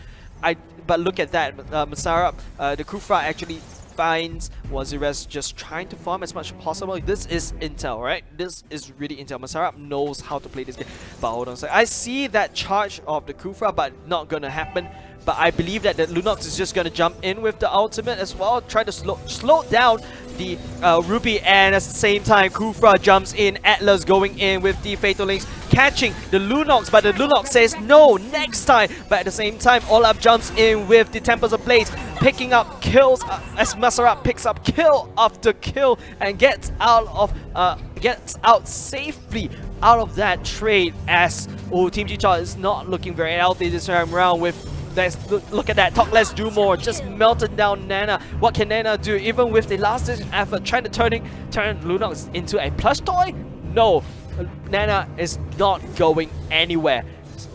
look at that, Masarab, the Kufra actually finds Wazirez just trying to farm as much as possible. This is intel, right? This is really intel. Masarab knows how to play this game. But hold on a second. I see that charge of the Kufra, but not gonna happen. But I believe that the Lunox is just gonna jump in with the ultimate as well, try to slow down the Ruby, and at the same time Kufra jumps in. Atlas going in with the Fatal Links, catching the Lunox, but the Lunox says no, next time. But at the same time, Olaf jumps in with the Tempest of Blades, picking up kills as Masarab picks up kill after kill and gets out safely out of that trade. As Team G-Shot is not looking very healthy this time around with. Look at that, talk less, do more, just melted down Nana. What can Nana do? Even with the last ditch effort, trying to turn Lunox into a plush toy? No, Nana is not going anywhere.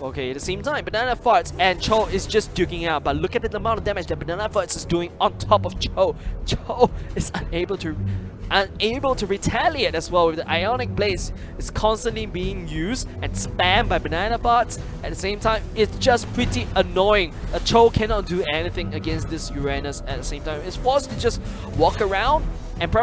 Okay, at the same time, Banana Farts and Cho is just duking out, but look at the amount of damage that Banana Farts is doing on top of Cho. Cho is unable to retaliate as well with the Ionic Blaze. It's constantly being used and spammed by Banana Farts. At the same time, it's just pretty annoying. Cho cannot do anything against this Uranus at the same time. It's forced to just walk around and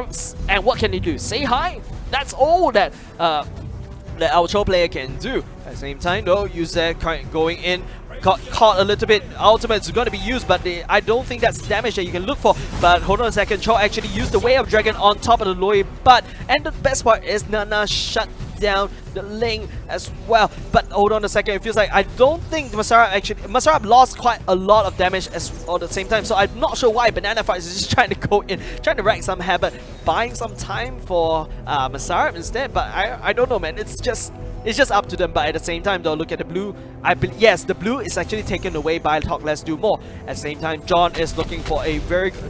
what can he do? Say hi? That's all that our Cho player can do. At the same time though, Yuzek going in, got caught a little bit. Ultimate is going to be used, but I don't think that's damage that you can look for. But hold on a second, Cho actually used the Way of Dragon on top of the Loi, and the best part is Nana shut down the lane as well. But hold on a second, it feels like I don't think Masarab lost quite a lot of damage at the same time, so I'm not sure why Banana Fights is just trying to go in, trying to rack some habit, buying some time for Masarab instead. But I don't know, man. It's just up to them. But at the same time though, look at the blue. Yes, the blue is actually taken away by Talk Let's Do More. At the same time, John is looking for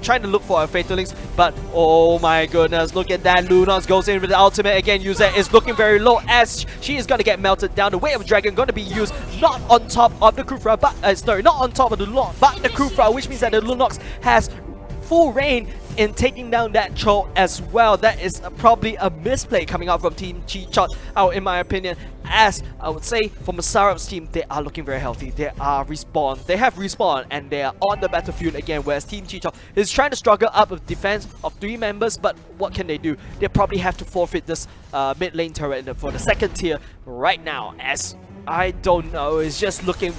trying to look for a Fatal Links, but oh my goodness, look at that. Lunox goes in with the ultimate again. Yuze is looking very low as she is gonna get melted down. The Way of Dragon gonna be used not on top of the Kufra, but sorry, not on top of the Lunox, but the Kufra, which means that the Lunox has full reign in taking down that troll as well. That is probably a misplay coming out from Team Chi-Chot out, in my opinion, as I would say for Masarab's team, they are looking very healthy. They have respawned and they are on the battlefield again, whereas Team Chi-Chot is trying to struggle up with defense of 3 members. But what can they do? They probably have to forfeit this mid lane turret for the second tier right now, as I don't know, it's just looking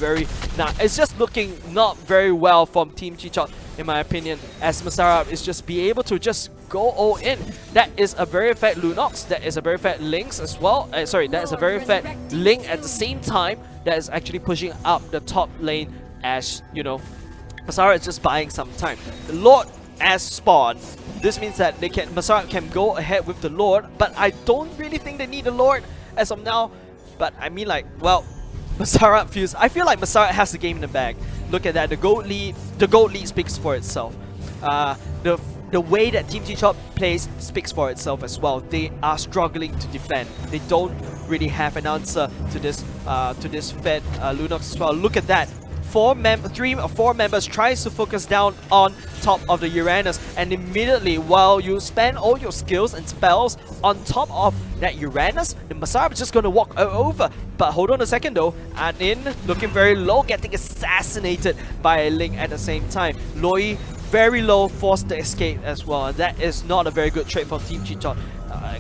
not very well from Team Chi-Chot, in my opinion, as Masarab is just be able to just go all in. That is a very fat Lunox, that is a very fat Lynx as well. Sorry, that is a very fat Link at the same time that is actually pushing up the top lane, as you know, Masarab is just buying some time. The Lord as spawn. This means that Masarab can go ahead with the Lord, but I don't really think they need the Lord as of now. But I mean, like, well, I feel like Masarab has the game in the bag. Look at that, the gold lead speaks for itself. The way that Team Chi-Chot plays speaks for itself as well. They are struggling to defend. They don't really have an answer to this fed Lunox as well. Look at that. 3 or 4 members tries to focus down on top of the Uranus, and immediately while you spend all your skills and spells on top of that Uranus, the Masarab is just gonna walk over. But hold on a second though, and in looking very low, getting assassinated by a Link at the same time. Loi very low, forced to escape as well, and that is not a very good trade for Team Chi-Chot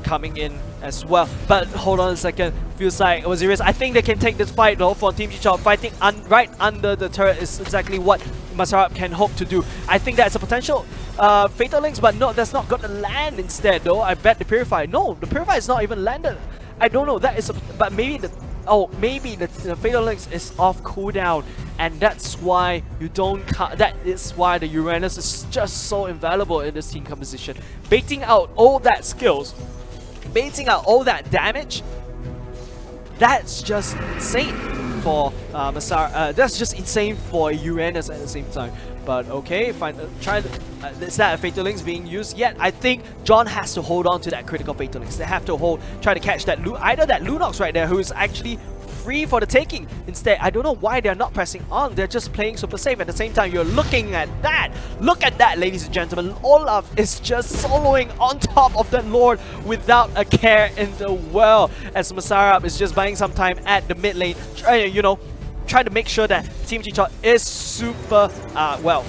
coming in as well. But hold on a second, feels like Osiris, I think they can take this fight though for Team Chi-Chot. Fighting right under the turret is exactly what Masarab can hope to do. I think that's a potential Fatal Links, but no, that's not gonna land instead though. I bet the Purify, no, the Purify is not even landed. I don't know, that is but maybe the Fatal Links is off cooldown, and that's why you don't that is why the Uranus is just so invaluable in this team composition. Baiting out all that skills, baiting out all that damage, that's just insane for that's just insane for Uranus at the same time. But okay, fine. Is that a Fatal Links being used yet? I think John has to hold on to that critical Fatal Links. They have to try to catch that either that Lunox right there, who is actually free for the taking. Instead, I don't know why they're not pressing on. They're just playing super safe. At the same time, you're looking at that. Look at that, ladies and gentlemen. Olaf is just soloing on top of that Lord without a care in the world, as Masarab is just buying some time at the mid lane, trying to make sure that Team Chi-Chot is super well.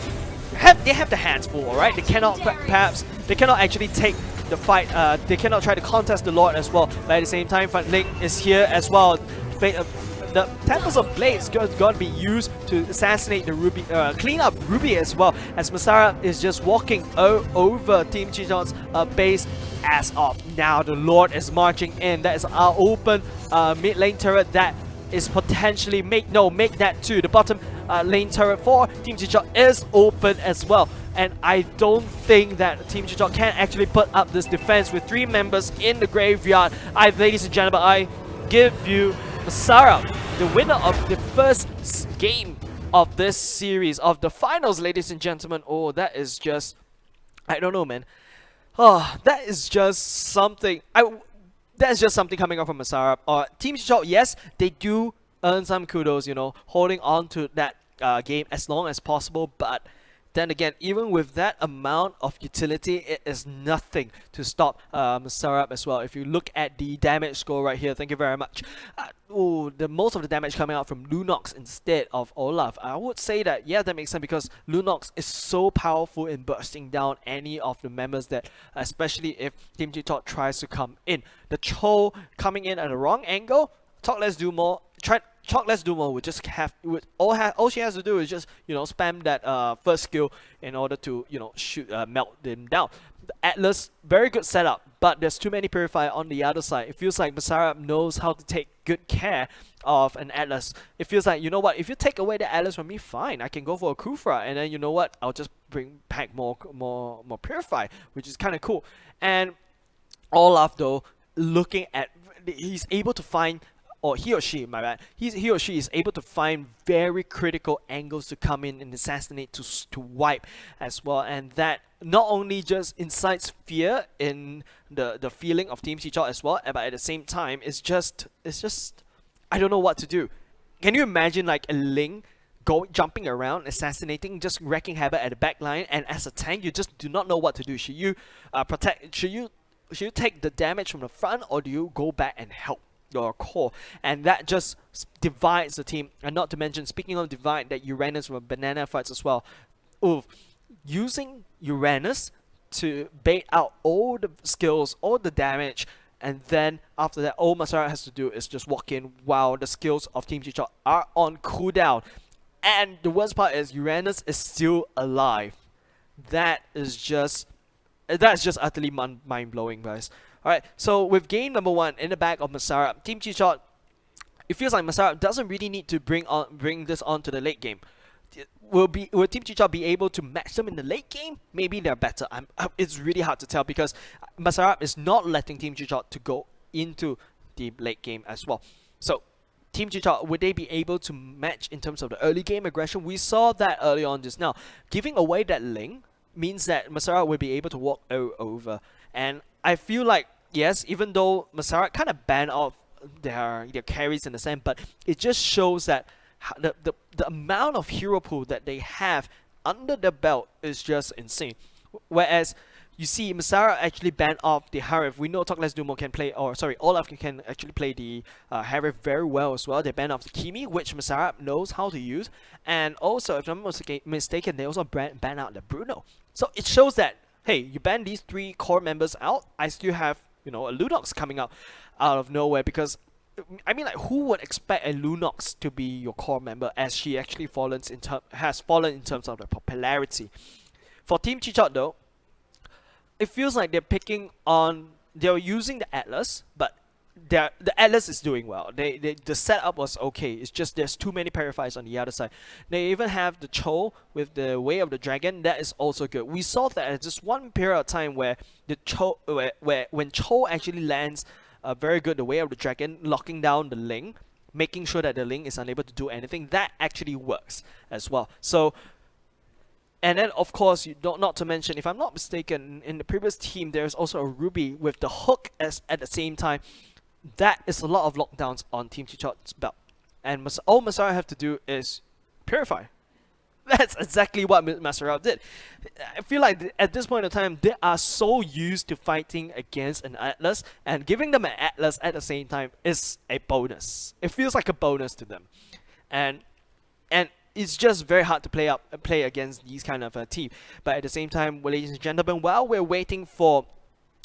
They have the hands full, alright? They cannot actually take the fight. They cannot try to contest the Lord as well. But at the same time, Link is here as well. The Temples of Blades going to be used to assassinate the Ruby, clean up Ruby as well, as Masarab is just walking over Team Chi-Chot's base. As of now, the Lord is marching in. That is our open mid lane turret that is potentially make that too. The bottom lane turret for Team Chi-Chot is open as well, and I don't think that Team Chi-Chot can actually put up this defense with 3 members in the graveyard. Ladies and gentlemen, I give you Masarab, the winner of the first game of this series, of the finals, ladies and gentlemen. Oh, that is just, I don't know, man. Oh, that is just something. That's just something coming up from Masarab. Team Chi-Chot, yes, they do earn some kudos, holding on to that game as long as possible, but then again, even with that amount of utility, it is nothing to stop Masarab as well. If you look at the damage score right here, thank you very much. Most of the damage coming out from Lunox instead of Olaf. I would say that, yeah, that makes sense, because Lunox is so powerful in bursting down any of the members that, especially if Team Chi-Chot tries to come in. The Cho coming in at the wrong angle, Talk Let's Do More. Talk Let's Do More would just all she has to do is just spam that first skill in order to melt them down. The Atlas, very good setup, but there's too many Purifier on the other side. It feels like Masarap knows how to take good care of an Atlas. It feels like, you know what, if you take away the Atlas from me, fine, I can go for a Kufra, and then you know what, I'll just bring back more Purify, which is kind of cool. And Olaf though, looking at, he's able to find, or he or she, my bad, he or she is able to find very critical angles to come in and assassinate, to wipe as well, and that not only just incites fear in the feeling of Team Chichot as well, but at the same time, it's just I don't know what to do. Can you imagine like a Ling jumping around, assassinating, just wrecking havoc at the back line, and as a tank, you just do not know what to do. Should you protect? Should you take the damage from the front, or do you go back and help your core? And that just divides the team. And not to mention, speaking of divide, that Uranus from banana fights as well. Oof. Using Uranus to bait out all the skills, all the damage, and then after that, all Masara has to do is just walk in while the skills of Team Chichot are on cooldown. And the worst part is Uranus is still alive. That's just utterly mind-blowing, guys. Alright, so with game number 1 in the back of Masara, Team Chichot, it feels like Masara doesn't really need to bring this on to the late game. Will Team Chichot be able to match them in the late game? Maybe they're better. It's really hard to tell because Masarap is not letting Team Chichot to go into the late game as well. So Team Chichot, would they be able to match in terms of the early game aggression? We saw that early on just now. Giving away that Ling means that Masarap will be able to walk over. And I feel like, yes, even though Masarap kind of banned off their carries in a sense, but it just shows that the amount of hero pool that they have under their belt is just insane. Whereas you see Masara actually banned off the Harif. We know Talk Less Do More can play, or sorry, Olaf can actually play the Harif very well as well. They banned off the Kimi, which Masara knows how to use. And also, if I'm not mistaken, they also ban out the Bruno. So it shows that, hey, you ban these 3 core members out, I still have, you know, a Lunox coming out of nowhere, because I mean, like, who would expect a Lunox to be your core member, as she actually has fallen in terms of the popularity. For Team Chichot though, it feels like they're using the Atlas, but the Atlas is doing well. The setup was okay. It's just there's too many Purifiers on the other side. They even have the Cho with the Way of the Dragon. That is also good. We saw that at just one period of time where the Cho, when Cho actually lands very good, the Way of the Dragon, locking down the Ling, making sure that the Ling is unable to do anything, that actually works as well. So, and then of course, not to mention, if I'm not mistaken, in the previous team there's also a Ruby with the hook at the same time. That is a lot of lockdowns on Team Chichot's belt, and all Masara have to do is purify. That's exactly what Masarap did. I feel like at this point in time, they are so used to fighting against an Atlas, and giving them an Atlas at the same time is a bonus. It feels like a bonus to them, and it's just very hard to play against these kind of team. But at the same time, ladies and gentlemen, while we're waiting for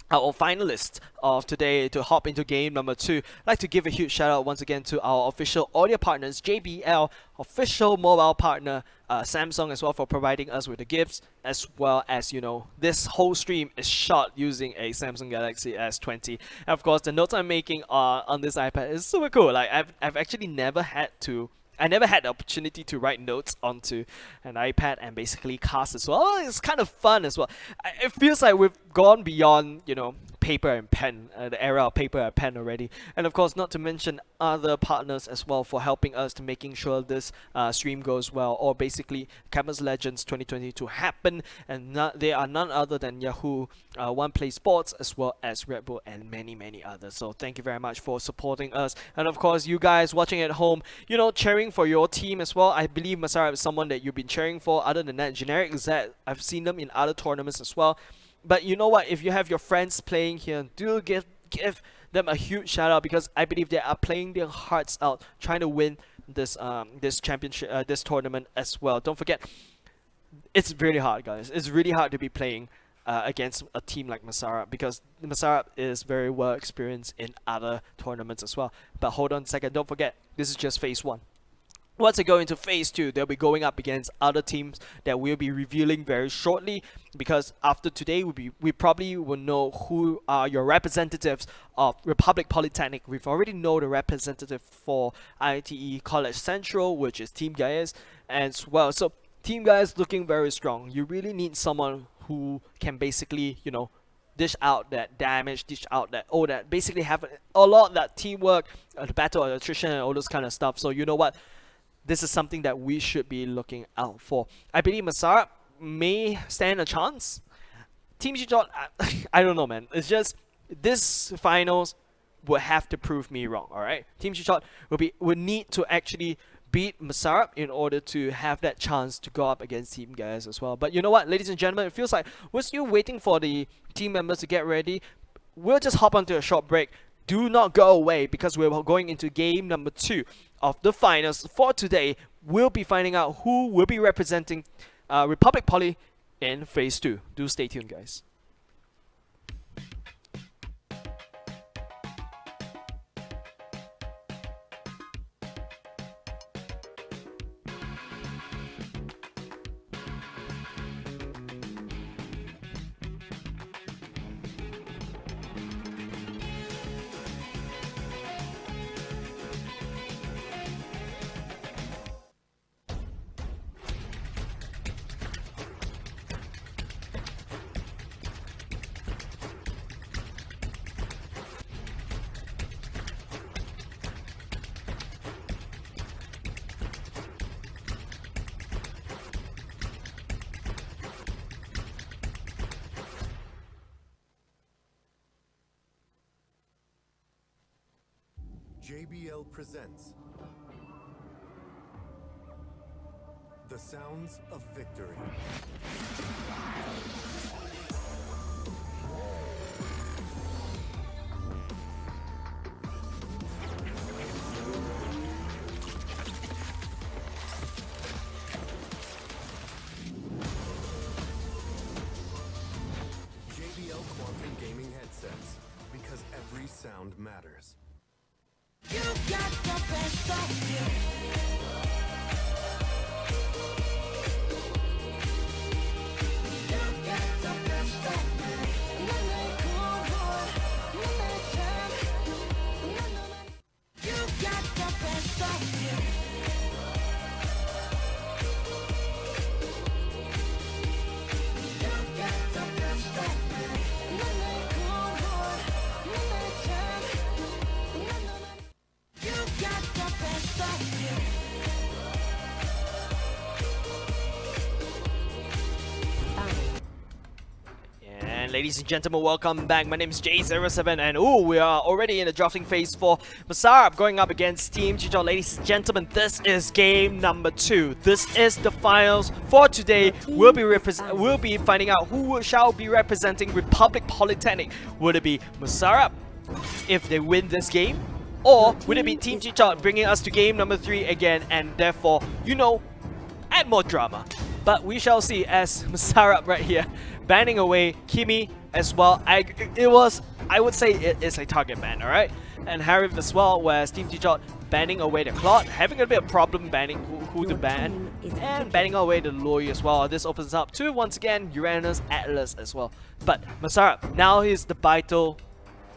our finalists of today to hop into game number 2, I'd like to give a huge shout out once again to our official audio partners, JBL, official mobile partner, Samsung as well, for providing us with the gifts, as well as, you know, this whole stream is shot using a Samsung Galaxy S20. And of course, the notes I'm making on this iPad is super cool. Like, I've actually never had the opportunity to write notes onto an iPad and basically cast as well. It's kind of fun as well. It feels like we've gone beyond, you know, paper and pen, the era of paper and pen already. And of course, not to mention other partners as well for helping us to making sure this stream goes well, or basically Campus Legends 2020 to happen. And they are none other than Yahoo, One Play Sports, as well as Red Bull, and many others. So thank you very much for supporting us. And of course, you guys watching at home, you know, cheering for your team as well. I believe Masara is someone that you've been cheering for. Other than that, Generic Zed, I've seen them in other tournaments as well. But you know what, if you have your friends playing here, do give them a huge shout out, because I believe they are playing their hearts out trying to win this championship, this tournament as well. Don't forget, it's really hard, guys. It's really hard to be playing against a team like Masara, because Masara is very well experienced in other tournaments as well. But hold on a second, don't forget, this is just phase 1. Once they go into phase 2, they'll be going up against other teams that we'll be revealing very shortly, because after today we probably will know who are your representatives of Republic Polytechnic. We've already know the representative for ITE College Central, which is Team Gaius as well. So Team Gaius looking very strong. You really need someone who can basically, you know, dish out that damage, dish out that that basically have a lot of that teamwork, the battle of attrition and all those kind of stuff. So you know what? This is something that we should be looking out for. I believe Masarap may stand a chance. Team Chichot, I don't know, man. It's just this finals will have to prove me wrong. All right, Team Chichot will need to actually beat Masarap in order to have that chance to go up against Team Gaius as well. But you know what, ladies and gentlemen, it feels like we're still waiting for the team members to get ready. We'll just hop onto a short break. Do not go away, because we're going into game number 2 of the finals for today. We'll be finding out who will be representing Republic Poly in phase 2. Do stay tuned, guys. JBL presents the sounds of victory. JBL Quantum Gaming headsets, because every sound matters. You got the best of me. You got the best of me. 너의 cool 너의 참. You got the best of me. You got the best of me. 너의 cool 너의 참. You got the best of me. And ladies and gentlemen, welcome back. My name is J07, and we are already in the drafting phase for Masarap going up against Team Chichot. Ladies and gentlemen, this is game number 2. This is the finals for today. We'll be finding out who shall be representing Republic Polytechnic. Would it be Masarap if they win this game? Or would it be Team Chichot bringing us to game number 3 again, and therefore, you know, add more drama? But we shall see, as Masarap right here banning away Kimi as well. I would say it is a target ban, alright? And Harif as well, whereas Team Chichot banning away the Claude, having a bit of problem banning who to ban, and banning away the Loi as well. This opens up to, once again, Uranus, Atlas as well. But Masarap, now here's the vital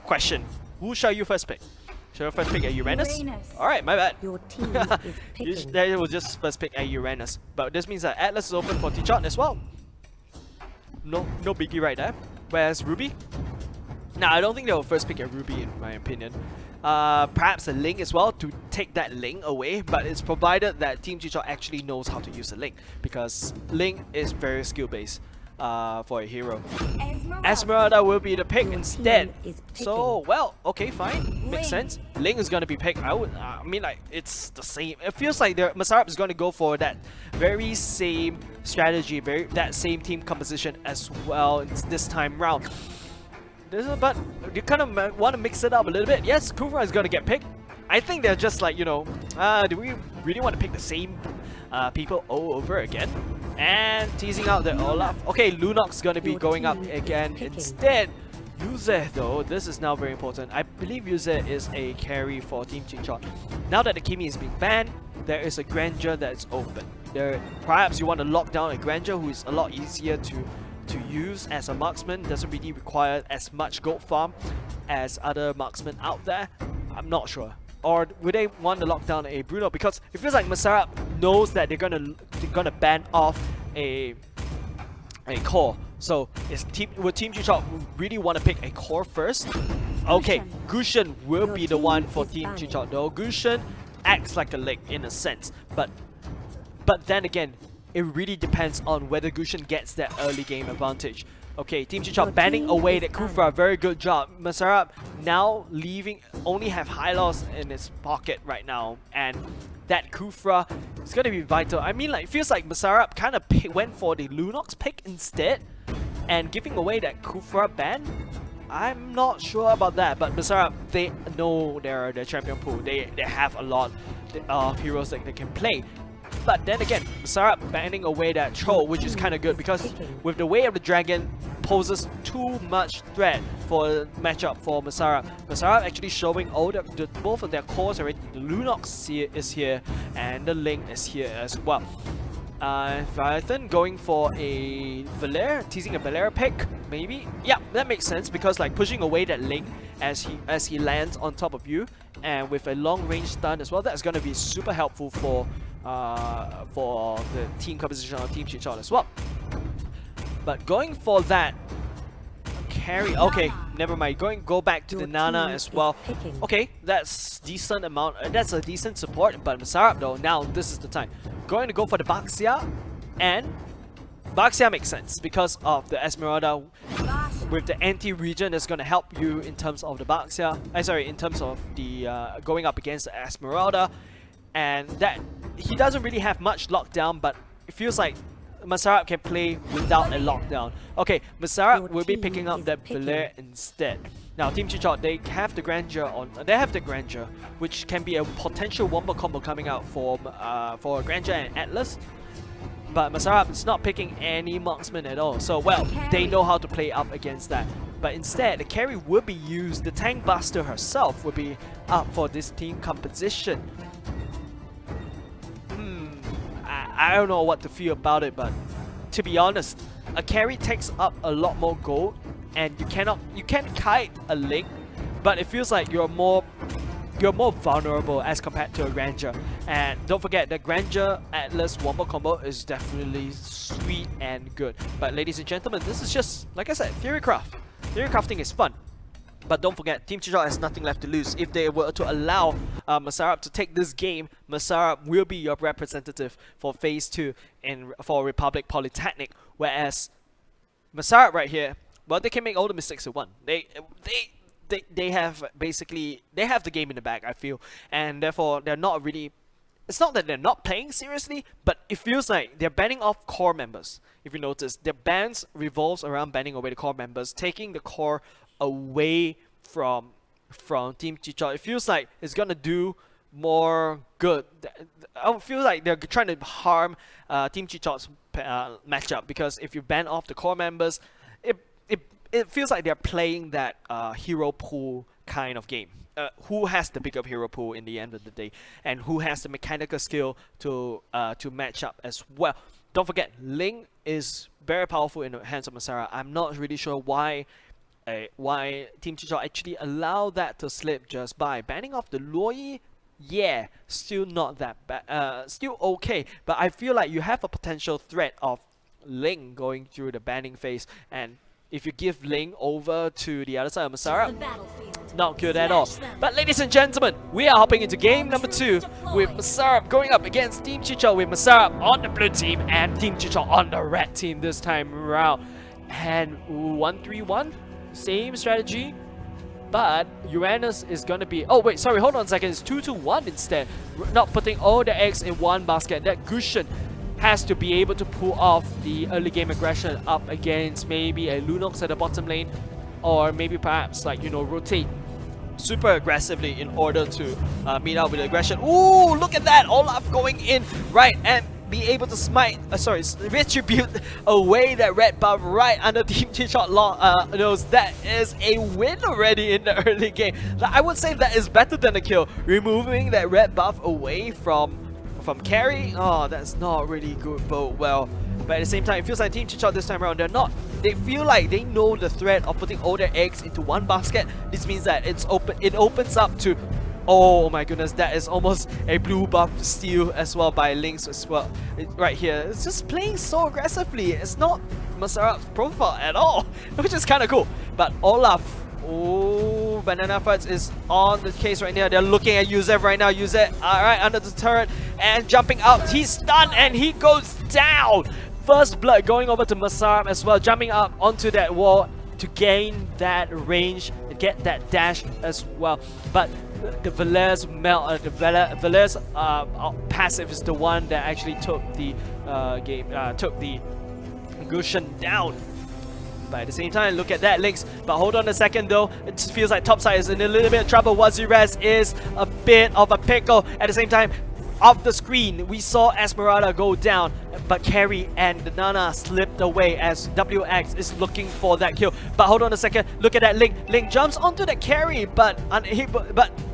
question. Who shall you first pick? Shall I first pick a Uranus? Alright, my bad. Your team is picking. They will just first pick a Uranus. But this means that Atlas is open for Tichot as well. No biggie right there. Whereas Ruby? Nah, I don't think they will first pick a Ruby in my opinion. Perhaps a Link as well to take that Link away, but it's provided that Team Chichot actually knows how to use a Link, because Link is very skill based for a hero. Esmeralda will be the pick instead. So, well, okay, fine. Makes sense. Ling is going to be picked. I mean, like, it's the same. It feels like Masarap is going to go for that very same strategy, that same team composition as well this time round. But you kind of want to mix it up a little bit. Yes, Kufra is going to get picked. I think they're just like, you know, do we really want to pick the same people all over again? And teasing out the Olaf. Okay, Lunok's going to be going up again instead. Yuze though, this is now very important. I believe Yuze is a carry for Team Chichot. Now that the Kimi is being banned, there is a Granger that's open. Perhaps you want to lock down a Granger who is a lot easier to use as a marksman, doesn't really require as much gold farm as other marksmen out there. I'm not sure. Or would they want to lock down a Bruno? Because it feels like Masarap knows that they're gonna ban off a core. So would Team Chichot really want to pick a core first? Okay, Gushen will be the one for Team Chichot though. Gushen acts like a link in a sense, but then again, it really depends on whether Gushen gets that early game advantage. Okay, Team Chichot banning away that Kufra, very good job. Masarap now only have high loss in his pocket right now, and that Kufra is gonna be vital. I mean, like, it feels like Masarap kind of went for the Lunox pick instead, and giving away that Kufra ban. I'm not sure about that, but Masarap, they know their champion pool. They have a lot of heroes that they can play. But then again, Masarap banning away that troll, which is kind of good because with the Way of the Dragon poses too much threat for the matchup for Masarap. Masarap actually showing both of their cores already. The Lunox is here and the Ling is here as well. Vyathan going for a Valere, teasing a Valere pick, maybe? Yeah, that makes sense because like pushing away that Ling as he lands on top of you, and with a long range stun as well, that's gonna be super helpful for the team composition of Team Chichot as well. But going for that carry, okay, never mind. Go back to the Nana as well. Okay, that's decent amount. That's a decent support. But Masarap though, now this is the time. Going to go for the Baxia, and Baxia makes sense because of the Esmeralda with the anti-region that's going to help you in terms of the Baxia. In terms of the going up against the Esmeralda, and that he doesn't really have much lockdown, but it feels like Masarap can play without a lockdown. Okay, Masarap will be picking up that Belair instead. Now, Team Chichot, they have the Granger, which can be a potential wombo combo coming out for Granger and Atlas. But Masarap is not picking any marksman at all, so well, they know how to play up against that. But instead, the carry will be used. The Tank Buster herself will be up for this team composition. I don't know what to feel about it, but to be honest, a carry takes up a lot more gold, and you can kite a Link, but it feels like you're more vulnerable as compared to a Granger. And don't forget, the Granger Atlas wombo combo is definitely sweet and good. But ladies and gentlemen, this is just, like I said, theorycraft. Theorycrafting is fun. But don't forget, Team Chichot has nothing left to lose. If they were to allow Masarap to take this game, Masarap will be your representative for Phase 2 for Republic Polytechnic. Whereas Masarap right here, well, they can make all the mistakes they want. They have the game in the bag, I feel, and therefore they're not really. It's not that they're not playing seriously, but it feels like they're banning off core members. If you notice, their bans revolves around banning away the core members, taking the core away from Team Chichot. It feels like it's gonna do more good. I feel like they're trying to harm Team Chichot's matchup, because if you ban off the core members, it feels like they're playing that hero pool kind of game. Who has the bigger hero pool in the end of the day, and who has the mechanical skill to match up as well. Don't forget, Ling is very powerful in the hands of Masara. I'm not really sure why Team Chichot actually allowed that to slip just by. Banning off the Loi, yeah, still not that bad, still okay, but I feel like you have a potential threat of Ling going through the banning phase, and if you give Ling over to the other side of Masara, not good at all. But ladies and gentlemen, we are hopping into game number 2 with Masarap going up against Team Chichot, with Masarap on the blue team and Team Chichot on the red team this time around. And 1-3-1, same strategy, but Uranus is gonna be... Oh wait, sorry, hold on a second, it's 2-1 instead. Not putting all the eggs in one basket. That Gushen has to be able to pull off the early game aggression up against maybe a Lunox at the bottom lane, or maybe perhaps, like, you know, rotate super aggressively in order to meet out with the aggression. Ooh, look at that! Olaf going in, right, and be able to retribute away that red buff right under Team G-Shot nose. That is a win already in the early game. I would say that is better than a kill. Removing that red buff away from carry, oh, that's not really good bode well. But at the same time, it feels like Team G-Shot this time around, they feel like they know the threat of putting all their eggs into one basket. This means that it opens up to, oh my goodness, that is almost a blue buff steal as well by Lynx as well. Right here, it's just playing so aggressively. It's not Masarap's profile at all, which is kind of cool. But Olaf, oh, Banana Fights is on the case right now. They're looking at Yuzef right now. Yuzef, alright, under the turret and jumping out. He's stunned and he goes down. First blood going over to Masarap as well, jumping up onto that wall to gain that range, get that dash as well. But the Valaire's passive is the one that actually took the took the Gushan down. But at the same time, look at that, Lynx. But hold on a second though, it feels like topside is in a little bit of trouble. Wazirez is a bit of a pickle. At the same time, off the screen, we saw Esmeralda go down, but Carry and the Nana slipped away as WX is looking for that kill. But hold on a second, look at that Link. Link jumps onto the Carry, but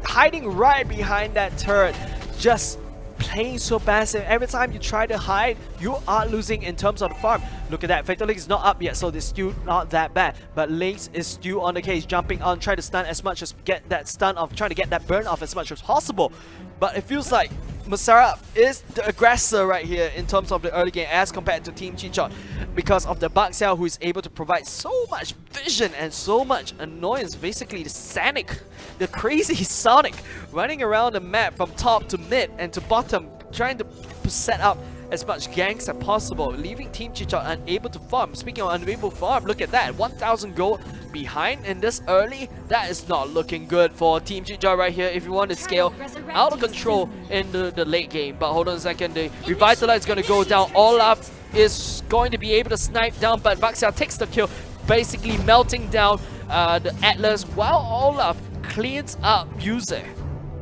hiding right behind that turret. Just playing so passive. Every time you try to hide, you are losing in terms of the farm. Look at that, Fatal Link is not up yet, so they're still not that bad. But Lynx is still on the case, jumping on, trying to stun as much as get that stun off, trying to get that burn off as much as possible. But it feels like Masarap is the aggressor right here in terms of the early game as compared to Team G-Shot, because of the Baxia, who is able to provide so much vision and so much annoyance. Basically the Sonic, the crazy Sonic running around the map from top to mid and to bottom, trying to set up as much ganks as possible, leaving Team G-Shot unable to farm. Speaking of unable to farm, look at that, 1000 gold behind in this early. That is not looking good for Team G-Shot right here if you want to scale out of control in the late game. But hold on a second, the Revitalize is going to go down. Olaf is going to be able to snipe down, but Baxia takes the kill, basically melting down the Atlas, while Olaf cleans up User.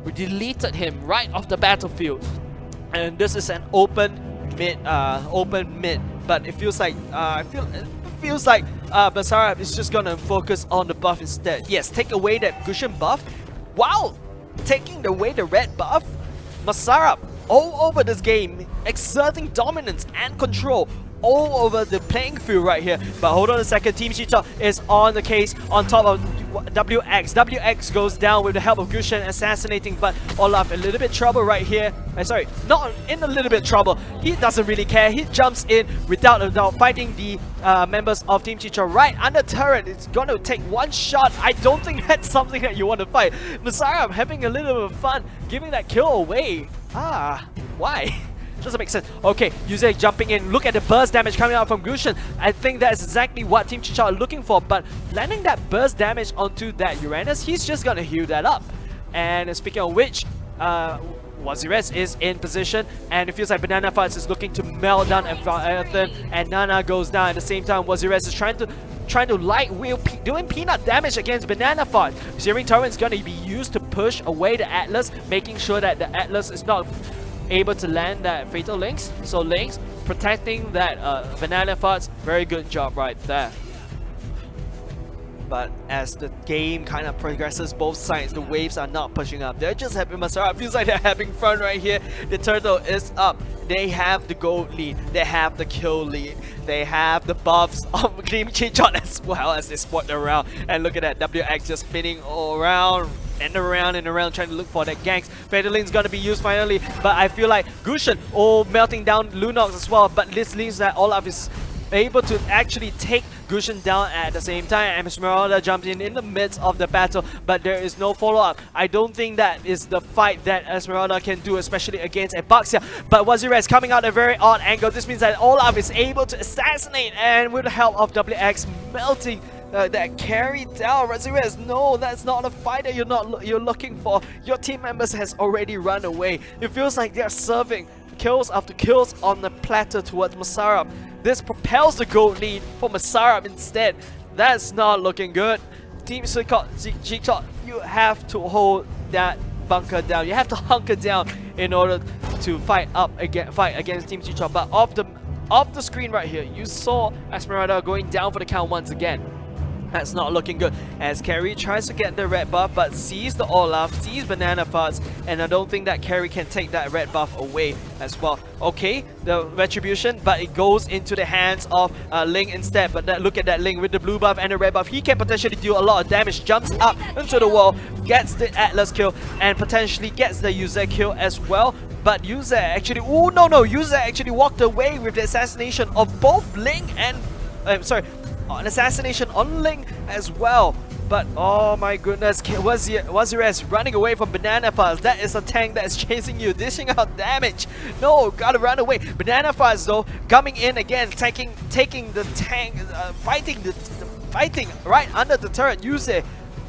We deleted him right off the battlefield. And this is an open mid, but it feels like Masarap is just gonna focus on the buff instead. Yes, take away that Gushan buff while taking away the red buff. Masarap all over this game, exerting dominance and control all over the playing field right here. But hold on a second, Team G-Shot is on the case on top of WX. WX goes down with the help of Gushan assassinating, but Olaf a little bit trouble right here. Sorry, not in a little bit trouble. He doesn't really care. He jumps in without a doubt, fighting the members of Team G-Shot right under turret. It's gonna take one shot. I don't think that's something that you want to fight. Masarap having a little bit of fun, giving that kill away. Why? Doesn't make sense. Okay, Yuzei jumping in. Look at the burst damage coming out from Gushan. I think that is exactly what Team G-Shot are looking for, but landing that burst damage onto that Uranus, he's just gonna heal that up. And speaking of which, Wazirez is in position, and it feels like Banana Fights is looking to melt down and Nana goes down. At the same time, Wazirez is trying to light wheel, doing peanut damage against Banana Fight. Searing Torrent is going to be used to push away the Atlas, making sure that the Atlas is not able to land that Fatal Lynx. So Lynx protecting that Banana Fights, very good job right there. But as the game kind of progresses, both sides, the waves are not pushing up. They're just having Masarap. Feels like they're having fun right here. The turtle is up. They have the gold lead. They have the kill lead. They have the buffs of Team G-Shot as well as they spot around. And look at that, WX just spinning all around and around and around, trying to look for that ganks. Fataline's gonna be used finally, but I feel like Gushan, melting down Lunox as well. But this means that Olaf is able to actually take Gushan down at the same time. Esmeralda jumped in the midst of the battle, but there is no follow-up. I don't think that is the fight that Esmeralda can do, especially against a Baxia. But Wazirez coming out at a very odd angle. This means that Olaf is able to assassinate, and with the help of WX melting that carry down. Wazirez, no, that's not a fight that you're looking for. Your team members has already run away. It feels like they're serving kills after kills on the platter towards Masarap. This propels the gold lead for Masarap instead. That's not looking good. Team G-Shot, you have to hold that bunker down. You have to hunker down in order to fight against Team Chicha. But off the screen right here, you saw Esmeralda going down for the count once again. That's not looking good as Carrie tries to get the red buff but sees the Olaf, sees Banana Farts, and I don't think that Carrie can take that red buff away as well. Okay, the retribution, but it goes into the hands of Ling instead. But look at that Ling with the blue buff and the red buff. He can potentially do a lot of damage, jumps up into the wall, gets the Atlas kill, and potentially gets the Yuze kill as well. But Yuze actually, oh no, Yuze actually walked away with the assassination of both Ling and, an assassination on Ling as well. But oh my goodness, Wazirez running away from Banana Fuzz. That is a tank that is chasing you, dishing out damage. No, gotta run away. Banana Fuzz though, coming in again, taking the tank, fighting right under the turret. Yuze,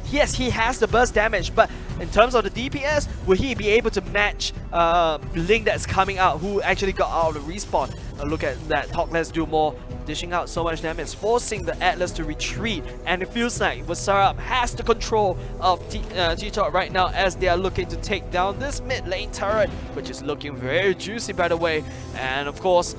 yes, he has the burst damage, but in terms of the DPS, will he be able to match Ling that's coming out, who actually got out of the respawn? Look at that, Talk Less Do More, dishing out so much damage, forcing the Atlas to retreat, and it feels like Wasarab has the control of T-Talk right now as they are looking to take down this mid lane turret, which is looking very juicy by the way. And of course,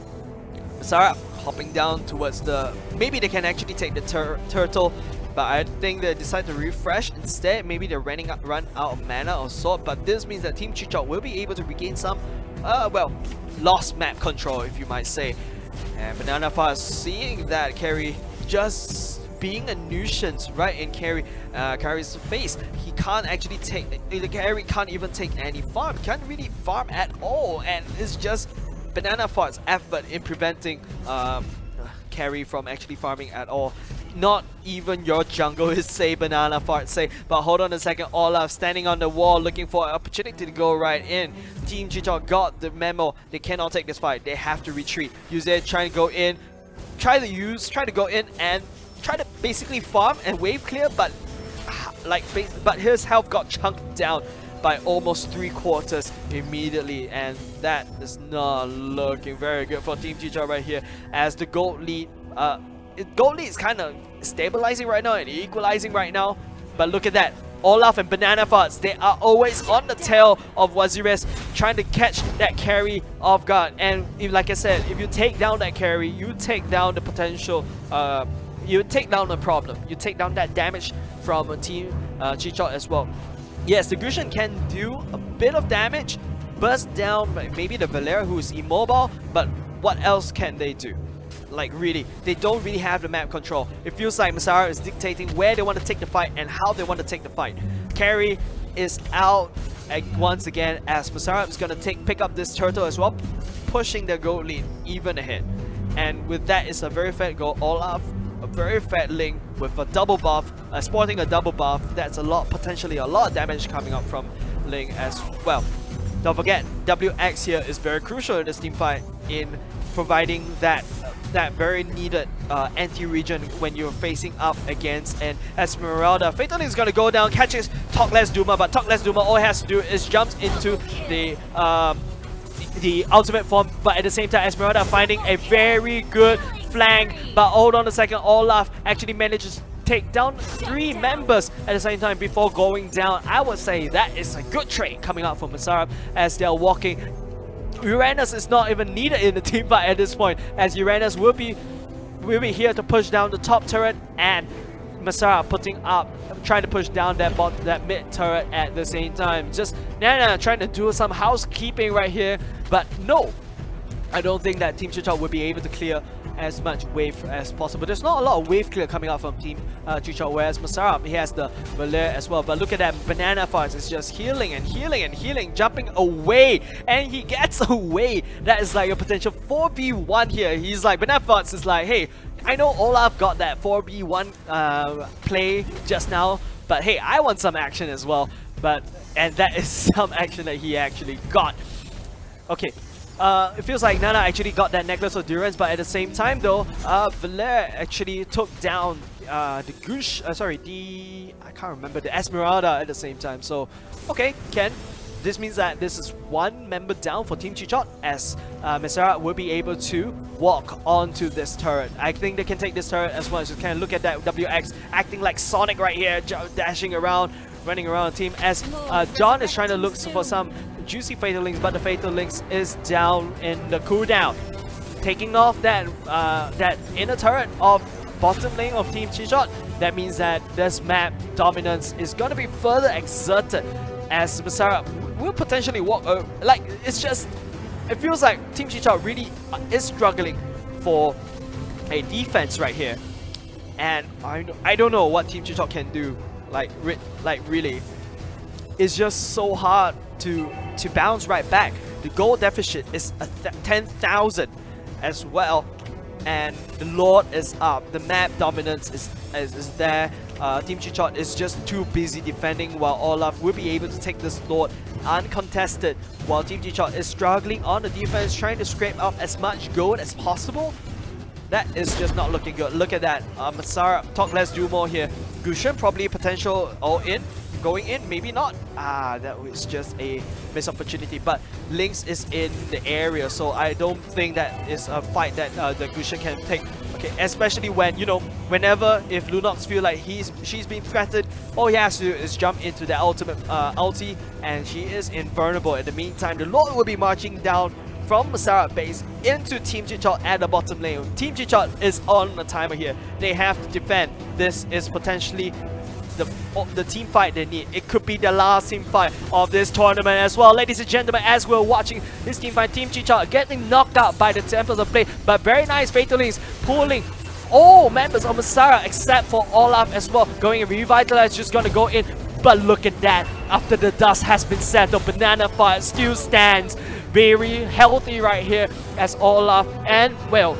Wasarab hopping down towards the, maybe they can actually take the turtle, but I think they decide to refresh instead. Maybe they're run out of mana or sort, but this means that Team Chichok will be able to regain some, well, lost map control, if you might say. And Banana Fast seeing that Carrie just being a nuisance right in Carrie's face. He can't actually take, Carrie can't even take any farm, can't really farm at all, and it's just Banana Fart's effort in preventing Carrie from actually farming at all. Not even your jungle is safe, Banana Fart say. But hold on a second, Olaf standing on the wall looking for an opportunity to go right in. Team Chichok got the memo. They cannot take this fight. They have to retreat. Yuze trying to go in, try to go in and try to basically farm and wave clear, but his health got chunked down by almost 3/4 immediately, and that is not looking very good for Team Chichok right here, as the gold lead is kind of stabilizing right now and equalizing right now. But look at that, Olaf and Banana Farts, they are always on the tail of Wazirez, trying to catch that carry off guard. And like I said, if you take down that carry, you take down the potential, you take down the problem, you take down that damage from Team Chichok as well. Yes, the Gushan can do a bit of damage, burst down maybe the Valera, who is immobile, but what else can they do? Like really, they don't really have the map control. It feels like Masara is dictating where they want to take the fight and how they want to take the fight. Carrie is out once again, as Masara is going to pick up this turtle as well, pushing their gold lead even ahead. And with that, it's a very fat goal. Olaf, a very fat Ling with a double buff, sporting a double buff. That's potentially a lot of damage coming up from Ling as well. Don't forget, WX here is very crucial in this team fight in providing that very needed anti-regen when you're facing up against an Esmeralda. Fatally is going to go down, catches Talk Less Duma, but Talk Less Duma all he has to do is jumps into the ultimate form, but at the same time Esmeralda finding a very good flank. But hold on a second, Olaf actually manages to take down 3 members at the same time before going down. I would say that is a good trade coming out from Masarab as they're walking. Uranus is not even needed in the team fight at this point, as Uranus will be here to push down the top turret, and Masara trying to push down that mid turret at the same time. Just Nana trying to do some housekeeping right here, but no, I don't think that Team Chichok will be able to clear as much wave as possible. There's not a lot of wave clear coming out from Team Chichok, whereas Masarab, he has the Valer as well. But look at that, Banana Farts is just healing and healing and healing, jumping away, and he gets away. That is like a potential 4v1 here. He's like, Banana Farts is like, hey, I know Olaf got that 4v1 play just now, but hey, I want some action as well. And that is some action that he actually got. Okay. It feels like Nana actually got that Necklace of Durance, but at the same time though, Valer actually took down I can't remember, the Esmeralda at the same time. So, okay, Ken, this means that this is 1 member down for Team Chichok, as Masara will be able to walk onto this turret. I think they can take this turret as well. Just kind of look at that WX acting like Sonic right here, dashing around, running around the team, as John is trying to look for some juicy Fatal Links, but the Fatal Links is down in the cooldown, taking off that inner turret of bottom lane of Team Chichot. That means that this map dominance is going to be further exerted as Masara will potentially walk like it feels like Team Chichot really is struggling for a defense right here, and I don't know what Team Chichot can do. Like really, it's just so hard to bounce right back. The goal deficit is 10,000 as well, and the Lord is up. The map dominance is there. Team Chichot is just too busy defending, while Olaf will be able to take this Lord uncontested, while Team Chichot is struggling on the defense, trying to scrape up as much gold as possible. That is just not looking good. Look at that. Masara, talk less, do more here. Gushen probably potential all-in. Going in, maybe not. That was just a missed opportunity. But Lynx is in the area, so I don't think that is a fight that the Gushen can take. Okay, especially when, you know, whenever if Lunox feel like she's being threatened, all he has to do is jump into the ultimate ulti, and she is invulnerable. In the meantime, the Lord will be marching down from Masara base into Team Chichot at the bottom lane. Team Chichot is on a timer here. They have to defend. This is potentially the team fight they need. It could be the last team fight of this tournament as well. Ladies and gentlemen, as we're watching this team fight, Team Chichot getting knocked out by the Temples of Blade, but very nice Fatal Links pulling all members of Masara except for Olaf as well. Going and Revitalize, just gonna go in. But look at that, after the dust has been settled, Banana Fire still stands very healthy right here as Olaf and, well,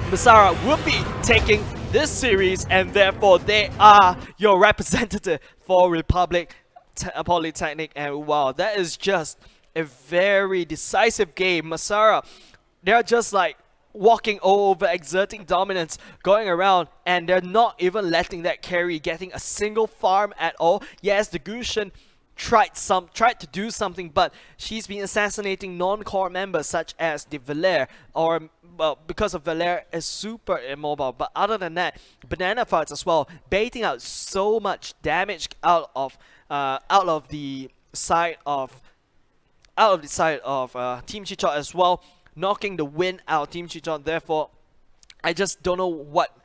Masara will be taking this series, and therefore they are your representative for Republic Polytechnic. And wow, that is just a very decisive game. Masara, they're just like walking over, exerting dominance, going around, and they're not even letting that carry getting a single farm at all. Yes, the Gushen tried to do something, but she's been assassinating non-core members such as the Valere, or well, because of Valere is super immobile. But other than that, Banana Farts as well, baiting out so much damage out of the side of Team Chichot as well, knocking the win out Team Chichot. Therefore, I just don't know what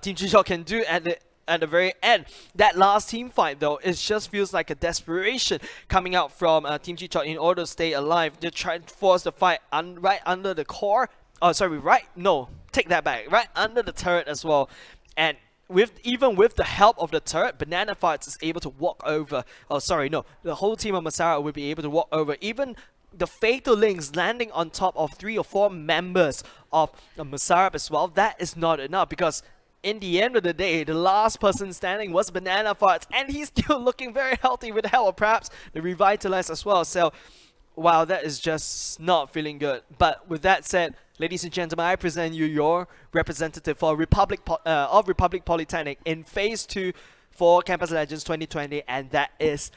Team Chichot can do at the very end. That last team fight though, it just feels like a desperation coming out from Team Chichot in order to stay alive. They're trying to force the fight right under the core. Oh, sorry, take that back. Right under the turret as well. And even with the help of the turret, Banana Farts is able to walk over. Oh, sorry, no. The whole team of Masara will be able to walk over. Even the Fatal Links landing on top of 3 or 4 members of Masara as well. That is not enough, because in the end of the day, the last person standing was Banana Farts, and he's still looking very healthy with the help of perhaps the Revitalize as well. So, wow, that is just not feeling good. But with that said, ladies and gentlemen, I present you your representative for Republic Polytechnic in Phase 2 for Campus Legends 2020, and that is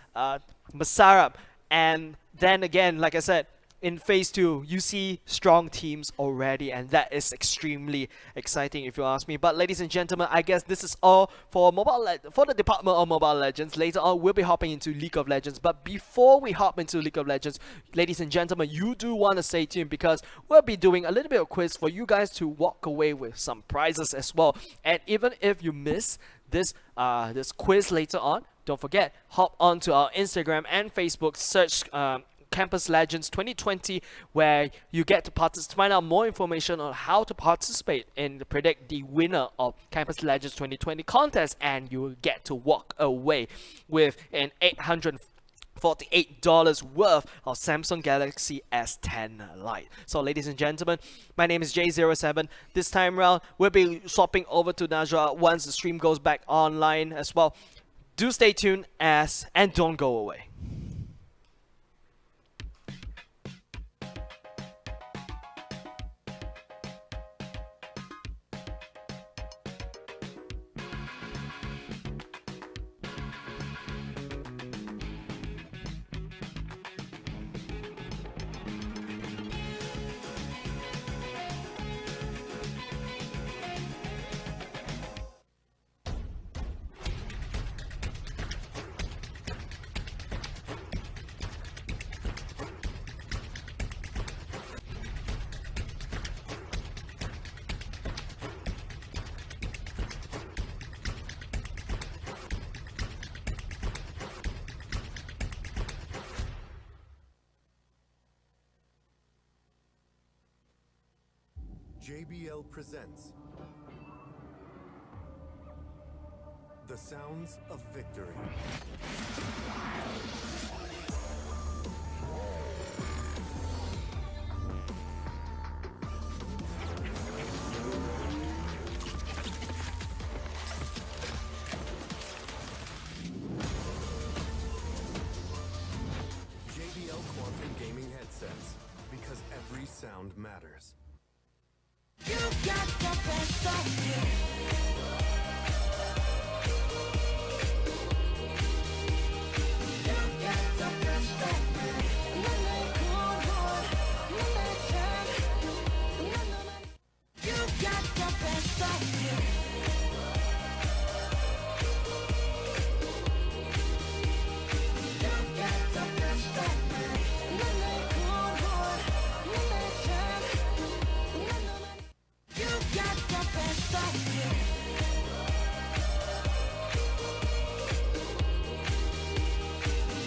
Masara. And then again, like I said, in Phase 2, you see strong teams already, and that is extremely exciting if you ask me. But ladies and gentlemen, I guess this is all for the Department of Mobile Legends. Later on, we'll be hopping into League of Legends. But before we hop into League of Legends, ladies and gentlemen, you do want to stay tuned, because we'll be doing a little bit of quiz for you guys to walk away with some prizes as well. And even if you miss this quiz later on, don't forget, hop onto our Instagram and Facebook, search Campus Legends 2020, where you get to find out more information on how to participate and predict the winner of Campus Legends 2020 contest, and you will get to walk away with an $848 worth of Samsung Galaxy S10 Lite. So ladies and gentlemen, my name is J07. This time around, we'll be swapping over to Najwa once the stream goes back online as well. Do stay tuned and don't go away. JBL presents the sounds of victory. JBL Quantum Gaming headsets, because every sound matters. You got the best of me. You got the best of me. 눈을 구워, 눈을 짠, 눈만. You got the best of me. You got the best of me. 눈을 구워, 눈을 짠, 눈만. You got the best of me.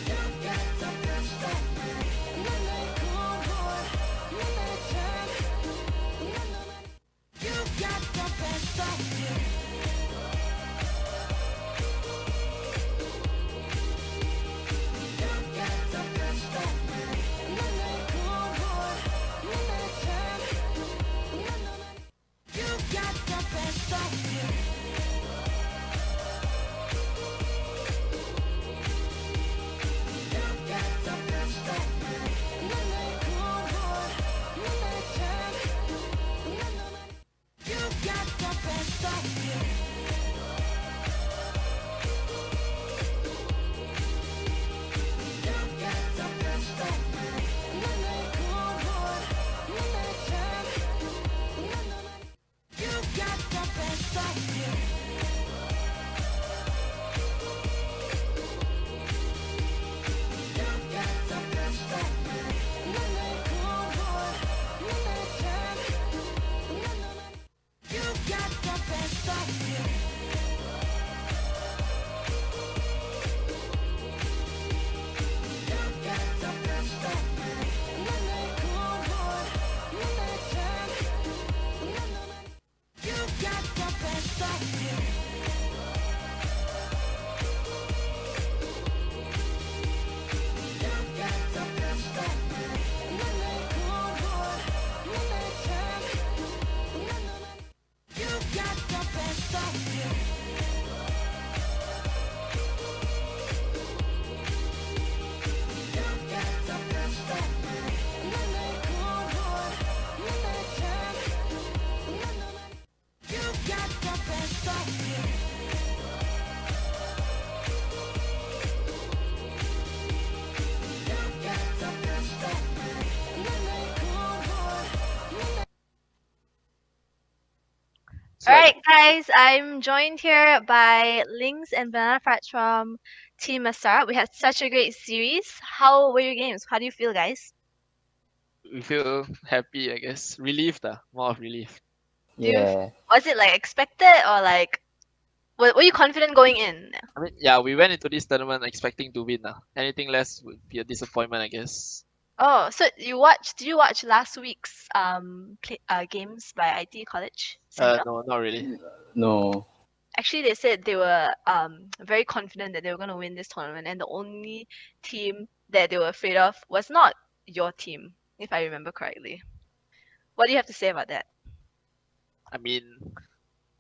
You got the best of me. 눈을 구워, 눈을 짠, 눈만. You got the best of me. You got the best of me. 눈을 구워, 눈을 짠, 눈만. You got the best of me. You got the best of me. 눈을 구워, 눈을 짠, 눈만. You got the best of me. You got the best of me. 눈을 구워, 눈을 짠, 눈만. You got the best of me. You got the best of me. 눈을 구워, 눈을 짠, 눈만. You got the best of me. You got the best of me. 눈을 구워, 눈을 짠, 눈만. You got the best of me. You got the best of me. 눈을 구워, 눈을 짠, 눈만. You got the best of me. You got the best of me. 눈을 구워, 눈을 짠, 눈만. You got the best of me. You got the best of me. 눈을 구워, 눈을. Alright, guys, I'm joined here by Links and Banana Frats from Team Masar. We had such a great series. How were your games? How do you feel, guys? We feel happy, I guess. Relieved, more of relief. Do you- Yeah. Was it like expected or like were you confident going in? I mean, yeah, we went into this tournament expecting to win. Anything less would be a disappointment, I guess. Oh, so did you watch last week's games by IT College Central? No, not really. No. Actually, they said they were very confident that they were going to win this tournament, and the only team that they were afraid of was not your team, if I remember correctly. What do you have to say about that? I mean,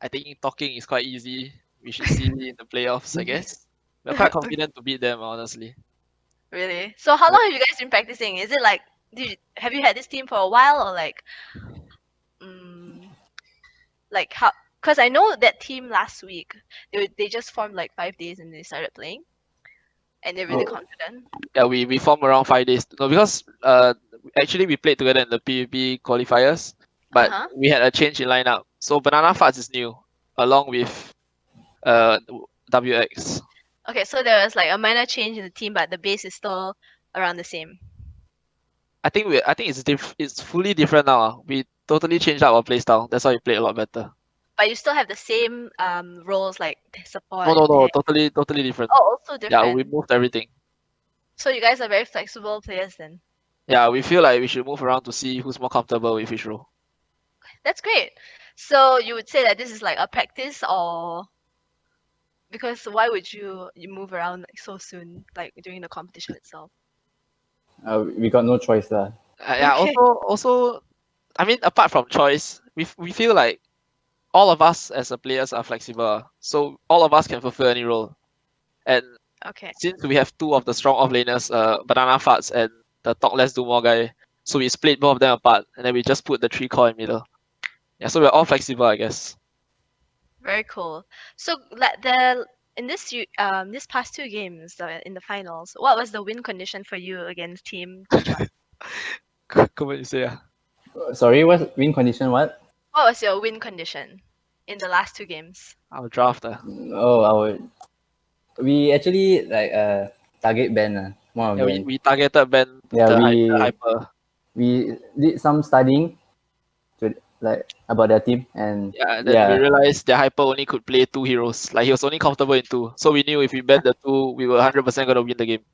I think talking is quite easy. We should see in the playoffs, I guess. We're quite confident to beat them, honestly. Really? So how long have you guys been practicing? Is it like have you had this team for a while or like how? Because I know that team last week they just formed like 5 days and they started playing, and they're really Oh. confident. Yeah, we formed around 5 days. No, because actually we played together in the PvP qualifiers, but Uh-huh. we had a change in lineup. So Banana Farts is new, along with WX. Okay, so there was like a minor change in the team, but the base is still around the same. I think it's fully different now. We totally changed up our playstyle. That's why we played a lot better. But you still have the same roles like support. No, and tank. totally different. Oh, also different. Yeah, we moved everything. So you guys are very flexible players then. Yeah, we feel like we should move around to see who's more comfortable with each role. That's great. So you would say that this is like a practice, or because why would you move around like so soon, like during the competition itself? We got no choice lah. Yeah. Okay. Also, I mean, apart from choice, we feel like all of us as a players are flexible, so all of us can fulfill any role. And Okay. since we have two of the strong offlaners, Banana Farts and the Talk Less Do More guy, so we split both of them apart, and then we just put the 3 core in middle. Yeah, so we're all flexible, I guess. Very cool. So the in this past two games in the finals, what was the win condition for you against Team Jichuan? Come on, you say. Sorry, what's win condition? What? What was your win condition in the last two games? Our draft. Oh, we actually like target ban one of Yeah, them. we targeted Ben Yeah, the we hyper. we did some studying to like about their team and Yeah, then we realized the hyper only could play 2 heroes. Like he was only comfortable in 2. So we knew if we bet the 2, we were 100% gonna win the game.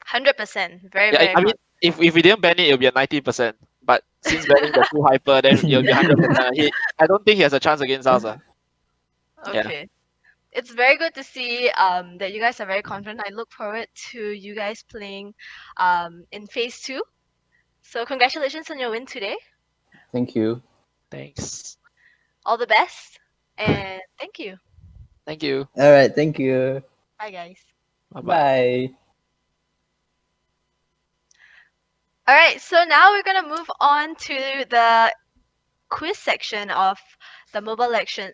100%. Very, Yeah, very I mean, if we didn't ban it, it'll be a 90%. But since banning the 2 hyper, then it'll be 100%. I don't think he has a chance against us. Yeah. okay. It's very good to see that you guys are very confident. I look forward to you guys playing in phase 2. So congratulations on your win today. Thank you. Thanks. All the best and thank you. Thank you. All right, thank you. Bye guys. Bye-bye. Bye. All right, so now we're gonna move on to the quiz section of the mobile election.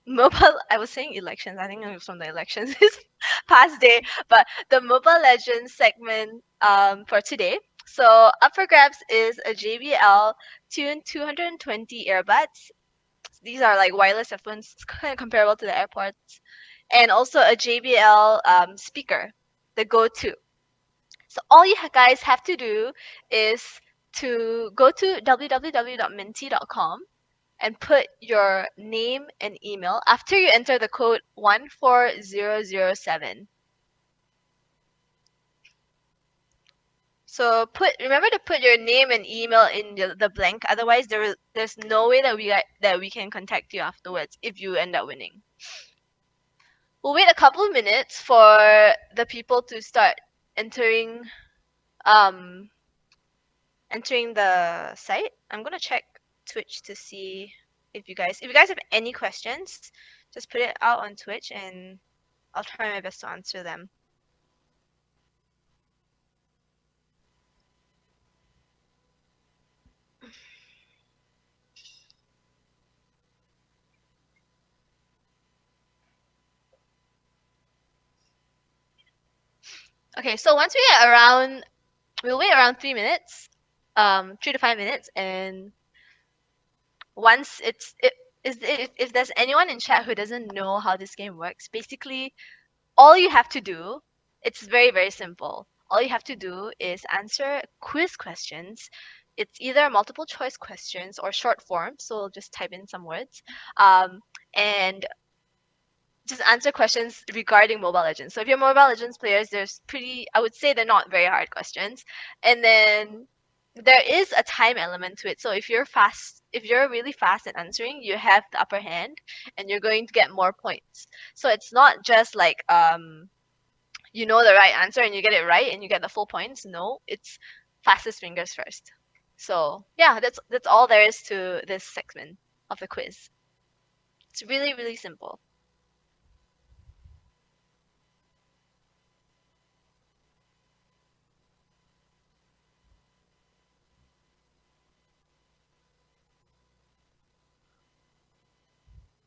Mobile. I was saying elections. I think it was from the elections this past day, but the Mobile Legends segment for today. So up for grabs is a JBL Tune 220 earbuds. These are like wireless headphones, kind of comparable to the AirPods, and also a JBL speaker, the Go 2. So all you guys have to do is to go to www.minty.com and put your name and email after you enter the code 14007. So remember to put your name and email in the blank. Otherwise, there's no way that we can contact you afterwards if you end up winning. We'll wait a couple of minutes for the people to start entering the site. I'm gonna check Twitch to see if you guys have any questions, just put it out on Twitch and I'll try my best to answer them. Okay, so once we get around, we'll wait around 3 minutes, 3 to 5 minutes, and once if there's anyone in chat who doesn't know how this game works, basically all you have to do, it's very, very simple. All you have to do is answer quiz questions. It's either multiple choice questions or short form, so just type in some words, and just answer questions regarding Mobile Legends. So if you're Mobile Legends players, I would say they're not very hard questions. And then there is a time element to it. So if you're really fast at answering, you have the upper hand and you're going to get more points. So it's not just like you know the right answer and you get it right and you get the full points. No, it's fastest fingers first. So yeah, that's all there is to this segment of the quiz. It's really, really simple.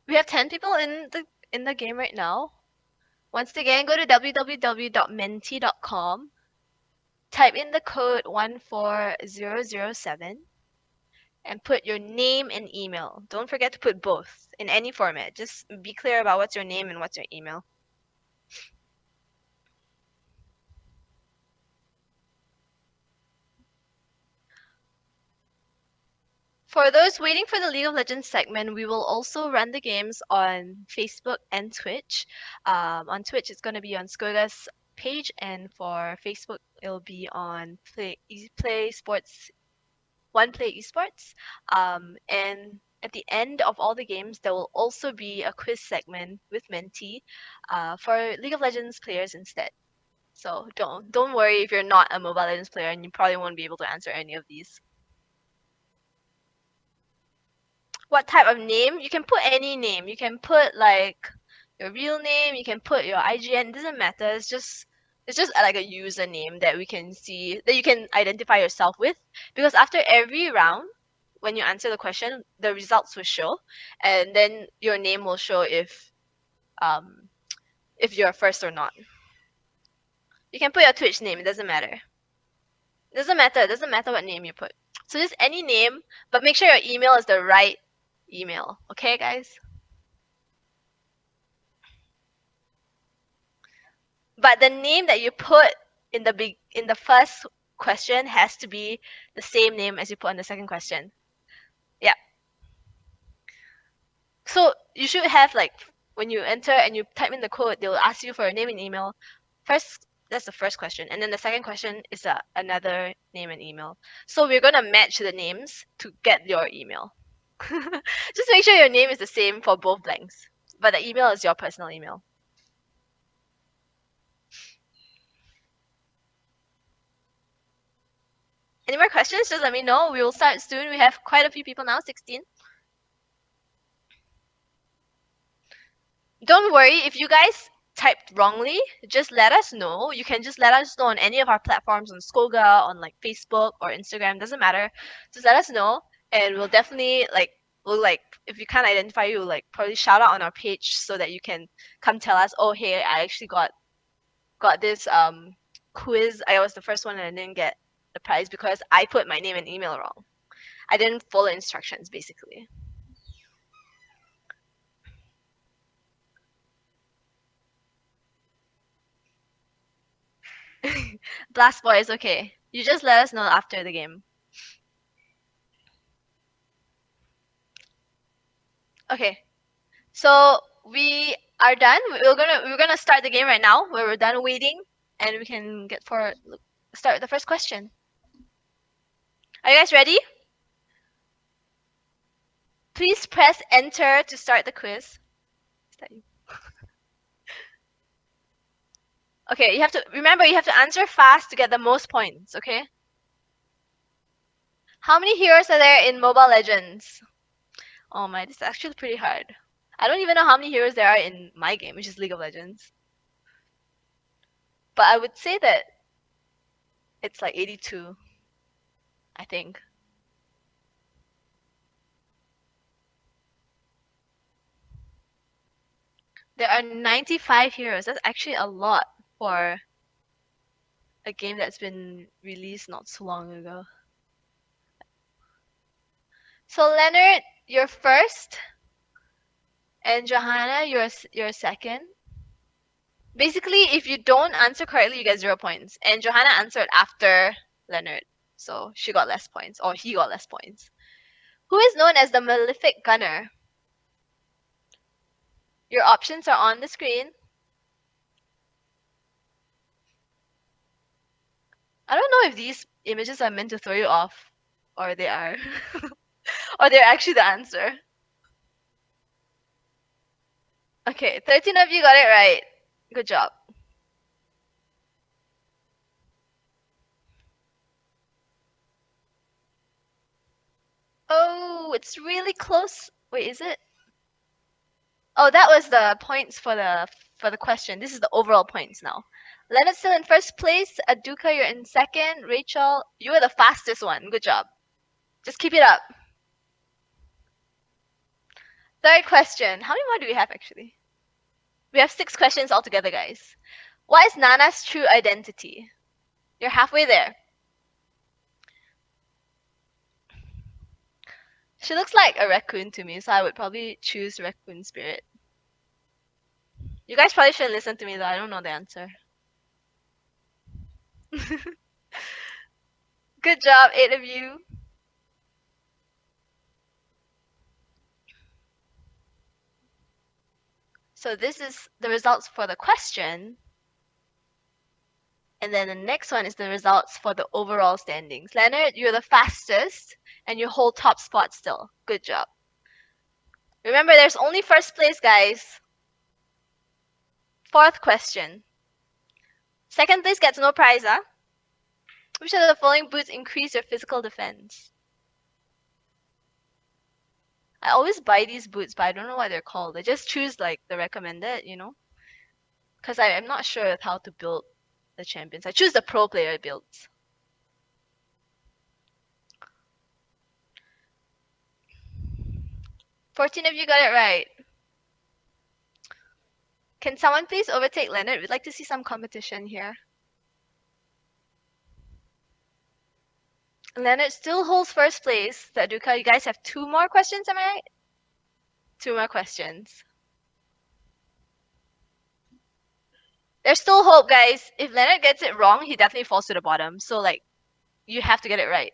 We have 10 people in the game right now. Once again, go to www.menti.com, type in the code 14007, and put your name and email. Don't forget to put both in any format. Just be clear about what's your name and what's your email. For those waiting for the League of Legends segment, we will also run the games on Facebook and Twitch. On Twitch, it's going to be on Skoga's page, and for Facebook, it'll be on Play Sports One Play Esports. And at the end of all the games, there will also be a quiz segment with Menti for League of Legends players instead. So don't worry if you're not a Mobile Legends player and you probably won't be able to answer any of these. What type of name? You can put any name. You can put like your real name. You can put your IGN. It doesn't matter. It's just like a username that we can see that you can identify yourself with. Because after every round, when you answer the question, the results will show, and then your name will show if you're first or not. You can put your Twitch name. It doesn't matter. It doesn't matter. It doesn't matter what name you put. So just any name, but make sure your email is the right email. Okay, guys? But the name that you put in the first question has to be the same name as you put on the second question. Yeah. So you should have like when you enter and you type in the code, they'll ask you for a name and email. First, that's the first question, and then the second question is another name and email. So we're gonna match the names to get your email. Just make sure your name is the same for both blanks, but the email is your personal email. Any more questions? Just let me know. We will start soon. We have quite a few people now, 16. Don't worry, if you guys typed wrongly, just let us know. You can just let us know on any of our platforms on Skoga, on like Facebook or Instagram, doesn't matter. Just let us know and we'll definitely we'll if we can't identify you, like probably shout out on our page so that you can come tell us, oh hey, I actually got this quiz. I was the first one and I didn't get the prize because I put my name and email wrong. I didn't follow instructions basically. Blast Boys, okay. You just let us know after the game. Okay. So we are done. We're gonna start the game right now where we're done waiting and we can start the first question. Are you guys ready? Please press enter to start the quiz. Is that you? Okay, you have to answer fast to get the most points, okay? How many heroes are there in Mobile Legends? Oh my, this is actually pretty hard. I don't even know how many heroes there are in my game, which is League of Legends. But I would say that it's like 82, I think. There are 95 heroes. That's actually a lot for a game that's been released not so long ago. So Leonard, you're first. And Johanna, you're second. Basically, if you don't answer correctly, you get 0 points. And Johanna answered after Leonard. So she got less points, or he got less points. Who is known as the Malefic Gunner? Your options are on the screen. I don't know if these images are meant to throw you off, or they are. Or they're actually the answer. Okay, 13 of you got it right. Good job. Oh, it's really close. Wait, is it? Oh, that was the points for the question. This is the overall points now. Leonard's still in first place. Aduka, you're in second. Rachel, you were the fastest one. Good job. Just keep it up. Third question. How many more do we have actually? We have 6 questions altogether, guys. What is Nana's true identity? You're halfway there. She looks like a raccoon to me, so I would probably choose raccoon spirit. You guys probably shouldn't listen to me though. I don't know the answer. Good job, 8 of you. So this is the results for the question. And then the next one is the results for the overall standings. Leonard, you're the fastest and you hold top spot still. Good job. Remember, there's only first place, guys. Fourth question. Second place gets no prize, huh? Which of the following boots increase your physical defense? I always buy these boots, but I don't know what they're called. I just choose like the recommended, you know? Because I'm not sure of how to build the champions. I choose the pro player builds. "14 of you got it right. Can someone please overtake Leonard? We'd like to see some competition here. Leonard still holds first place. Saduka, you guys have 2 more questions, am I right? 2 more questions. There's still hope, guys. If Leonard gets it wrong, he definitely falls to the bottom. So, like, you have to get it right.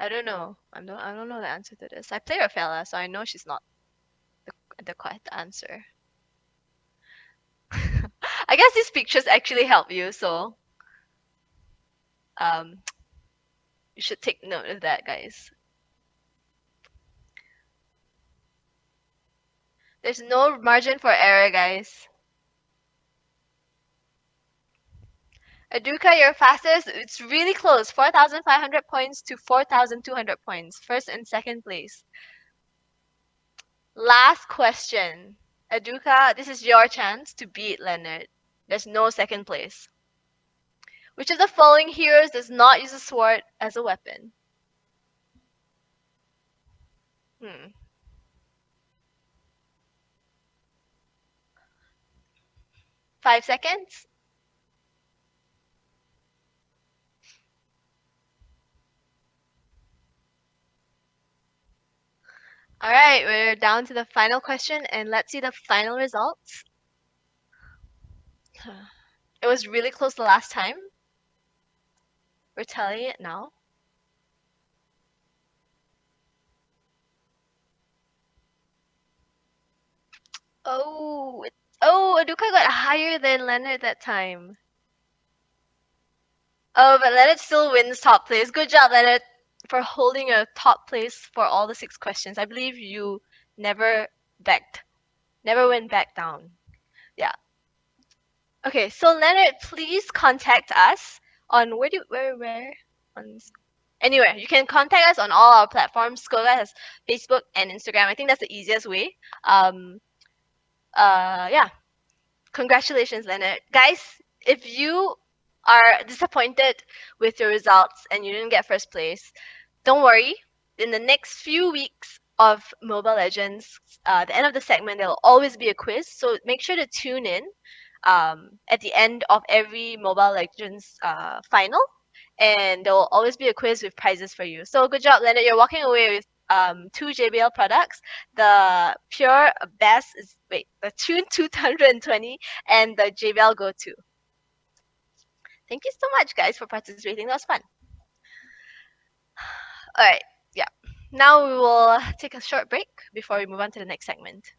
I don't know. I don't know the answer to this. I play Rafaela, so I know she's not the correct answer. I guess these pictures actually help you, so you should take note of that, guys. There's no margin for error, guys. Aduka, you're fastest. It's really close. 4,500 points to 4,200 points. First and second place. Last question. Aduka, this is your chance to beat Leonard. There's no second place. Which of the following heroes does not use a sword as a weapon? 5 seconds. All right, we're down to the final question, and let's see the final results. It was really close the last time. We're telling it now. Oh, Aduka got higher than Leonard that time. Oh, but Leonard still wins top place. Good job, Leonard, for holding a top place for all the 6 questions. I believe you never went back down. Yeah. Okay, so Leonard, please contact us on where on anywhere. You can contact us on all our platforms. Skoga has Facebook and Instagram. I think that's the easiest way. Yeah. Congratulations, Leonard. Guys, if you are disappointed with your results and you didn't get first place, don't worry. In the next few weeks of Mobile Legends, the end of the segment, there will always be a quiz. So make sure to tune in at the end of every Mobile Legends final. And there will always be a quiz with prizes for you. So good job, Leonard. You're walking away with 2 JBL products. The Pure Best is, the Tune 220 and the JBL Go 2. Thank you so much, guys, for participating. That was fun. All right, yeah. Now we will take a short break before we move on to the next segment.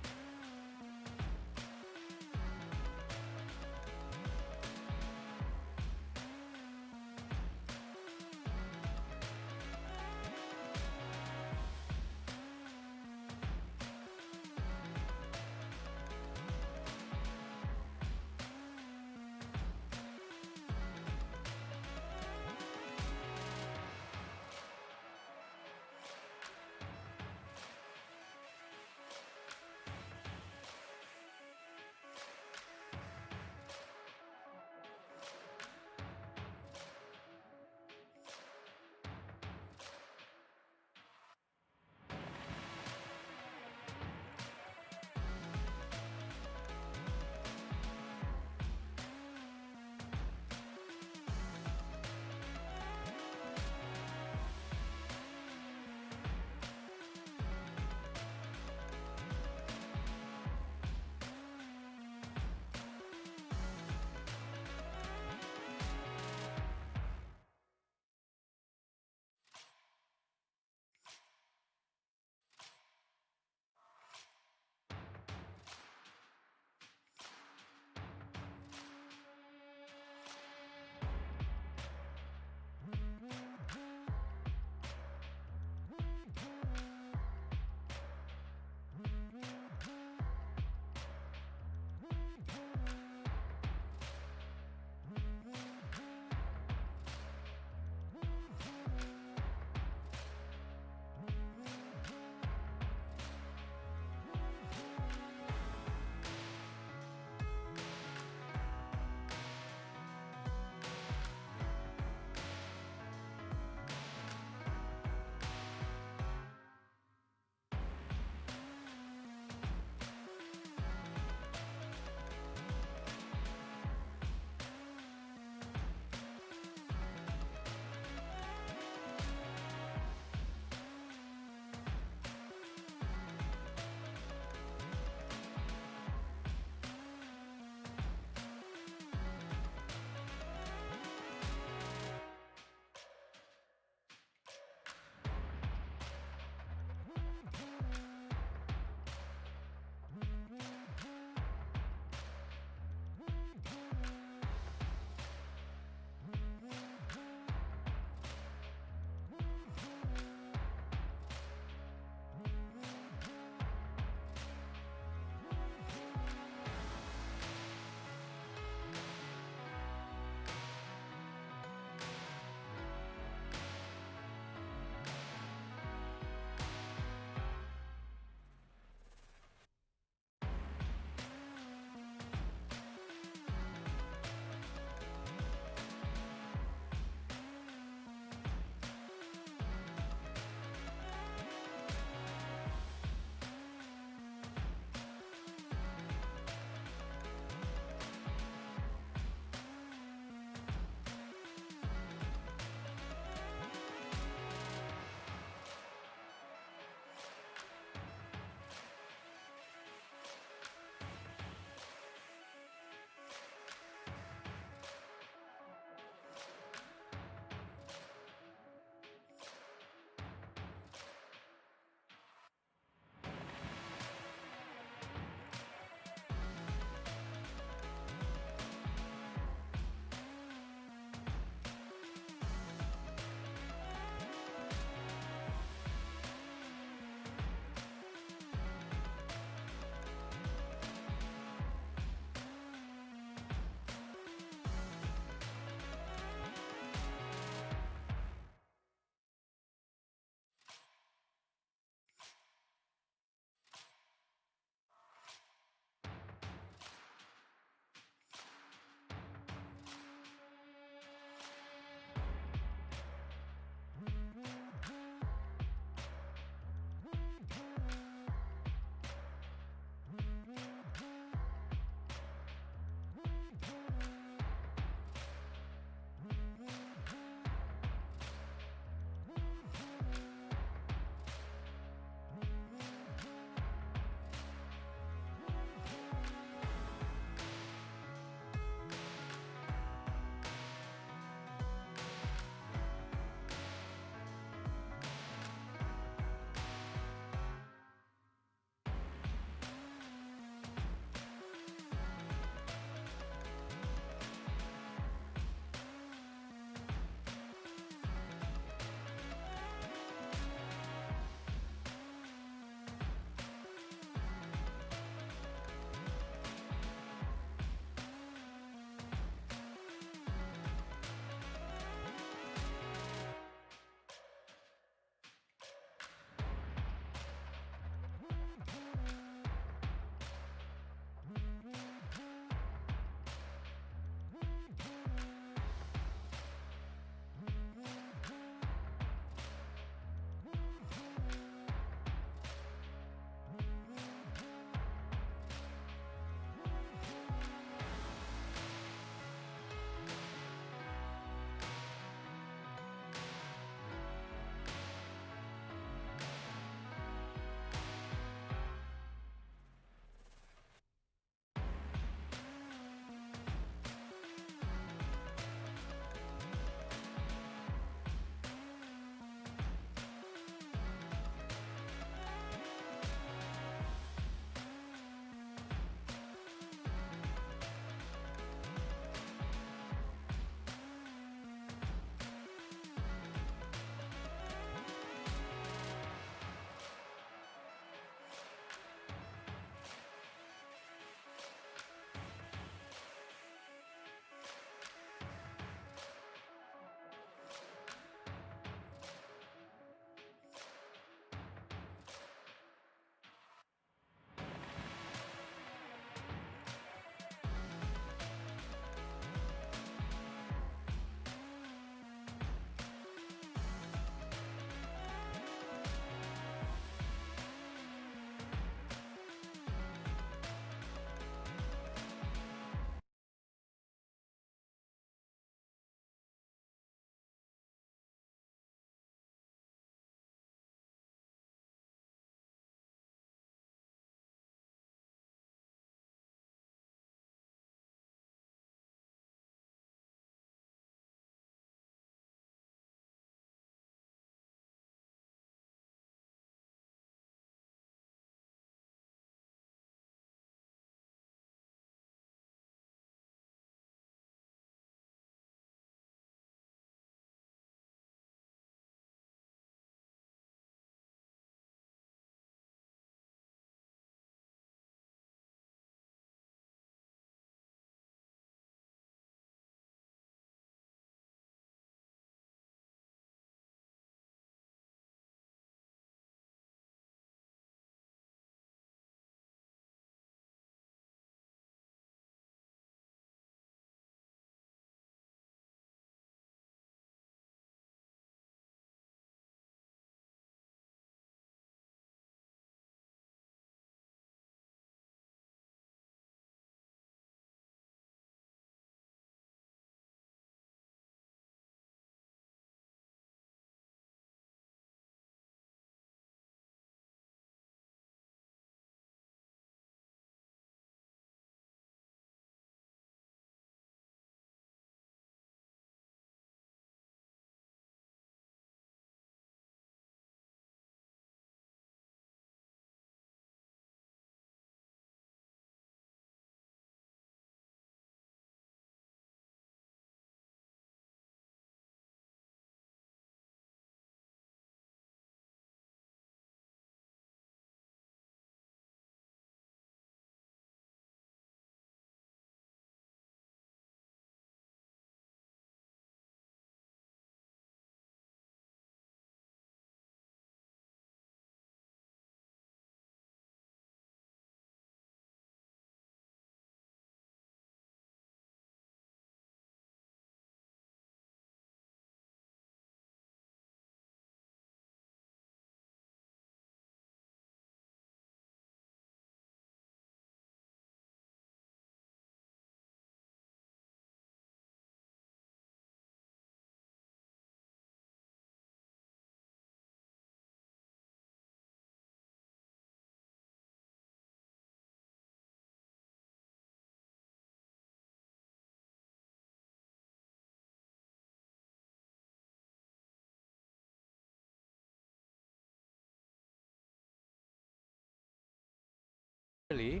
Really,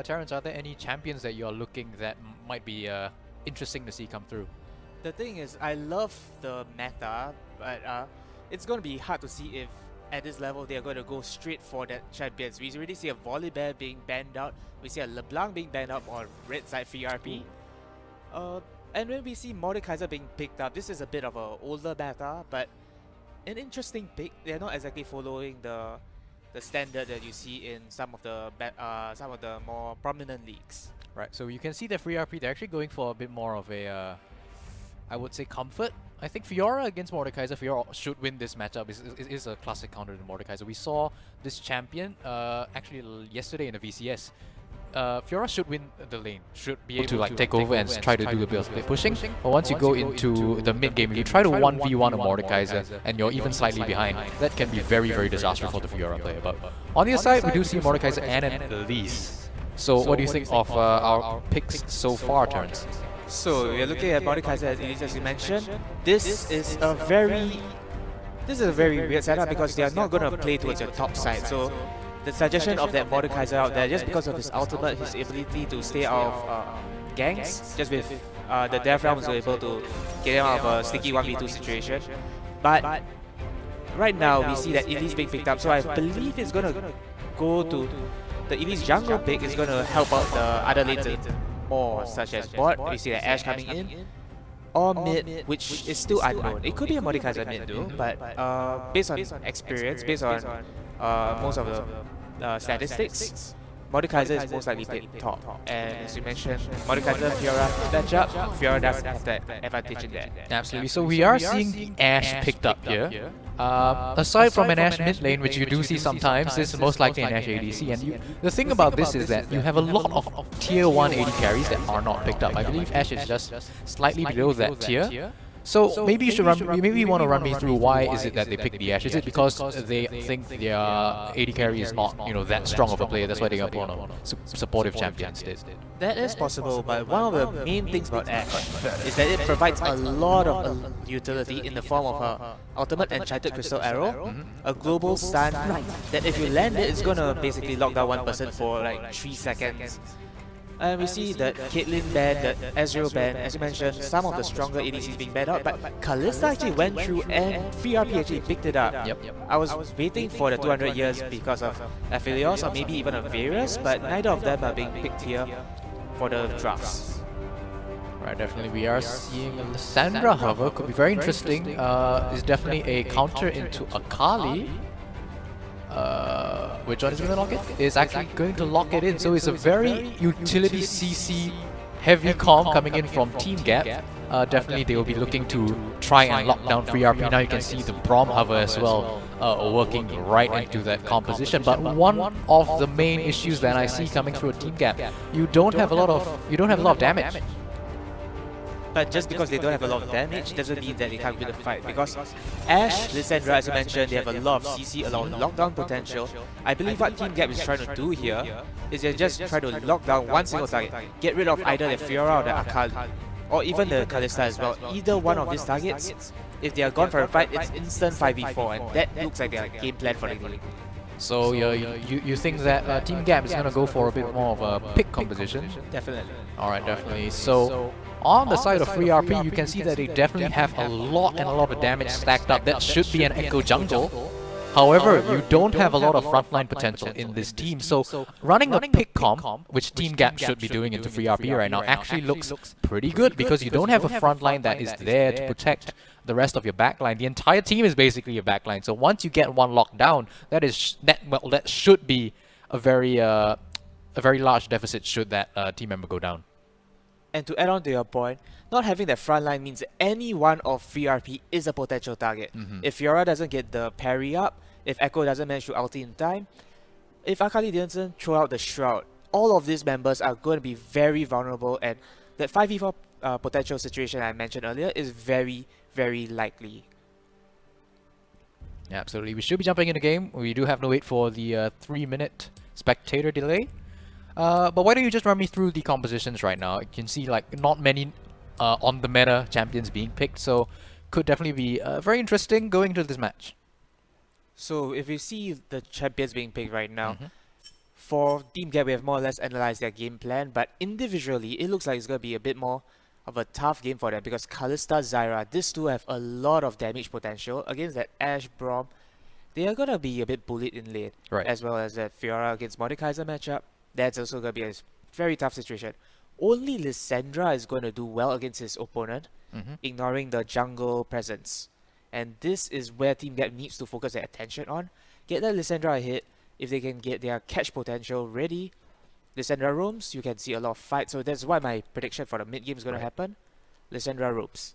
Terrence, are there any champions that you're looking that might be interesting to see come through? The thing is, I love the meta, but it's going to be hard to see if at this level they are going to go straight for that champions. We already see a Volibear being banned out, we see a LeBlanc being banned out on red side free RP. And when we see Mordekaiser being picked up, this is a bit of an older meta, but an interesting pick. They're not exactly following the standard that you see in some of the more prominent leagues. Right, so you can see the free RP, they're actually going for a bit more of a, I would say, comfort. I think Fiora against Mordekaiser, Fiora should win this matchup. It is a classic counter to Mordekaiser. We saw this champion actually yesterday in the VCS. Fiora should win the lane, should be able to like take over and try to do a bit of split pushing. But once you go into the mid game, if you try to 1v1 a Mordekaiser and you're even slightly behind, that can be very, very disastrous for the Fiora player. But on the other side, we do see Mordekaiser and an Elise. So what do you think of our picks so far, Terrence? So we are looking at Mordekaiser and Elise, as you mentioned. This is a very weird setup because they are not going to play towards your top side. So the suggestion of that Mordekaiser out there, just because of his ultimate, his ability to stay out of ganks, just with the Death Realm was able to get him out of a sticky 1v2 situation. But right now we see that Elise being picked up, so I believe it's going to go to the Elise jungle pick is going to help out the other lanes more, such as bot. We see that Ashe coming in, or mid, which is still unknown. It could be a Mordekaiser mid though, but based on experience, based on most of the statistics, Mordekaiser is most likely played top. And as you mentioned, Mordekaiser, Fiora matchup, Fiora does have that advantage in there. Absolutely. So we are seeing the Ashe picked up here. Aside from an Ashe mid lane, which you do see sometimes, this is most likely an Ashe ADC. And the thing about this is that you have a lot of tier 1 AD carries that are not picked up. I believe Ashe is just slightly below that tier. So maybe you should maybe you want to run me through why is it that they picked the Ashe? Is it because they think their AD carry is not that strong of a player? That's why they got on a supportive champion instead. That is possible, but one of the main things about Ashe is that it provides a lot of utility in the form of a ultimate enchanted crystal arrow, a global stun that if you land it, it's gonna basically lock down one person for like 3 seconds. And we see that Caitlyn banned, that Ezreal banned, as you mentioned, some of the stronger ADCs being banned out, but Kalista actually went through and FreeRP actually picked it up. I was waiting for the 200 years because of Aphelios or maybe even a Varus, but neither of them are being picked here for the drafts. Right, definitely we are seeing Lissandra hover, could be very interesting. Is definitely a counter into Akali. Which one is going to lock it? Is actually going to lock it in. So it's a very utility CC heavy comp coming in from Team Gap. Definitely they will be looking to try and lock down free RP. Now you can see the Braum hover as well working right into that composition. But one of the main issues that I see coming through a Team Gap, you don't have a lot of damage. But just because they don't have a lot of damage doesn't mean that they can't win the fight. Because Ashe, Lissandra, as you mentioned, they have a lot of CC, a lot of lockdown potential. I believe what Team Gap is trying to do here is they just try to lock down one single target, get rid of either the Fiora or the Akali, or even the Kalista as well. Either one of these targets, if they are gone for a fight, it's instant 5v4, and that looks like their game plan for the game. So you think that Team Gap is going to go for a bit more of a pick composition? Definitely. Alright, definitely. So on the side of free RP, you can see that they definitely have a lot of damage stacked up. That should be an Echo jungle. However, you don't have a lot of frontline potential in this team. So running a pick comp, which Team Gap should be doing into free RP right now, actually looks pretty good because you don't have a frontline that is there to protect the rest of your backline. The entire team is basically a backline. So once you get one locked down, that should be a very large deficit should that team member go down. And to add on to your point, not having that front line means any one of FreeRP is a potential target. If Fiora doesn't get the parry up, if Echo doesn't manage to ulti in time, if Akali doesn't throw out the Shroud, all of these members are going to be very vulnerable, and that 5v4 potential situation I mentioned earlier is very, very likely. Yeah, absolutely. We should be jumping in the game. We do have to wait for the 3-minute spectator delay. But why don't you just run me through the compositions right now? You can see like not many on the meta champions being picked, so could definitely be very interesting going into this match. So if you see the champions being picked right now, for Team Gap, we have more or less analyzed their game plan, but individually, it looks like it's going to be a bit more of a tough game for them because Kalista, Zyra, these two have a lot of damage potential against that Ashe, Braum. They are going to be a bit bullied in lane, Right. as well as that Fiora against Mordekaiser matchup. That's also going to be a very tough situation. Only Lissandra is going to do well against his opponent, ignoring the jungle presence. And this is where Team Gap needs to focus their attention on. Get that Lissandra ahead. If they can get their catch potential ready, Lissandra roams, you can see a lot of fights. So that's why my prediction for the mid game is going to happen. Lissandra roams.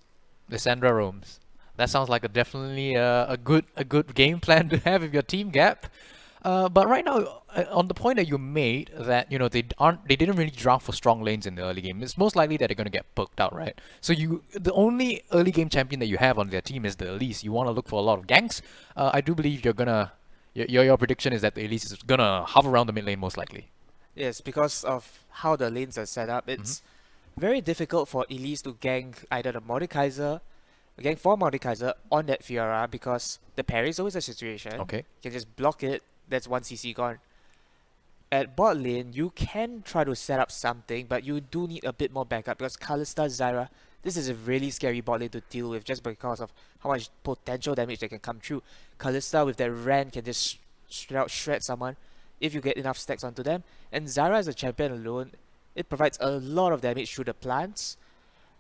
Lissandra roams. That sounds like definitely a good game plan to have with your Team Gap. But right now, on the point that you made, that they didn't really draft for strong lanes in the early game. It's most likely that they're gonna get poked out, right? So the only early game champion that you have on their team is the Elise. You want to look for a lot of ganks. I do believe you're gonna. Your prediction is that the Elise is gonna hover around the mid lane most likely. Yes, because of how the lanes are set up, it's very difficult for Elise to gank either the Mordekaiser, gank for Mordekaiser on that Fiora because the parry is always a situation. Okay. You can just block it. That's one CC gone. At bot lane, you can try to set up something, but you do need a bit more backup because Kalista, Zyra, this is a really scary bot lane to deal with just because of how much potential damage they can come through. Kalista with that Ren can just straight out shred someone if you get enough stacks onto them. And Zyra as a champion alone, it provides a lot of damage through the plants,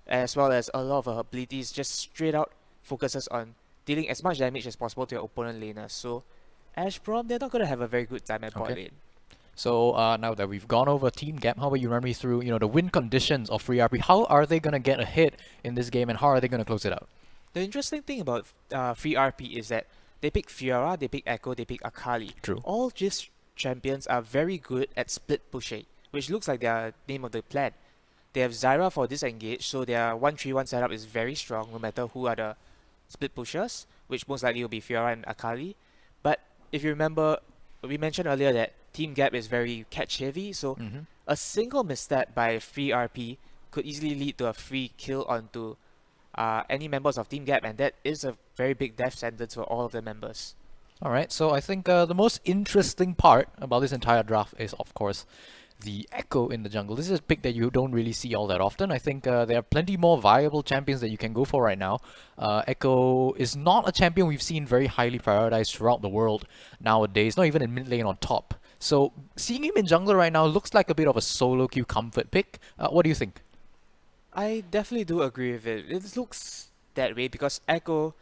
as well as a lot of her abilities just straight out focuses on dealing as much damage as possible to your opponent laners. So Ashe, Braum, they're not going to have a very good time at bot lane. So now that we've gone over Team Gap, how about you run me through the win conditions of Free RP? How are they gonna get ahead in this game, and how are they gonna close it out? The interesting thing about Free RP is that they pick Fiora, they pick Echo, they pick Akali. True. All these champions are very good at split pushing, which looks like their name of the plan. They have Zyra for disengage, so their 1-3-1 setup is very strong no matter who are the split pushers, which most likely will be Fiora and Akali. But if you remember, we mentioned earlier that Team Gap is very catch heavy, so a single misstep by Free RP could easily lead to a free kill onto any members of Team Gap, and that is a very big death sentence for all of the members. Alright, so I think the most interesting part about this entire draft is, of course, the Echo in the jungle. This is a pick that you don't really see all that often. I think there are plenty more viable champions that you can go for right now. Echo is not a champion we've seen very highly prioritized throughout the world nowadays, not even in mid lane on top. So seeing him in jungle right now looks like a bit of a solo queue comfort pick. What do you think? I definitely do agree with it. It looks that way because Echo,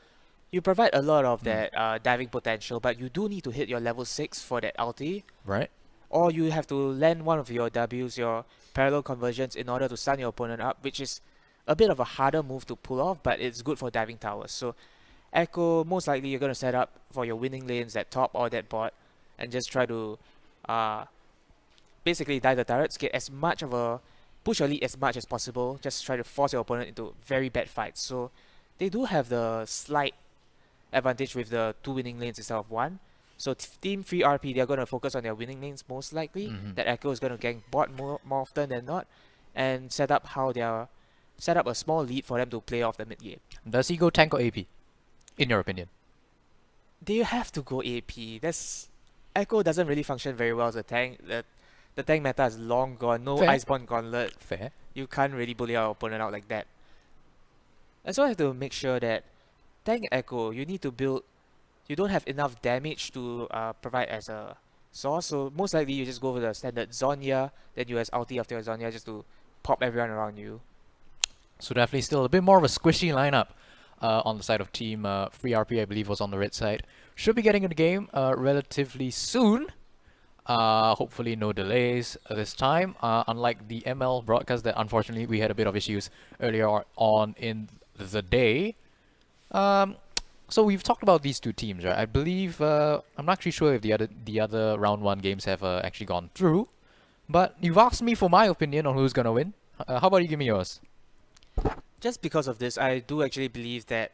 you provide a lot of that diving potential, but you do need to hit your level 6 for that ulti. Right. Or you have to land one of your Ws, your parallel conversions, in order to stun your opponent up, which is a bit of a harder move to pull off, but it's good for diving towers. So Echo, most likely you're going to set up for your winning lanes, that top or that bot, and just try to basically dive the turrets, get as much of a push your lead as much as possible, just try to force your opponent into very bad fights. So they do have the slight advantage with the 2 winning lanes instead of 1. So Team Free RP, they're going to focus on their winning lanes most likely. That Echo is going to gank bot more often than not, and set up a small lead for them to play off the mid game. Does he go tank or AP, in your opinion? They have to go AP. Echo doesn't really function very well as a tank. The tank meta is long gone. No Fair. Iceborne Gauntlet. Fair. You can't really bully our opponent out like that. And so I have to make sure that tank Echo, you need to build. You don't have enough damage to provide as a source, so most likely you just go with the standard Zonya, then you has ulti after your Zonya just to pop everyone around you. So definitely still a bit more of a squishy lineup on the side of Team Free RP, I believe was on the red side. Should be getting in the game relatively soon. Hopefully no delays this time, unlike the ML broadcast that unfortunately we had a bit of issues earlier on in the day. So we've talked about these two teams, right? I believe I'm not actually sure if the other round 1 games have actually gone through, but you've asked me for my opinion on who's gonna win. How about you give me yours? Just because of this, I do actually believe that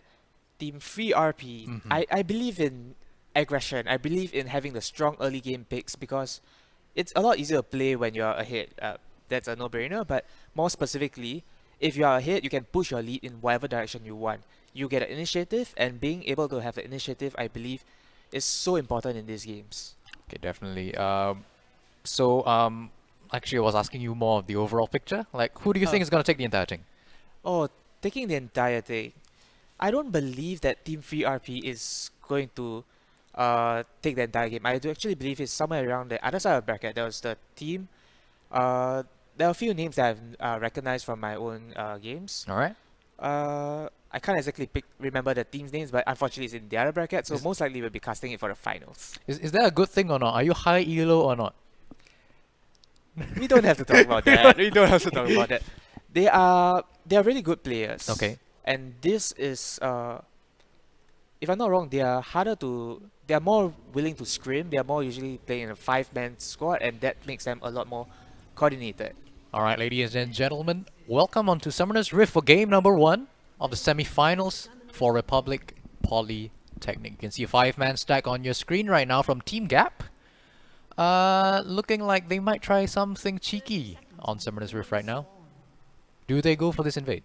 Team Free RP, I believe in aggression. I believe in having the strong early game picks because it's a lot easier to play when you're ahead. That's a no-brainer, but more specifically, if you are ahead, you can push your lead in whatever direction you want. You get an initiative, and being able to have the initiative, I believe, is so important in these games. Okay, definitely. So, actually, I was asking you more of the overall picture. Like, who do you think is going to take the entire thing? Oh, taking the entire thing. I don't believe that Team Free RP is going to take the entire game. I do actually believe it's somewhere around the other side of the bracket. There was the team. There are a few names that I've recognized from my own games. All right. I can't exactly remember the team's names, but unfortunately it's in the other bracket, so most likely we'll be casting it for the finals. Is that a good thing or not? Are you high elo or not? We don't have to talk about that. We don't have to talk about that. They are really good players. Okay. And this is if I'm not wrong, they are more willing to scrim. They are more usually playing in a 5-man squad, and that makes them a lot more coordinated. All right, ladies and gentlemen, welcome on to Summoner's Rift for game number 1 of the semi-finals for Republic Polytechnic. You can see a 5-man stack on your screen right now from Team Gap. Looking like they might try something cheeky on Summoner's Rift right now. Do they go for this invade?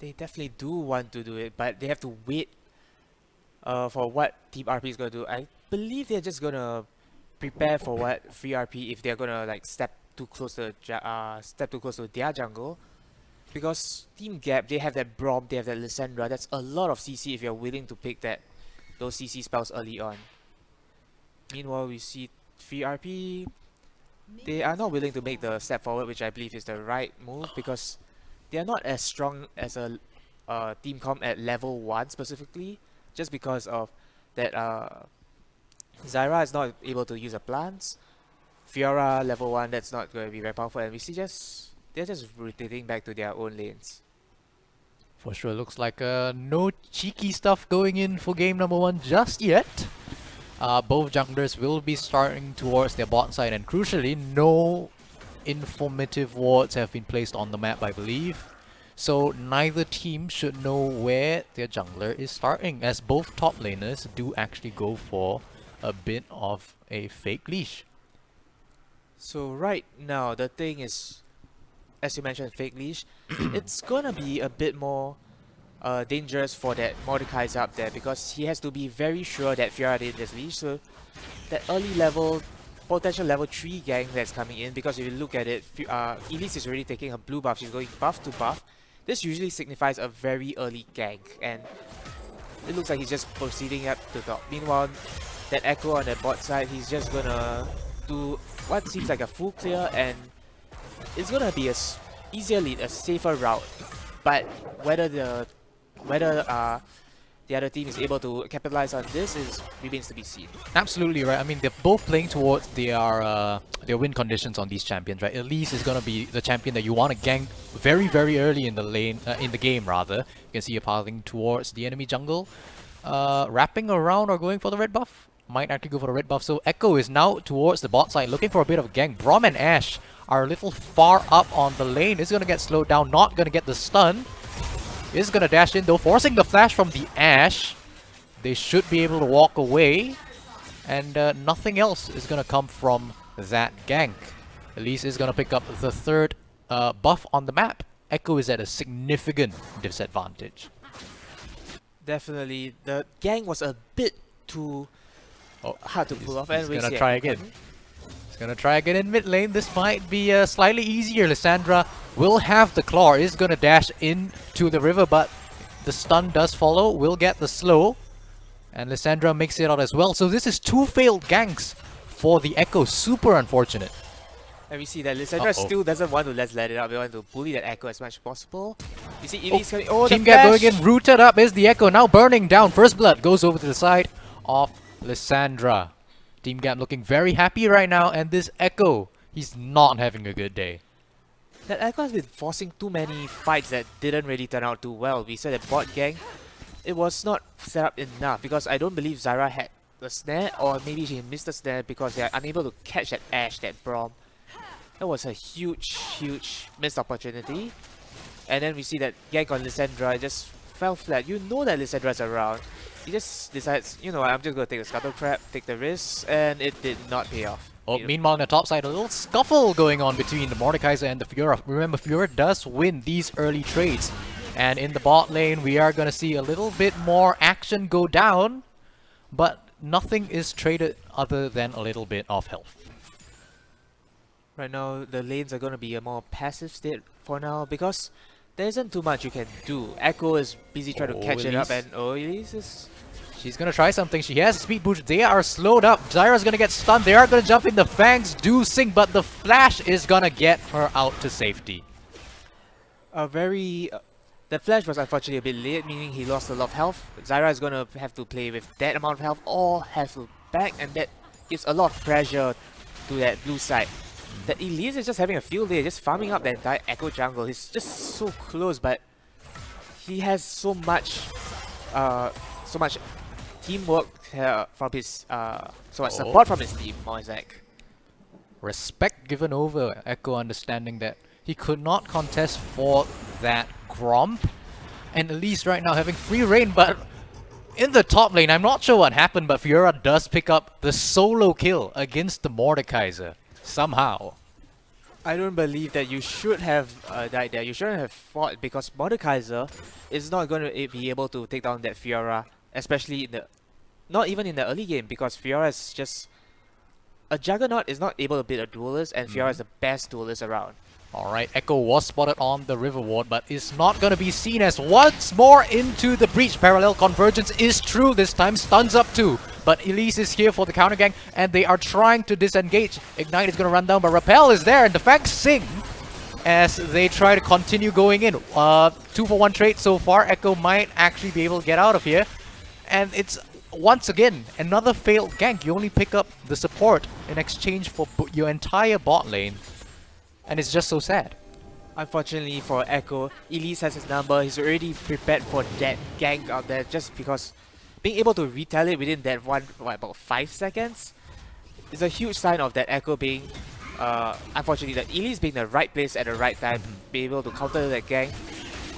They definitely do want to do it, but they have to wait for what Team RP is going to do. I believe they're just going to prepare for what Free RP if they're going to like step too close to their jungle. Because Team Gap, they have that Braum, they have that Lysandra. That's a lot of CC if you're willing to pick those CC spells early on. Meanwhile, we see Free RP. They are not willing to make the step forward, which I believe is the right move, because they are not as strong as a team comp at level 1 specifically, just because of that Zyra is not able to use her plants. Fiora level 1, that's not going to be very powerful, and we see they're just rotating back to their own lanes. For sure, looks like no cheeky stuff going in for game number 1 just yet. Both junglers will be starting towards their bot side, and crucially, no informative wards have been placed on the map, I believe. So neither team should know where their jungler is starting, as both top laners do actually go for a bit of a fake leash. So right now, the thing is, as you mentioned, fake leash, it's gonna be a bit more dangerous for that Mordekaiser up there, because he has to be very sure that Fiora did this leash. So that early level, potential level 3 gang that's coming in, because if you look at it, Elise is already taking her blue buff, she's going buff to buff. This usually signifies a very early gank, and it looks like he's just proceeding up to top. Meanwhile, that Echo on the bot side, he's just gonna do what seems like a full clear, and it's gonna be a easier lead, a safer route. But whether the other team is able to capitalize on this remains to be seen. Absolutely right. I mean, they're both playing towards their win conditions on these champions, right? Elise is gonna be the champion that you want to gank very, very early in the lane, in the game rather. You can see her pathing towards the enemy jungle, wrapping around or going for the red buff. Might actually go for the red buff. So Echo is now towards the bot side, looking for a bit of a gank. Braum and Ashe are a little far up on the lane. Is gonna get slowed down, not gonna get the stun. Is gonna dash in though, forcing the flash from the Ashe. They should be able to walk away, and nothing else is gonna come from that gank. Elise is gonna pick up the third buff on the map. Echo is at a significant disadvantage. Definitely, the gang was a bit too hard to pull off, and He's gonna try again. He's gonna try again in mid lane. This might be slightly easier. Lysandra will have the claw. Is gonna dash into the river, but the stun does follow. Will get the slow, and Lysandra makes it out as well. So this is 2 failed ganks for the Echo. Super unfortunate. And we see that Lysandra still doesn't want to let it out. They want to bully that Echo as much as possible. You see Elise coming. Oh, Team the Gap flash! going in. Rooted up is the Echo. Now burning down. First blood goes over to the side of Lysandra. Team Gap looking very happy right now, and this Echo, he's not having a good day. That Echo has been forcing too many fights that didn't really turn out too well. We said that bot gang, it was not set up enough, because I don't believe Zyra had the snare, or maybe she missed the snare because they are unable to catch that Ashe, that Braum. That was a huge missed opportunity. And then we see that gank on Lysandra just fell flat. You know that Lysandra's around. He just decides, you know what, I'm just going to take the Scuttle Crab, take the risk, and it did not pay off. Oh, meanwhile, on the top side, a little scuffle going on between the Mordekaiser and the Fiora. Remember, Fiora does win these early trades. And in the bot lane, we are going to see a little bit more action go down, but nothing is traded other than a little bit of health. Right now, the lanes are going to be a more passive state for now because there isn't too much you can do. Echo is busy trying to catch it up, and Elise is... She's gonna try something. She has speed boost. They are slowed up. Zyra's gonna get stunned. They are gonna jump in. The fangs do sing, but the flash is gonna get her out to safety. The flash was unfortunately a bit late, meaning he lost a lot of health. Zyra is gonna have to play with that amount of health or have to back, and that gives a lot of pressure to that blue side. That Elise is just having a field day, just farming up the entire Echo jungle. He's just so close, but he has so much teamwork from his so much support from his team, more exact. Respect given over. Echo understanding that he could not contest for that Gromp. And Elise right now having free reign, but in the top lane, I'm not sure what happened, but Fiora does pick up the solo kill against the Mordekaiser. Somehow. I don't believe that you should have died there. You shouldn't have fought because Mordekaiser is not going to be able to take down that Fiora, especially in the... Not even in the early game, because Fiora is just... A Juggernaut is not able to beat a duelist, and Fiora is the best duelist around. Alright, Echo was spotted on the River Ward, but is not going to be seen as once more into the breach. Parallel convergence is true this time, stuns up too. But Elise is here for the counter gang, and they are trying to disengage. Ignite is going to run down, but Rappel is there, and the Fangs sing as they try to continue going in. 2-for-1 trade so far. Echo might actually be able to get out of here. And it's, once again, another failed gank. You only pick up the support in exchange for your entire bot lane. And it's just so sad. Unfortunately for Echo, Elise has his number. He's already prepared for that gank out there just because being able to retaliate within that about 5 seconds is a huge sign of that Echo being, unfortunately, that Elise being the right place at the right time, be able to counter that gank,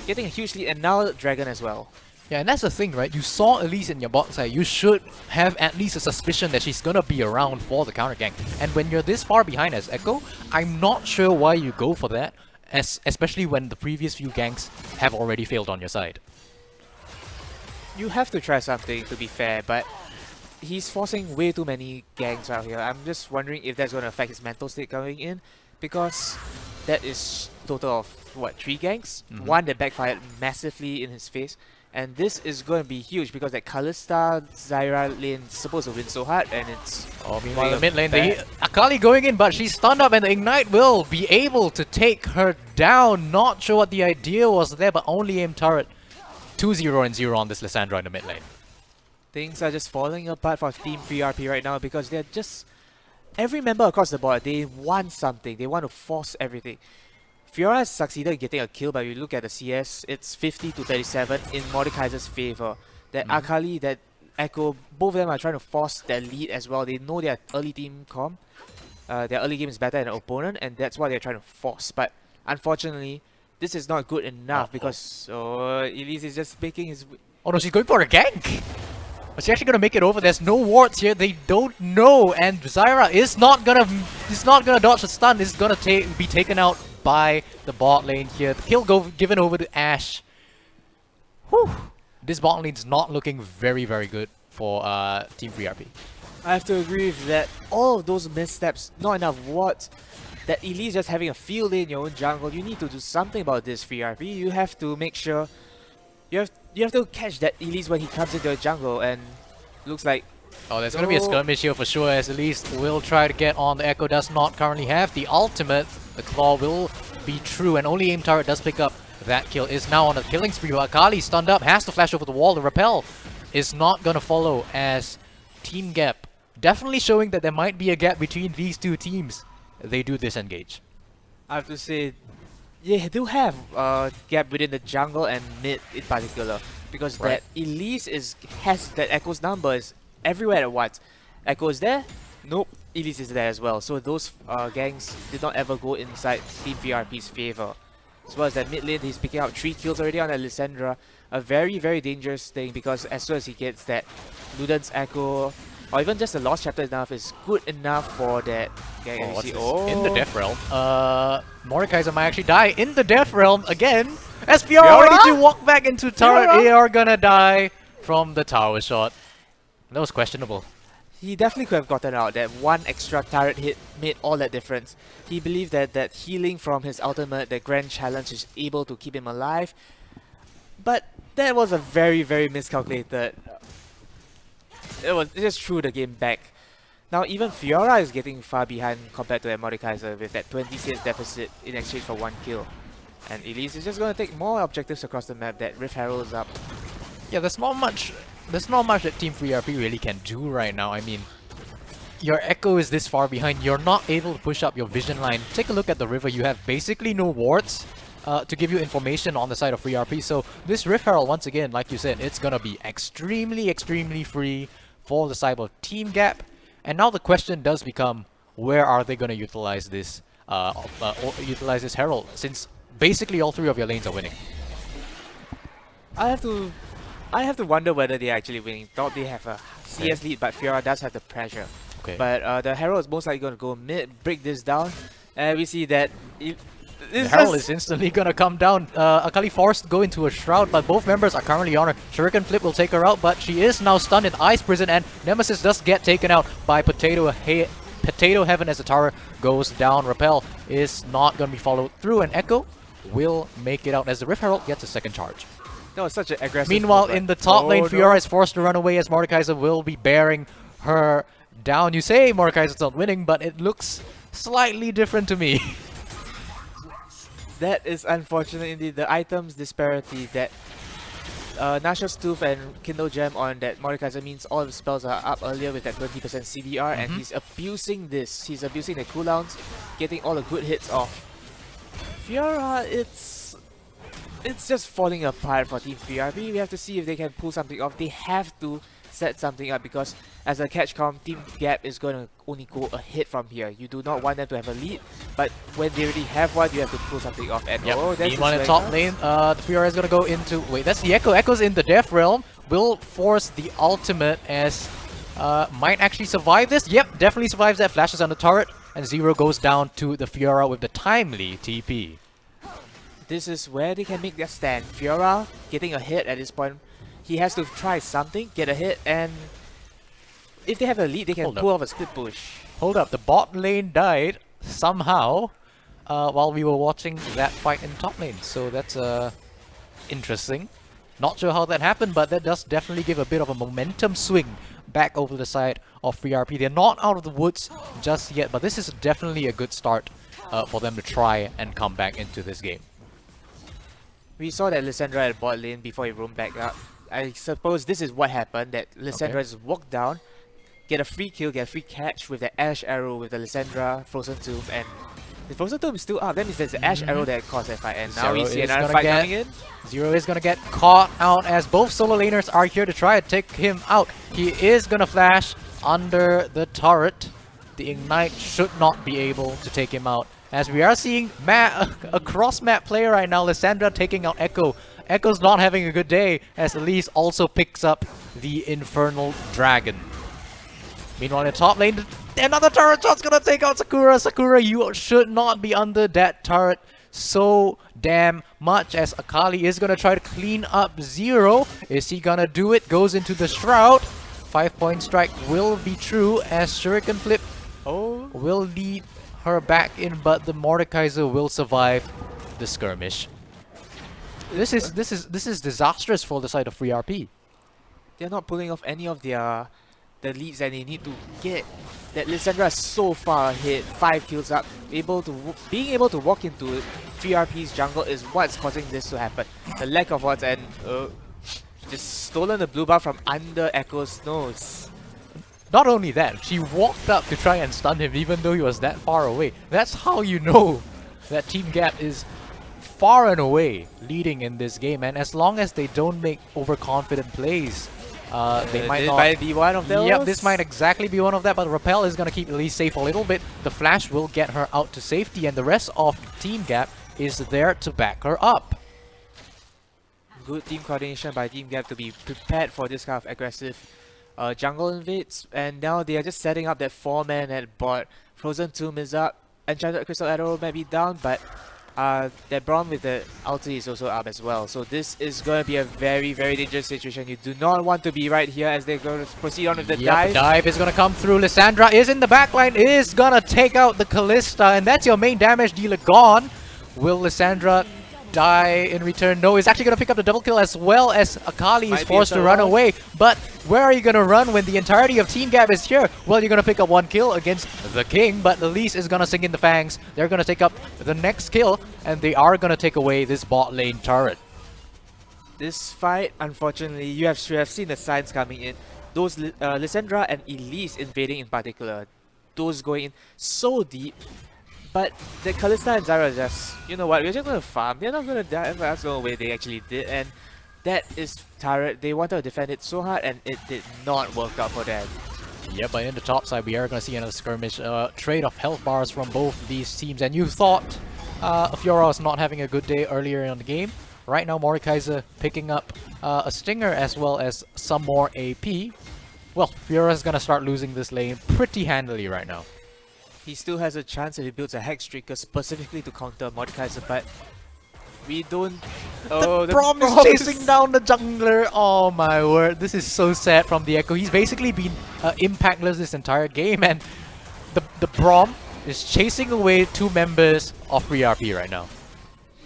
getting a huge lead, and now Dragon as well. Yeah, and that's the thing, right? You saw Elise in your bot side. You should have at least a suspicion that she's gonna be around for the counter gank. And when you're this far behind as Echo, I'm not sure why you go for that, especially when the previous few ganks have already failed on your side. You have to try something, to be fair, but he's forcing way too many ganks out here. I'm just wondering if that's going to affect his mental state coming in, because that is total of, what, 3 ganks? One that backfired massively in his face, and this is going to be huge because that Kalista Zyra lane is supposed to win so hard, and it's... Oh, meanwhile the mid lane, Akali going in, but she's stunned up, and the Ignite will be able to take her down. Not sure what the idea was there, but only aim turret. 2-0 and 0 on this Lissandra in the mid lane. Things are just falling apart for Team 3RP right now because they're just... Every member across the board, they want something. They want to force everything. Fiora has succeeded in getting a kill, but we look at the CS, it's 50-37 in Mordekaiser's favor. That Akali, that Echo, both of them are trying to force their lead as well. They know their early team comp. Their early game is better than the opponent, and that's what they're trying to force. But unfortunately, this is not good enough because Elise is just making his... Oh no, she's going for a gank! But she's actually gonna make it over. There's no wards here. They don't know, and Zyra is not gonna dodge the stun. Is gonna be taken out by the bot lane here. The kill given over to Ashe. Whew. This bot lane's not looking very, very good for Team 3RP. I have to agree with that. All of those missteps, not enough wards. That Elise just having a field day in your own jungle. You need to do something about this, 3RP. You have to make sure you have to catch that Elise when he comes into your jungle, and looks like... Oh, there's gonna be a skirmish here for sure, as Elise will try to get on. The Echo does not currently have the ultimate. The claw will be true, and only aim turret does pick up that kill. Is now on a killing spree. Akali stunned up, has to flash over the wall. The rappel is not gonna follow, as team gap definitely showing that there might be a gap between these two teams. They do disengage. I have to say, yeah, they do have a gap within the jungle and mid in particular, because that Elise has that Echo's numbers everywhere at once. Echo is there, nope, Elise is there as well. So those gangs did not ever go inside Team VRP's favor. As well as that mid lane, he's picking up 3 kills already on that Lissandra. A very, very dangerous thing, because as soon as he gets that Luden's Echo, or even just the Lost Chapter enough, is good enough for that gang. In the Death Realm. Mordekaiser might actually die in the Death Realm again. As Fiora ready to walk back into turret, they are gonna die from the tower shot. That was questionable. he definitely could have gotten out. That one extra turret hit made all that difference. He believed that that healing from his ultimate, the Grand Challenge, is able to keep him alive. But that was a very, very miscalculated. It just threw the game back. Now even Fiora is getting far behind compared to Mordekaiser with that 20 CS deficit in exchange for 1 kill. And Elise is just going to take more objectives across the map that Rift Herald is up. Yeah, there's not much that Team 3RP really can do right now. I mean, your Echo is this far behind. You're not able to push up your vision line. Take a look at the river. You have basically no wards to give you information on the side of 3RP. So this Rift Herald, once again, like you said, it's gonna be extremely, extremely free for the side of Team Gap. And now the question does become, where are they gonna utilize this Herald, since basically all three of your lanes are winning? I have to wonder whether they're actually winning. Thought they have a CS lead, but Fiora does have the pressure. Okay. But the Herald is most likely going to go mid, break this down, and we see that The Herald is instantly gonna come down. Akali forced to go into a Shroud, but both members are currently on her. Shuriken Flip will take her out, but she is now stunned in Ice Prison, and Nemesis does get taken out by Potato Heaven as the tower goes down. Repel is not gonna be followed through, and Echo will make it out as the Rift Herald gets a second charge. that was such an aggressive. Meanwhile, movement. in the top lane, Oh, Fiora no. is forced to run away as Mordekaiser will be bearing her down. You say Mordekaiser's not winning, but it looks slightly different to me. That is unfortunate indeed. The items disparity that Nasha's Tooth and Kindle Gem on that Mordekaiser means all the spells are up earlier with that 20% CDR, and he's abusing this. He's abusing the cooldowns, getting all the good hits off. Fiora, it's just falling apart for Team 3RP. We have to see if they can pull something off. They have to set something up, because as a catch comp, Team Gap is going to only go ahead from here. You do not want them to have a lead, but when they already have one, you have to pull something off. And oh, that's Meanwhile, in top lane, the Fiora is gonna go into... Wait, that's the Echo. Echo's in the Death Realm. Will force the ultimate as... might actually survive this. Yep, definitely survives that. Flashes on the turret, and Zero goes down to the Fiora with the timely TP. This is where they can make their stand. Fiora getting a hit at this point. He has to try something, get a hit, and if they have a lead, they can pull off a split push. Hold up, the bot lane died somehow while we were watching that fight in top lane. So that's interesting. Not sure how that happened, but that does definitely give a bit of a momentum swing back over the side of 3RP. They're not out of the woods just yet, but this is definitely a good start for them to try and come back into this game. We saw that Lissandra at bot lane before he roamed back up. I suppose this is what happened, that Lissandra just walked down, get a free kill, get a free catch with the Ash Arrow with the Lissandra Frozen Tomb, and the Frozen Tomb is still up. That means there's the Ash Arrow that caused that fight, and now we see another fight coming in. Zero is gonna get caught out as both solo laners are here to try to take him out. He is gonna flash under the turret. The Ignite should not be able to take him out, as we are seeing a cross-map player right now. Lissandra taking out Echo. Echo's not having a good day, as Elise also picks up the Infernal Dragon. Meanwhile, in the top lane, another turret shot's gonna take out Sakura. Sakura, you should not be under that turret so damn much, as Akali is gonna try to clean up Zero. Is he gonna do it? Goes into the Shroud. 5-point strike will be true, as Shuriken Flip will lead her back in, but the Mordekaiser will survive the skirmish. This is disastrous for the side of 3RP. They're not pulling off any of the leads that they need to get. That Lissandra is so far ahead, 5 kills up, being able to walk into 3RP's jungle is what's causing this to happen. The lack of wards, and just stolen the blue buff from under Echo's nose. Not only that, she walked up to try and stun him even though he was that far away. That's how you know that Team Gap is far and away leading in this game, and as long as they don't make overconfident plays, they might not be one of those. Yep, this might exactly be one of that, but Repel is going to keep Elise safe a little bit. The flash will get her out to safety, and the rest of Team Gap is there to back her up. Good team coordination by Team Gap to be prepared for this kind of aggressive jungle invades, and now they are just setting up that 4-man at bot. Frozen Tomb is up, Enchanted Crystal Arrow might be down, but That Braum with the ulti is also up as well. So this is going to be a very, very dangerous situation. You do not want to be right here as they go to proceed on with the dive. Dive is gonna come through. Lissandra is in the backline, is gonna take out the Callista, and that's your main damage dealer gone. Will Lissandra die in return? No, he's actually gonna pick up the double kill as well as Akali is Might be a forced to run solo. away. But where are you gonna run when the entirety of Team Gap is here? Well, you're gonna pick up one kill against the King, but Elise is gonna sink in the fangs. They're gonna take up the next kill, and they are gonna take away this bot lane turret. This fight, unfortunately, you should have seen the signs coming in. Those Lissandra and Elise invading in particular, those going in so deep. But the Kalista and Zyra just, you know what, we're just going to farm. They're not going to die, that's the way they actually did. And that is turret. They wanted to defend it so hard and it did not work out for them. Yeah, but in the top side, we are going to see another skirmish. Trade of health bars from both these teams. And you thought Fiora was not having a good day earlier in the game. Right now, Mordekaiser picking up a Stinger as well as some more AP. Well, Fiora's going to start losing this lane pretty handily right now. He still has a chance if he builds a Hex Trigger specifically to counter Mordekaiser, but we don't... Oh, the Braum is chasing down the jungler. Oh my word, this is so sad from the Echo. He's basically been impactless this entire game, and the Braum is chasing away two members of Free RP right now.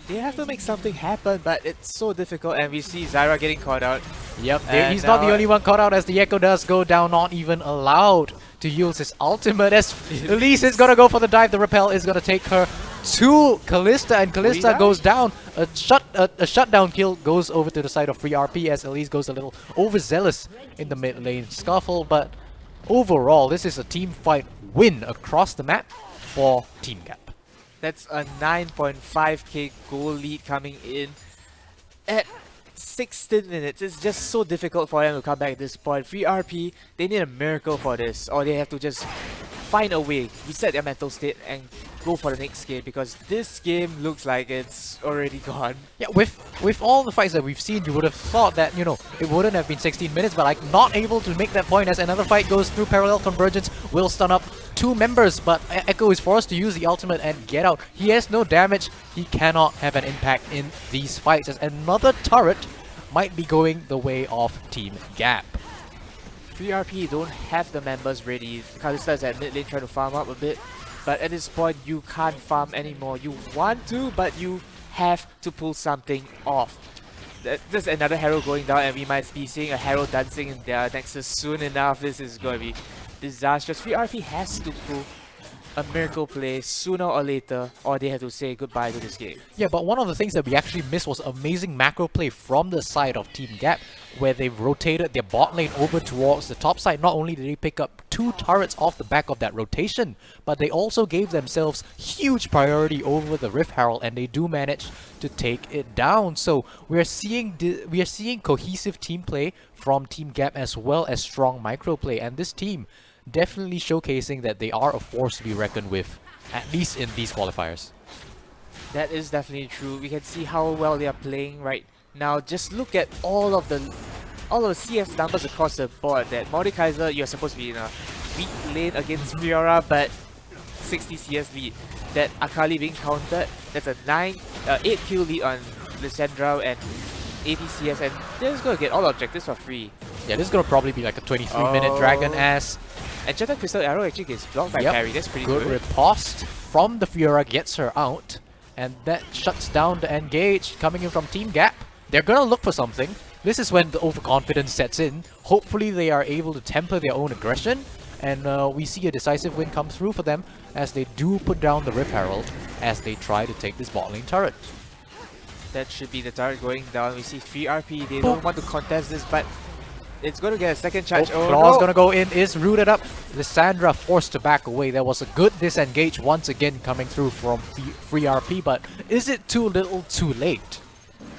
They have to make something happen, but it's so difficult, and we see Zyra getting caught out. Yep, And he's not the now- only one caught out as the Echo does go down, not even allowed to use his ultimate as Elise is gonna go for the dive. The repel is gonna take her to Callista, and Callista die? goes down. A shutdown kill goes over to the side of Free RP as Elise goes a little overzealous in the mid lane scuffle, but overall this is a team fight win across the map for Team Gap. That's a 9.5k goal lead coming in at 16 minutes. It's just so difficult for them to come back at this point. Free RP, they need a miracle for this, or they have to just find a way, reset their mental state and go for the next game, because this game looks like it's already gone. Yeah, with all the fights that we've seen, you would have thought that, you know, it wouldn't have been 16 minutes, but like not able to make that point as another fight goes through. Parallel Convergence will stun up two members, but Echo is forced to use the ultimate and get out. He has no damage. He cannot have an impact in these fights as another turret might be going the way of Team Gap. Free RP don't have the members ready. Kalista is at mid lane trying to farm up a bit, but at this point you can't farm anymore. You want to, but you have to pull something off. There's another Herald going down, and we might be seeing a Herald dancing in their Nexus soon enough. This is going to be disastrous. Free RP has to pull a miracle play sooner or later, or they have to say goodbye to this game. Yeah, but one of the things that we actually missed was amazing macro play from the side of Team Gap, where they rotated their bot lane over towards the top side. Not only did they pick up two turrets off the back of that rotation, but they also gave themselves huge priority over the Rift Herald, and they do manage to take it down. So we are seeing cohesive team play from Team Gap as well as strong micro play, and this team definitely showcasing that they are a force to be reckoned with, at least in these qualifiers. That is definitely true. We can see how well they are playing right now. Just look at all of the CS numbers across the board. That Mordekaiser, you're supposed to be in a weak lane against Fiora, but 60 CS lead. That Akali being countered, that's a 8 kill lead on Lissandra and 80 CS, and they're just gonna get all objectives for free. Yeah, this is gonna probably be like a 23-minute Dragon as And Jetta Crystal Arrow actually gets blocked by Yep. Parry. That's pretty good good. riposte from the Fiora gets her out, and that shuts down the engage coming in from Team Gap. They're gonna look for something. This is when the overconfidence sets in. Hopefully they are able to temper their own aggression, and we see a decisive win come through for them as they do put down the Rift Herald as they try to take this bot lane turret. That should be the turret going down. We see 3 RP. They don't want to contest this, but it's going to get a second charge. Oh, Claw's no. gonna go in, is rooted up. Lissandra forced to back away. There was a good disengage once again coming through from Free RP, but is it too little too late?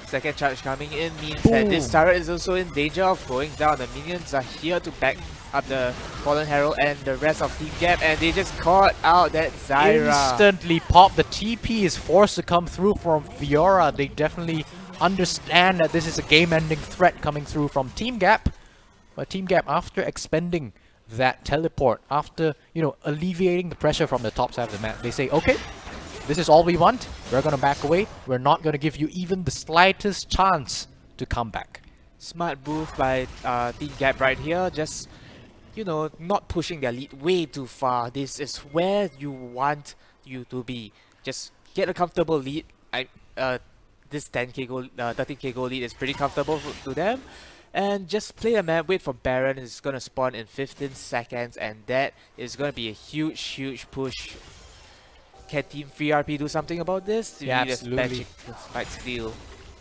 Second charge coming in means that this turret is also in danger of going down. The minions are here to back up the Fallen Herald and the rest of Team Gap, and they just caught out that Zyra. Instantly pop. The TP is forced to come through from Fiora. They definitely understand that this is a game-ending threat coming through from Team Gap. But Team Gap, after expending that teleport, after, you know, alleviating the pressure from the top side of the map, they say, okay, this is all we want. We're gonna back away. We're not gonna give you even the slightest chance to come back. Smart move by Team Gap right here. Just, you know, not pushing their lead way too far. This is where you want you to be. Just get a comfortable lead. This 10k goal, 13k goal lead is pretty comfortable to them. And just play the map, wait for Baron. It's gonna spawn in 15 seconds, and that is gonna be a huge push. Can Team 3RP do something about this? Yeah, absolutely. Spike steal.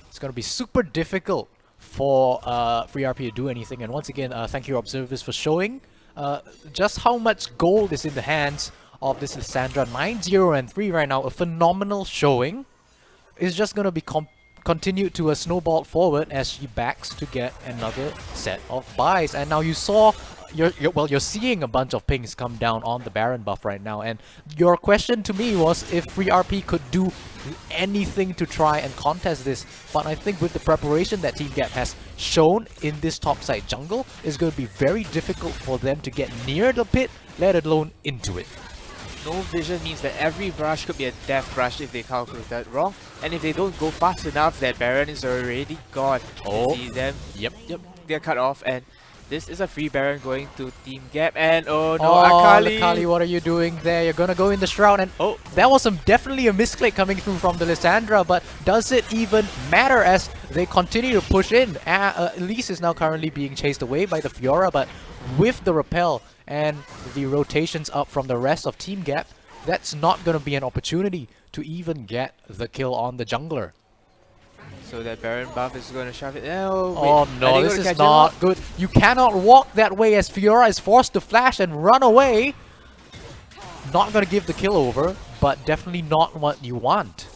It's gonna be super difficult for FreeRP to do anything. And once again, thank you observers for showing just how much gold is in the hands of this Lissandra. 9-0 and 3 right now, a phenomenal showing. It's just gonna be continued to a snowball forward as she backs to get another set of buys. And now you saw, you're seeing a bunch of pings come down on the Baron buff right now. And your question to me was if FreeRP could do anything to try and contest this. But I think with the preparation that Team Gap has shown in this topside jungle, it's going to be very difficult for them to get near the pit, let alone into it. No vision means that every brush could be a death brush if they calculate that wrong. And if they don't go fast enough, that Baron is already gone. Oh. You see them? Yep. They're cut off, and this is a free Baron going to Team Gap. And oh no, Oh, Akali! Akali, what are you doing there? You're gonna go in the Shroud, and oh, that was definitely a misclick coming through from the Lissandra, but does it even matter as they continue to push in? Elise is now currently being chased away by the Fiora, but with the repel and the rotations up from the rest of Team Gap, that's not gonna be an opportunity to even get the kill on the jungler. So that Baron buff is going to shove it. Oh, wait. Oh Are no, they this gonna is catch not him? good. You cannot walk that way as Fiora is forced to flash and run away. Not gonna give the kill over, but definitely not what you want.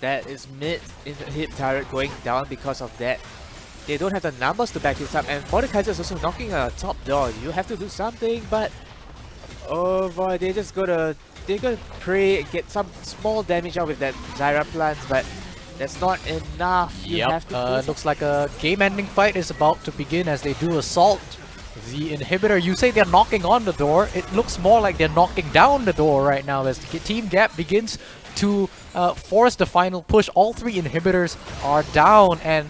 That is mid in the hit turret going down because of that. They don't have the numbers to back this up, and Mordekaiser is also knocking a top door. You have to do something, but oh boy, they're gonna pray, get some small damage out with that Zyra plant, but that's not enough. You have to do looks like a game-ending fight is about to begin as they do assault the inhibitor. You say they're knocking on the door. It looks more like they're knocking down the door right now as Team Gap begins to force the final push. All three inhibitors are down, and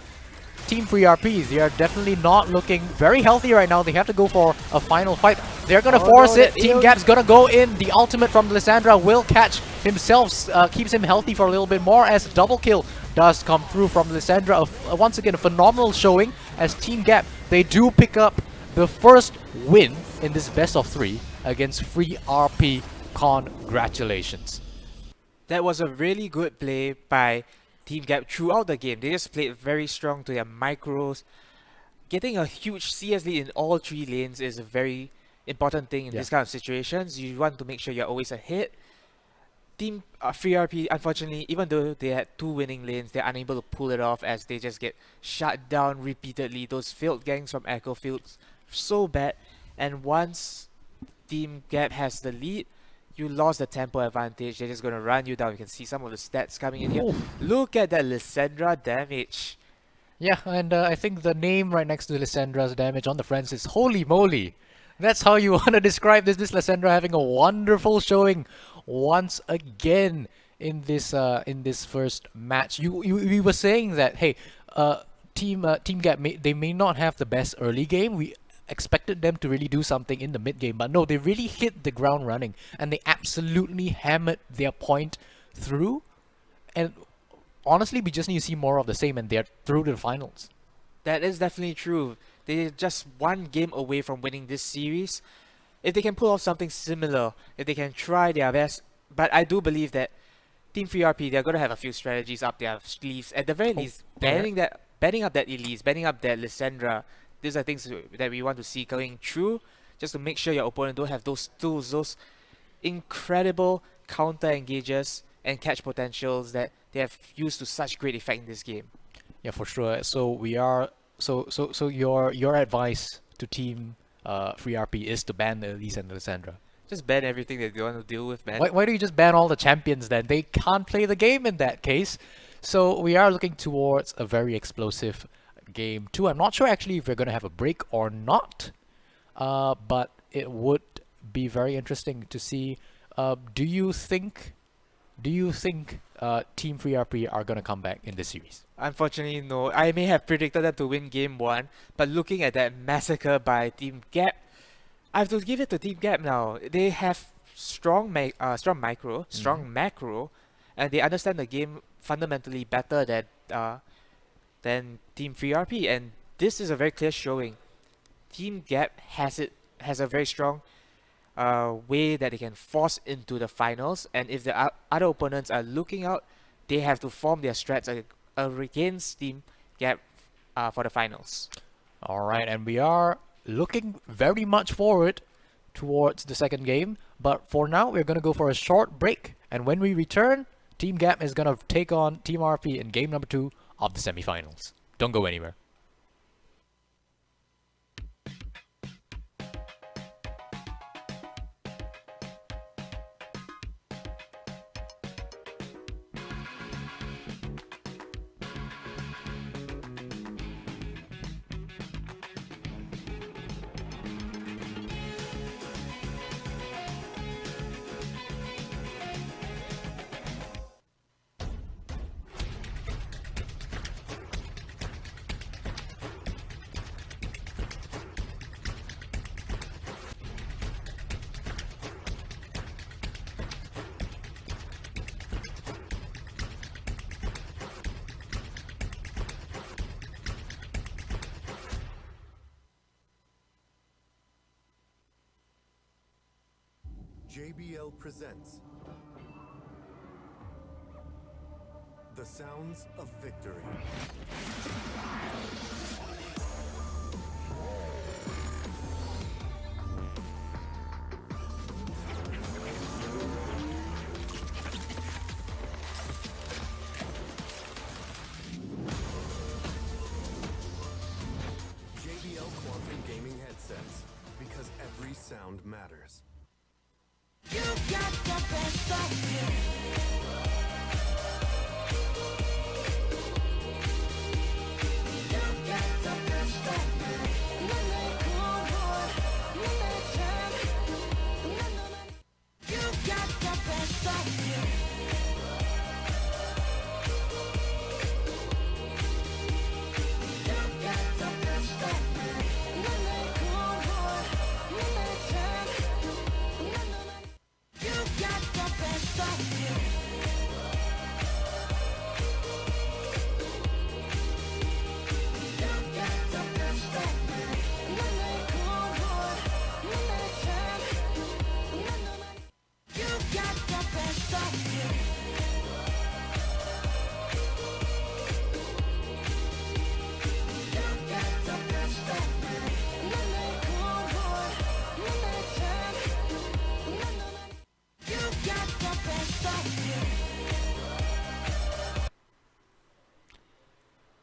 Team FreeRP, they are definitely not looking very healthy right now. They have to go for a final fight. They're gonna force it. Team Gap's gonna go in. The ultimate from Lissandra will catch himself, keeps him healthy for a little bit more as double kill does come through from Lissandra. Once again, a phenomenal showing as Team Gap, they do pick up the first win in this best of 3 against FreeRP. Congratulations. That was a really good play by Team Gap throughout the game. They just played very strong to their micros. Getting a huge CS lead in all 3 lanes is a very important thing in this kind of situations. You want to make sure you're always ahead. Team FreeRP, unfortunately, even though they had 2 winning lanes, they're unable to pull it off as they just get shut down repeatedly. Those failed ganks from Echo feels so bad. And once Team Gap has the lead, you lost the tempo advantage. They're just going to run you down. You can see some of the stats coming in here. Oh. Look at that Lissandra damage. Yeah, and I think the name right next to Lissandra's damage on the friends is Holy Moly. That's how you want to describe this. This Lissandra having a wonderful showing once again in this first match. We were saying that hey, Team Gap they may not have the best early game. We expected them to really do something in the mid game, but no, they really hit the ground running and they absolutely hammered their point through. And honestly, we just need to see more of the same, and they're through to the finals. That is definitely true. They're just one game away from winning this series. If they can pull off something similar, if they can try their best, but I do believe that Team FreeRP, they're going to have a few strategies up their sleeves. At the very least, banning up that Elise, banning up that Lissandra. These are things that we want to see going through, just to make sure your opponent don't have those tools, those incredible counter engages and catch potentials that they have used to such great effect in this game. Yeah, for sure. So we are so your advice to Team FreeRP is to ban the Elise and the Lissandra. Just ban everything that they want to deal with, man. Why do you just ban all the champions then? They can't play the game in that case. So we are looking towards a very explosive game 2. I'm not sure actually if we're going to have a break or not, but it would be very interesting to see. Do you think Team Free RP are gonna come back in this series? Unfortunately, no. I may have predicted them to win game 1, but looking at that massacre by Team Gap, I have to give it to Team Gap now. They have strong micro, strong macro, and they understand the game fundamentally better than Team Free RP, and this is a very clear showing. Team Gap has a very strong way that they can force into the finals, and if the other opponents are looking out, they have to form their strats against Team Gap for the finals. Alright, and we are looking very much forward towards the second game, but for now we're gonna go for a short break, and when we return, Team Gap is gonna take on Team RP in game number 2 of the semifinals. Don't go anywhere. JBL presents the sounds of victory. JBL Quantum Gaming headsets, because every sound matters. You got the best of me. You got the best of me. 너의 쿨한, 너의 참, You got the best of me. You got the best of me. 너의 쿨한, 너의 참, You got the best of me. You got the best of me. 너의 쿨한, 너의 참, You got the best of me. You got the best of me. 너의 쿨한, 너의 참, You got the best of me.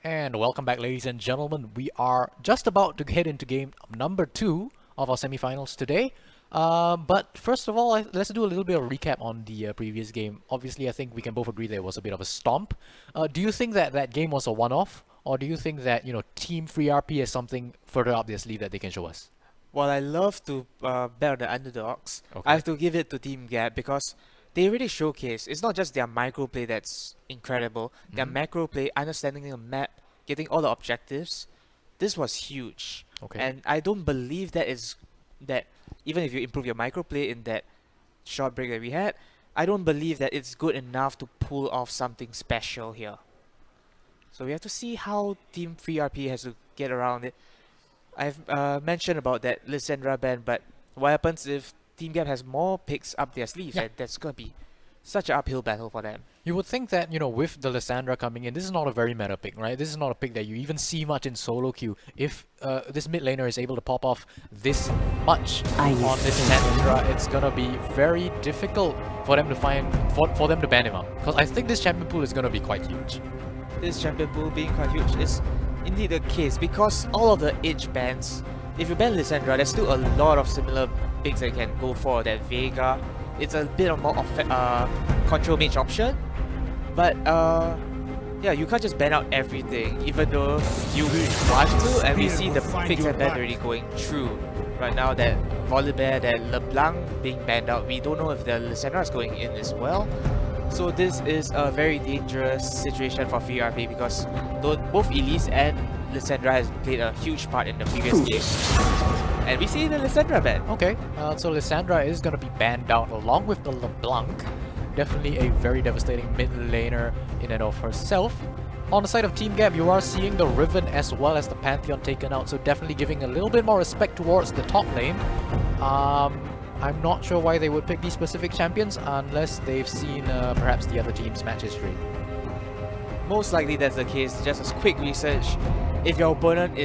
And welcome back, ladies and gentlemen. We are just about to head into game number 2 of our semifinals today. But first of all, let's do a little bit of recap on the previous game. Obviously, I think we can both agree there was a bit of a stomp. Do you think that that game was a one-off? Or do you think that, Team Free RP has something further up their sleeve that they can show us? While I love to bet on the underdogs, Okay. I have to give it to Team Gap because they really showcase. It's not just their micro play that's incredible. Their macro play, understanding the map, getting all the objectives. This was huge. Okay. And I don't believe that even if you improve your micro play in that short break that we had, I don't believe that it's good enough to pull off something special here. So we have to see how Team Free RP has to get around it. I've mentioned about that Lysandra ban, but what happens if Team Gap has more picks up their sleeves? Yeah. And that's going to be such an uphill battle for them. You would think that, with the Lysandra coming in, this is not a very meta pick, right? This is not a pick that you even see much in solo queue. If this mid laner is able to pop off this much Are you on this Lysandra, it's gonna be very difficult for them to for them to ban him out. Because I think this champion pool is gonna be quite huge. This champion pool being quite huge is indeed the case because all of the edge bans, if you ban Lysandra, there's still a lot of similar picks that you can go for. That Vega, it's a bit of more control mage option, but yeah, you can't just ban out everything, even though you want to, and we see the picks and ban already going through. Right now, that Volibear, that LeBlanc being banned out, we don't know if the Lysandra is going in as well. So this is a very dangerous situation for VRP because both Elise and Lysandra has played a huge part in the previous game. And we see the Lysandra ban. Okay, so Lysandra is going to be banned out along with the LeBlanc. Definitely a very devastating mid laner in and of herself. On the side of Team Gap, you are seeing the Riven as well as the Pantheon taken out, so definitely giving a little bit more respect towards the top lane. I'm not sure why they would pick these specific champions unless they've seen perhaps the other team's match history. Most likely that's the case. Just as quick research, if your opponent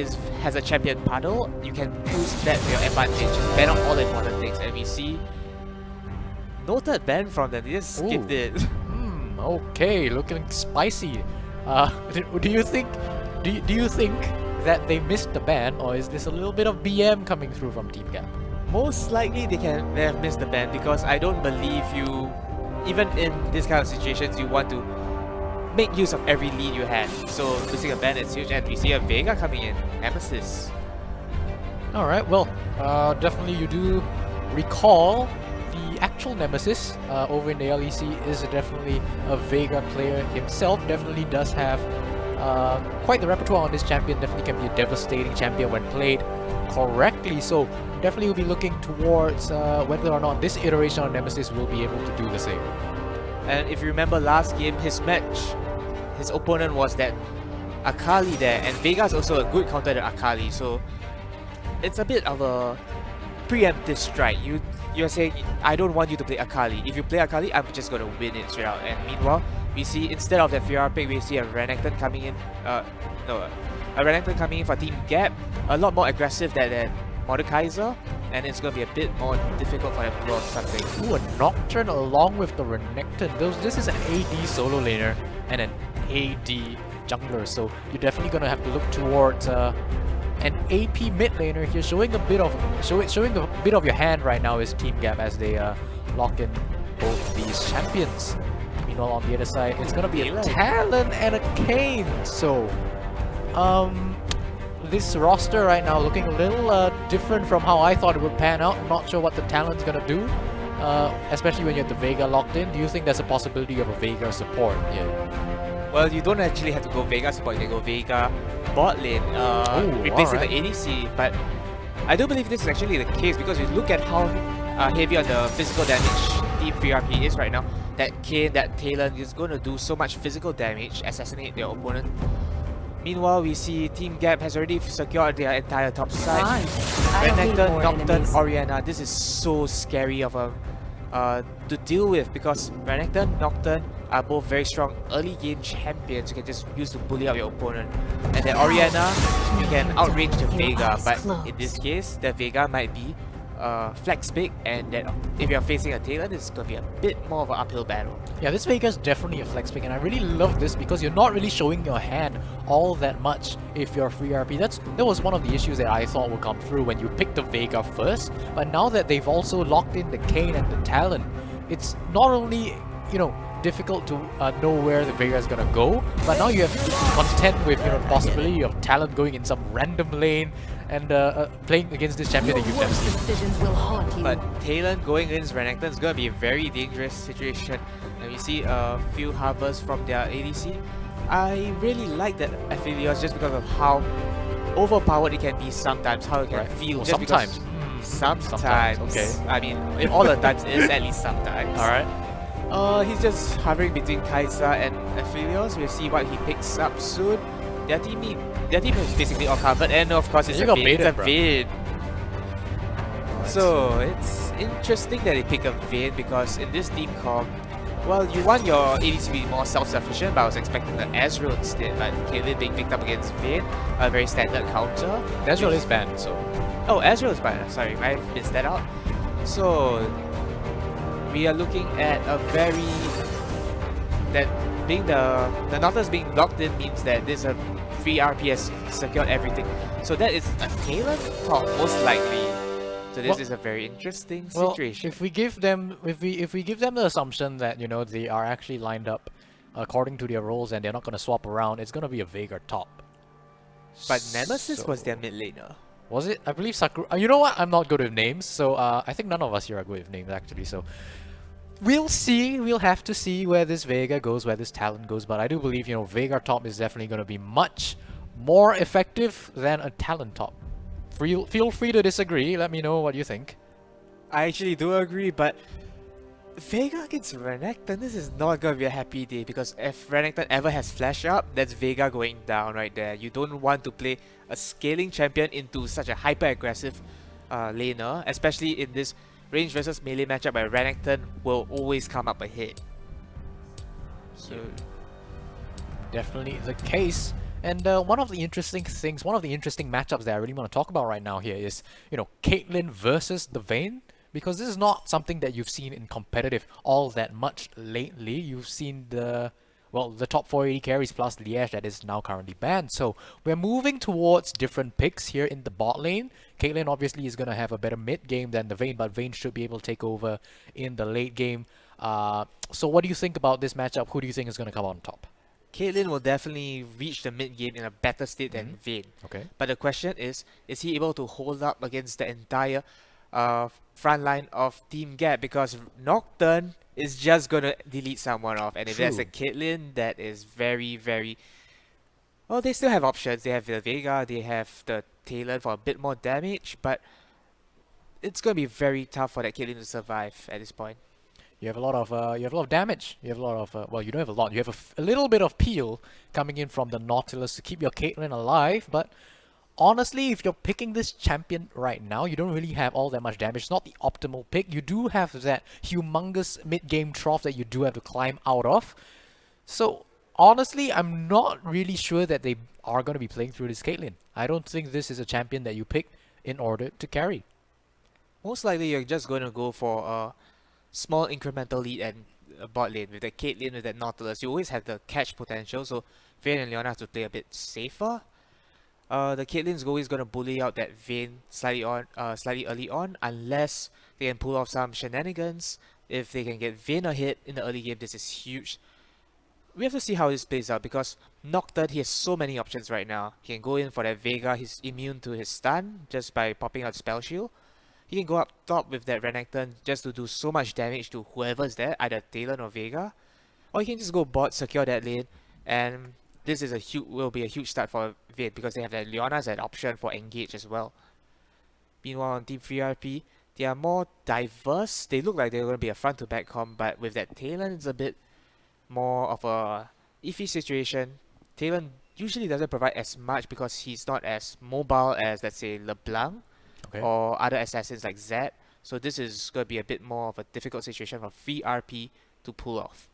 has a champion puddle, you can use that to your advantage. Just ban out all the important things, and we see noted ban from them. They just skipped it. Okay, looking spicy. Do you think that they missed the ban, or is this a little bit of BM coming through from Team Gap? Most likely they have missed the ban because I don't believe you, even in this kind of situations, you want to make use of every lead you have. So missing a ban is huge, and we see a Vega coming in, Nemesis. Alright, well, definitely you do recall the actual Nemesis over in the LEC is definitely a Vega player himself. Definitely does have quite the repertoire on this champion. Definitely can be a devastating champion when played correctly. So definitely will be looking towards whether or not this iteration of Nemesis will be able to do the same. And if you remember last game, his opponent was that Akali there, and Vega's also a good counter to Akali. So it's a bit of a preemptive strike. You're saying, I don't want you to play Akali. If you play Akali, I'm just gonna win it straight out. And meanwhile, we see instead of that VR pick, we see a Renekton coming in. A Renekton coming in for Team Gap. A lot more aggressive than Mordekaiser, and it's gonna be a bit more difficult for them to pull off something. Ooh, a Nocturne along with the Renekton. This is an AD solo laner and an AD jungler, so you're definitely gonna have to look towards an AP mid laner here, showing a bit of your hand right now is Team Gap as they lock in both these champions. Meanwhile, on the other side, it's gonna be a Talon and a Kayn. So, this roster right now looking a little different from how I thought it would pan out. I'm not sure what the Talon's gonna do, especially when you have the Vega locked in. Do you think there's a possibility of a Vega support here? Well, you don't actually have to go Vega support, you can go Vega bot lane, replacing the ADC, but I do believe this is actually the case because you look at how heavy on the physical damage Team 3RP is right now. That Kayn, that Talon is going to do so much physical damage, assassinate their opponent. Meanwhile, we see Team Gap has already secured their entire top side. Renekton, Nocturne, Orianna, this is so scary of a to deal with because Renekton, Nocturne are both very strong early game champions you can just use to bully out your opponent. And then Orianna, you can outrange the Vega, but in this case, the Vega might be flex big, and that if you're facing a Talon, it's going to be a bit more of an uphill battle. Yeah, this Vega is definitely a flex pick, and I really love this because you're not really showing your hand all that much if you're free RP. That was one of the issues that I thought would come through when you picked the Vega first, but now that they've also locked in the Kayn and the Talon, it's not only, you know, difficult to know where the Vega is gonna go, but now you have to contend with, you know, the possibility of Talon going in some random lane and playing against this champion that you've never seen. Decisions will haunt you. But Talon going against Renekton is going to be a very dangerous situation. And we see a few harvests from their ADC. I really like that Aphelios just because of how overpowered it can be sometimes, how it can feel. Well, just sometimes. Sometimes. Okay. I mean, if all the times is at least sometimes. Alright. He's just hovering between Kai'Sa and Aphelios. We'll see what he picks up soon. Their team is basically all covered, and of course it's a Vayne. So it's interesting that they pick a Vayne because in this team comp, well, you want your ADC to be more self-sufficient, but I was expecting the Ezreal instead. But Caitlyn being picked up against Vayne, a very standard counter. Ezreal is banned, so. Oh, Ezreal is banned. Sorry, I missed that out. So we are looking at a very being the Nautilus being locked in means that this a free RPS secured everything. So that is a Talon top most likely. So this is a very interesting situation. If we give them the assumption that, you know, they are actually lined up according to their roles and they're not gonna swap around, it's gonna be a Veigar top. But Nemesis was their mid laner. Was it? I believe Sakura. You know what? I'm not good with names, so I think none of us here are good with names actually. So We'll see. We'll have to see where this Vega goes, where this Talon goes. But I do believe, Vega top is definitely going to be much more effective than a Talon top. Feel free to disagree. Let me know what you think. I actually do agree, but Vega against Renekton, this is not gonna be a happy day because if Renekton ever has flash up, that's Vega going down right there. You don't want to play a scaling champion into such a hyper aggressive laner, especially in this range versus melee matchup where Renekton will always come up ahead. So Definitely the case. And one of the interesting matchups that I really want to talk about right now here is, Caitlyn versus the Vayne. Because this is not something that you've seen in competitive all that much lately. You've seen the top 480 carries plus Liège that is now currently banned. So we're moving towards different picks here in the bot lane. Caitlyn obviously is going to have a better mid game than the Vayne, but Vayne should be able to take over in the late game. So what do you think about this matchup? Who do you think is going to come on top? Caitlyn will definitely reach the mid game in a better state than Vayne. Okay. But the question is he able to hold up against the entire front line of Team Gap? Because Nocturne is just gonna delete someone off, and if there's a Caitlyn, that is very, very... Well, they still have options. They have the Vega, they have the Talon for a bit more damage, but it's gonna be very tough for that Caitlyn to survive at this point. You have a lot of damage. You have a lot of you don't have a lot. You have a little bit of peel coming in from the Nautilus to keep your Caitlyn alive, but honestly, if you're picking this champion right now, you don't really have all that much damage. It's not the optimal pick. You do have that humongous mid-game trough that you do have to climb out of. So, honestly, I'm not really sure that they are going to be playing through this Caitlyn. I don't think this is a champion that you pick in order to carry. Most likely, you're just going to go for a small incremental lead and a bot lane. With the Caitlyn, with that Nautilus, you always have the catch potential, so Vayne and Leona have to play a bit safer. The Caitlyn's always gonna bully out that Vayne slightly early on, unless they can pull off some shenanigans. If they can get Vayne a hit in the early game, this is huge. We have to see how this plays out because Nocturne, he has so many options right now. He can go in for that Vega, he's immune to his stun just by popping out Spell Shield. He can go up top with that Renekton just to do so much damage to whoever's there, either Talon or Vega. Or he can just go bot, secure that lane, and this is will be a huge start for Vayne because they have that Leona as an option for engage as well. Meanwhile on Team 3RP, they are more diverse. They look like they're going to be a front to back comp, but with that Talon, it's a bit more of a iffy situation. Talon usually doesn't provide as much because he's not as mobile as, let's say, LeBlanc or other assassins like Zed. So this is going to be a bit more of a difficult situation for 3RP to pull off.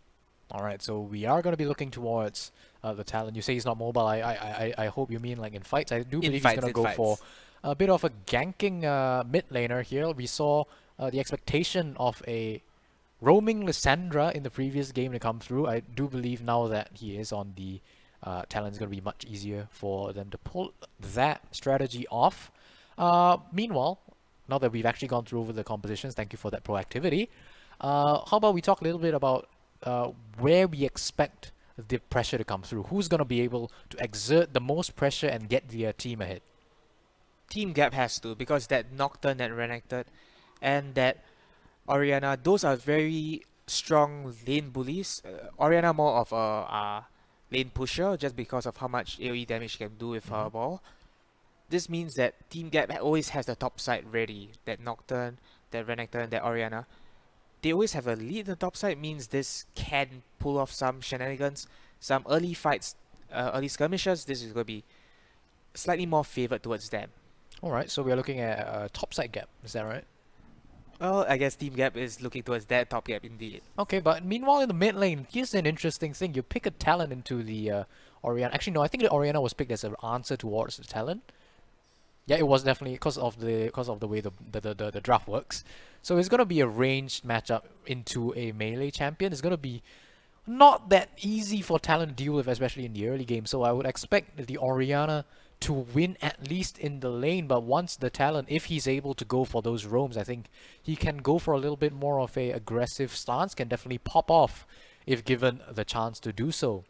Alright, so we are going to be looking towards the Talon. You say he's not mobile. I hope you mean like in fights. I do believe he's going to go for a bit of a ganking mid laner here. We saw the expectation of a roaming Lysandra in the previous game to come through. I do believe now that he is on the Talon, it's going to be much easier for them to pull that strategy off. Meanwhile, now that we've actually gone through over the compositions, thank you for that proactivity. How about we talk a little bit about where we expect the pressure to come through? Who's going to be able to exert the most pressure and get their team ahead? Team Gap has to, because that Nocturne, that Renekton, and that Orianna, those are very strong lane bullies. Orianna more of a lane pusher just because of how much AoE damage she can do with her ball. This means that Team Gap always has the top side ready. That Nocturne, that Renekton, that Orianna. They always have a lead in the top side, means this can pull off some shenanigans, some early fights, early skirmishes. This is going to be slightly more favored towards them. Alright, so we are looking at a top side gap, is that right? Well, I guess Team Gap is looking towards that top gap indeed. Okay, but meanwhile in the mid lane, here's an interesting thing. You pick a Talon into the Orianna. Actually, no, I think the Orianna was picked as an answer towards the Talon. Yeah, it was definitely because of the way the draft works. So it's gonna be a ranged matchup into a melee champion. It's gonna be not that easy for Talon to deal with, especially in the early game. So I would expect the Orianna to win at least in the lane. But once the Talon, if he's able to go for those roams, I think he can go for a little bit more of a aggressive stance. Can definitely pop off if given the chance to do so.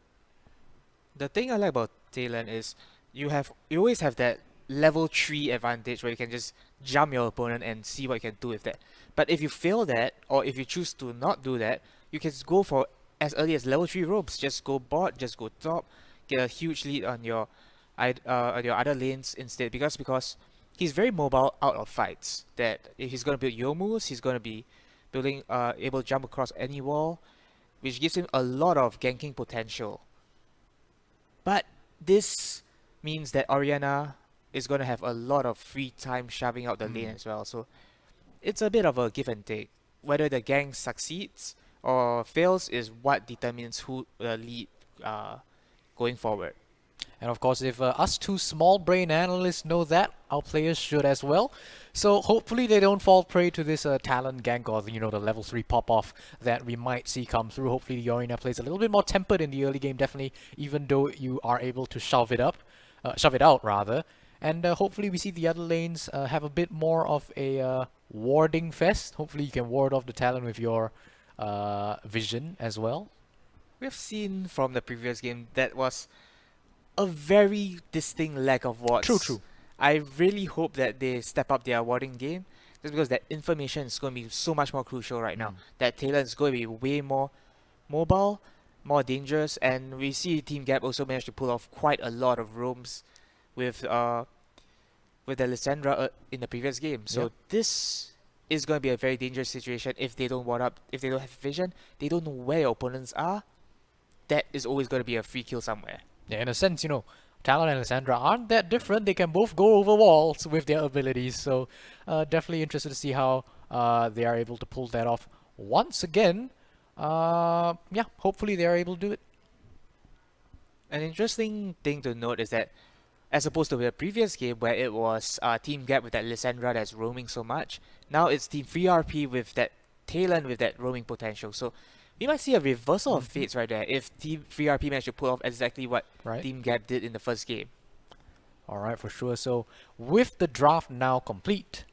The thing I like about Talon is you always have that level 3 advantage where you can just jump your opponent and see what you can do with that. But if you fail that, or if you choose to not do that, you can just go for as early as level 3 ropes. Just go bot, just go top, get a huge lead on your other lanes instead, because he's very mobile out of fights. That if he's gonna build Yomus, he's gonna be building able to jump across any wall, which gives him a lot of ganking potential. But this means that Orianna is gonna have a lot of free time shoving out the lane as well. So it's a bit of a give and take. Whether the gang succeeds or fails is what determines who the lead going forward. And of course, if us two small brain analysts know that, our players should as well. So hopefully they don't fall prey to this talent gank or the level 3 pop-off that we might see come through. Hopefully the Orianna plays a little bit more tempered in the early game, definitely, even though you are able to shove it out rather. And hopefully we see the other lanes have a bit more of a warding fest. Hopefully you can ward off the talent with your vision as well. We've seen from the previous game that was a very distinct lack of wards. True. I really hope that they step up their warding game, just because that information is going to be so much more crucial right now. That talent is going to be way more mobile, more dangerous, and we see Team Gap also managed to pull off quite a lot of roams with the Lysandra in the previous game. So this is going to be a very dangerous situation if they don't ward up, if they don't have vision, they don't know where your opponents are. That is always going to be a free kill somewhere. Yeah, in a sense, Talon and Lysandra aren't that different. They can both go over walls with their abilities. So definitely interested to see how they are able to pull that off once again. Yeah, hopefully they are able to do it. An interesting thing to note is that, as opposed to the previous game where it was Team Gap with that Lysandra that's roaming so much, now it's Team FreeRP with that Talon with that roaming potential. So we might see a reversal of fates right there if Team FreeRP managed to pull off exactly what Team Gap did in the first game. Alright, for sure. So with the draft now complete,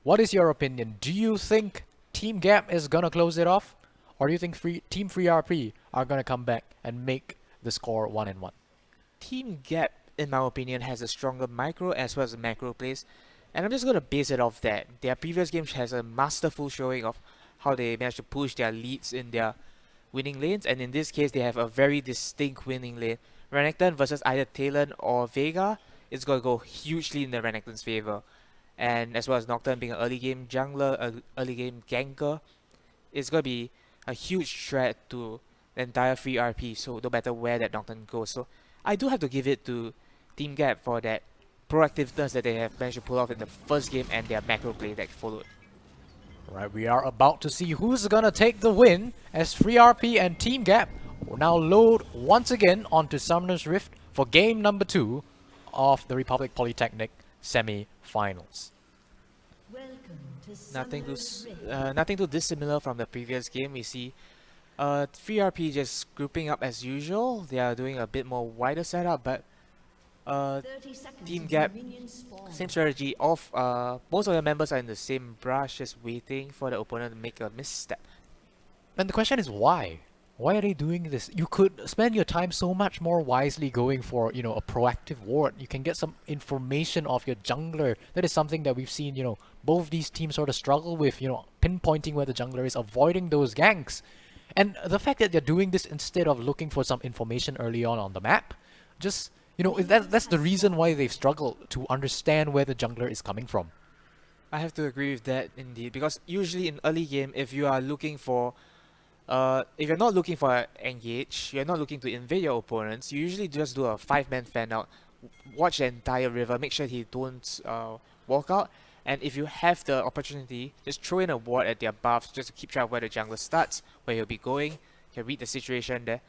what is your opinion? Do you think Team Gap is gonna close it off? Or do you think Team FreeRP are gonna come back and make the score 1-1? Team Gap, in my opinion, has a stronger micro as well as macro plays, and I'm just going to base it off that. Their previous game has a masterful showing of how they managed to push their leads in their winning lanes, and in this case they have a very distinct winning lane. Renekton versus either Talon or Vega is going to go hugely in the Renekton's favor, and as well as Nocturne being an early game jungler, an early game ganker, it's going to be a huge threat to the entire FreeRP, so no matter where that Nocturne goes. So I do have to give it to Team Gap for that proactiveness that they have managed to pull off in the first game and their macro play that followed. Right, we are about to see who's gonna take the win as FreeRP and Team Gap will now load once again onto Summoner's Rift for game number 2 of the Republic Polytechnic semi-finals. Nothing too dissimilar from the previous game. We see FreeRP just grouping up as usual. They are doing a bit more wider setup, but Team Gap, same strategy. Most of the members are in the same brush, just waiting for the opponent to make a misstep. And the question is why? Why are they doing this? You could spend your time so much more wisely going for, a proactive ward. You can get some information of your jungler. That is something that we've seen, both these teams sort of struggle with, pinpointing where the jungler is, avoiding those ganks. And the fact that they're doing this instead of looking for some information early on the map, just, that's the reason why they've struggled to understand where the jungler is coming from. I have to agree with that indeed, because usually in early game, if you are looking for if you're not looking for engage, you're not looking to invade your opponents, you usually just do a 5-man fan out, watch the entire river, make sure he don't walk out, and if you have the opportunity, just throw in a ward at their buffs just to keep track of where the jungler starts, where he'll be going, you can read the situation there.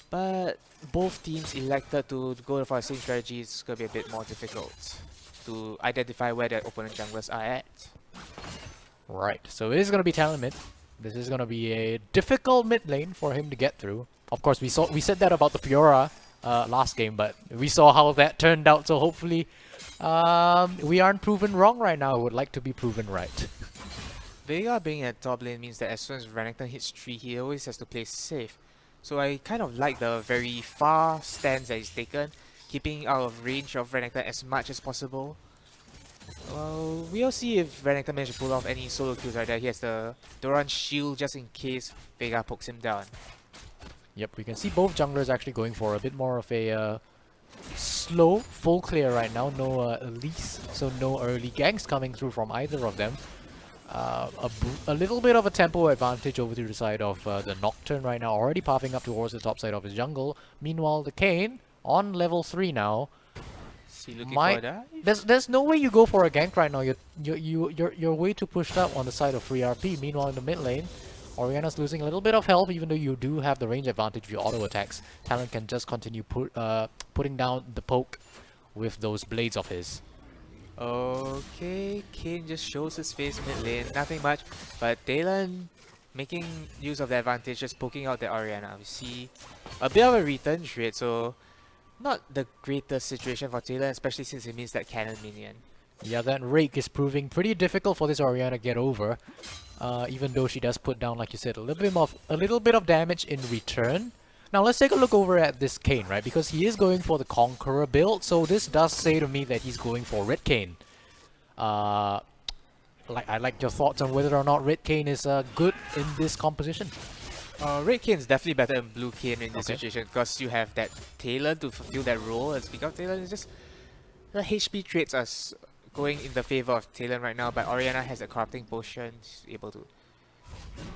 But both teams elected to go for the same strategy. It's going to be a bit more difficult to identify where their opponent junglers are at. Right, so it is going to be Talon mid. This is going to be a difficult mid lane for him to get through. Of course, we said that about the Fiora last game, but we saw how that turned out. So hopefully, we aren't proven wrong right now. I would like to be proven right. Vega being at top lane means that as soon as Renekton hits 3, he always has to play safe. So I kind of like the very far stance that he's taken, keeping out of range of Renekton as much as possible. Well, we'll see if Renekton manages to pull off any solo kills right there. He has the Doran shield just in case Vega pokes him down. Yep, we can see both junglers actually going for a bit more of a slow, full clear right now. No Elise, so no early ganks coming through from either of them. A little bit of a tempo advantage over to the side of the Nocturne right now, already popping up towards the top side of his jungle. Meanwhile, the Kayn on level 3 now. Is he looking for a dive? There's no way you go for a gank right now. You're way too pushed up on the side of free RP. Meanwhile, in the mid lane, Orianna's losing a little bit of health, even though you do have the range advantage with your auto attacks. Talon can just continue putting down the poke with those blades of his. Okay, Kayn just shows his face mid lane, nothing much, but Talon making use of the advantage, just poking out the Orianna. We see a bit of a return trade, so not the greatest situation for Talon, especially since it means that cannon minion. Yeah, that rake is proving pretty difficult for this Orianna to get over. Even though she does put down, like you said, a little bit of damage in return. Now let's take a look over at this Kayn, right? Because he is going for the Conqueror build, so this does say to me that he's going for Red Kayn. I'd like your thoughts on whether or not Red Kayn is good in this composition. Red Kayn is definitely better than Blue Kayn in this situation because you have that Talon to fulfill that role. And speaking of Talon, it's just the HP traits are going in the favor of Talon right now, but Orianna has a corrupting potion. She's able to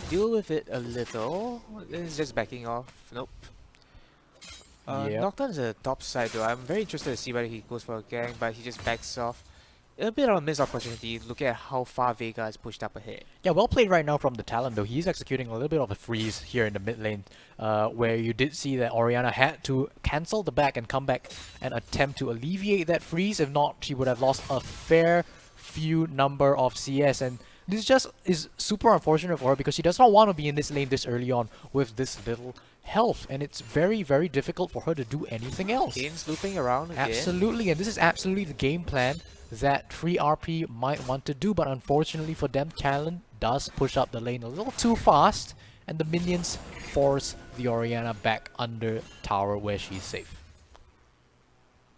deal with it a little. It's just backing off. Nope. Yep. Nocturne's at the top side though. I'm very interested to see whether he goes for a gang, but he just backs off. A bit of a missed opportunity. Look at how far Vega is pushed up ahead. Yeah, well played right now from the Talon though. He's executing a little bit of a freeze here in the mid lane, where you did see that Orianna had to cancel the back and come back and attempt to alleviate that freeze. If not, she would have lost a fair few number of CS, and this just is super unfortunate for her because she does not want to be in this lane this early on with this little health, and it's very, very difficult for her to do anything else. Kayn's looping around again. Absolutely, and this is absolutely the game plan that free RP might want to do, but unfortunately for them, Talon does push up the lane a little too fast, and the minions force the Orianna back under tower where she's safe.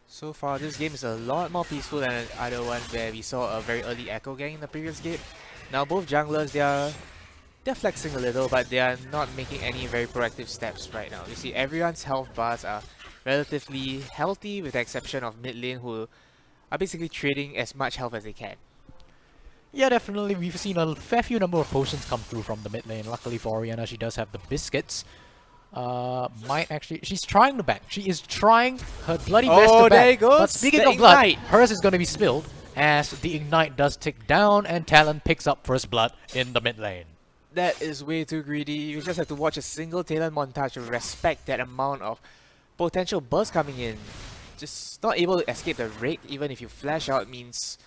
So far, this game is a lot more peaceful than the other one where we saw a very early echo gang in the previous game. Now both junglers, they're flexing a little, but they are not making any very proactive steps right now. You see, everyone's health bars are relatively healthy with the exception of mid lane, who are basically trading as much health as they can. Yeah, definitely. We've seen a fair few number of potions come through from the mid lane. Luckily for Orianna, she does have the biscuits. She's trying to back. She is trying her bloody best to back. There it goes. But speaking The of blood, ignite. hers is going to be spilled as the ignite does tick down and Talon picks up first blood in the mid lane. That is way too greedy. You just have to watch a single Talon montage to respect that amount of potential burst coming in. Just not able to escape the rake even if you flash out means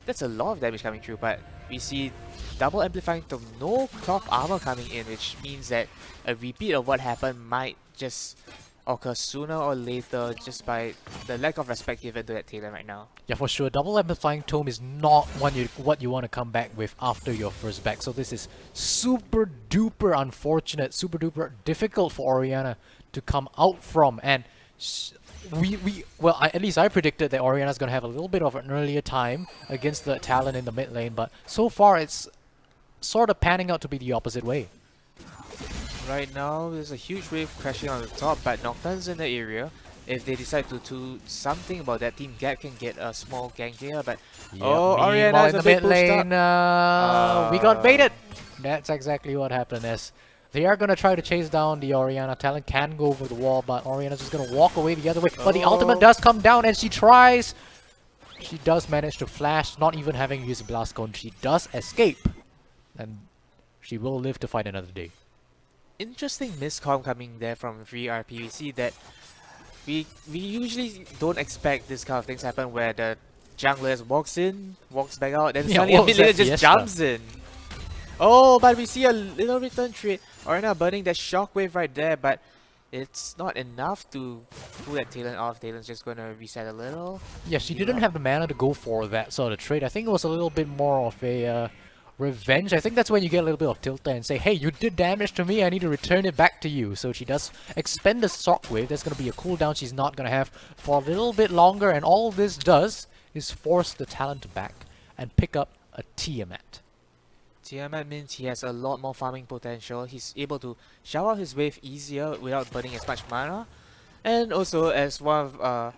that's a lot of damage coming through, but we see double amplifying to no cloth armor coming in, which means that a repeat of what happened might just occur sooner or later just by the lack of respect given to that Talon right now. Yeah, for sure. Double amplifying tome is not what you want to come back with after your first back. So this is super duper unfortunate, super duper difficult for Orianna to come out from, and at least I predicted that Orianna's gonna have a little bit of an earlier time against the Talon in the mid lane, but so far it's sort of panning out to be the opposite way. Right now, there's a huge wave crashing on the top, but Nocturne's in the area. If they decide to do something about that, Team Gap can get a small gank here, but Yep, oh, meanwhile Orianna's in the a bit mid lane, we got baited. Uh, That's exactly what happened. As they are gonna try to chase down the Orianna. Talon can go over the wall, but Orianna's just gonna walk away the other way. But the ultimate does come down, and she tries. She does manage to flash, not even having used Blast Cone. She does escape, and she will live to fight another day. Interesting miscom coming there from free RP. We see that we usually don't expect this kind of things happen where the jungler just walks in, walks back out, then Yeah, suddenly a what was mid laner that just fiesta? jumps in. Oh, but we see a little return trade. Orianna burning that shockwave right there, but it's not enough to pull that Talon off. Talon's just gonna reset a little. Yeah, she didn't have the mana to go for that sort of trade. I think it was a little bit more of a revenge. I think that's when you get a little bit of tilt and say, hey, you did damage to me, I need to return it back to you. So she does expend the shockwave. There's going to be a cooldown she's not going to have for a little bit longer, and all this does is force the Talent back and pick up a Tiamat. Tiamat means he has a lot more farming potential. He's able to shower his wave easier without burning as much mana. And also, as one of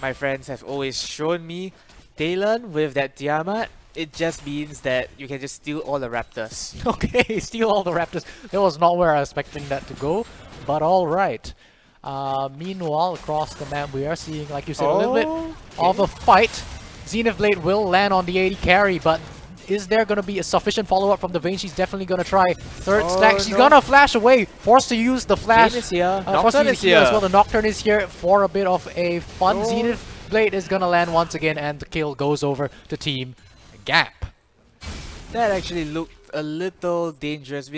my friends have always shown me, Talon with that Tiamat, it just means that you can just steal all the raptors. Okay, steal all the raptors. That was not where I was expecting that to go, but alright. Meanwhile, across the map, we are seeing, like you said, a little bit of a fight. Zenith Blade will land on the 80 carry, but is there going to be a sufficient follow-up from the Vayne? She's definitely going to try. Third stack, she's going to flash away, forced to use the flash. Vayne is here. Forced to Nocturne use is heal as here. well. The Nocturne is here for a bit of a fun. Zenith Blade is going to land once again, and the kill goes over to Team Gap. That actually looked a little dangerous.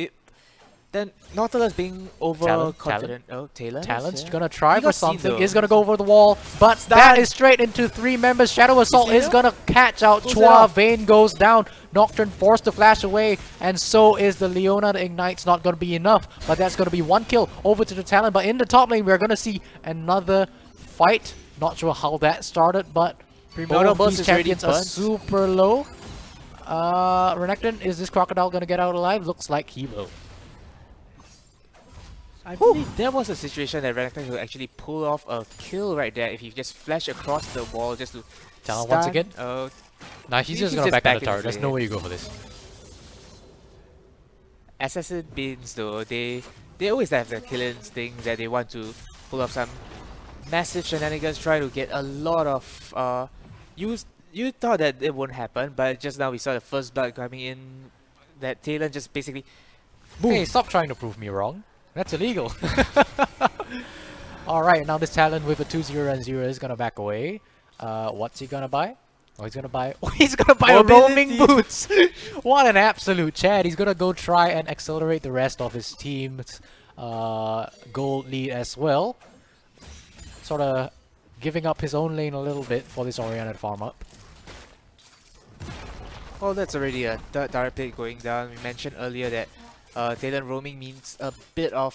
Then Nautilus being overconfident. Oh, Talon. Talon's yeah. gonna try He for got seen something. though. Is gonna go over the wall, but that is straight into 3 members. Shadow Assault is gonna catch out Pulls it Chua. off. Vayne goes down. Nocturne forced to flash away, and so is the Leona. The Ignite's not gonna be enough, but that's gonna be 1 kill over to the Talon. But in the top lane, we're gonna see another fight. Not sure how that started, but Primordial both Burst these is already champions are burnt. super low. Renekton, is this Crocodile gonna get out alive? Looks like he will. I believe there was a situation that Renekton could actually pull off a kill right there if he just flash across the wall just to Talon stun. once again? Oh, Nah, he's He's just gonna just back on back the in turret. There's no lane. way you go for this. Assassin Beans though, they always have the kill instinct that they want to pull off some massive shenanigans, try to get a lot of you thought that it won't happen, but just now we saw the first blood coming in, that Talon just basically Hey, stop trying to prove me wrong. That's illegal. Alright, now this Talon with a 2-0 and 0 is gonna back away. What's he gonna buy? Oh, he's gonna buy. Oh, he's gonna buy a roaming boots. What an absolute Chad! He's gonna go try and accelerate the rest of his team's gold lead as well. Sort of giving up his own lane a little bit for this Orianna to farm up. oh, that's already a third turret plate going down. We mentioned earlier that Talon roaming means a bit of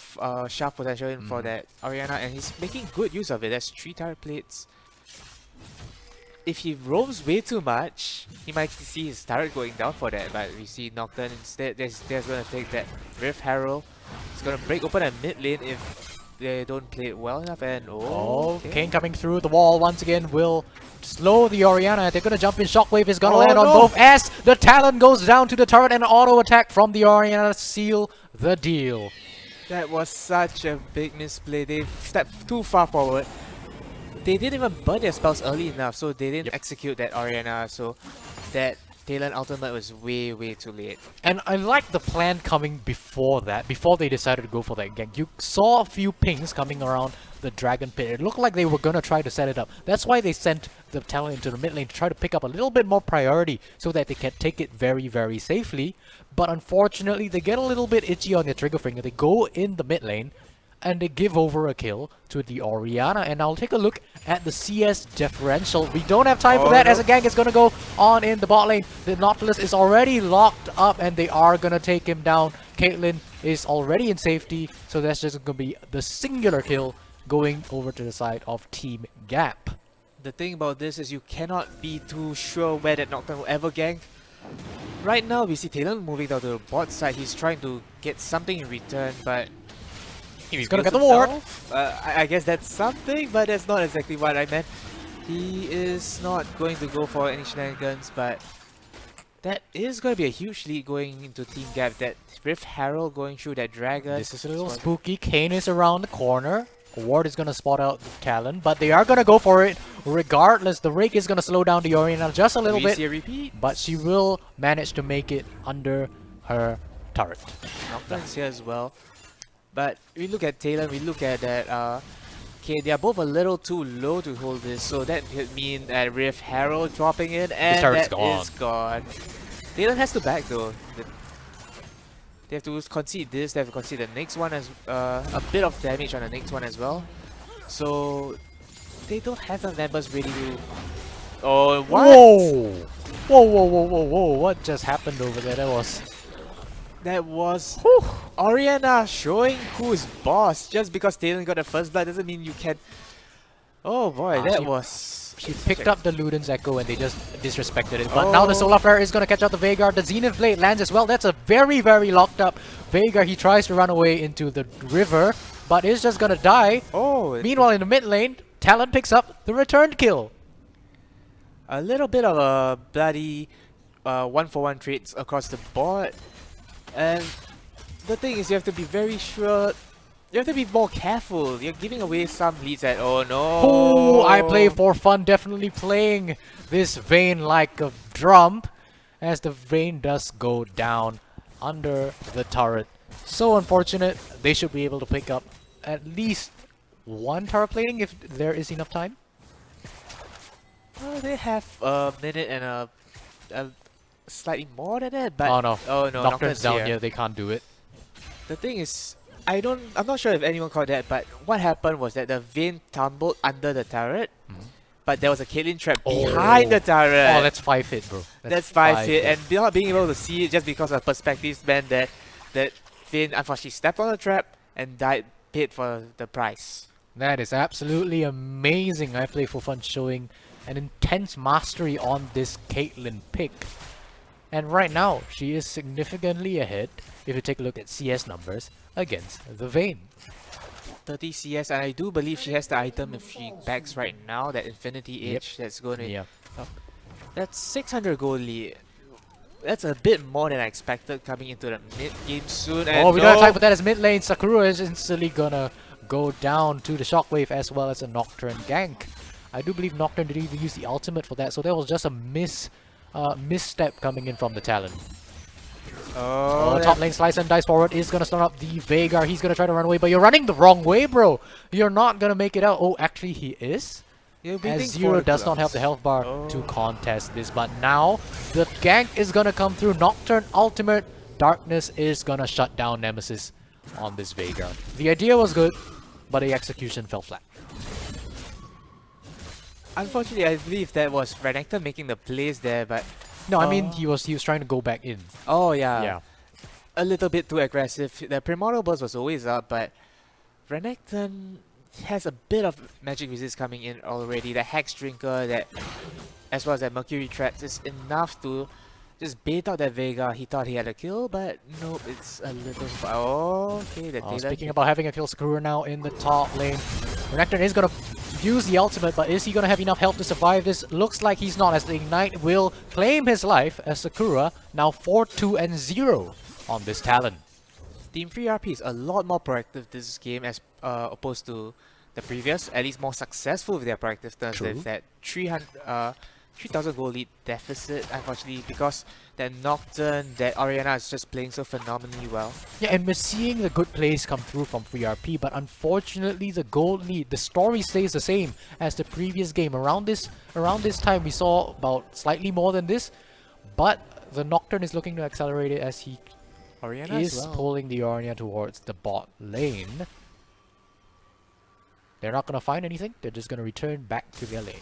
shaft potential in for that Orianna, and he's making good use of it. That's 3 turret plates. If he roams way too much, he might see his turret going down for that, but we see Nocturne instead. There's going to take that Rift Herald. It's going to break open a mid lane if they don't play it well enough, and Kane coming through the wall once again will slow the Orianna. They're gonna jump in. Shockwave is gonna land on both as the Talon goes down to the turret, and an auto attack from the Orianna seal the deal. That was such a big misplay. They stepped too far forward. They didn't even burn their spells early enough, so they didn't execute that Orianna, so that Talon ultimate was way too late. And I like the plan coming before that, before they decided to go for that gank. You saw a few pings coming around the Dragon Pit. It looked like they were gonna try to set it up. That's why they sent the Talon into the mid lane to try to pick up a little bit more priority so that they can take it very safely. But unfortunately, they get a little bit itchy on their trigger finger. They go in the mid lane and they give over a kill to the Orianna. And I'll take a look at the CS differential. We don't have time for that as a gank is going to go on in the bot lane. The Nautilus is already locked up and they are going to take him down. Caitlyn is already in safety, so that's just going to be the singular kill going over to the side of Team Gap. The thing about this is you cannot be too sure where that Nocturne will ever gank. Right now we see Talon moving down to the bot side. He's trying to get something in return, but He's gonna get the ward. I guess that's something, but that's not exactly what I meant. He is not going to go for any shenanigans, but that is going to be a huge lead going into Team Gap. That Rift Herald going through that dragon. This is a little spooky. Kane is around the corner. Ward is gonna spot out the Talon, but they are gonna go for it regardless. The Rake is gonna slow down the Orianna just a little We bit, see a repeat. but she will manage to make it under her turret. Nocturne's here as well. But we look at Talon, we look at that, okay, they are both a little too low to hold this, so that could mean that Rift Herald dropping in, and turret's that is gone. Talon has to back though. They have to concede this, they have to concede the next one as a bit of damage on the next one as well. So they don't have the members ready to... Oh, what? Whoa! Whoa, whoa, whoa, whoa, whoa! What just happened over there? That was Oriana showing who's boss. Just because Talon got the first blood doesn't mean you can. Oh boy, that was. She picked up the Luden's Echo and they just disrespected it. But now the Solar Flare is going to catch out the Veigar. The Zenith Blade lands as well. That's a very, very locked up Veigar. He tries to run away into the river, but is just going to die. Oh. Meanwhile, in the mid lane, Talon picks up the return kill. A little bit of a bloody 1-for-1 trades across the board. And the thing is, you have to be very sure. You have to be more careful. You're giving away some leads at. Oh no! Oh, I play for fun. Definitely playing this Vayne like a drum, as the Vayne does go down under the turret. So unfortunate. They should be able to pick up at least one turret plating if there is enough time. They have a minute and a slightly more than that. But oh no! Oh no! Nocturne's down here. They can't do it. The thing is, I'm not sure if anyone caught that, but what happened was that the Vayne tumbled under the turret, but there was a Caitlyn trap behind the turret. Oh, that's 5 hit, bro. That's 5 hit, and not being able to see it just because of perspectives meant that Vayne unfortunately stepped on the trap and paid for the price. That is absolutely amazing. I play for fun showing an intense mastery on this Caitlyn pick. And right now, she is significantly ahead, if you take a look at CS numbers, against the Vayne. 30 CS, and I do believe she has the item if she backs right now, that Infinity Edge that's going to... That's 600 gold lead. That's a bit more than I expected coming into the mid-game soon. And we don't have time for that as mid lane. Sakura is instantly gonna go down to the Shockwave as well as a Nocturne gank. I do believe Nocturne didn't even use the ultimate for that, so there was just a misstep coming in from the Talon. Top lane slice and dice forward is gonna stun up the Veigar. He's gonna try to run away, but you're running the wrong way, bro. You're not gonna make it out. Oh, actually he is. As Zero does not have the health bar to contest this, but now the gank is gonna come through. Nocturne ultimate. Darkness is gonna shut down Nemesis on this Veigar. The idea was good, but the execution fell flat. Unfortunately, I believe that was Renekton making the plays there, but... No, I mean, he was trying to go back in. Oh, yeah. A little bit too aggressive. The Primordial Burst was always up, but Renekton has a bit of magic resist coming in already. The Hex Drinker, that, as well as that Mercury Threats, is enough to just bait out that Veigar. He thought he had a kill, but nope, it's a little... Oh, okay. Speaking about having a kill, Sakura now in the top lane. Renekton is going to use the ultimate, but is he going to have enough health to survive this? Looks like he's not, as the Ignite will claim his life as Sakura now 4-2-0 on this Talon. Team Free RP is a lot more proactive this game as opposed to the previous, at least more successful with their proactiveness. With that 3,000 gold lead deficit, unfortunately, because that Nocturne, that Oriana is just playing so phenomenally well. Yeah, and we're seeing the good plays come through from Free RP, but unfortunately the gold lead, the story stays the same as the previous game. Around this time we saw about slightly more than this, but the Nocturne is looking to accelerate it as he is pulling the Oriana towards the bot lane. They're not going to find anything, they're just going to return back to their lane.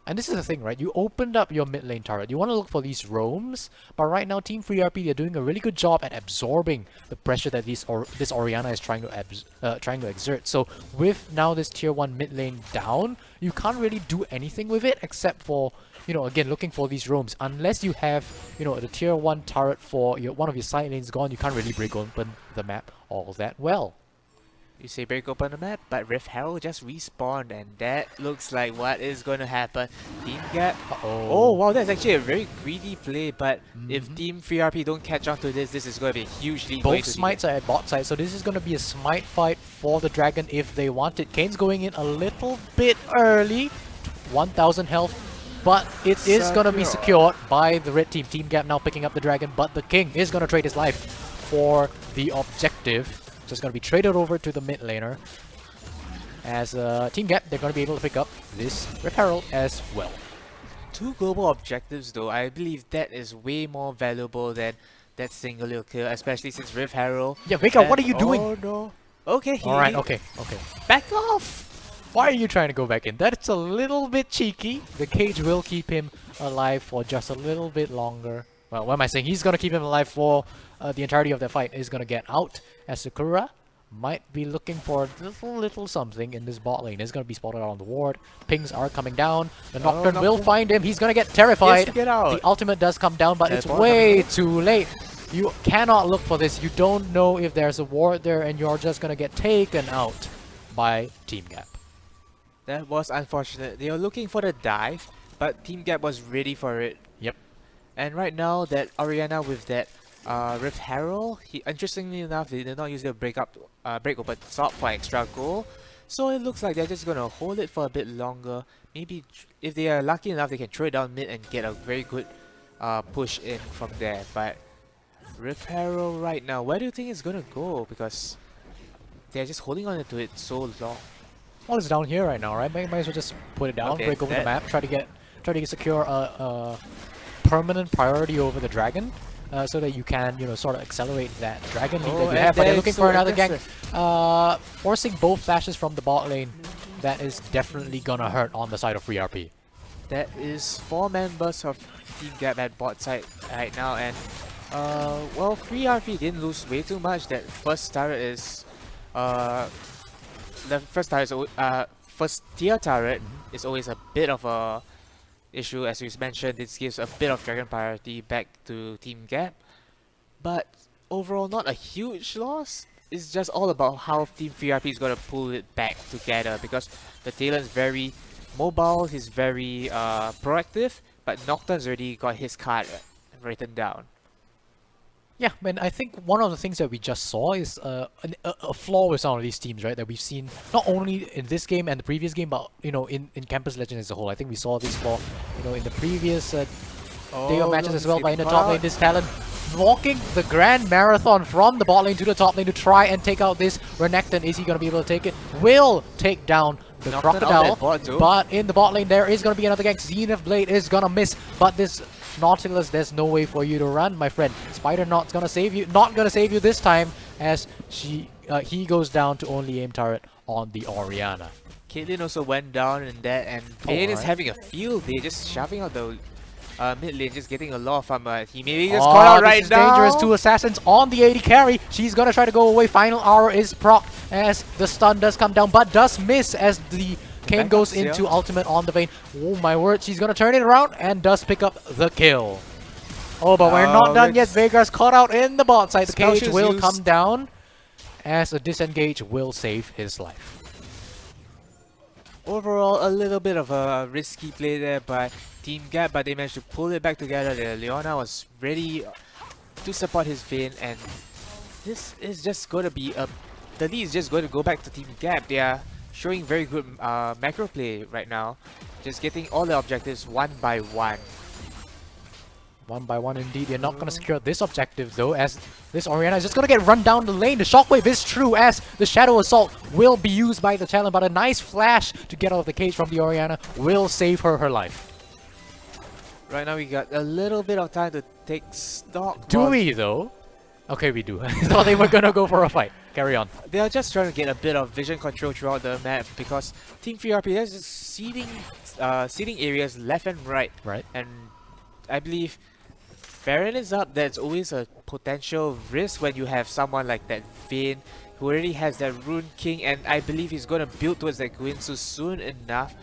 And this is the thing, right? You opened up your mid lane turret. You want to look for these roams, but right now Team Free RP, they're doing a really good job at absorbing the pressure that this Oriana is trying to exert. So with now this tier 1 mid lane down, you can't really do anything with it except for, you know, again, looking for these roams. Unless you have, you know, the tier 1 turret for one of your side lanes gone, you can't really break open the map all that well. You say break open the map, but Rift Herald just respawned, and that looks like what is going to happen. Team Gap. Oh wow, that's actually a very greedy play, but if Team Free RP don't catch on to this is going to be a huge lead. Both smites are at bot side, so this is going to be a smite fight for the dragon if they want it. Kane's going in a little bit early, 1,000 health, but it is going to be secured by the red team. Team Gap now picking up the dragon, but the king is going to trade his life for the objective. Just going to be traded over to the mid laner. As Team Gap, they're going to be able to pick up this Rift Herald as well. 2 global objectives though, I believe that is way more valuable than that single kill, especially since Rift Herald... Yeah, Veigar, what are you doing? Oh no. Okay, Alright, okay. Back off! Why are you trying to go back in? That's a little bit cheeky. The cage will keep him alive for just a little bit longer. Well, what am I saying? He's gonna keep him alive for the entirety of the fight. He's gonna get out as Sakura might be looking for a little something in this bot lane. He's gonna be spotted out on the ward. Pings are coming down. The Nocturne will find him. He's gonna get terrified. Get out. The ultimate does come down, but it's Teleport way too late. You cannot look for this. You don't know if there's a ward there, and you're just gonna get taken out by Team Gap. That was unfortunate. They were looking for the dive, but Team Gap was ready for it. Yep. And right now, that Orianna with that Rift Herald, interestingly enough, they did not use the break open top for extra goal. So it looks like they're just gonna hold it for a bit longer. Maybe if they are lucky enough, they can throw it down mid and get a very good push in from there. But Rift Herald right now, where do you think it's gonna go? Because they're just holding on to it so long. Well, it's down here right now, right? Might as well just put it down, Okay, break over the map, try to secure a permanent priority over the dragon, so that you can, you know, sort of accelerate that dragon lead that you have. But they're looking for another gank, forcing both flashes from the bot lane. That is definitely gonna hurt on the side of Free RP. That is 4 members of Team Gap at bot side right now, and well, Free RP didn't lose way too much. That first turret is the first turret is first tier turret is always a bit of a issue, as you mentioned. This gives a bit of dragon priority back to Team Gap, but overall not a huge loss. It's just all about how Team Free RP is gonna pull it back together, because the Talon's very mobile, he's very proactive, but Nocturne's already got his card written down. Yeah, and I think one of the things that we just saw is a flaw with some of these teams, right? That we've seen not only in this game and the previous game, but, you know, in Campus Legends as a whole. I think we saw this flaw, you know, in the previous day of matches as well. But in the top lane, this Talon walking the Grand Marathon from the bot lane to the top lane to try and take out this Renekton. Is he going to be able to take it? Will take down the Crocodile, but in the bot lane there is going to be another gank. Zenith Blade is going to miss, but this Nautilus, there's no way for you to run, my friend. Spider Knot's gonna save you, not gonna save you this time, as he goes down to only aim turret on the Orianna. Caitlyn also went down in that, and Vayne is having a field day, just shoving out the mid lane, just getting a lot of fun. He maybe just caught out right now. Dangerous. 2 assassins on the AD carry. She's gonna try to go away. Final hour is proc as the stun does come down, but does miss as the Kane goes into ultimate on the Vayne. Oh my word, she's gonna turn it around and does pick up the kill. Oh, but we're not done yet. Veigar's caught out in the bot side. The cage will come down as a disengage will save his life. Overall, a little bit of a risky play there by Team Gap, but they managed to pull it back together. Leona was ready to support his Vayne, and this is just going to be the lead is just going to go back to Team Gap. They are showing very good macro play right now, just getting all the objectives one by one. One by one indeed. They're not going to secure this objective though, as this Orianna is just going to get run down the lane. The shockwave is true, as the Shadow Assault will be used by the Talon, but a nice flash to get out of the cage from the Orianna will save her life. Right now we got a little bit of time to take stock. Do we though? Okay, we do. I thought they were going to go for a fight. Carry on. They are just trying to get a bit of vision control throughout the map, because Team 3RP is just seeding areas left and right. Right. And I believe Baron is up. That's always a potential risk when you have someone like that Vayne, who already has that Rune King, and I believe he's going to build towards that Guinsoo soon enough.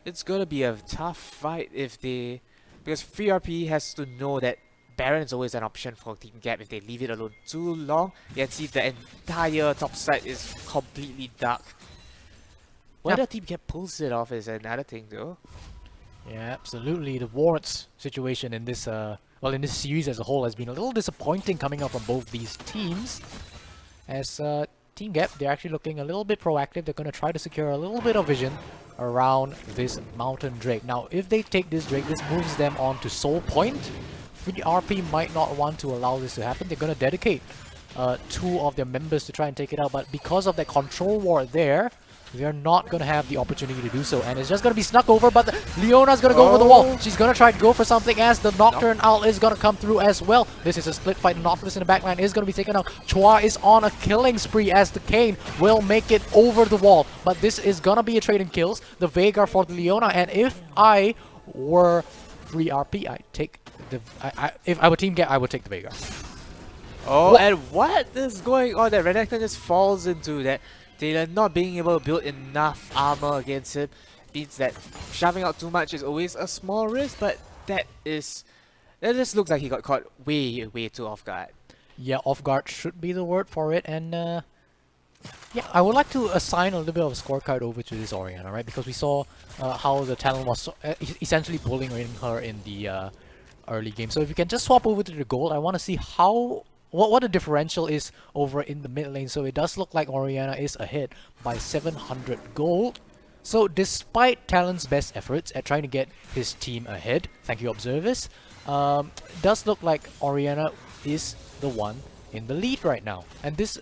It's going to be a tough fight if they... because 3RP has to know that Baron is always an option for Team Gap. If they leave it alone too long, you can see the entire top side is completely dark. Whether Team Gap pulls it off is another thing though. Yeah, absolutely. The wards situation in this well, in this series as a whole has been a little disappointing coming out from both these teams. As Team Gap, they're actually looking a little bit proactive. They're going to try to secure a little bit of vision around this Mountain Drake. Now, if they take this Drake, this moves them on to Soul Point. 3RP might not want to allow this to happen. They're going to dedicate 2 of their members to try and take it out, but because of that control ward there, they're not going to have the opportunity to do so. And it's just going to be snuck over, but Leona's going to go over the wall. She's going to try to go for something as the Nocturne Owl is going to come through as well. This is a split fight. Nautilus in the backline is going to be taken out. Chua is on a killing spree as the Kane will make it over the wall. But this is going to be a trade in kills. The Veigar for the Leona. And if I were free RP, I'd take the... if I were Team Gap, I would take the Veigar. Oh, and what is going on? That Renekton just falls into that. Taylor not being able to build enough armor against him means that shoving out too much is always a small risk, but that just looks like he got caught way too off guard. Yeah, off guard should be the word for it. And yeah, I would like to assign a little bit of a scorecard over to this Orianna, right? Because we saw how the talent was essentially bullying her in the early game. So if you can just swap over to the gold, I want to see how... what the differential is over in the mid lane. So it does look like Orianna is ahead by 700 gold. So despite Talon's best efforts at trying to get his team ahead, thank you observers, does look like Orianna is the one in the lead right now. And this,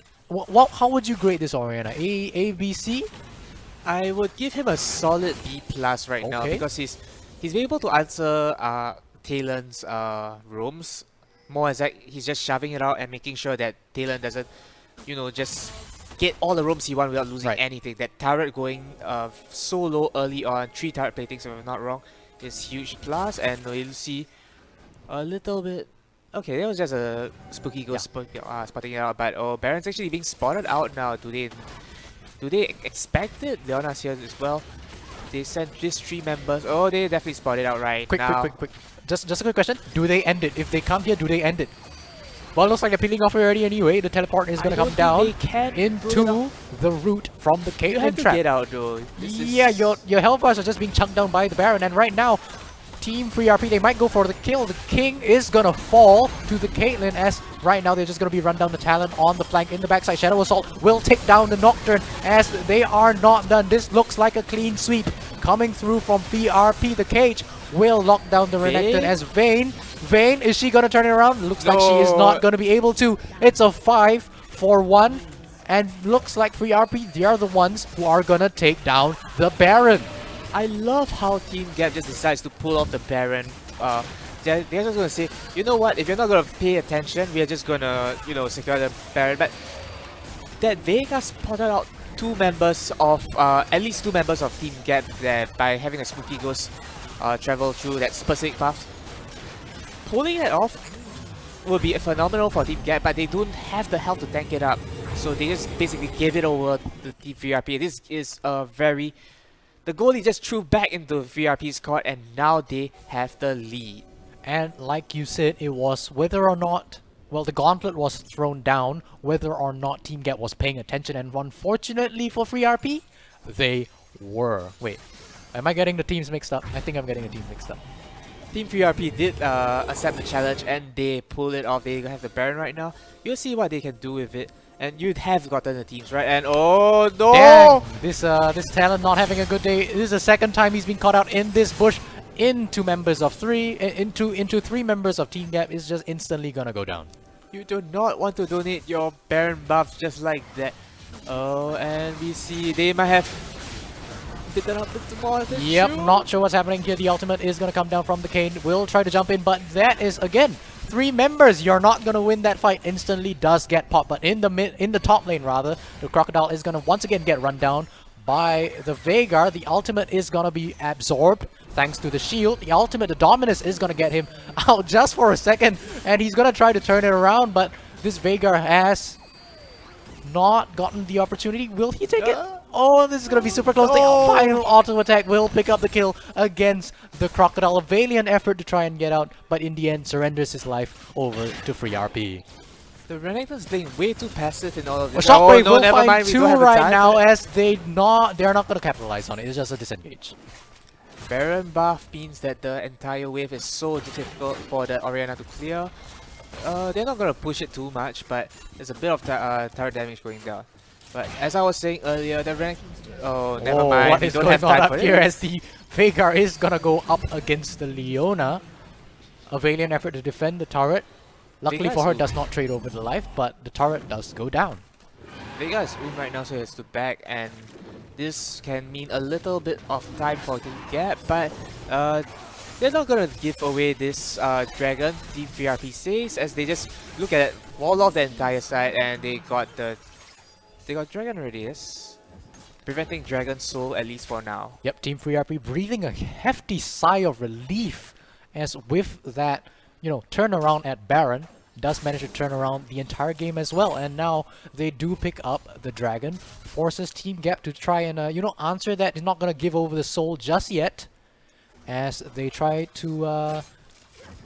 how would you grade this Orianna? A, B, C? I would give him a solid B+ right now because he's been able to answer Talon's roams. More exact, he's just shoving it out and making sure that Talon doesn't, you know, just get all the roams he wants without losing anything. That turret going so low early on, 3 turret platings if I'm not wrong, is huge plus. And you'll see a little bit... Okay, that was just a spooky ghost spotting it out. But oh, Baron's actually being spotted out now. Do they expect it? Leona's here as well. They sent these 3 members. Oh, they definitely spotted out right now. Quick. Just a quick question. Do they end it? If they come here, do they end it? Well, it looks like they're peeling off already anyway. The teleport is going to come down into the root from the Caitlyn You have to trap. get out though. Yeah, your health bars are just being chunked down by the Baron. And right now, Team Free RP, they might go for the kill. The King is going to fall to the Caitlyn as right now they're just going to be run down the Talon on the flank in the backside. Shadow Assault will take down the Nocturne as they are not done. This looks like a clean sweep coming through from VRP. The Cage will lock down the Renekton as Vayne, is she going to turn it around? Looks like she is not going to be able to. It's a 5-for-1 and looks like Free RP, they are the ones who are going to take down the Baron. I love how Team Gap just decides to pull off the Baron. They're just going to say, you know what, if you're not going to pay attention, we are just going to, you know, secure the Baron. But that Veigar spotted out at least two members of Team Gap there by having a Spooky Ghost travel through that specific path. Pulling it off would be phenomenal for Team Gap, but they don't have the health to tank it up. So they just basically gave it over to Team VRP. This is a very... The goalie just threw back into VRP's court and now they have the lead. And like you said, it was whether or not... Well, the gauntlet was thrown down, whether or not Team Gap was paying attention. And unfortunately for Free RP, they were. Wait, am I getting the teams mixed up? I think I'm getting the teams mixed up. Team VRP did accept the challenge and they pulled it off. They have the Baron right now. You'll see what they can do with it. And you'd have gotten the teams right. And oh no! Damn! This Talon not having a good day. This is the second time he's been caught out in this bush. Into 3 members of Team Gap is just instantly gonna go down. You do not want to donate your Baron buffs just like that. Oh, and we see they might have bitten up into more than Yep, true. not sure what's happening here. The ultimate is gonna come down from the Kane. Will try to jump in, but that is again 3 members. You're not gonna win that fight. Instantly does get popped, but in the top lane rather, the Crocodile is gonna once again get run down by the Veigar. The ultimate is gonna be absorbed thanks to the shield. The ultimate, the Dominus, is gonna get him out just for a second, and he's gonna try to turn it around, but this Veigar has not gotten the opportunity. Will he take it? Oh, this is gonna be super close. The final auto attack will pick up the kill against the Crocodile. A valiant effort to try and get out, but in the end surrenders his life over to Free RP. The Renekton's playing way too passive in all of this. Well, Shockwave no, will never find mind, we 2 don't have the right time now for it. as they're not gonna capitalize on it. It's just a disengage. Baron buff means that the entire wave is so difficult for the Orianna to clear. They're not going to push it too much, but there's a bit of turret damage going down. But as I was saying earlier, the Renekton... Oh, never mind. What They is don't going have on time up for here it. as the Veigar is gonna go up against the Leona. A valiant effort to defend the turret. Luckily for her, Veigar's does not trade over the life, but the turret does go down. Veigar is right now, so he has to back and this can mean a little bit of time for Team Gap, but they're not gonna give away this dragon. Team 3RP says, as they just look at it, wall off the entire side, and they got dragon already. Yes, preventing Dragon Soul at least for now. Yep, Team 3RP breathing a hefty sigh of relief as with that, turnaround at Baron, does manage to turn around the entire game as well. And now they do pick up the dragon, forces Team Gap to try and, answer that. He's not going to give over the soul just yet as they try to... No,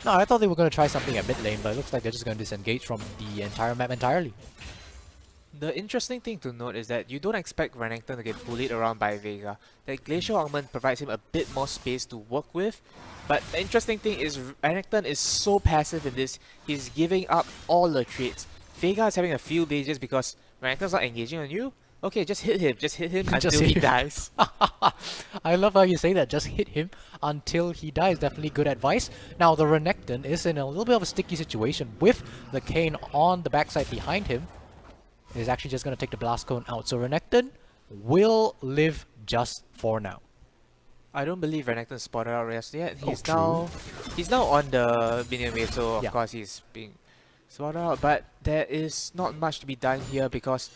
I thought they were going to try something at mid lane, but it looks like they're just going to disengage from the entire map entirely. The interesting thing to note is that you don't expect Renekton to get bullied around by Vega. The Glacial Augment provides him a bit more space to work with, but the interesting thing is Renekton is so passive in this, he's giving up all the traits. Vega is having a field day just because Renekton's not engaging on you. Okay, just hit him until he dies. I love how you say that, just hit him until he dies. Definitely good advice. Now the Renekton is in a little bit of a sticky situation with the Kayn on the backside behind him. Is actually just going to take the Blast Cone out. So Renekton will live just for now. I don't believe Renekton spotted out rest yet. He's true. now on the minion wave, so of Yeah. course he's being spotted out. But there is not much to be done here because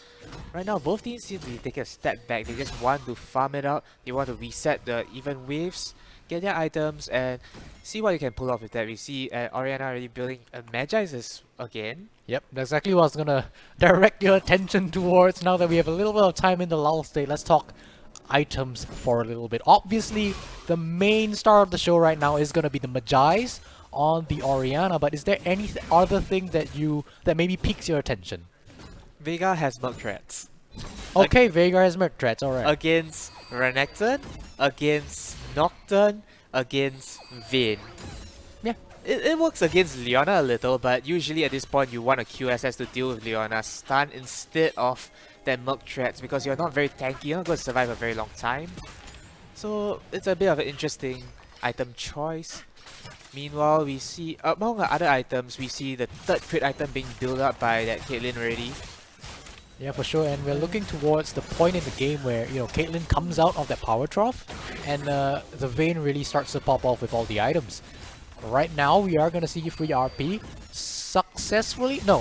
right now both teams seem to be taking a step back. They just want to farm it out. They want to reset the even waves, get their items, and see what you can pull off with that. We see Orianna already building a Magi's again. Yep, that's exactly what I was going to direct your attention towards now that we have a little bit of time in the lull state. Let's talk items for a little bit. Obviously, the main star of the show right now is going to be the Magi's on the Orianna, but is there any other thing that maybe piques your attention? Vega has Merc Threats. Okay, Vega has Merc Threats, alright. Against Renekton, against Nocturne, against Vayne. Yeah. It works against Leona a little, but usually at this point you want a QSS to deal with Leona's stun instead of that Merc Threats because you're not very tanky, you're not going to survive a very long time. So it's a bit of an interesting item choice. Meanwhile, we see, among the other items, we see the third crit item being built up by that Caitlyn already. Yeah, for sure, and we're looking towards the point in the game where, Caitlyn comes out of that power trough and the Vayne really starts to pop off with all the items. Right now, we are going to see 3RP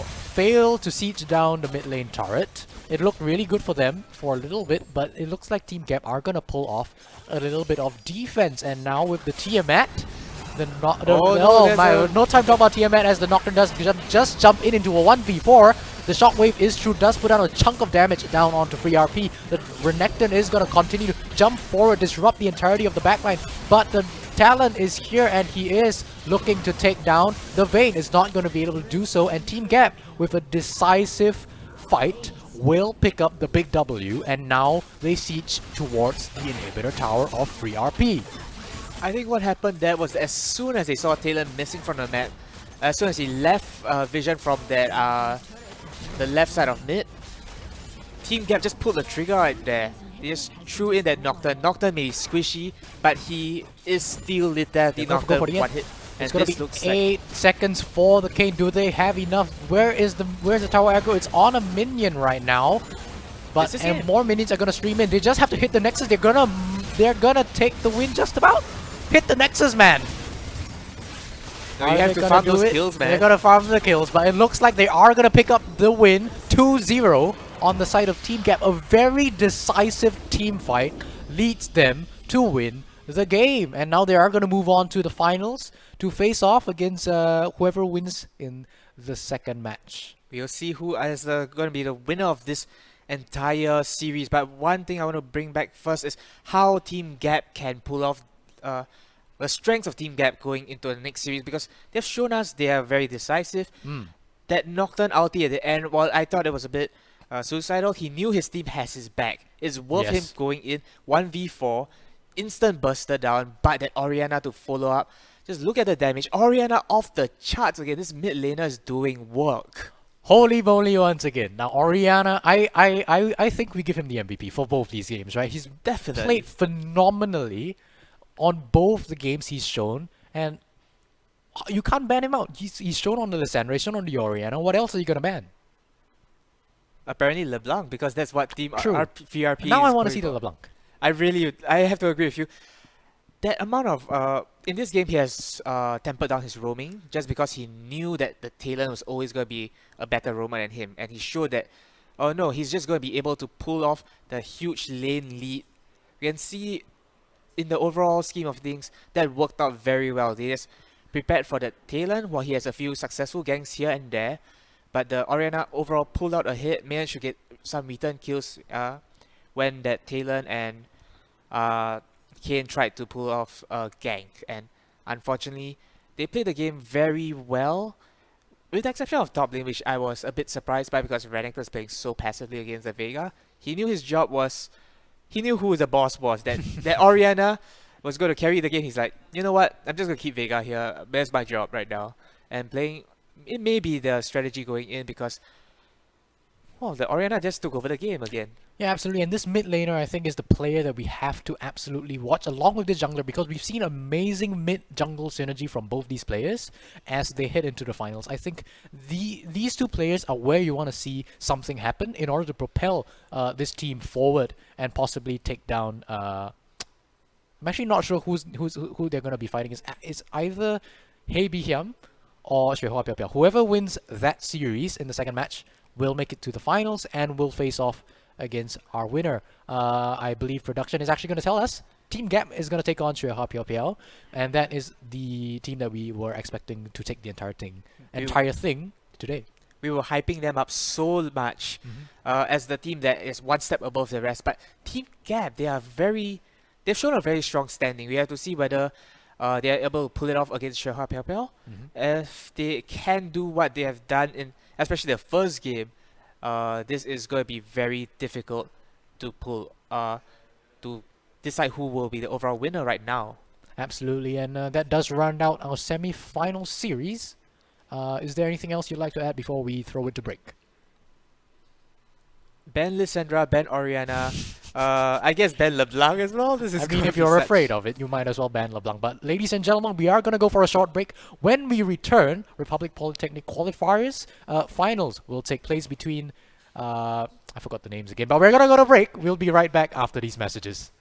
fail to siege down the mid lane turret. It looked really good for them for a little bit, but it looks like Team Gap are going to pull off a little bit of defense. And now with the Tiamat, no time to talk about Tiamat as the Nocturne does just jump into a 1v4. The Shockwave is true, does put down a chunk of damage down onto 3RP. The Renekton is going to continue to jump forward, disrupt the entirety of the backline, but the Talon is here and he is looking to take down the Vayne. Is not going to be able to do so, and Team Gap with a decisive fight will pick up the big W, and now they siege towards the inhibitor tower of 3RP. I think what happened there was as soon as they saw Talon missing from the map, as soon as he left vision from that the left side of mid, Team Gap just pulled the trigger right there. They just threw in that Nocturne. Nocturne may be squishy, but he is still lethality. Nocturne one hit. It's gonna be 8 seconds for the Kayn. Do they have enough? Where's the tower aggro? It's on a minion right now. But and more minions are gonna stream in. They just have to hit the Nexus. They're gonna take the win just about. Hit the Nexus, man. No, you have to farm those kills, man. They're gonna farm the kills, but it looks like they are gonna pick up the win 2-0 on the side of Team Gap. A very decisive team fight leads them to win the game, and now they are going to move on to the finals to face off against whoever wins in the second match. We'll see who is going to be the winner of this entire series. But one thing I want to bring back first is how Team Gap can pull off the strengths of Team Gap going into the next series, because they've shown us they are very decisive. That Nocturne ulti at the end, while I thought it was a bit suicidal, he knew his team has his back. It's worth him going in 1v4, instant buster down, but that Orianna to follow up. Just look at the damage. Orianna off the charts again. This mid laner is doing work. Holy moly once again. Now Orianna, I think we give him the MVP for both these games, right? He's Definitely played phenomenally on both the games he's shown, and you can't ban him out. He's shown on the Lissandra, he's shown on the Orianna. What else are you gonna ban? apparently LeBlanc, because that's what team True. VRP Now I is want to going see the for. LeBlanc. I have to agree with you. That amount of in this game he has tempered down his roaming just because he knew that the Talon was always going to be a better roamer than him, and he showed that. Oh no, he's just going to be able to pull off the huge lane lead. You can see in the overall scheme of things that worked out very well. They just prepared for the Talon while he has a few successful ganks here and there, but the Orianna overall pulled out a hit, managed to get some return kills when that Talon and Kane tried to pull off a gank, and unfortunately they played the game very well, with the exception of top lane, which I was a bit surprised by because Renekton was playing so passively against the Vega. He knew his job was, he knew who the boss was, that Orianna was going to carry the game. He's like, you know what, I'm just going to keep Vega here, that's my job right now. And playing, it may be the strategy going in because, well, the Orianna just took over the game again. Yeah, absolutely. And this mid laner, I think, is the player that we have to absolutely watch along with this jungler, because we've seen amazing mid-jungle synergy from both these players as they head into the finals. I think these two players are where you want to see something happen in order to propel this team forward and possibly take down. I'm actually not sure who they're going to be fighting. It's either Hei Bihiam or Xuehua Piao Piao. Whoever wins that series in the second match will make it to the finals and will face off against our winner. I believe production is actually going to tell us Team Gap is going to take on Xuehua Piao Piao, and that is the team that we were expecting to take the entire thing today. We were hyping them up so much as the team that is one step above the rest. But Team Gap, they've shown a very strong standing. We have to see whether they are able to pull it off against Xuehua Piao Piao. If they can do what they have done in, especially the first game, this is going to be very difficult to pull, to decide who will be the overall winner right now. Absolutely, and that does round out our semi-final series. Is there anything else you'd like to add before we throw it to break? Ben Lissandra, Ben Orianna, I guess Ben LeBlanc as well. This is I mean, if you're afraid of it, you might as well ban LeBlanc. But ladies and gentlemen, we are going to go for a short break. When we return, Republic Polytechnic qualifiers finals will take place between, I forgot the names again, but we're going to go to break. We'll be right back after these messages.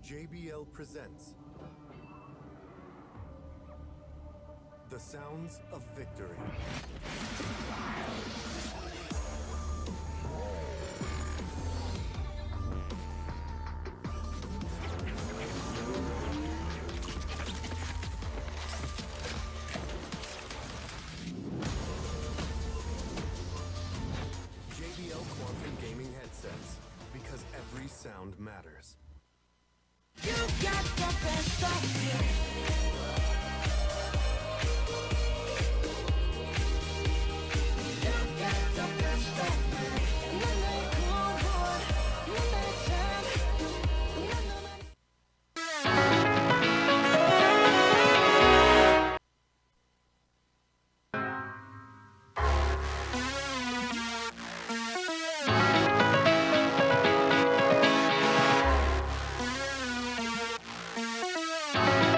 JBL presents the sounds of victory. JBL Quantum Gaming headsets, because every sound matters. You got the best of me. You got the best of me. 넌 나의 comfort, 넌 나의 charm, 넌 너만의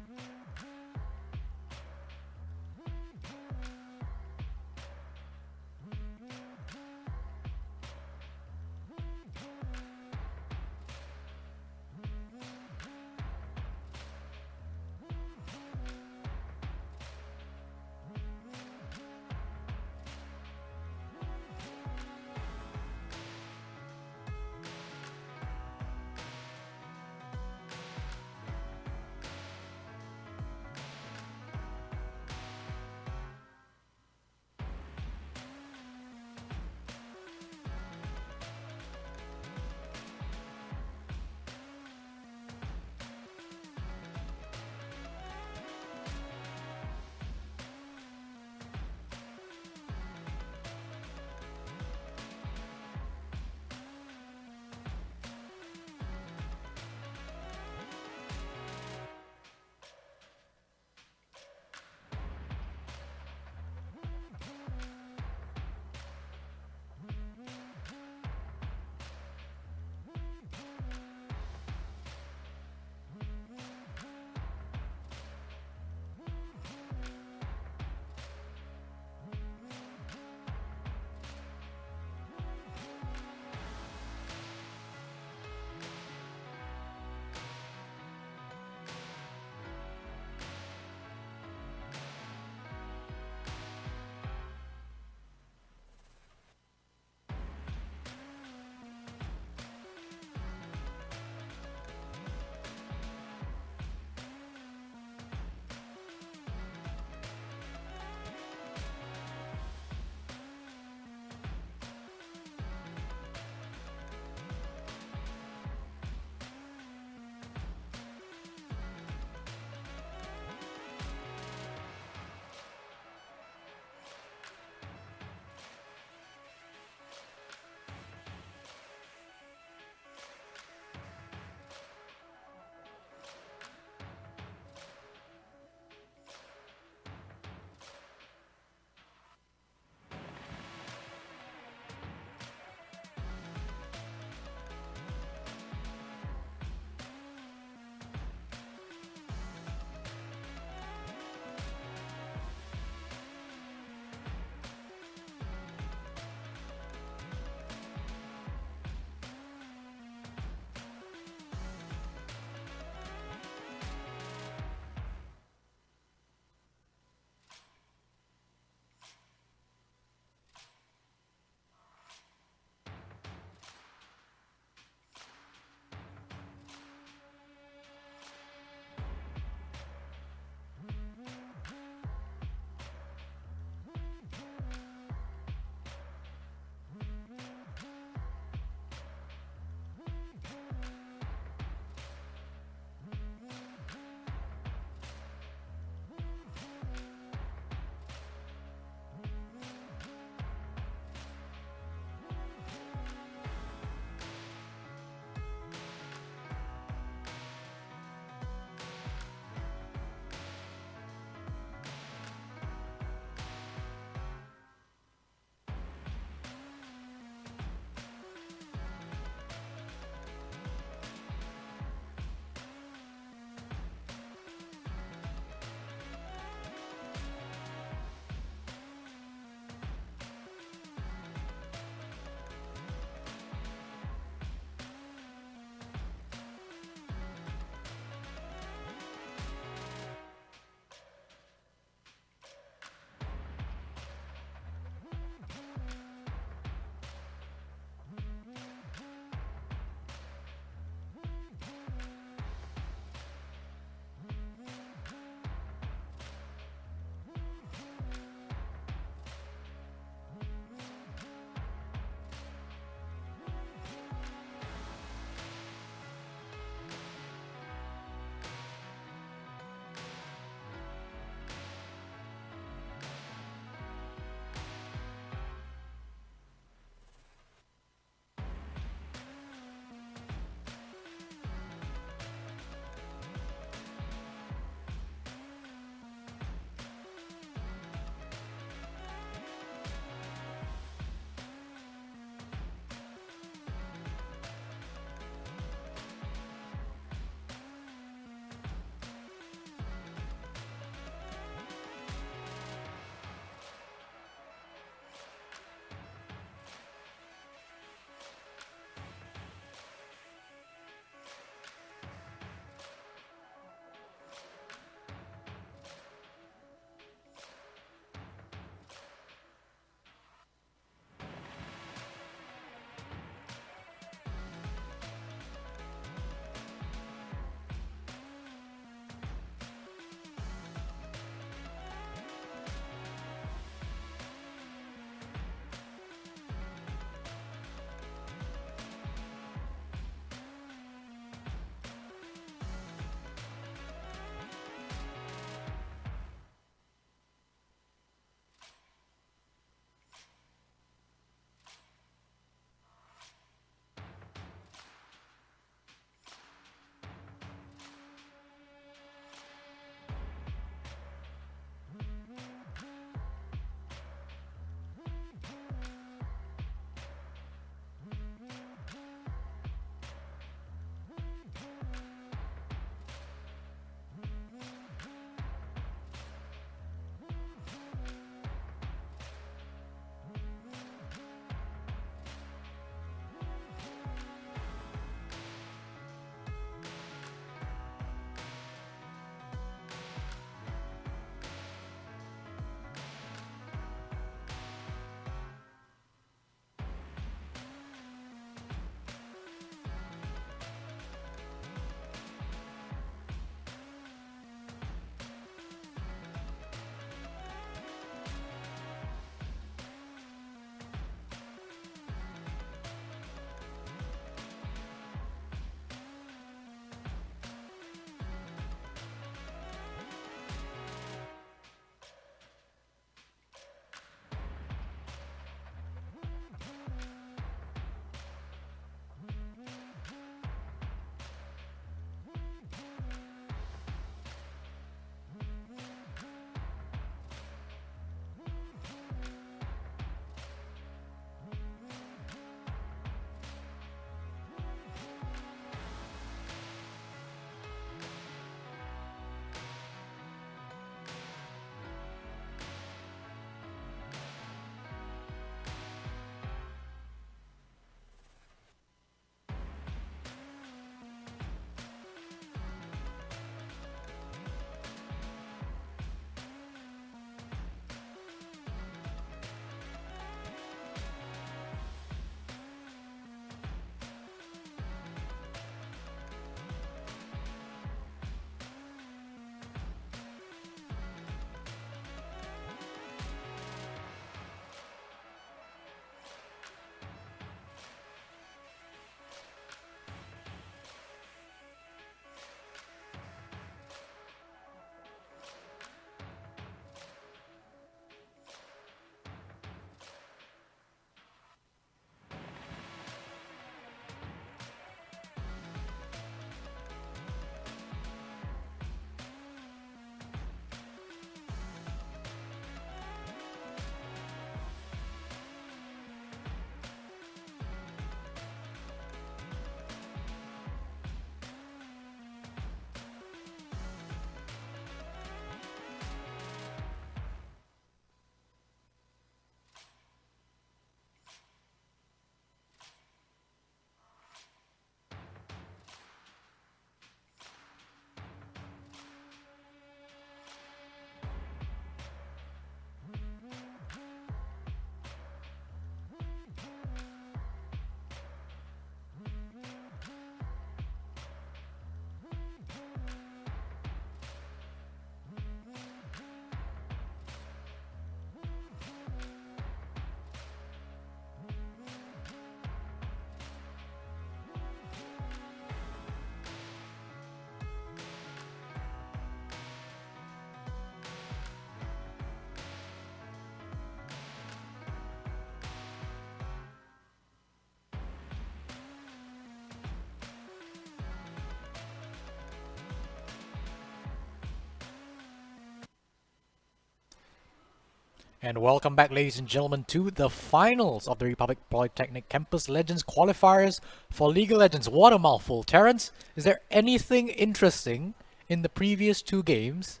And welcome back, ladies and gentlemen, to the finals of the Republic Polytechnic Campus Legends qualifiers for League of Legends. What a mouthful. Terrence, is there anything interesting in the previous two games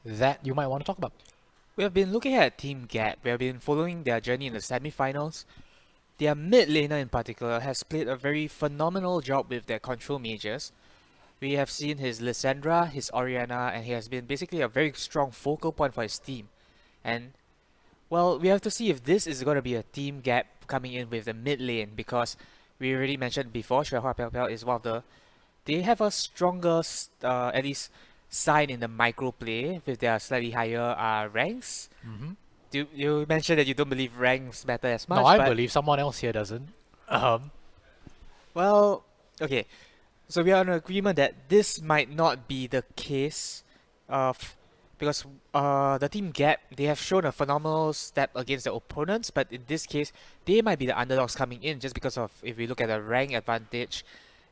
that you might want to talk about? We have been looking at Team Gap. We have been following their journey in the semi-finals. Their mid laner in particular has played a very phenomenal job with their control mages. We have seen his Lysandra, his Orianna, and he has been basically a very strong focal point for his team. And well, we have to see if this is going to be a Team Gap coming in with the mid lane, because we already mentioned before, Xuehua Piao is one of the... They have a stronger, at least, side in the micro play with their slightly higher ranks. You mentioned that you don't believe ranks matter as much. No, I believe someone else here doesn't. Well, okay. So we are in agreement that this might not be the case, because the Team Gap, they have shown a phenomenal step against their opponents, but in this case, they might be the underdogs coming in just because of, if we look at the rank advantage,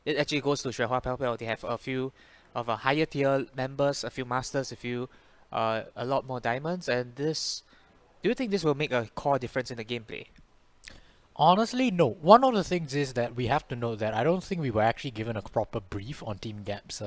it actually goes to Xuehua Piao. They have a few of a higher tier members, a few masters, a lot more diamonds, and this... Do you think this will make a core difference in the gameplay? Honestly, no. One of the things is that we have to note that I don't think we were actually given a proper brief on Team Gap's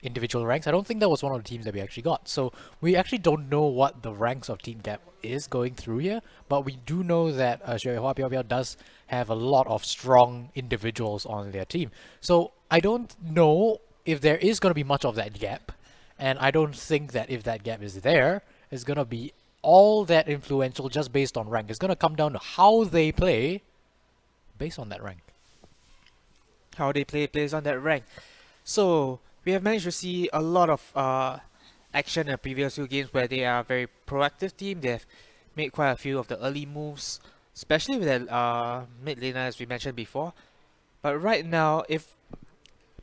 individual ranks. I don't think that was one of the teams that we actually got. So we actually don't know what the ranks of Team Gap is going through here, but we do know that Xuehua Piao does have a lot of strong individuals on their team. So I don't know if there is going to be much of that gap, and I don't think that if that gap is there, it's going to be all that influential just based on rank. It's going to come down to how they play based on that rank. How they play plays on that rank. So we have managed to see a lot of action in the previous few games where they are a very proactive team. They have made quite a few of the early moves, especially with their mid laner, as we mentioned before. But right now, if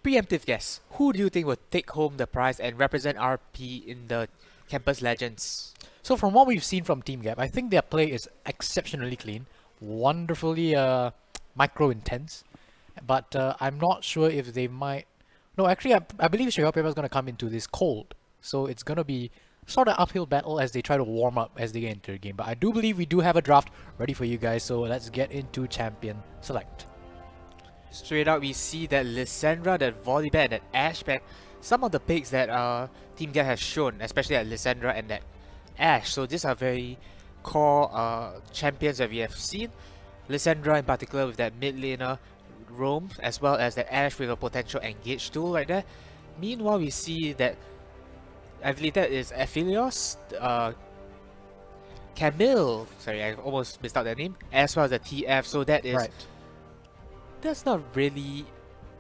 preemptive guess, who do you think will take home the prize and represent RP in the Campus Legends? So from what we've seen from Team Gap, I think their play is exceptionally clean, wonderfully micro-intense, but I'm not sure if they might... No, actually, I believe Xuehua Piao is going to come into this cold, so it's going to be sort of uphill battle as they try to warm up as they get into the game. But I do believe we do have a draft ready for you guys, so let's get into Champion Select. Straight out, we see that Lysandra, that Volibear, and that Ashback, some of the picks that Team Gap has shown, especially that Lysandra and that Ashe. So these are very core champions that we have seen. Lysandra in particular with that mid laner roam, as well as that Ashe with a potential engage tool right there. Meanwhile, we see that I believe that is Aphelios, Camille, sorry, I almost missed out that name, as well as the TF. So that is... Right. That's not really...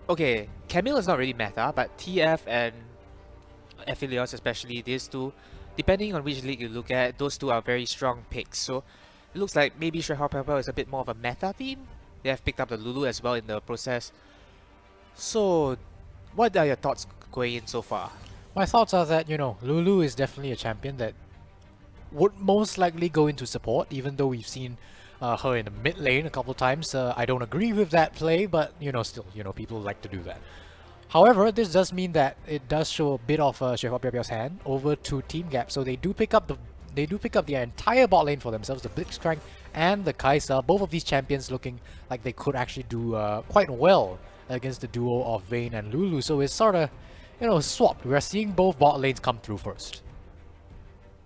Okay, Camille is not really meta, but TF and Aphelios, especially these two, depending on which league you look at, those two are very strong picks. So it looks like maybe Xuehua Piao is a bit more of a meta team. They have picked up the Lulu as well in the process. So what are your thoughts going in so far? My thoughts are that, you know, Lulu is definitely a champion that would most likely go into support, even though we've seen her in the mid lane a couple times. I don't agree with that play, but, you know, still, you know, people like to do that. However, this does mean that it does show a bit of Xuehua Piao's hand over to Team Gap, so they do pick up the entire bot lane for themselves, the Blitzcrank and the Kai'Sa. Both of these champions looking like they could actually do quite well against the duo of Vayne and Lulu. So it's sort of, you know, swapped. We're seeing both bot lanes come through first.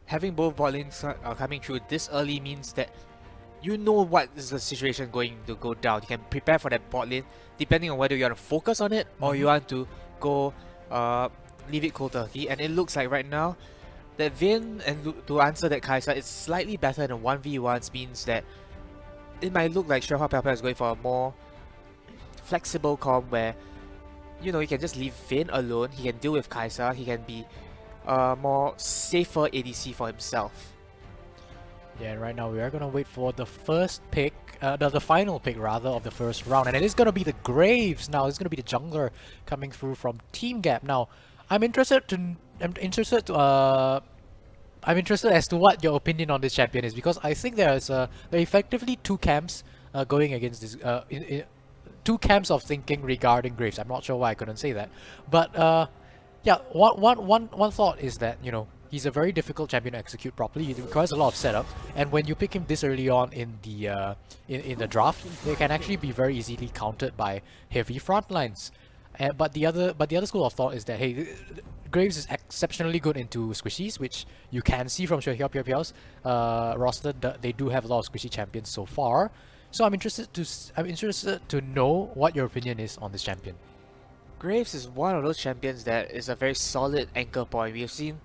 Having both bot lanes coming through this early means that you know what is the situation going to go down. You can prepare for that bot lane depending on whether you want to focus on it or you want to go leave it cold turkey. And it looks like right now that Vayne, and to answer that Kai'Sa, it's slightly better than 1v1s, means that it might look like Xuehua Piao is going for a more flexible comp where, you know, he can just leave Vayne alone, he can deal with Kai'Sa, he can be more safer ADC for himself. Yeah, and right now we are going to wait for the first pick, the final pick rather, of the first round. And it is going to be the Graves now. It's going to be the jungler coming through from Team Gap. Now, I'm interested as to what your opinion on this champion is, because I think there are effectively two camps going against this, two camps of thinking regarding Graves. I'm not sure why I couldn't say that. But yeah, one thought is that, you know, He's a very difficult champion to execute properly. It requires a lot of setup, and when you pick him this early on in the draft, they can actually be very easily countered by heavy front lines. But the other school of thought is that, hey, Graves is exceptionally good into squishies, which you can see from Shui Hiao Piao Piao's roster. They do have a lot of squishy champions so far. So I'm interested to know what your opinion is on this champion. Graves is one of those champions that is a very solid anchor point. We have seen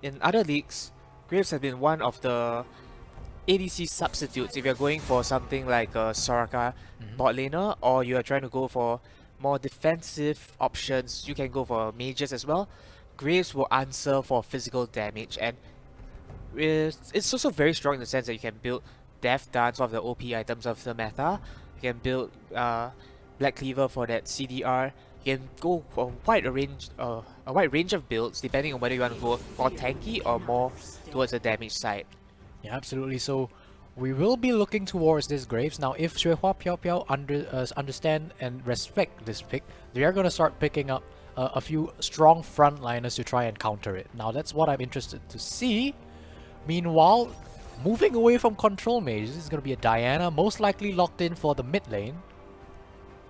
in other leagues, Graves has been one of the ADC substitutes if you're going for something like a Soraka bot laner, or you are trying to go for more defensive options. You can go for mages as well. Graves will answer for physical damage, and it's also very strong in the sense that you can build Death Dance, one of the OP items of the meta. You can build Black Cleaver for that CDR. You can go for a wide range of builds depending on whether you want to go more tanky or more towards the damage side. Yeah, absolutely. So we will be looking towards this Graves. Now, if Xuehua Piao Piao understand and respect this pick, they are going to start picking up a few strong frontliners to try and counter it. Now, that's what I'm interested to see. Meanwhile, moving away from control mages, this is going to be a Diana, most likely locked in for the mid lane.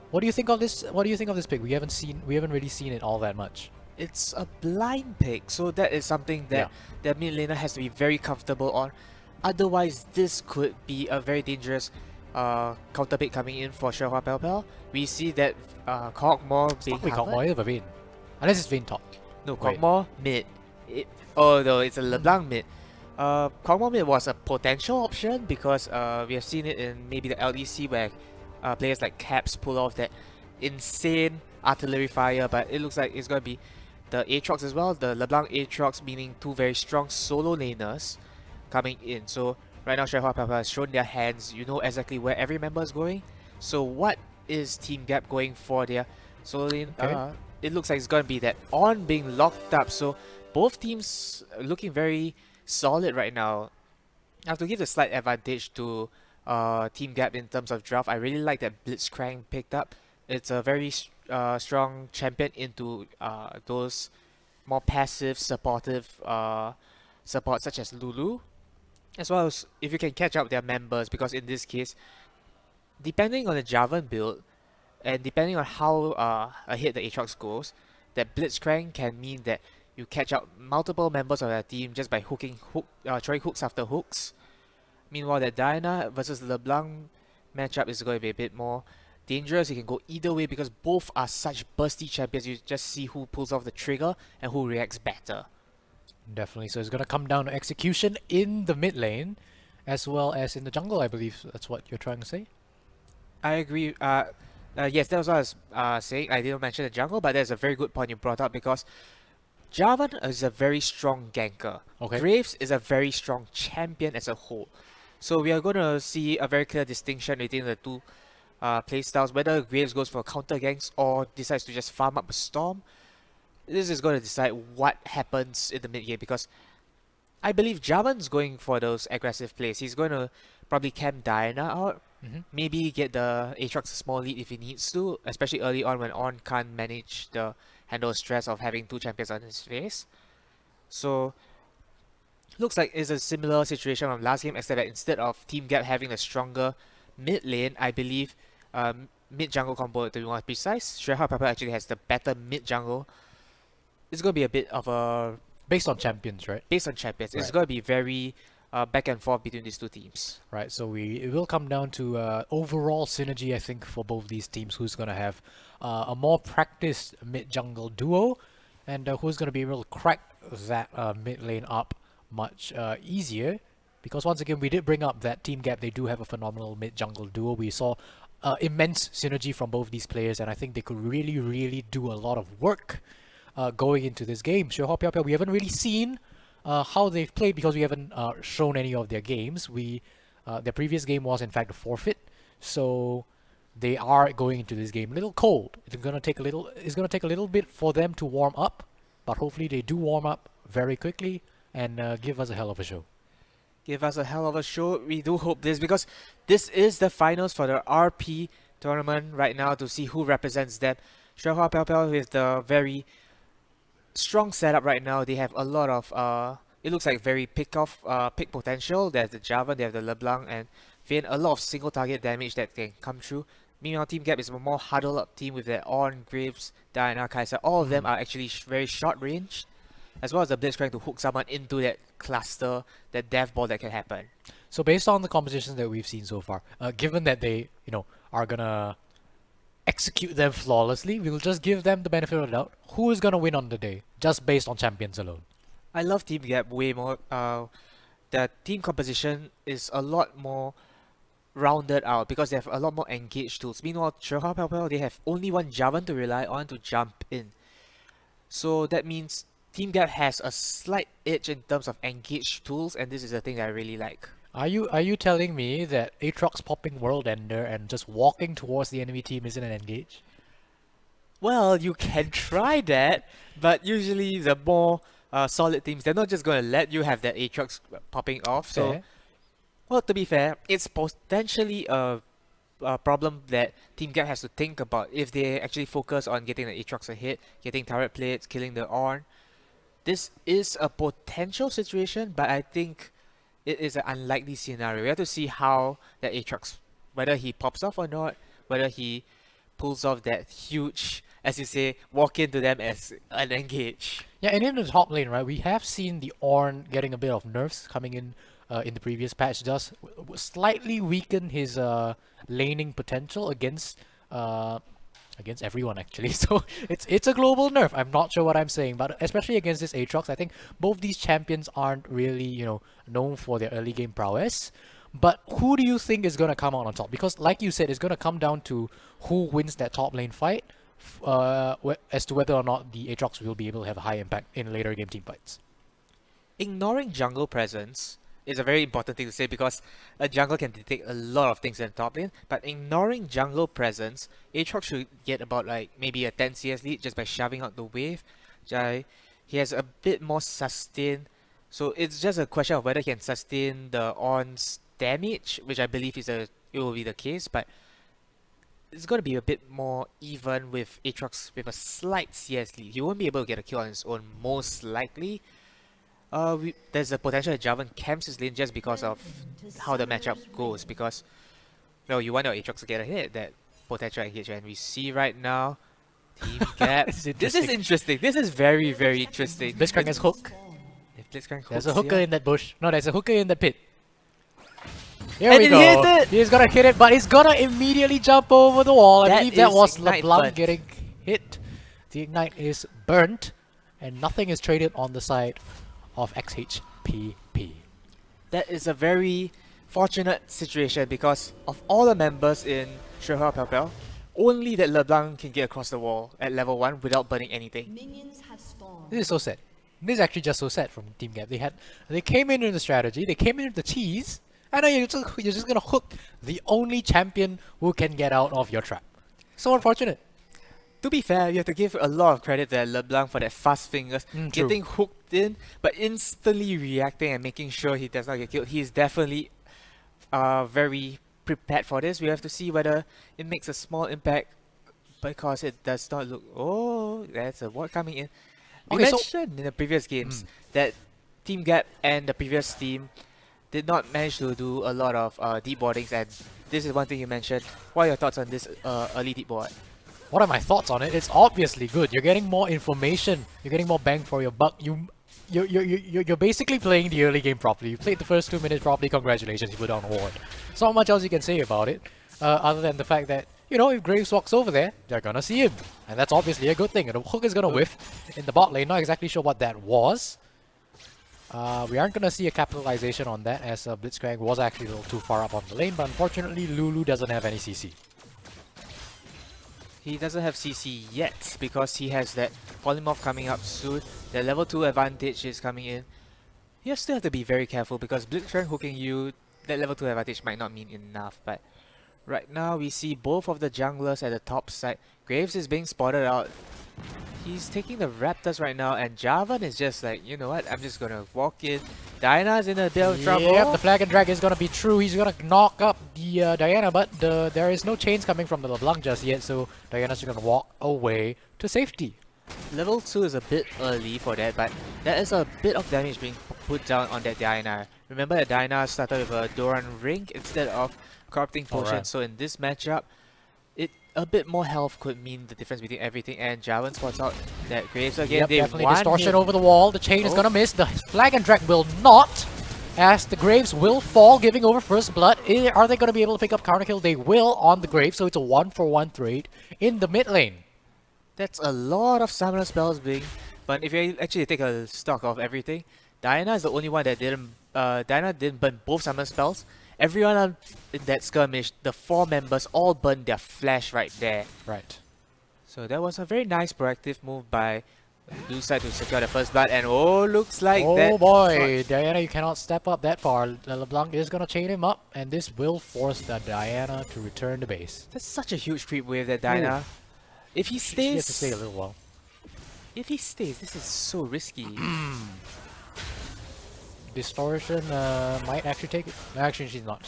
What do you think of this? What do you think of this pick? We haven't really seen it all that much. It's a blind pick, so that is something that the mid laner has to be very comfortable on. Otherwise, this could be a very dangerous counter pick coming in for Xuehua Piao Piao. We see that Kog'Maw being Wait, covered. Kog'Maw is a Vayne. Unless it's Vayne top. No, Wait. Kog'Maw mid. Oh no, it's a LeBlanc mid. Kog'Maw mid was a potential option because we have seen it in maybe the LEC where players like Caps pull off that insane artillery fire, but it looks like it's going to be the Aatrox as well, the LeBlanc Aatrox, meaning two very strong solo laners coming in. So right now Xuehua Piao Piao has shown their hands, you know exactly where every member is going. So what is Team Gap going for their solo lane? Okay. It looks like it's going to be that On being locked up, so both teams looking very solid right now. I have to give the slight advantage to Team Gap in terms of draft. I really like that Blitzcrank picked up. It's a very strong champion into those more passive, supportive support such as Lulu, as well as if you can catch up their members, because in this case, depending on the Javan build and depending on how ahead the Aatrox goes, that Blitzcrank can mean that you catch up multiple members of their team just by throwing hooks after hooks. Meanwhile, that Diana versus LeBlanc matchup is going to be a bit more dangerous. It can go either way because both are such bursty champions. You just see who pulls off the trigger and who reacts better. Definitely. So it's going to come down to execution in the mid lane as well as in the jungle, I believe. That's what you're trying to say? I agree. Yes, that was what I was saying. I didn't mention the jungle, but that's a very good point you brought up because Javan is a very strong ganker. Okay. Graves is a very strong champion as a whole. So we are going to see a very clear distinction between the two playstyles, whether Graves goes for counter ganks or decides to just farm up a storm. This is going to decide what happens in the mid game, because I believe Javan's going for those aggressive plays. He's going to probably camp Diana out, maybe get the Aatrox a small lead if he needs to, especially early on when On can't manage the handle stress of having two champions on his face. So looks like it's a similar situation from last game, except that instead of Team Gap having a stronger mid lane, I believe mid jungle combo, to be more precise, Xuehua Piao Piao actually has the better mid jungle. It's going to be a bit of a... Based on champions, right? Based on champions. It's Right. going to be very back and forth between these two teams. Right, so it will come down to overall synergy, I think, for both these teams. Who's going to have a more practiced mid-jungle duo, and who's going to be able to crack that mid lane up much easier. Because once again, we did bring up that Team Gap. They do have a phenomenal mid-jungle duo. We saw immense synergy from both these players, and I think they could really, really do a lot of work going into this game. Xuehua Piao Piao, we haven't really seen how they've played because we haven't shown any of their games. Their previous game was in fact a forfeit, so they are going into this game a little cold. It's gonna take a little bit for them to warm up, but hopefully they do warm up very quickly and give us a hell of a show. Give us a hell of a show. We do hope this, because this is the finals for the RP tournament right now to see who represents them. Xuehua Piao Piao with the very strong setup right now. They have a lot of it looks like very pick potential. There's the Java, they have the LeBlanc, and Vayne, a lot of single target damage that can come through. Meanwhile, Team Gap is a more huddled up team with their On, Graves, Diana, Kai'Sa. All of them are actually very short range, as well as the Blitz trying to hook someone into that cluster, that death ball that can happen. So based on the compositions that we've seen so far, given that they, are gonna execute them flawlessly, we'll just give them the benefit of the doubt. Who is gonna win on the day, just based on champions alone? I love Team Gap way more. The team composition is a lot more rounded out because they have a lot more engaged tools. Meanwhile, Churha they have only one Javan to rely on to jump in. So that means Team Gap has a slight edge in terms of engaged tools, and this is the thing that I really like. Are you telling me that Aatrox popping World Ender and just walking towards the enemy team isn't an engage? Well, you can try that, but usually the more solid teams, they're not just going to let you have that Aatrox popping off. So, Fair. well, to be fair, it's potentially a problem that Team Gap has to think about if they actually focus on getting the Aatrox ahead, getting turret plates, killing the Ornn. This is a potential situation, but I think it is an unlikely scenario. We have to see how that Aatrox, whether he pops off or not, whether he pulls off that huge, as you say, walk into them as an engage. Yeah, and in the top lane, right, we have seen the Ornn getting a bit of nerfs coming in the previous patch. Does slightly weaken his laning potential against everyone actually. So it's a global nerf. I'm not sure what I'm saying, but especially against this Aatrox, I think both these champions aren't really known for their early game prowess. But who do you think is going to come out on top? Because like you said, it's going to come down to who wins that top lane fight as to whether or not the Aatrox will be able to have a high impact in later game team fights. Ignoring jungle presence is a very important thing to say because a jungle can detect a lot of things in the top lane, but ignoring jungle presence, Aatrox should get about like maybe a 10 CS lead just by shoving out the wave. He has a bit more sustain, so it's just a question of whether he can sustain the Ornn's damage, which I believe it will be the case, but it's going to be a bit more even with Aatrox with a slight CS lead. He won't be able to get a kill on his own most likely. There's a potential that Javan camps his lane just because of how the matchup goes, because you want your Aatrox to get ahead, that potential engagement. We see right now, Team Gap. This is interesting. This is very, very interesting. Blitzcrank has hook. If Blitzcrank There's a hooks hooker here- in that bush. No, there's a hooker in the pit. Here And we it go. hit it! He's gonna hit it, but he's gonna immediately jump over the wall. I That believe that is was Ignite LeBlanc burnt. getting hit. The Ignite is burnt, and nothing is traded on the side of XHPP. That is a very fortunate situation because of all the members in Shuhua Pel, only that LeBlanc can get across the wall at level 1 without burning anything. Minions have spawned. This is so sad. This is actually just so sad from Team Gap. They came in with the strategy, they came in with the cheese, and now you're just gonna hook the only champion who can get out of your trap. So unfortunate. To be fair, you have to give a lot of credit to LeBlanc for that fast fingers, True. getting hooked in, but instantly reacting and making sure he does not get killed. He is definitely very prepared for this. We have to see whether it makes a small impact because it does not look... Oh, there's a ward coming in. We Okay, so- mentioned in the previous games that Team Gap and the previous team did not manage to do a lot of deep boardings, and this is one thing you mentioned. What are your thoughts on this early deep board? What are my thoughts on it? It's obviously good. You're getting more information. You're getting more bang for your buck. You're basically playing the early game properly. You played the first 2 minutes properly. Congratulations, you put down a ward. There's not much else you can say about it, other than the fact that if Graves walks over there, they're gonna see him, and that's obviously a good thing. And the hook is gonna whiff in the bot lane. Not exactly sure what that was. We aren't gonna see a capitalization on that as Blitzcrank was actually a little too far up on the lane, but unfortunately Lulu doesn't have any CC. He doesn't have CC yet because he has that polymorph coming up soon. The level 2 advantage is coming in. You still have to be very careful because Blitzcrank hooking you, that level 2 advantage might not mean enough. But right now we see both of the junglers at the top side. Graves is being spotted out. He's taking the Raptors right now, and Javan is just like, you know what, I'm just gonna walk in. Diana's in a bit of trouble. Yep, the flag and drag is gonna be true. He's gonna knock up the Diana, but there is no chains coming from the LeBlanc just yet, so Diana's just gonna walk away to safety. Level 2 is a bit early for that, but there is a bit of damage being put down on that Diana. Remember that Diana started with a Doran Ring instead of Corrupting Potion, Alright. so in this matchup, a bit more health could mean the difference between everything, and Javan spots out that Graves again. Yep, They definitely one distortion hit. over the wall. The chain is gonna miss. The flag and drag will not, as the Graves will fall, giving over first blood. Are they gonna be able to pick up counter kill? They will on the Graves, so it's a 1-for-1 trade in the mid lane. That's a lot of summoner spells being, but if you actually take a stock of everything, Diana is the only one that didn't. Diana didn't burn both summoner spells. Everyone in that skirmish, the 4 members all burned their flash right there. Right. So that was a very nice proactive move by blue side to secure the first blood, and oh, looks like that. Oh boy, Diana, you cannot step up that far. LeBlanc is gonna chain him up, and this will force the Diana to return to base. That's such a huge creep wave, that Diana. If he She has stays, to stay a little while. if he stays, this is so risky. Distortion might actually take it. Actually, she's not.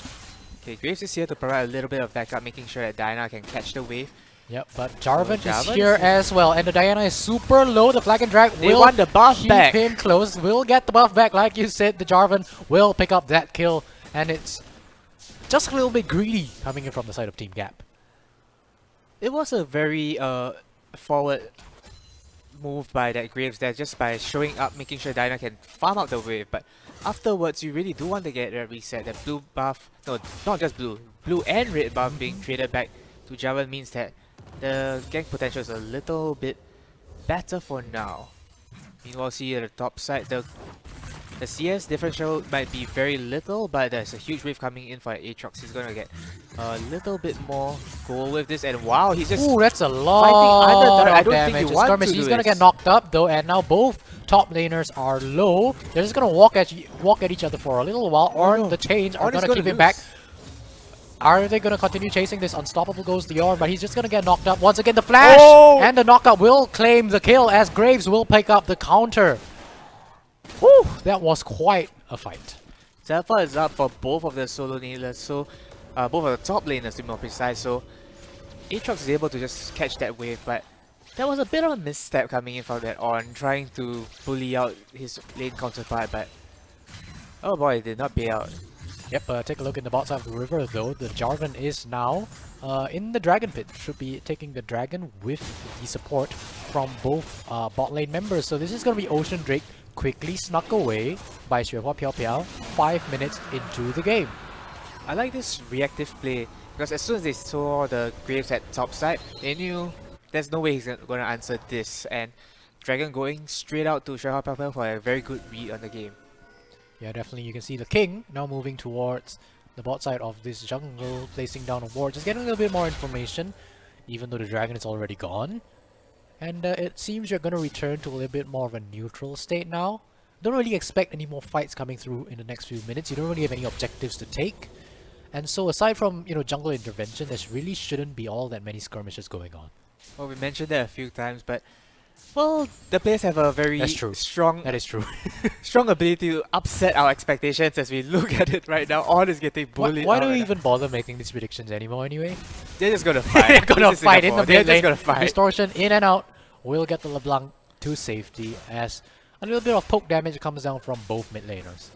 Okay, Graves is here to provide a little bit of backup, making sure that Diana can catch the wave. Yep, but Jarvan is Jarvan here is- as well, and the Diana is super low. The flag and drag They will want the buff keep back. him close. Will get the buff back, like you said. The Jarvan will pick up that kill, and it's just a little bit greedy coming in from the side of Team Gap. It was a very forward move by that Graves there, just by showing up, making sure Diana can farm out the wave. But afterwards, you really do want to get a reset. That blue buff, no, not just blue and red buff being traded back to Javan means that the gank potential is a little bit better for now. Meanwhile, see at the top side, the CS differential might be very little, but there's a huge wave coming in for Aatrox. He's gonna get a little bit more goal with this, and wow, he's just Ooh, that's a under lot turret. I of don't think damage. you want Skirmish, to he's do gonna this. get knocked up though, and now both top laners are low. They're just gonna walk at each other for a little while, or no. the chains are Ornn is gonna gonna keep him lose. back. Are they gonna continue chasing this? Unstoppable goes the Ornn, but he's just gonna get knocked up once again. The flash Oh! and the knockout will claim the kill as Graves will pick up the counter. Whew, that was quite a fight. Zephyr is up for both of the solo nailers, so both of the top laners to be more precise. So Aatrox is able to just catch that wave, but that was a bit of a misstep coming in from that on, trying to bully out his lane counterpart, but oh boy, it did not pay out. Yep, take a look in the bot side of the river though. The Jarvan is now in the Dragon Pit. Should be taking the Dragon with the support from both bot lane members. So this is going to be Ocean Drake quickly snuck away by Xuehua Piao Piao 5 minutes into the game. I like this reactive play, because as soon as they saw the Graves at top side, they knew there's no way he's going to answer this, and Dragon going straight out to Xuehua Piao Piao for a very good read on the game. Yeah, definitely you can see the King now moving towards the bot side of this jungle, placing down a ward, just getting a little bit more information, even though the Dragon is already gone. And it seems you're going to return to a little bit more of a neutral state now. Don't really expect any more fights coming through in the next few minutes. You don't really have any objectives to take. And so aside from, jungle intervention, there really shouldn't be all that many skirmishes going on. Well, we mentioned that a few times, but well, the players have a very That's true. strong That is true. strong ability to upset our expectations as we look at it right now. Ornn is getting bullied. Why out do we right even bother making these predictions anymore anyway? now. They're just gonna fight. They're gonna This is fight in the Singapore. They're mid just lane. gonna fight. Distortion in and out will get the LeBlanc to safety as a little bit of poke damage comes down from both mid laners.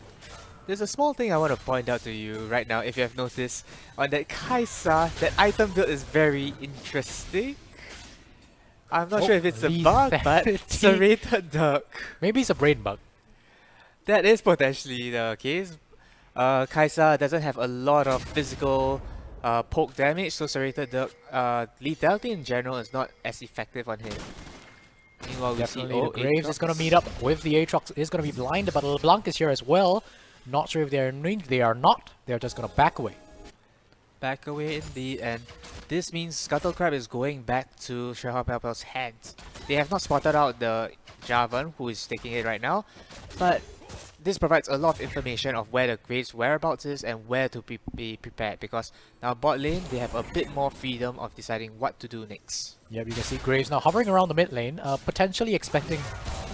There's a small thing I want to point out to you right now. If you have noticed, on that Kaisa, that item build is very interesting. I'm not sure if it's a bug, but lethality. serrated duck. Maybe it's a brain bug. That is potentially the case. Kaisa doesn't have a lot of physical poke damage, so serrated duck lethality in general is not as effective on him. Meanwhile, we see Definitely the Graves is going to meet up with the Aatrox, is going to be blinded, but LeBlanc is here as well. Not sure if they're in range. They are not. They're just going to back away. back away indeed, and this means Scuttlecrab is going back to Xuehua Piao Piao's hands. They have not spotted out the Javan, who is taking it right now, but this provides a lot of information of where the Graves' whereabouts is and where to be prepared, because now bot lane, they have a bit more freedom of deciding what to do next. Yep, you can see Graves now hovering around the mid lane, potentially expecting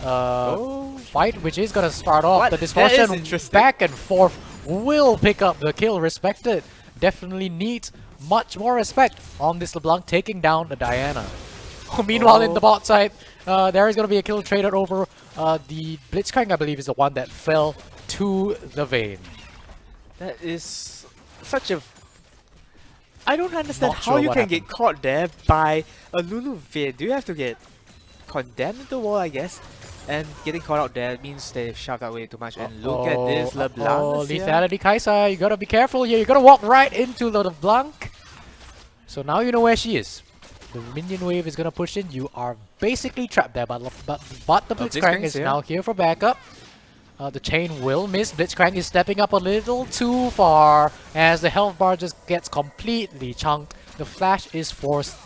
Oh. fight, which is going to start off. What? The That is distortion interesting. back and forth will pick up the kill. Respected. Definitely needs much more respect on this LeBlanc taking down the Diana. Meanwhile, in the bot side, there is going to be a kill traded over. The Blitzcrank, I believe, is the one that fell to the Vayne. That is such a... I don't understand Not how sure you what can happened. get caught there by a Lulu Vayne. Do you have to get condemned into the wall, I guess? And getting caught out there means they shoved that way too much. And look at this, LeBlanc is here. Lethality Kai'Sa, you gotta be careful here. You gotta walk right into LeBlanc. So now you know where she is. The minion wave is gonna push in. You are basically trapped there, but the Blitzcrank Blitzcrank is here. now here for backup. The chain will miss. Blitzcrank is stepping up a little too far as the health bar just gets completely chunked. The flash is forced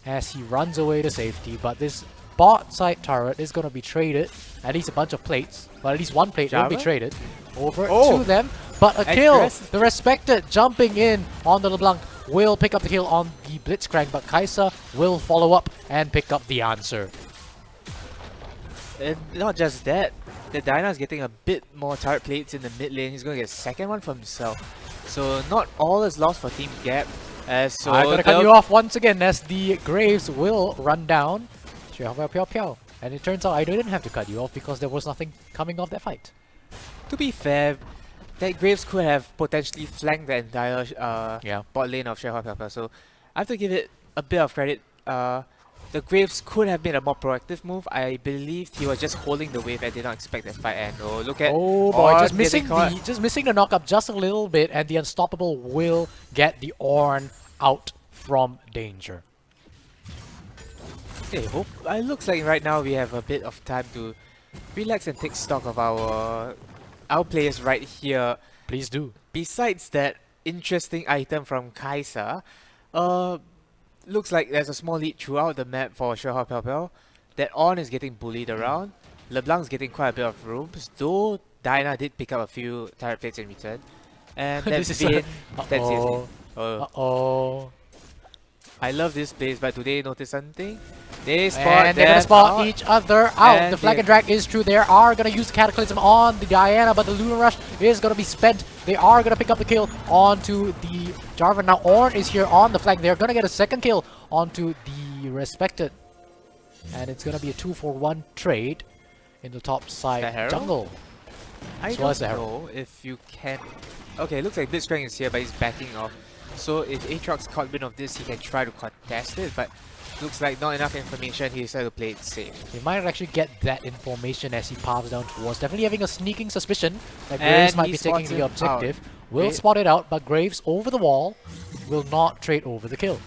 as he runs away to safety, but this bot side turret is gonna be traded. At least a bunch of plates, but at least one plate will be Java? traded over Oh! to them. But a kill! Aggressive. The Respected jumping in on the LeBlanc will pick up the kill on the Blitzcrank, but Kai'Sa will follow up and pick up the answer. And not just that, the Dyna is getting a bit more turret plates in the mid lane. He's going to get a second one for himself. So not all is lost for Team Gap. So I'm gonna cut you off once again as the Graves will run down. And it turns out I didn't have to cut you off because there was nothing coming off that fight. To be fair, that Graves could have potentially flanked the entire Yeah. bot lane of Sherhua Pepper. So I have to give it a bit of credit. The Graves could have made a more proactive move. I believe he was just holding the wave and did not expect that fight. And oh, look at Oh boy, Ornn just missing getting caught. the knock-up just a little bit, and the Unstoppable will get the Ornn out from danger. Okay, it looks like right now we have a bit of time to relax and take stock of our players right here. Please do. Besides that interesting item from Kai'Sa, looks like there's a small lead throughout the map for Sherhua Pelpel. That Ornn is getting bullied around. LeBlanc's getting quite a bit of rooms, though Dyna did pick up a few turret plates in return. And that This is Vayne, a- that's Uh-oh. oh, Uh-oh. I love this place, but do they notice something? They spot And they're gonna them spot out. each other out. And The flag they- and drag is true. They are gonna use the Cataclysm on the Diana, but the Lunar Rush is gonna be spent. They are gonna pick up the kill onto the Jarvan. Now Ornn is here on the flank. They're gonna get a second kill onto the Respected. And it's gonna be a 2-for-1 trade in the top side Herald? jungle. I So what's don't the know if you can... Okay, looks like Blitzcrank is here, but he's backing off. So if Aatrox caught wind of this, he can try to contest it, but looks like not enough information. He decided to play it safe. He might actually get that information as he paths down towards. Definitely having a sneaking suspicion that And Graves might he be taking spots the him objective. out. Will Wait. spot it out, but Graves over the wall will not trade over the kill.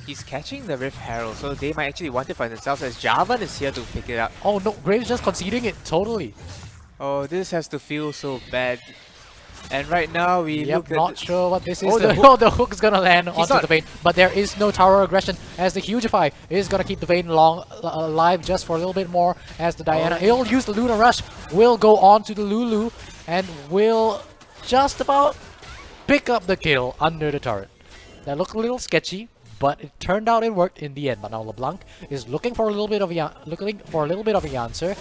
He's catching the Rift Herald, so they might actually want it for themselves as Jarvan is here to pick it up. Oh no, Graves just conceding it totally. Oh, this has to feel so bad. And right now we Yep, look at... not sure what this is. Oh, the The, hook. oh, the hook's gonna land onto not- the Vayne, but there is no tower aggression as the Hugify is gonna keep the Vayne alive just for a little bit more as the Diana. He'll use the Lunar Rush, will go on to the Lulu, and will just about pick up the kill under the turret. That looked a little sketchy, but it turned out it worked in the end. But now LeBlanc is looking for a little bit of a answer.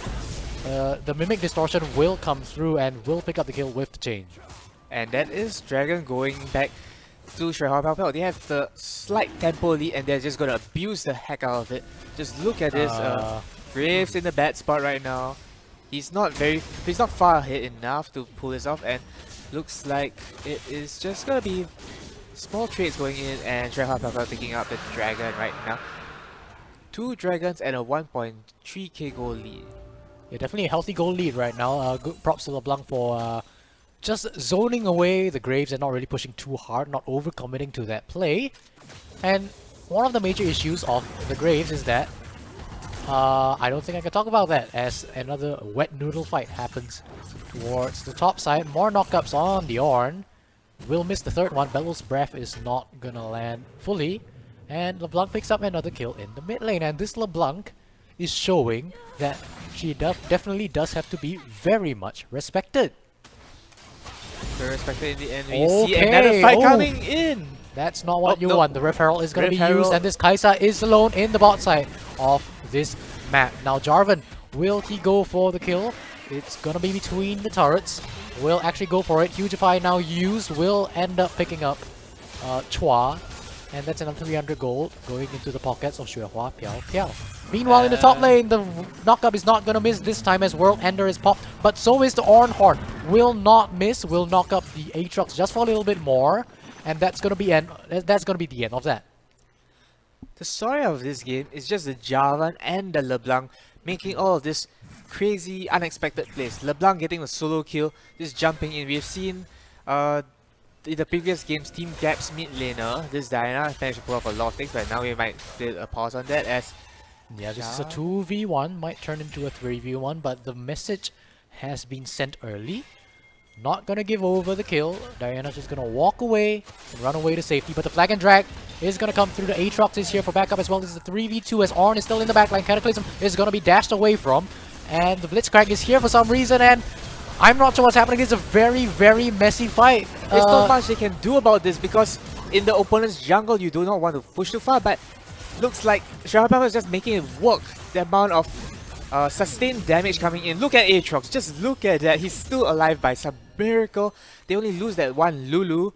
The Mimic Distortion will come through and will pick up the kill with the change. And that is Dragon going back to Sherhua Pelpel. They have the slight tempo lead and they're just going to abuse the heck out of it. Just look at this. Graves in the bad spot right now. He's not far ahead enough to pull this off, and looks like it is just going to be small trades going in and Sherhua Pelpel picking up the Dragon right now. 2 Dragons and a 1.3k goal lead. Yeah, definitely a healthy goal lead right now. Good props to LeBlanc for just zoning away the Graves and not really pushing too hard, not overcommitting to that play. And one of the major issues of the Graves is that I don't think I can talk about that as another wet noodle fight happens towards the top side. More knockups on the Ornn. Will miss the third one. Bellow's Breath is not gonna land fully. And LeBlanc picks up another kill in the mid lane. And this LeBlanc is showing that she definitely does have to be very much respected. Very respected in the end. We see another fight coming in. That's not what Oh, you no. want. The Rift Herald is going to Rift be used, Herald. and this Kai'Sa is alone in the bot side of this map. Now Jarvan, will he go for the kill? It's going to be between the turrets. Will actually go for it. Hugify now used, will end up picking up Chua. And that's another 300 gold going into the pockets of Xuehua Piao Piao. Meanwhile, in the top lane, the knockup is not going to miss this time as World Ender is popped, but so is the Ornhorn. Will not miss, will knock up the Aatrox just for a little bit more, and that's going to be the end of that. The story of this game is just the Jarvan and the LeBlanc making all of this crazy, unexpected plays. LeBlanc getting a solo kill, just jumping in. We've seen in the previous games, Team Gap's mid laner, this Diana, managed to pull off a lot of things, but now we might do a pause on that as yeah, this is a 2v1, might turn into a 3v1, but the message has been sent early. Not gonna give over the kill. Diana's just gonna walk away and run away to safety, but the flag and drag is gonna come through. The Aatrox is here for backup as well. This is a 3v2 as Ornn is still in the backline. Cataclysm is gonna be dashed away from, and the Blitzcrank is here for some reason, and I'm not sure what's happening. It's a very, very messy fight. there's not much they can do about this because in the opponent's jungle you do not want to push too far, but looks like Xuehua is just making it work. The amount of sustained damage coming in. Look at Aatrox, just look at that. He's still alive by some miracle. They only lose that one Lulu.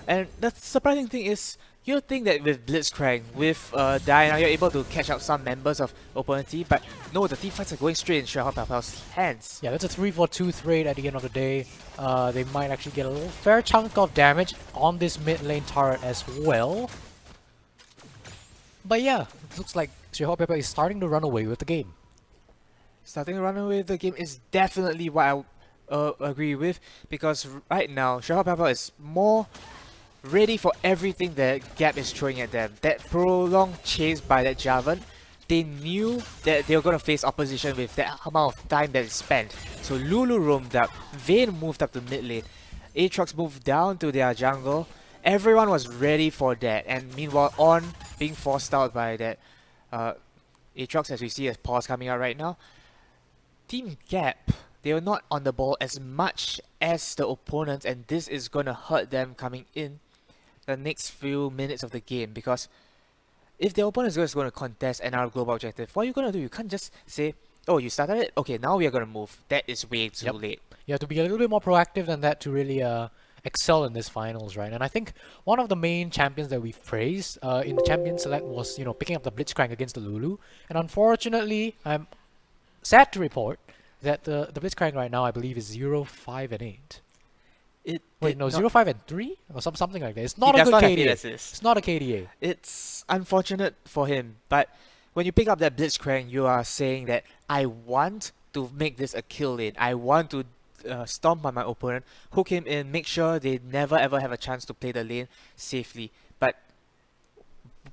And the surprising thing is, you think that with Blitzcrank, with Diana, you're able to catch out some members of opponent team, but no, the team fights are going straight in Xuehua's hands. Yeah, that's a 3-4-2 trade at the end of the day. They might actually get a little fair chunk of damage on this mid lane turret as well. But yeah, it looks like Xuehua is starting to run away with the game. Starting to run away with the game is definitely what I agree with, because right now Xuehua is more ready for everything that Gap is throwing at them. That prolonged chase by that Jarvan, they knew that they were going to face opposition with that amount of time that is spent. So Lulu roamed up, Vayne moved up to mid lane, Aatrox moved down to their jungle. Everyone was ready for that, and meanwhile Ornn being forced out by that Aatrox, as we see as pause coming out right now. Team Gap, they were not on the ball as much as the opponents, and this is going to hurt them coming in the next few minutes of the game, because if the opponent is just going to contest another global objective, what are you going to do? You can't just say, oh, you started it? Okay, now we are going to move. That is way too late. You have to be a little bit more proactive than that to really excel in this finals, right? And I think one of the main champions that we've praised in the champion select was, you know, picking up the Blitzcrank against the Lulu. And unfortunately, I'm sad to report that the Blitzcrank right now, I believe, is 0-5-8. Wait, no, 0-5-3 or something like that. It's not a good KDA. It's not a KDA. It's unfortunate for him, but when you pick up that Blitzcrank, you are saying that I want to make this a kill lane. I want to stomp on my opponent, hook him in, make sure they never ever have a chance to play the lane safely. But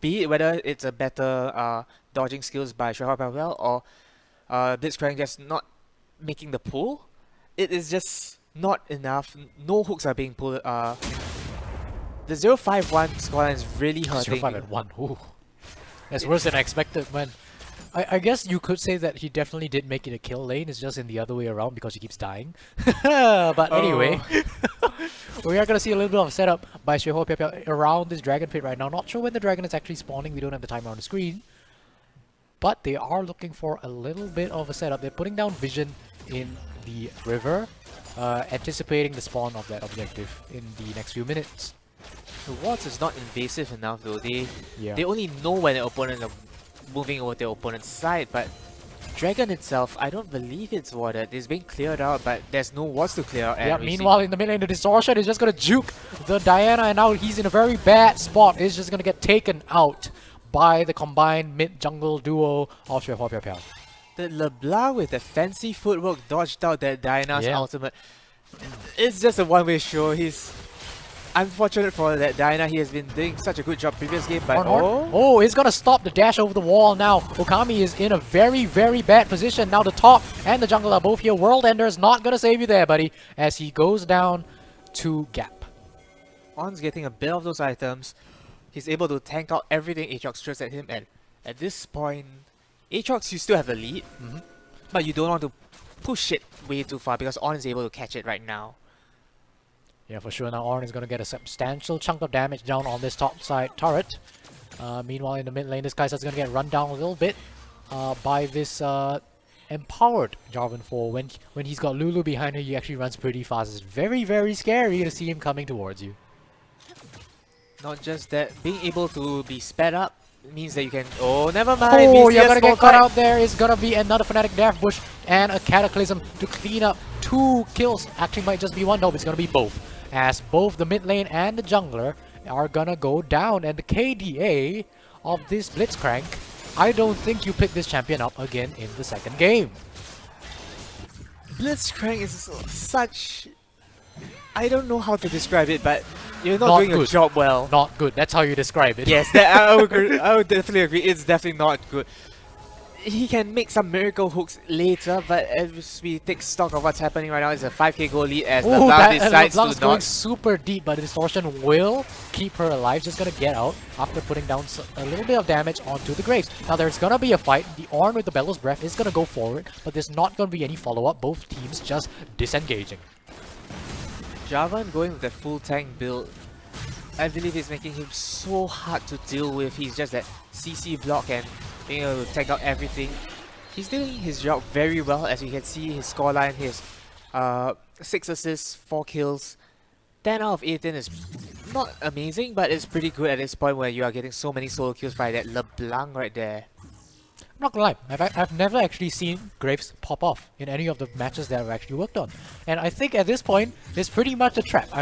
be it whether it's a better dodging skills by Xuehua or Blitzcrank just not making the pull, it is just not enough. No hooks are being pulled. The 0-5-1 scoreline is really hurting. 0-5-1. Ooh. That's worse than I expected, man. I guess you could say that he definitely did make it a kill lane. It's just in the other way around because he keeps dying. But anyway, we are going to see a little bit of setup by Xuehua around this dragon pit right now. Not sure when the dragon is actually spawning. We don't have the timer on the screen. But they are looking for a little bit of a setup. They're putting down vision in the river, anticipating the spawn of that objective in the next few minutes. The wards is not invasive enough though. They only know when the opponent are moving over their opponent's side, but Dragon itself, I don't believe it's warded. It's being cleared out, but there's no wards to clear. Yeah, meanwhile in the mid lane, the Distortion is just gonna juke the Diana, and now he's in a very bad spot. He's just gonna get taken out by the combined mid-jungle duo of Xuehua. The LeBlanc with the fancy footwork dodged out that Diana's ultimate. It's just a one-way show. He's unfortunate for that Diana. He has been doing such a good job previous game, but oh, he's gonna stop the dash over the wall now. Okami is in a very, very bad position. Now the top and the jungle are both here. World Ender is not gonna save you there, buddy, as he goes down to Gap. Ornn's getting a bit of those items. He's able to tank out everything Aatrox throws at him, and at this point, Aatrox, you still have the lead, but you don't want to push it way too far because Ornn is able to catch it right now. Yeah, for sure. Now Ornn is going to get a substantial chunk of damage down on this top side turret. Meanwhile, in the mid lane, this guy's just going to get run down a little bit by this empowered Jarvan 4. When he's got Lulu behind him, he actually runs pretty fast. It's very, very scary to see him coming towards you. Not just that, being able to be sped up means that you can. Oh, never mind. Oh, we see you're a gonna small get caught fight. out there. It's gonna be another Fnatic Death Bush and a Cataclysm to clean up 2 kills. Actually, might just be 1. No, it's gonna be both. As both the mid lane and the jungler are gonna go down. And the KDA of this Blitzcrank, I don't think you pick this champion up again in the second game. Blitzcrank is such. I don't know how to describe it, but you're not, Not doing your good. job well. Not good. That's how you describe it. Yes, that, I would definitely agree. It's definitely not good. He can make some miracle hooks later, but as we take stock of what's happening right now, it's a 5k goal lead as Ooh, LeBlanc decides LeBlanc's to going not. super deep, but the distortion will keep her alive. Just gonna get out after putting down a little bit of damage onto the Graves. Now there's gonna be a fight. The Ornn with the Bellows Breath is gonna go forward, but there's not gonna be any follow-up. Both teams just disengaging. Javan going with the full tank build, I believe is making him so hard to deal with. He's just that CC block and being able to take out everything. He's doing his job very well, as you can see his scoreline, his 6 assists, 4 kills. 10 out of 18 is not amazing, but it's pretty good at this point where you are getting so many solo kills by that LeBlanc right there. I'm not gonna lie, I've never actually seen Graves pop off in any of the matches that I've actually worked on. And I think at this point, it's pretty much a trap. I'm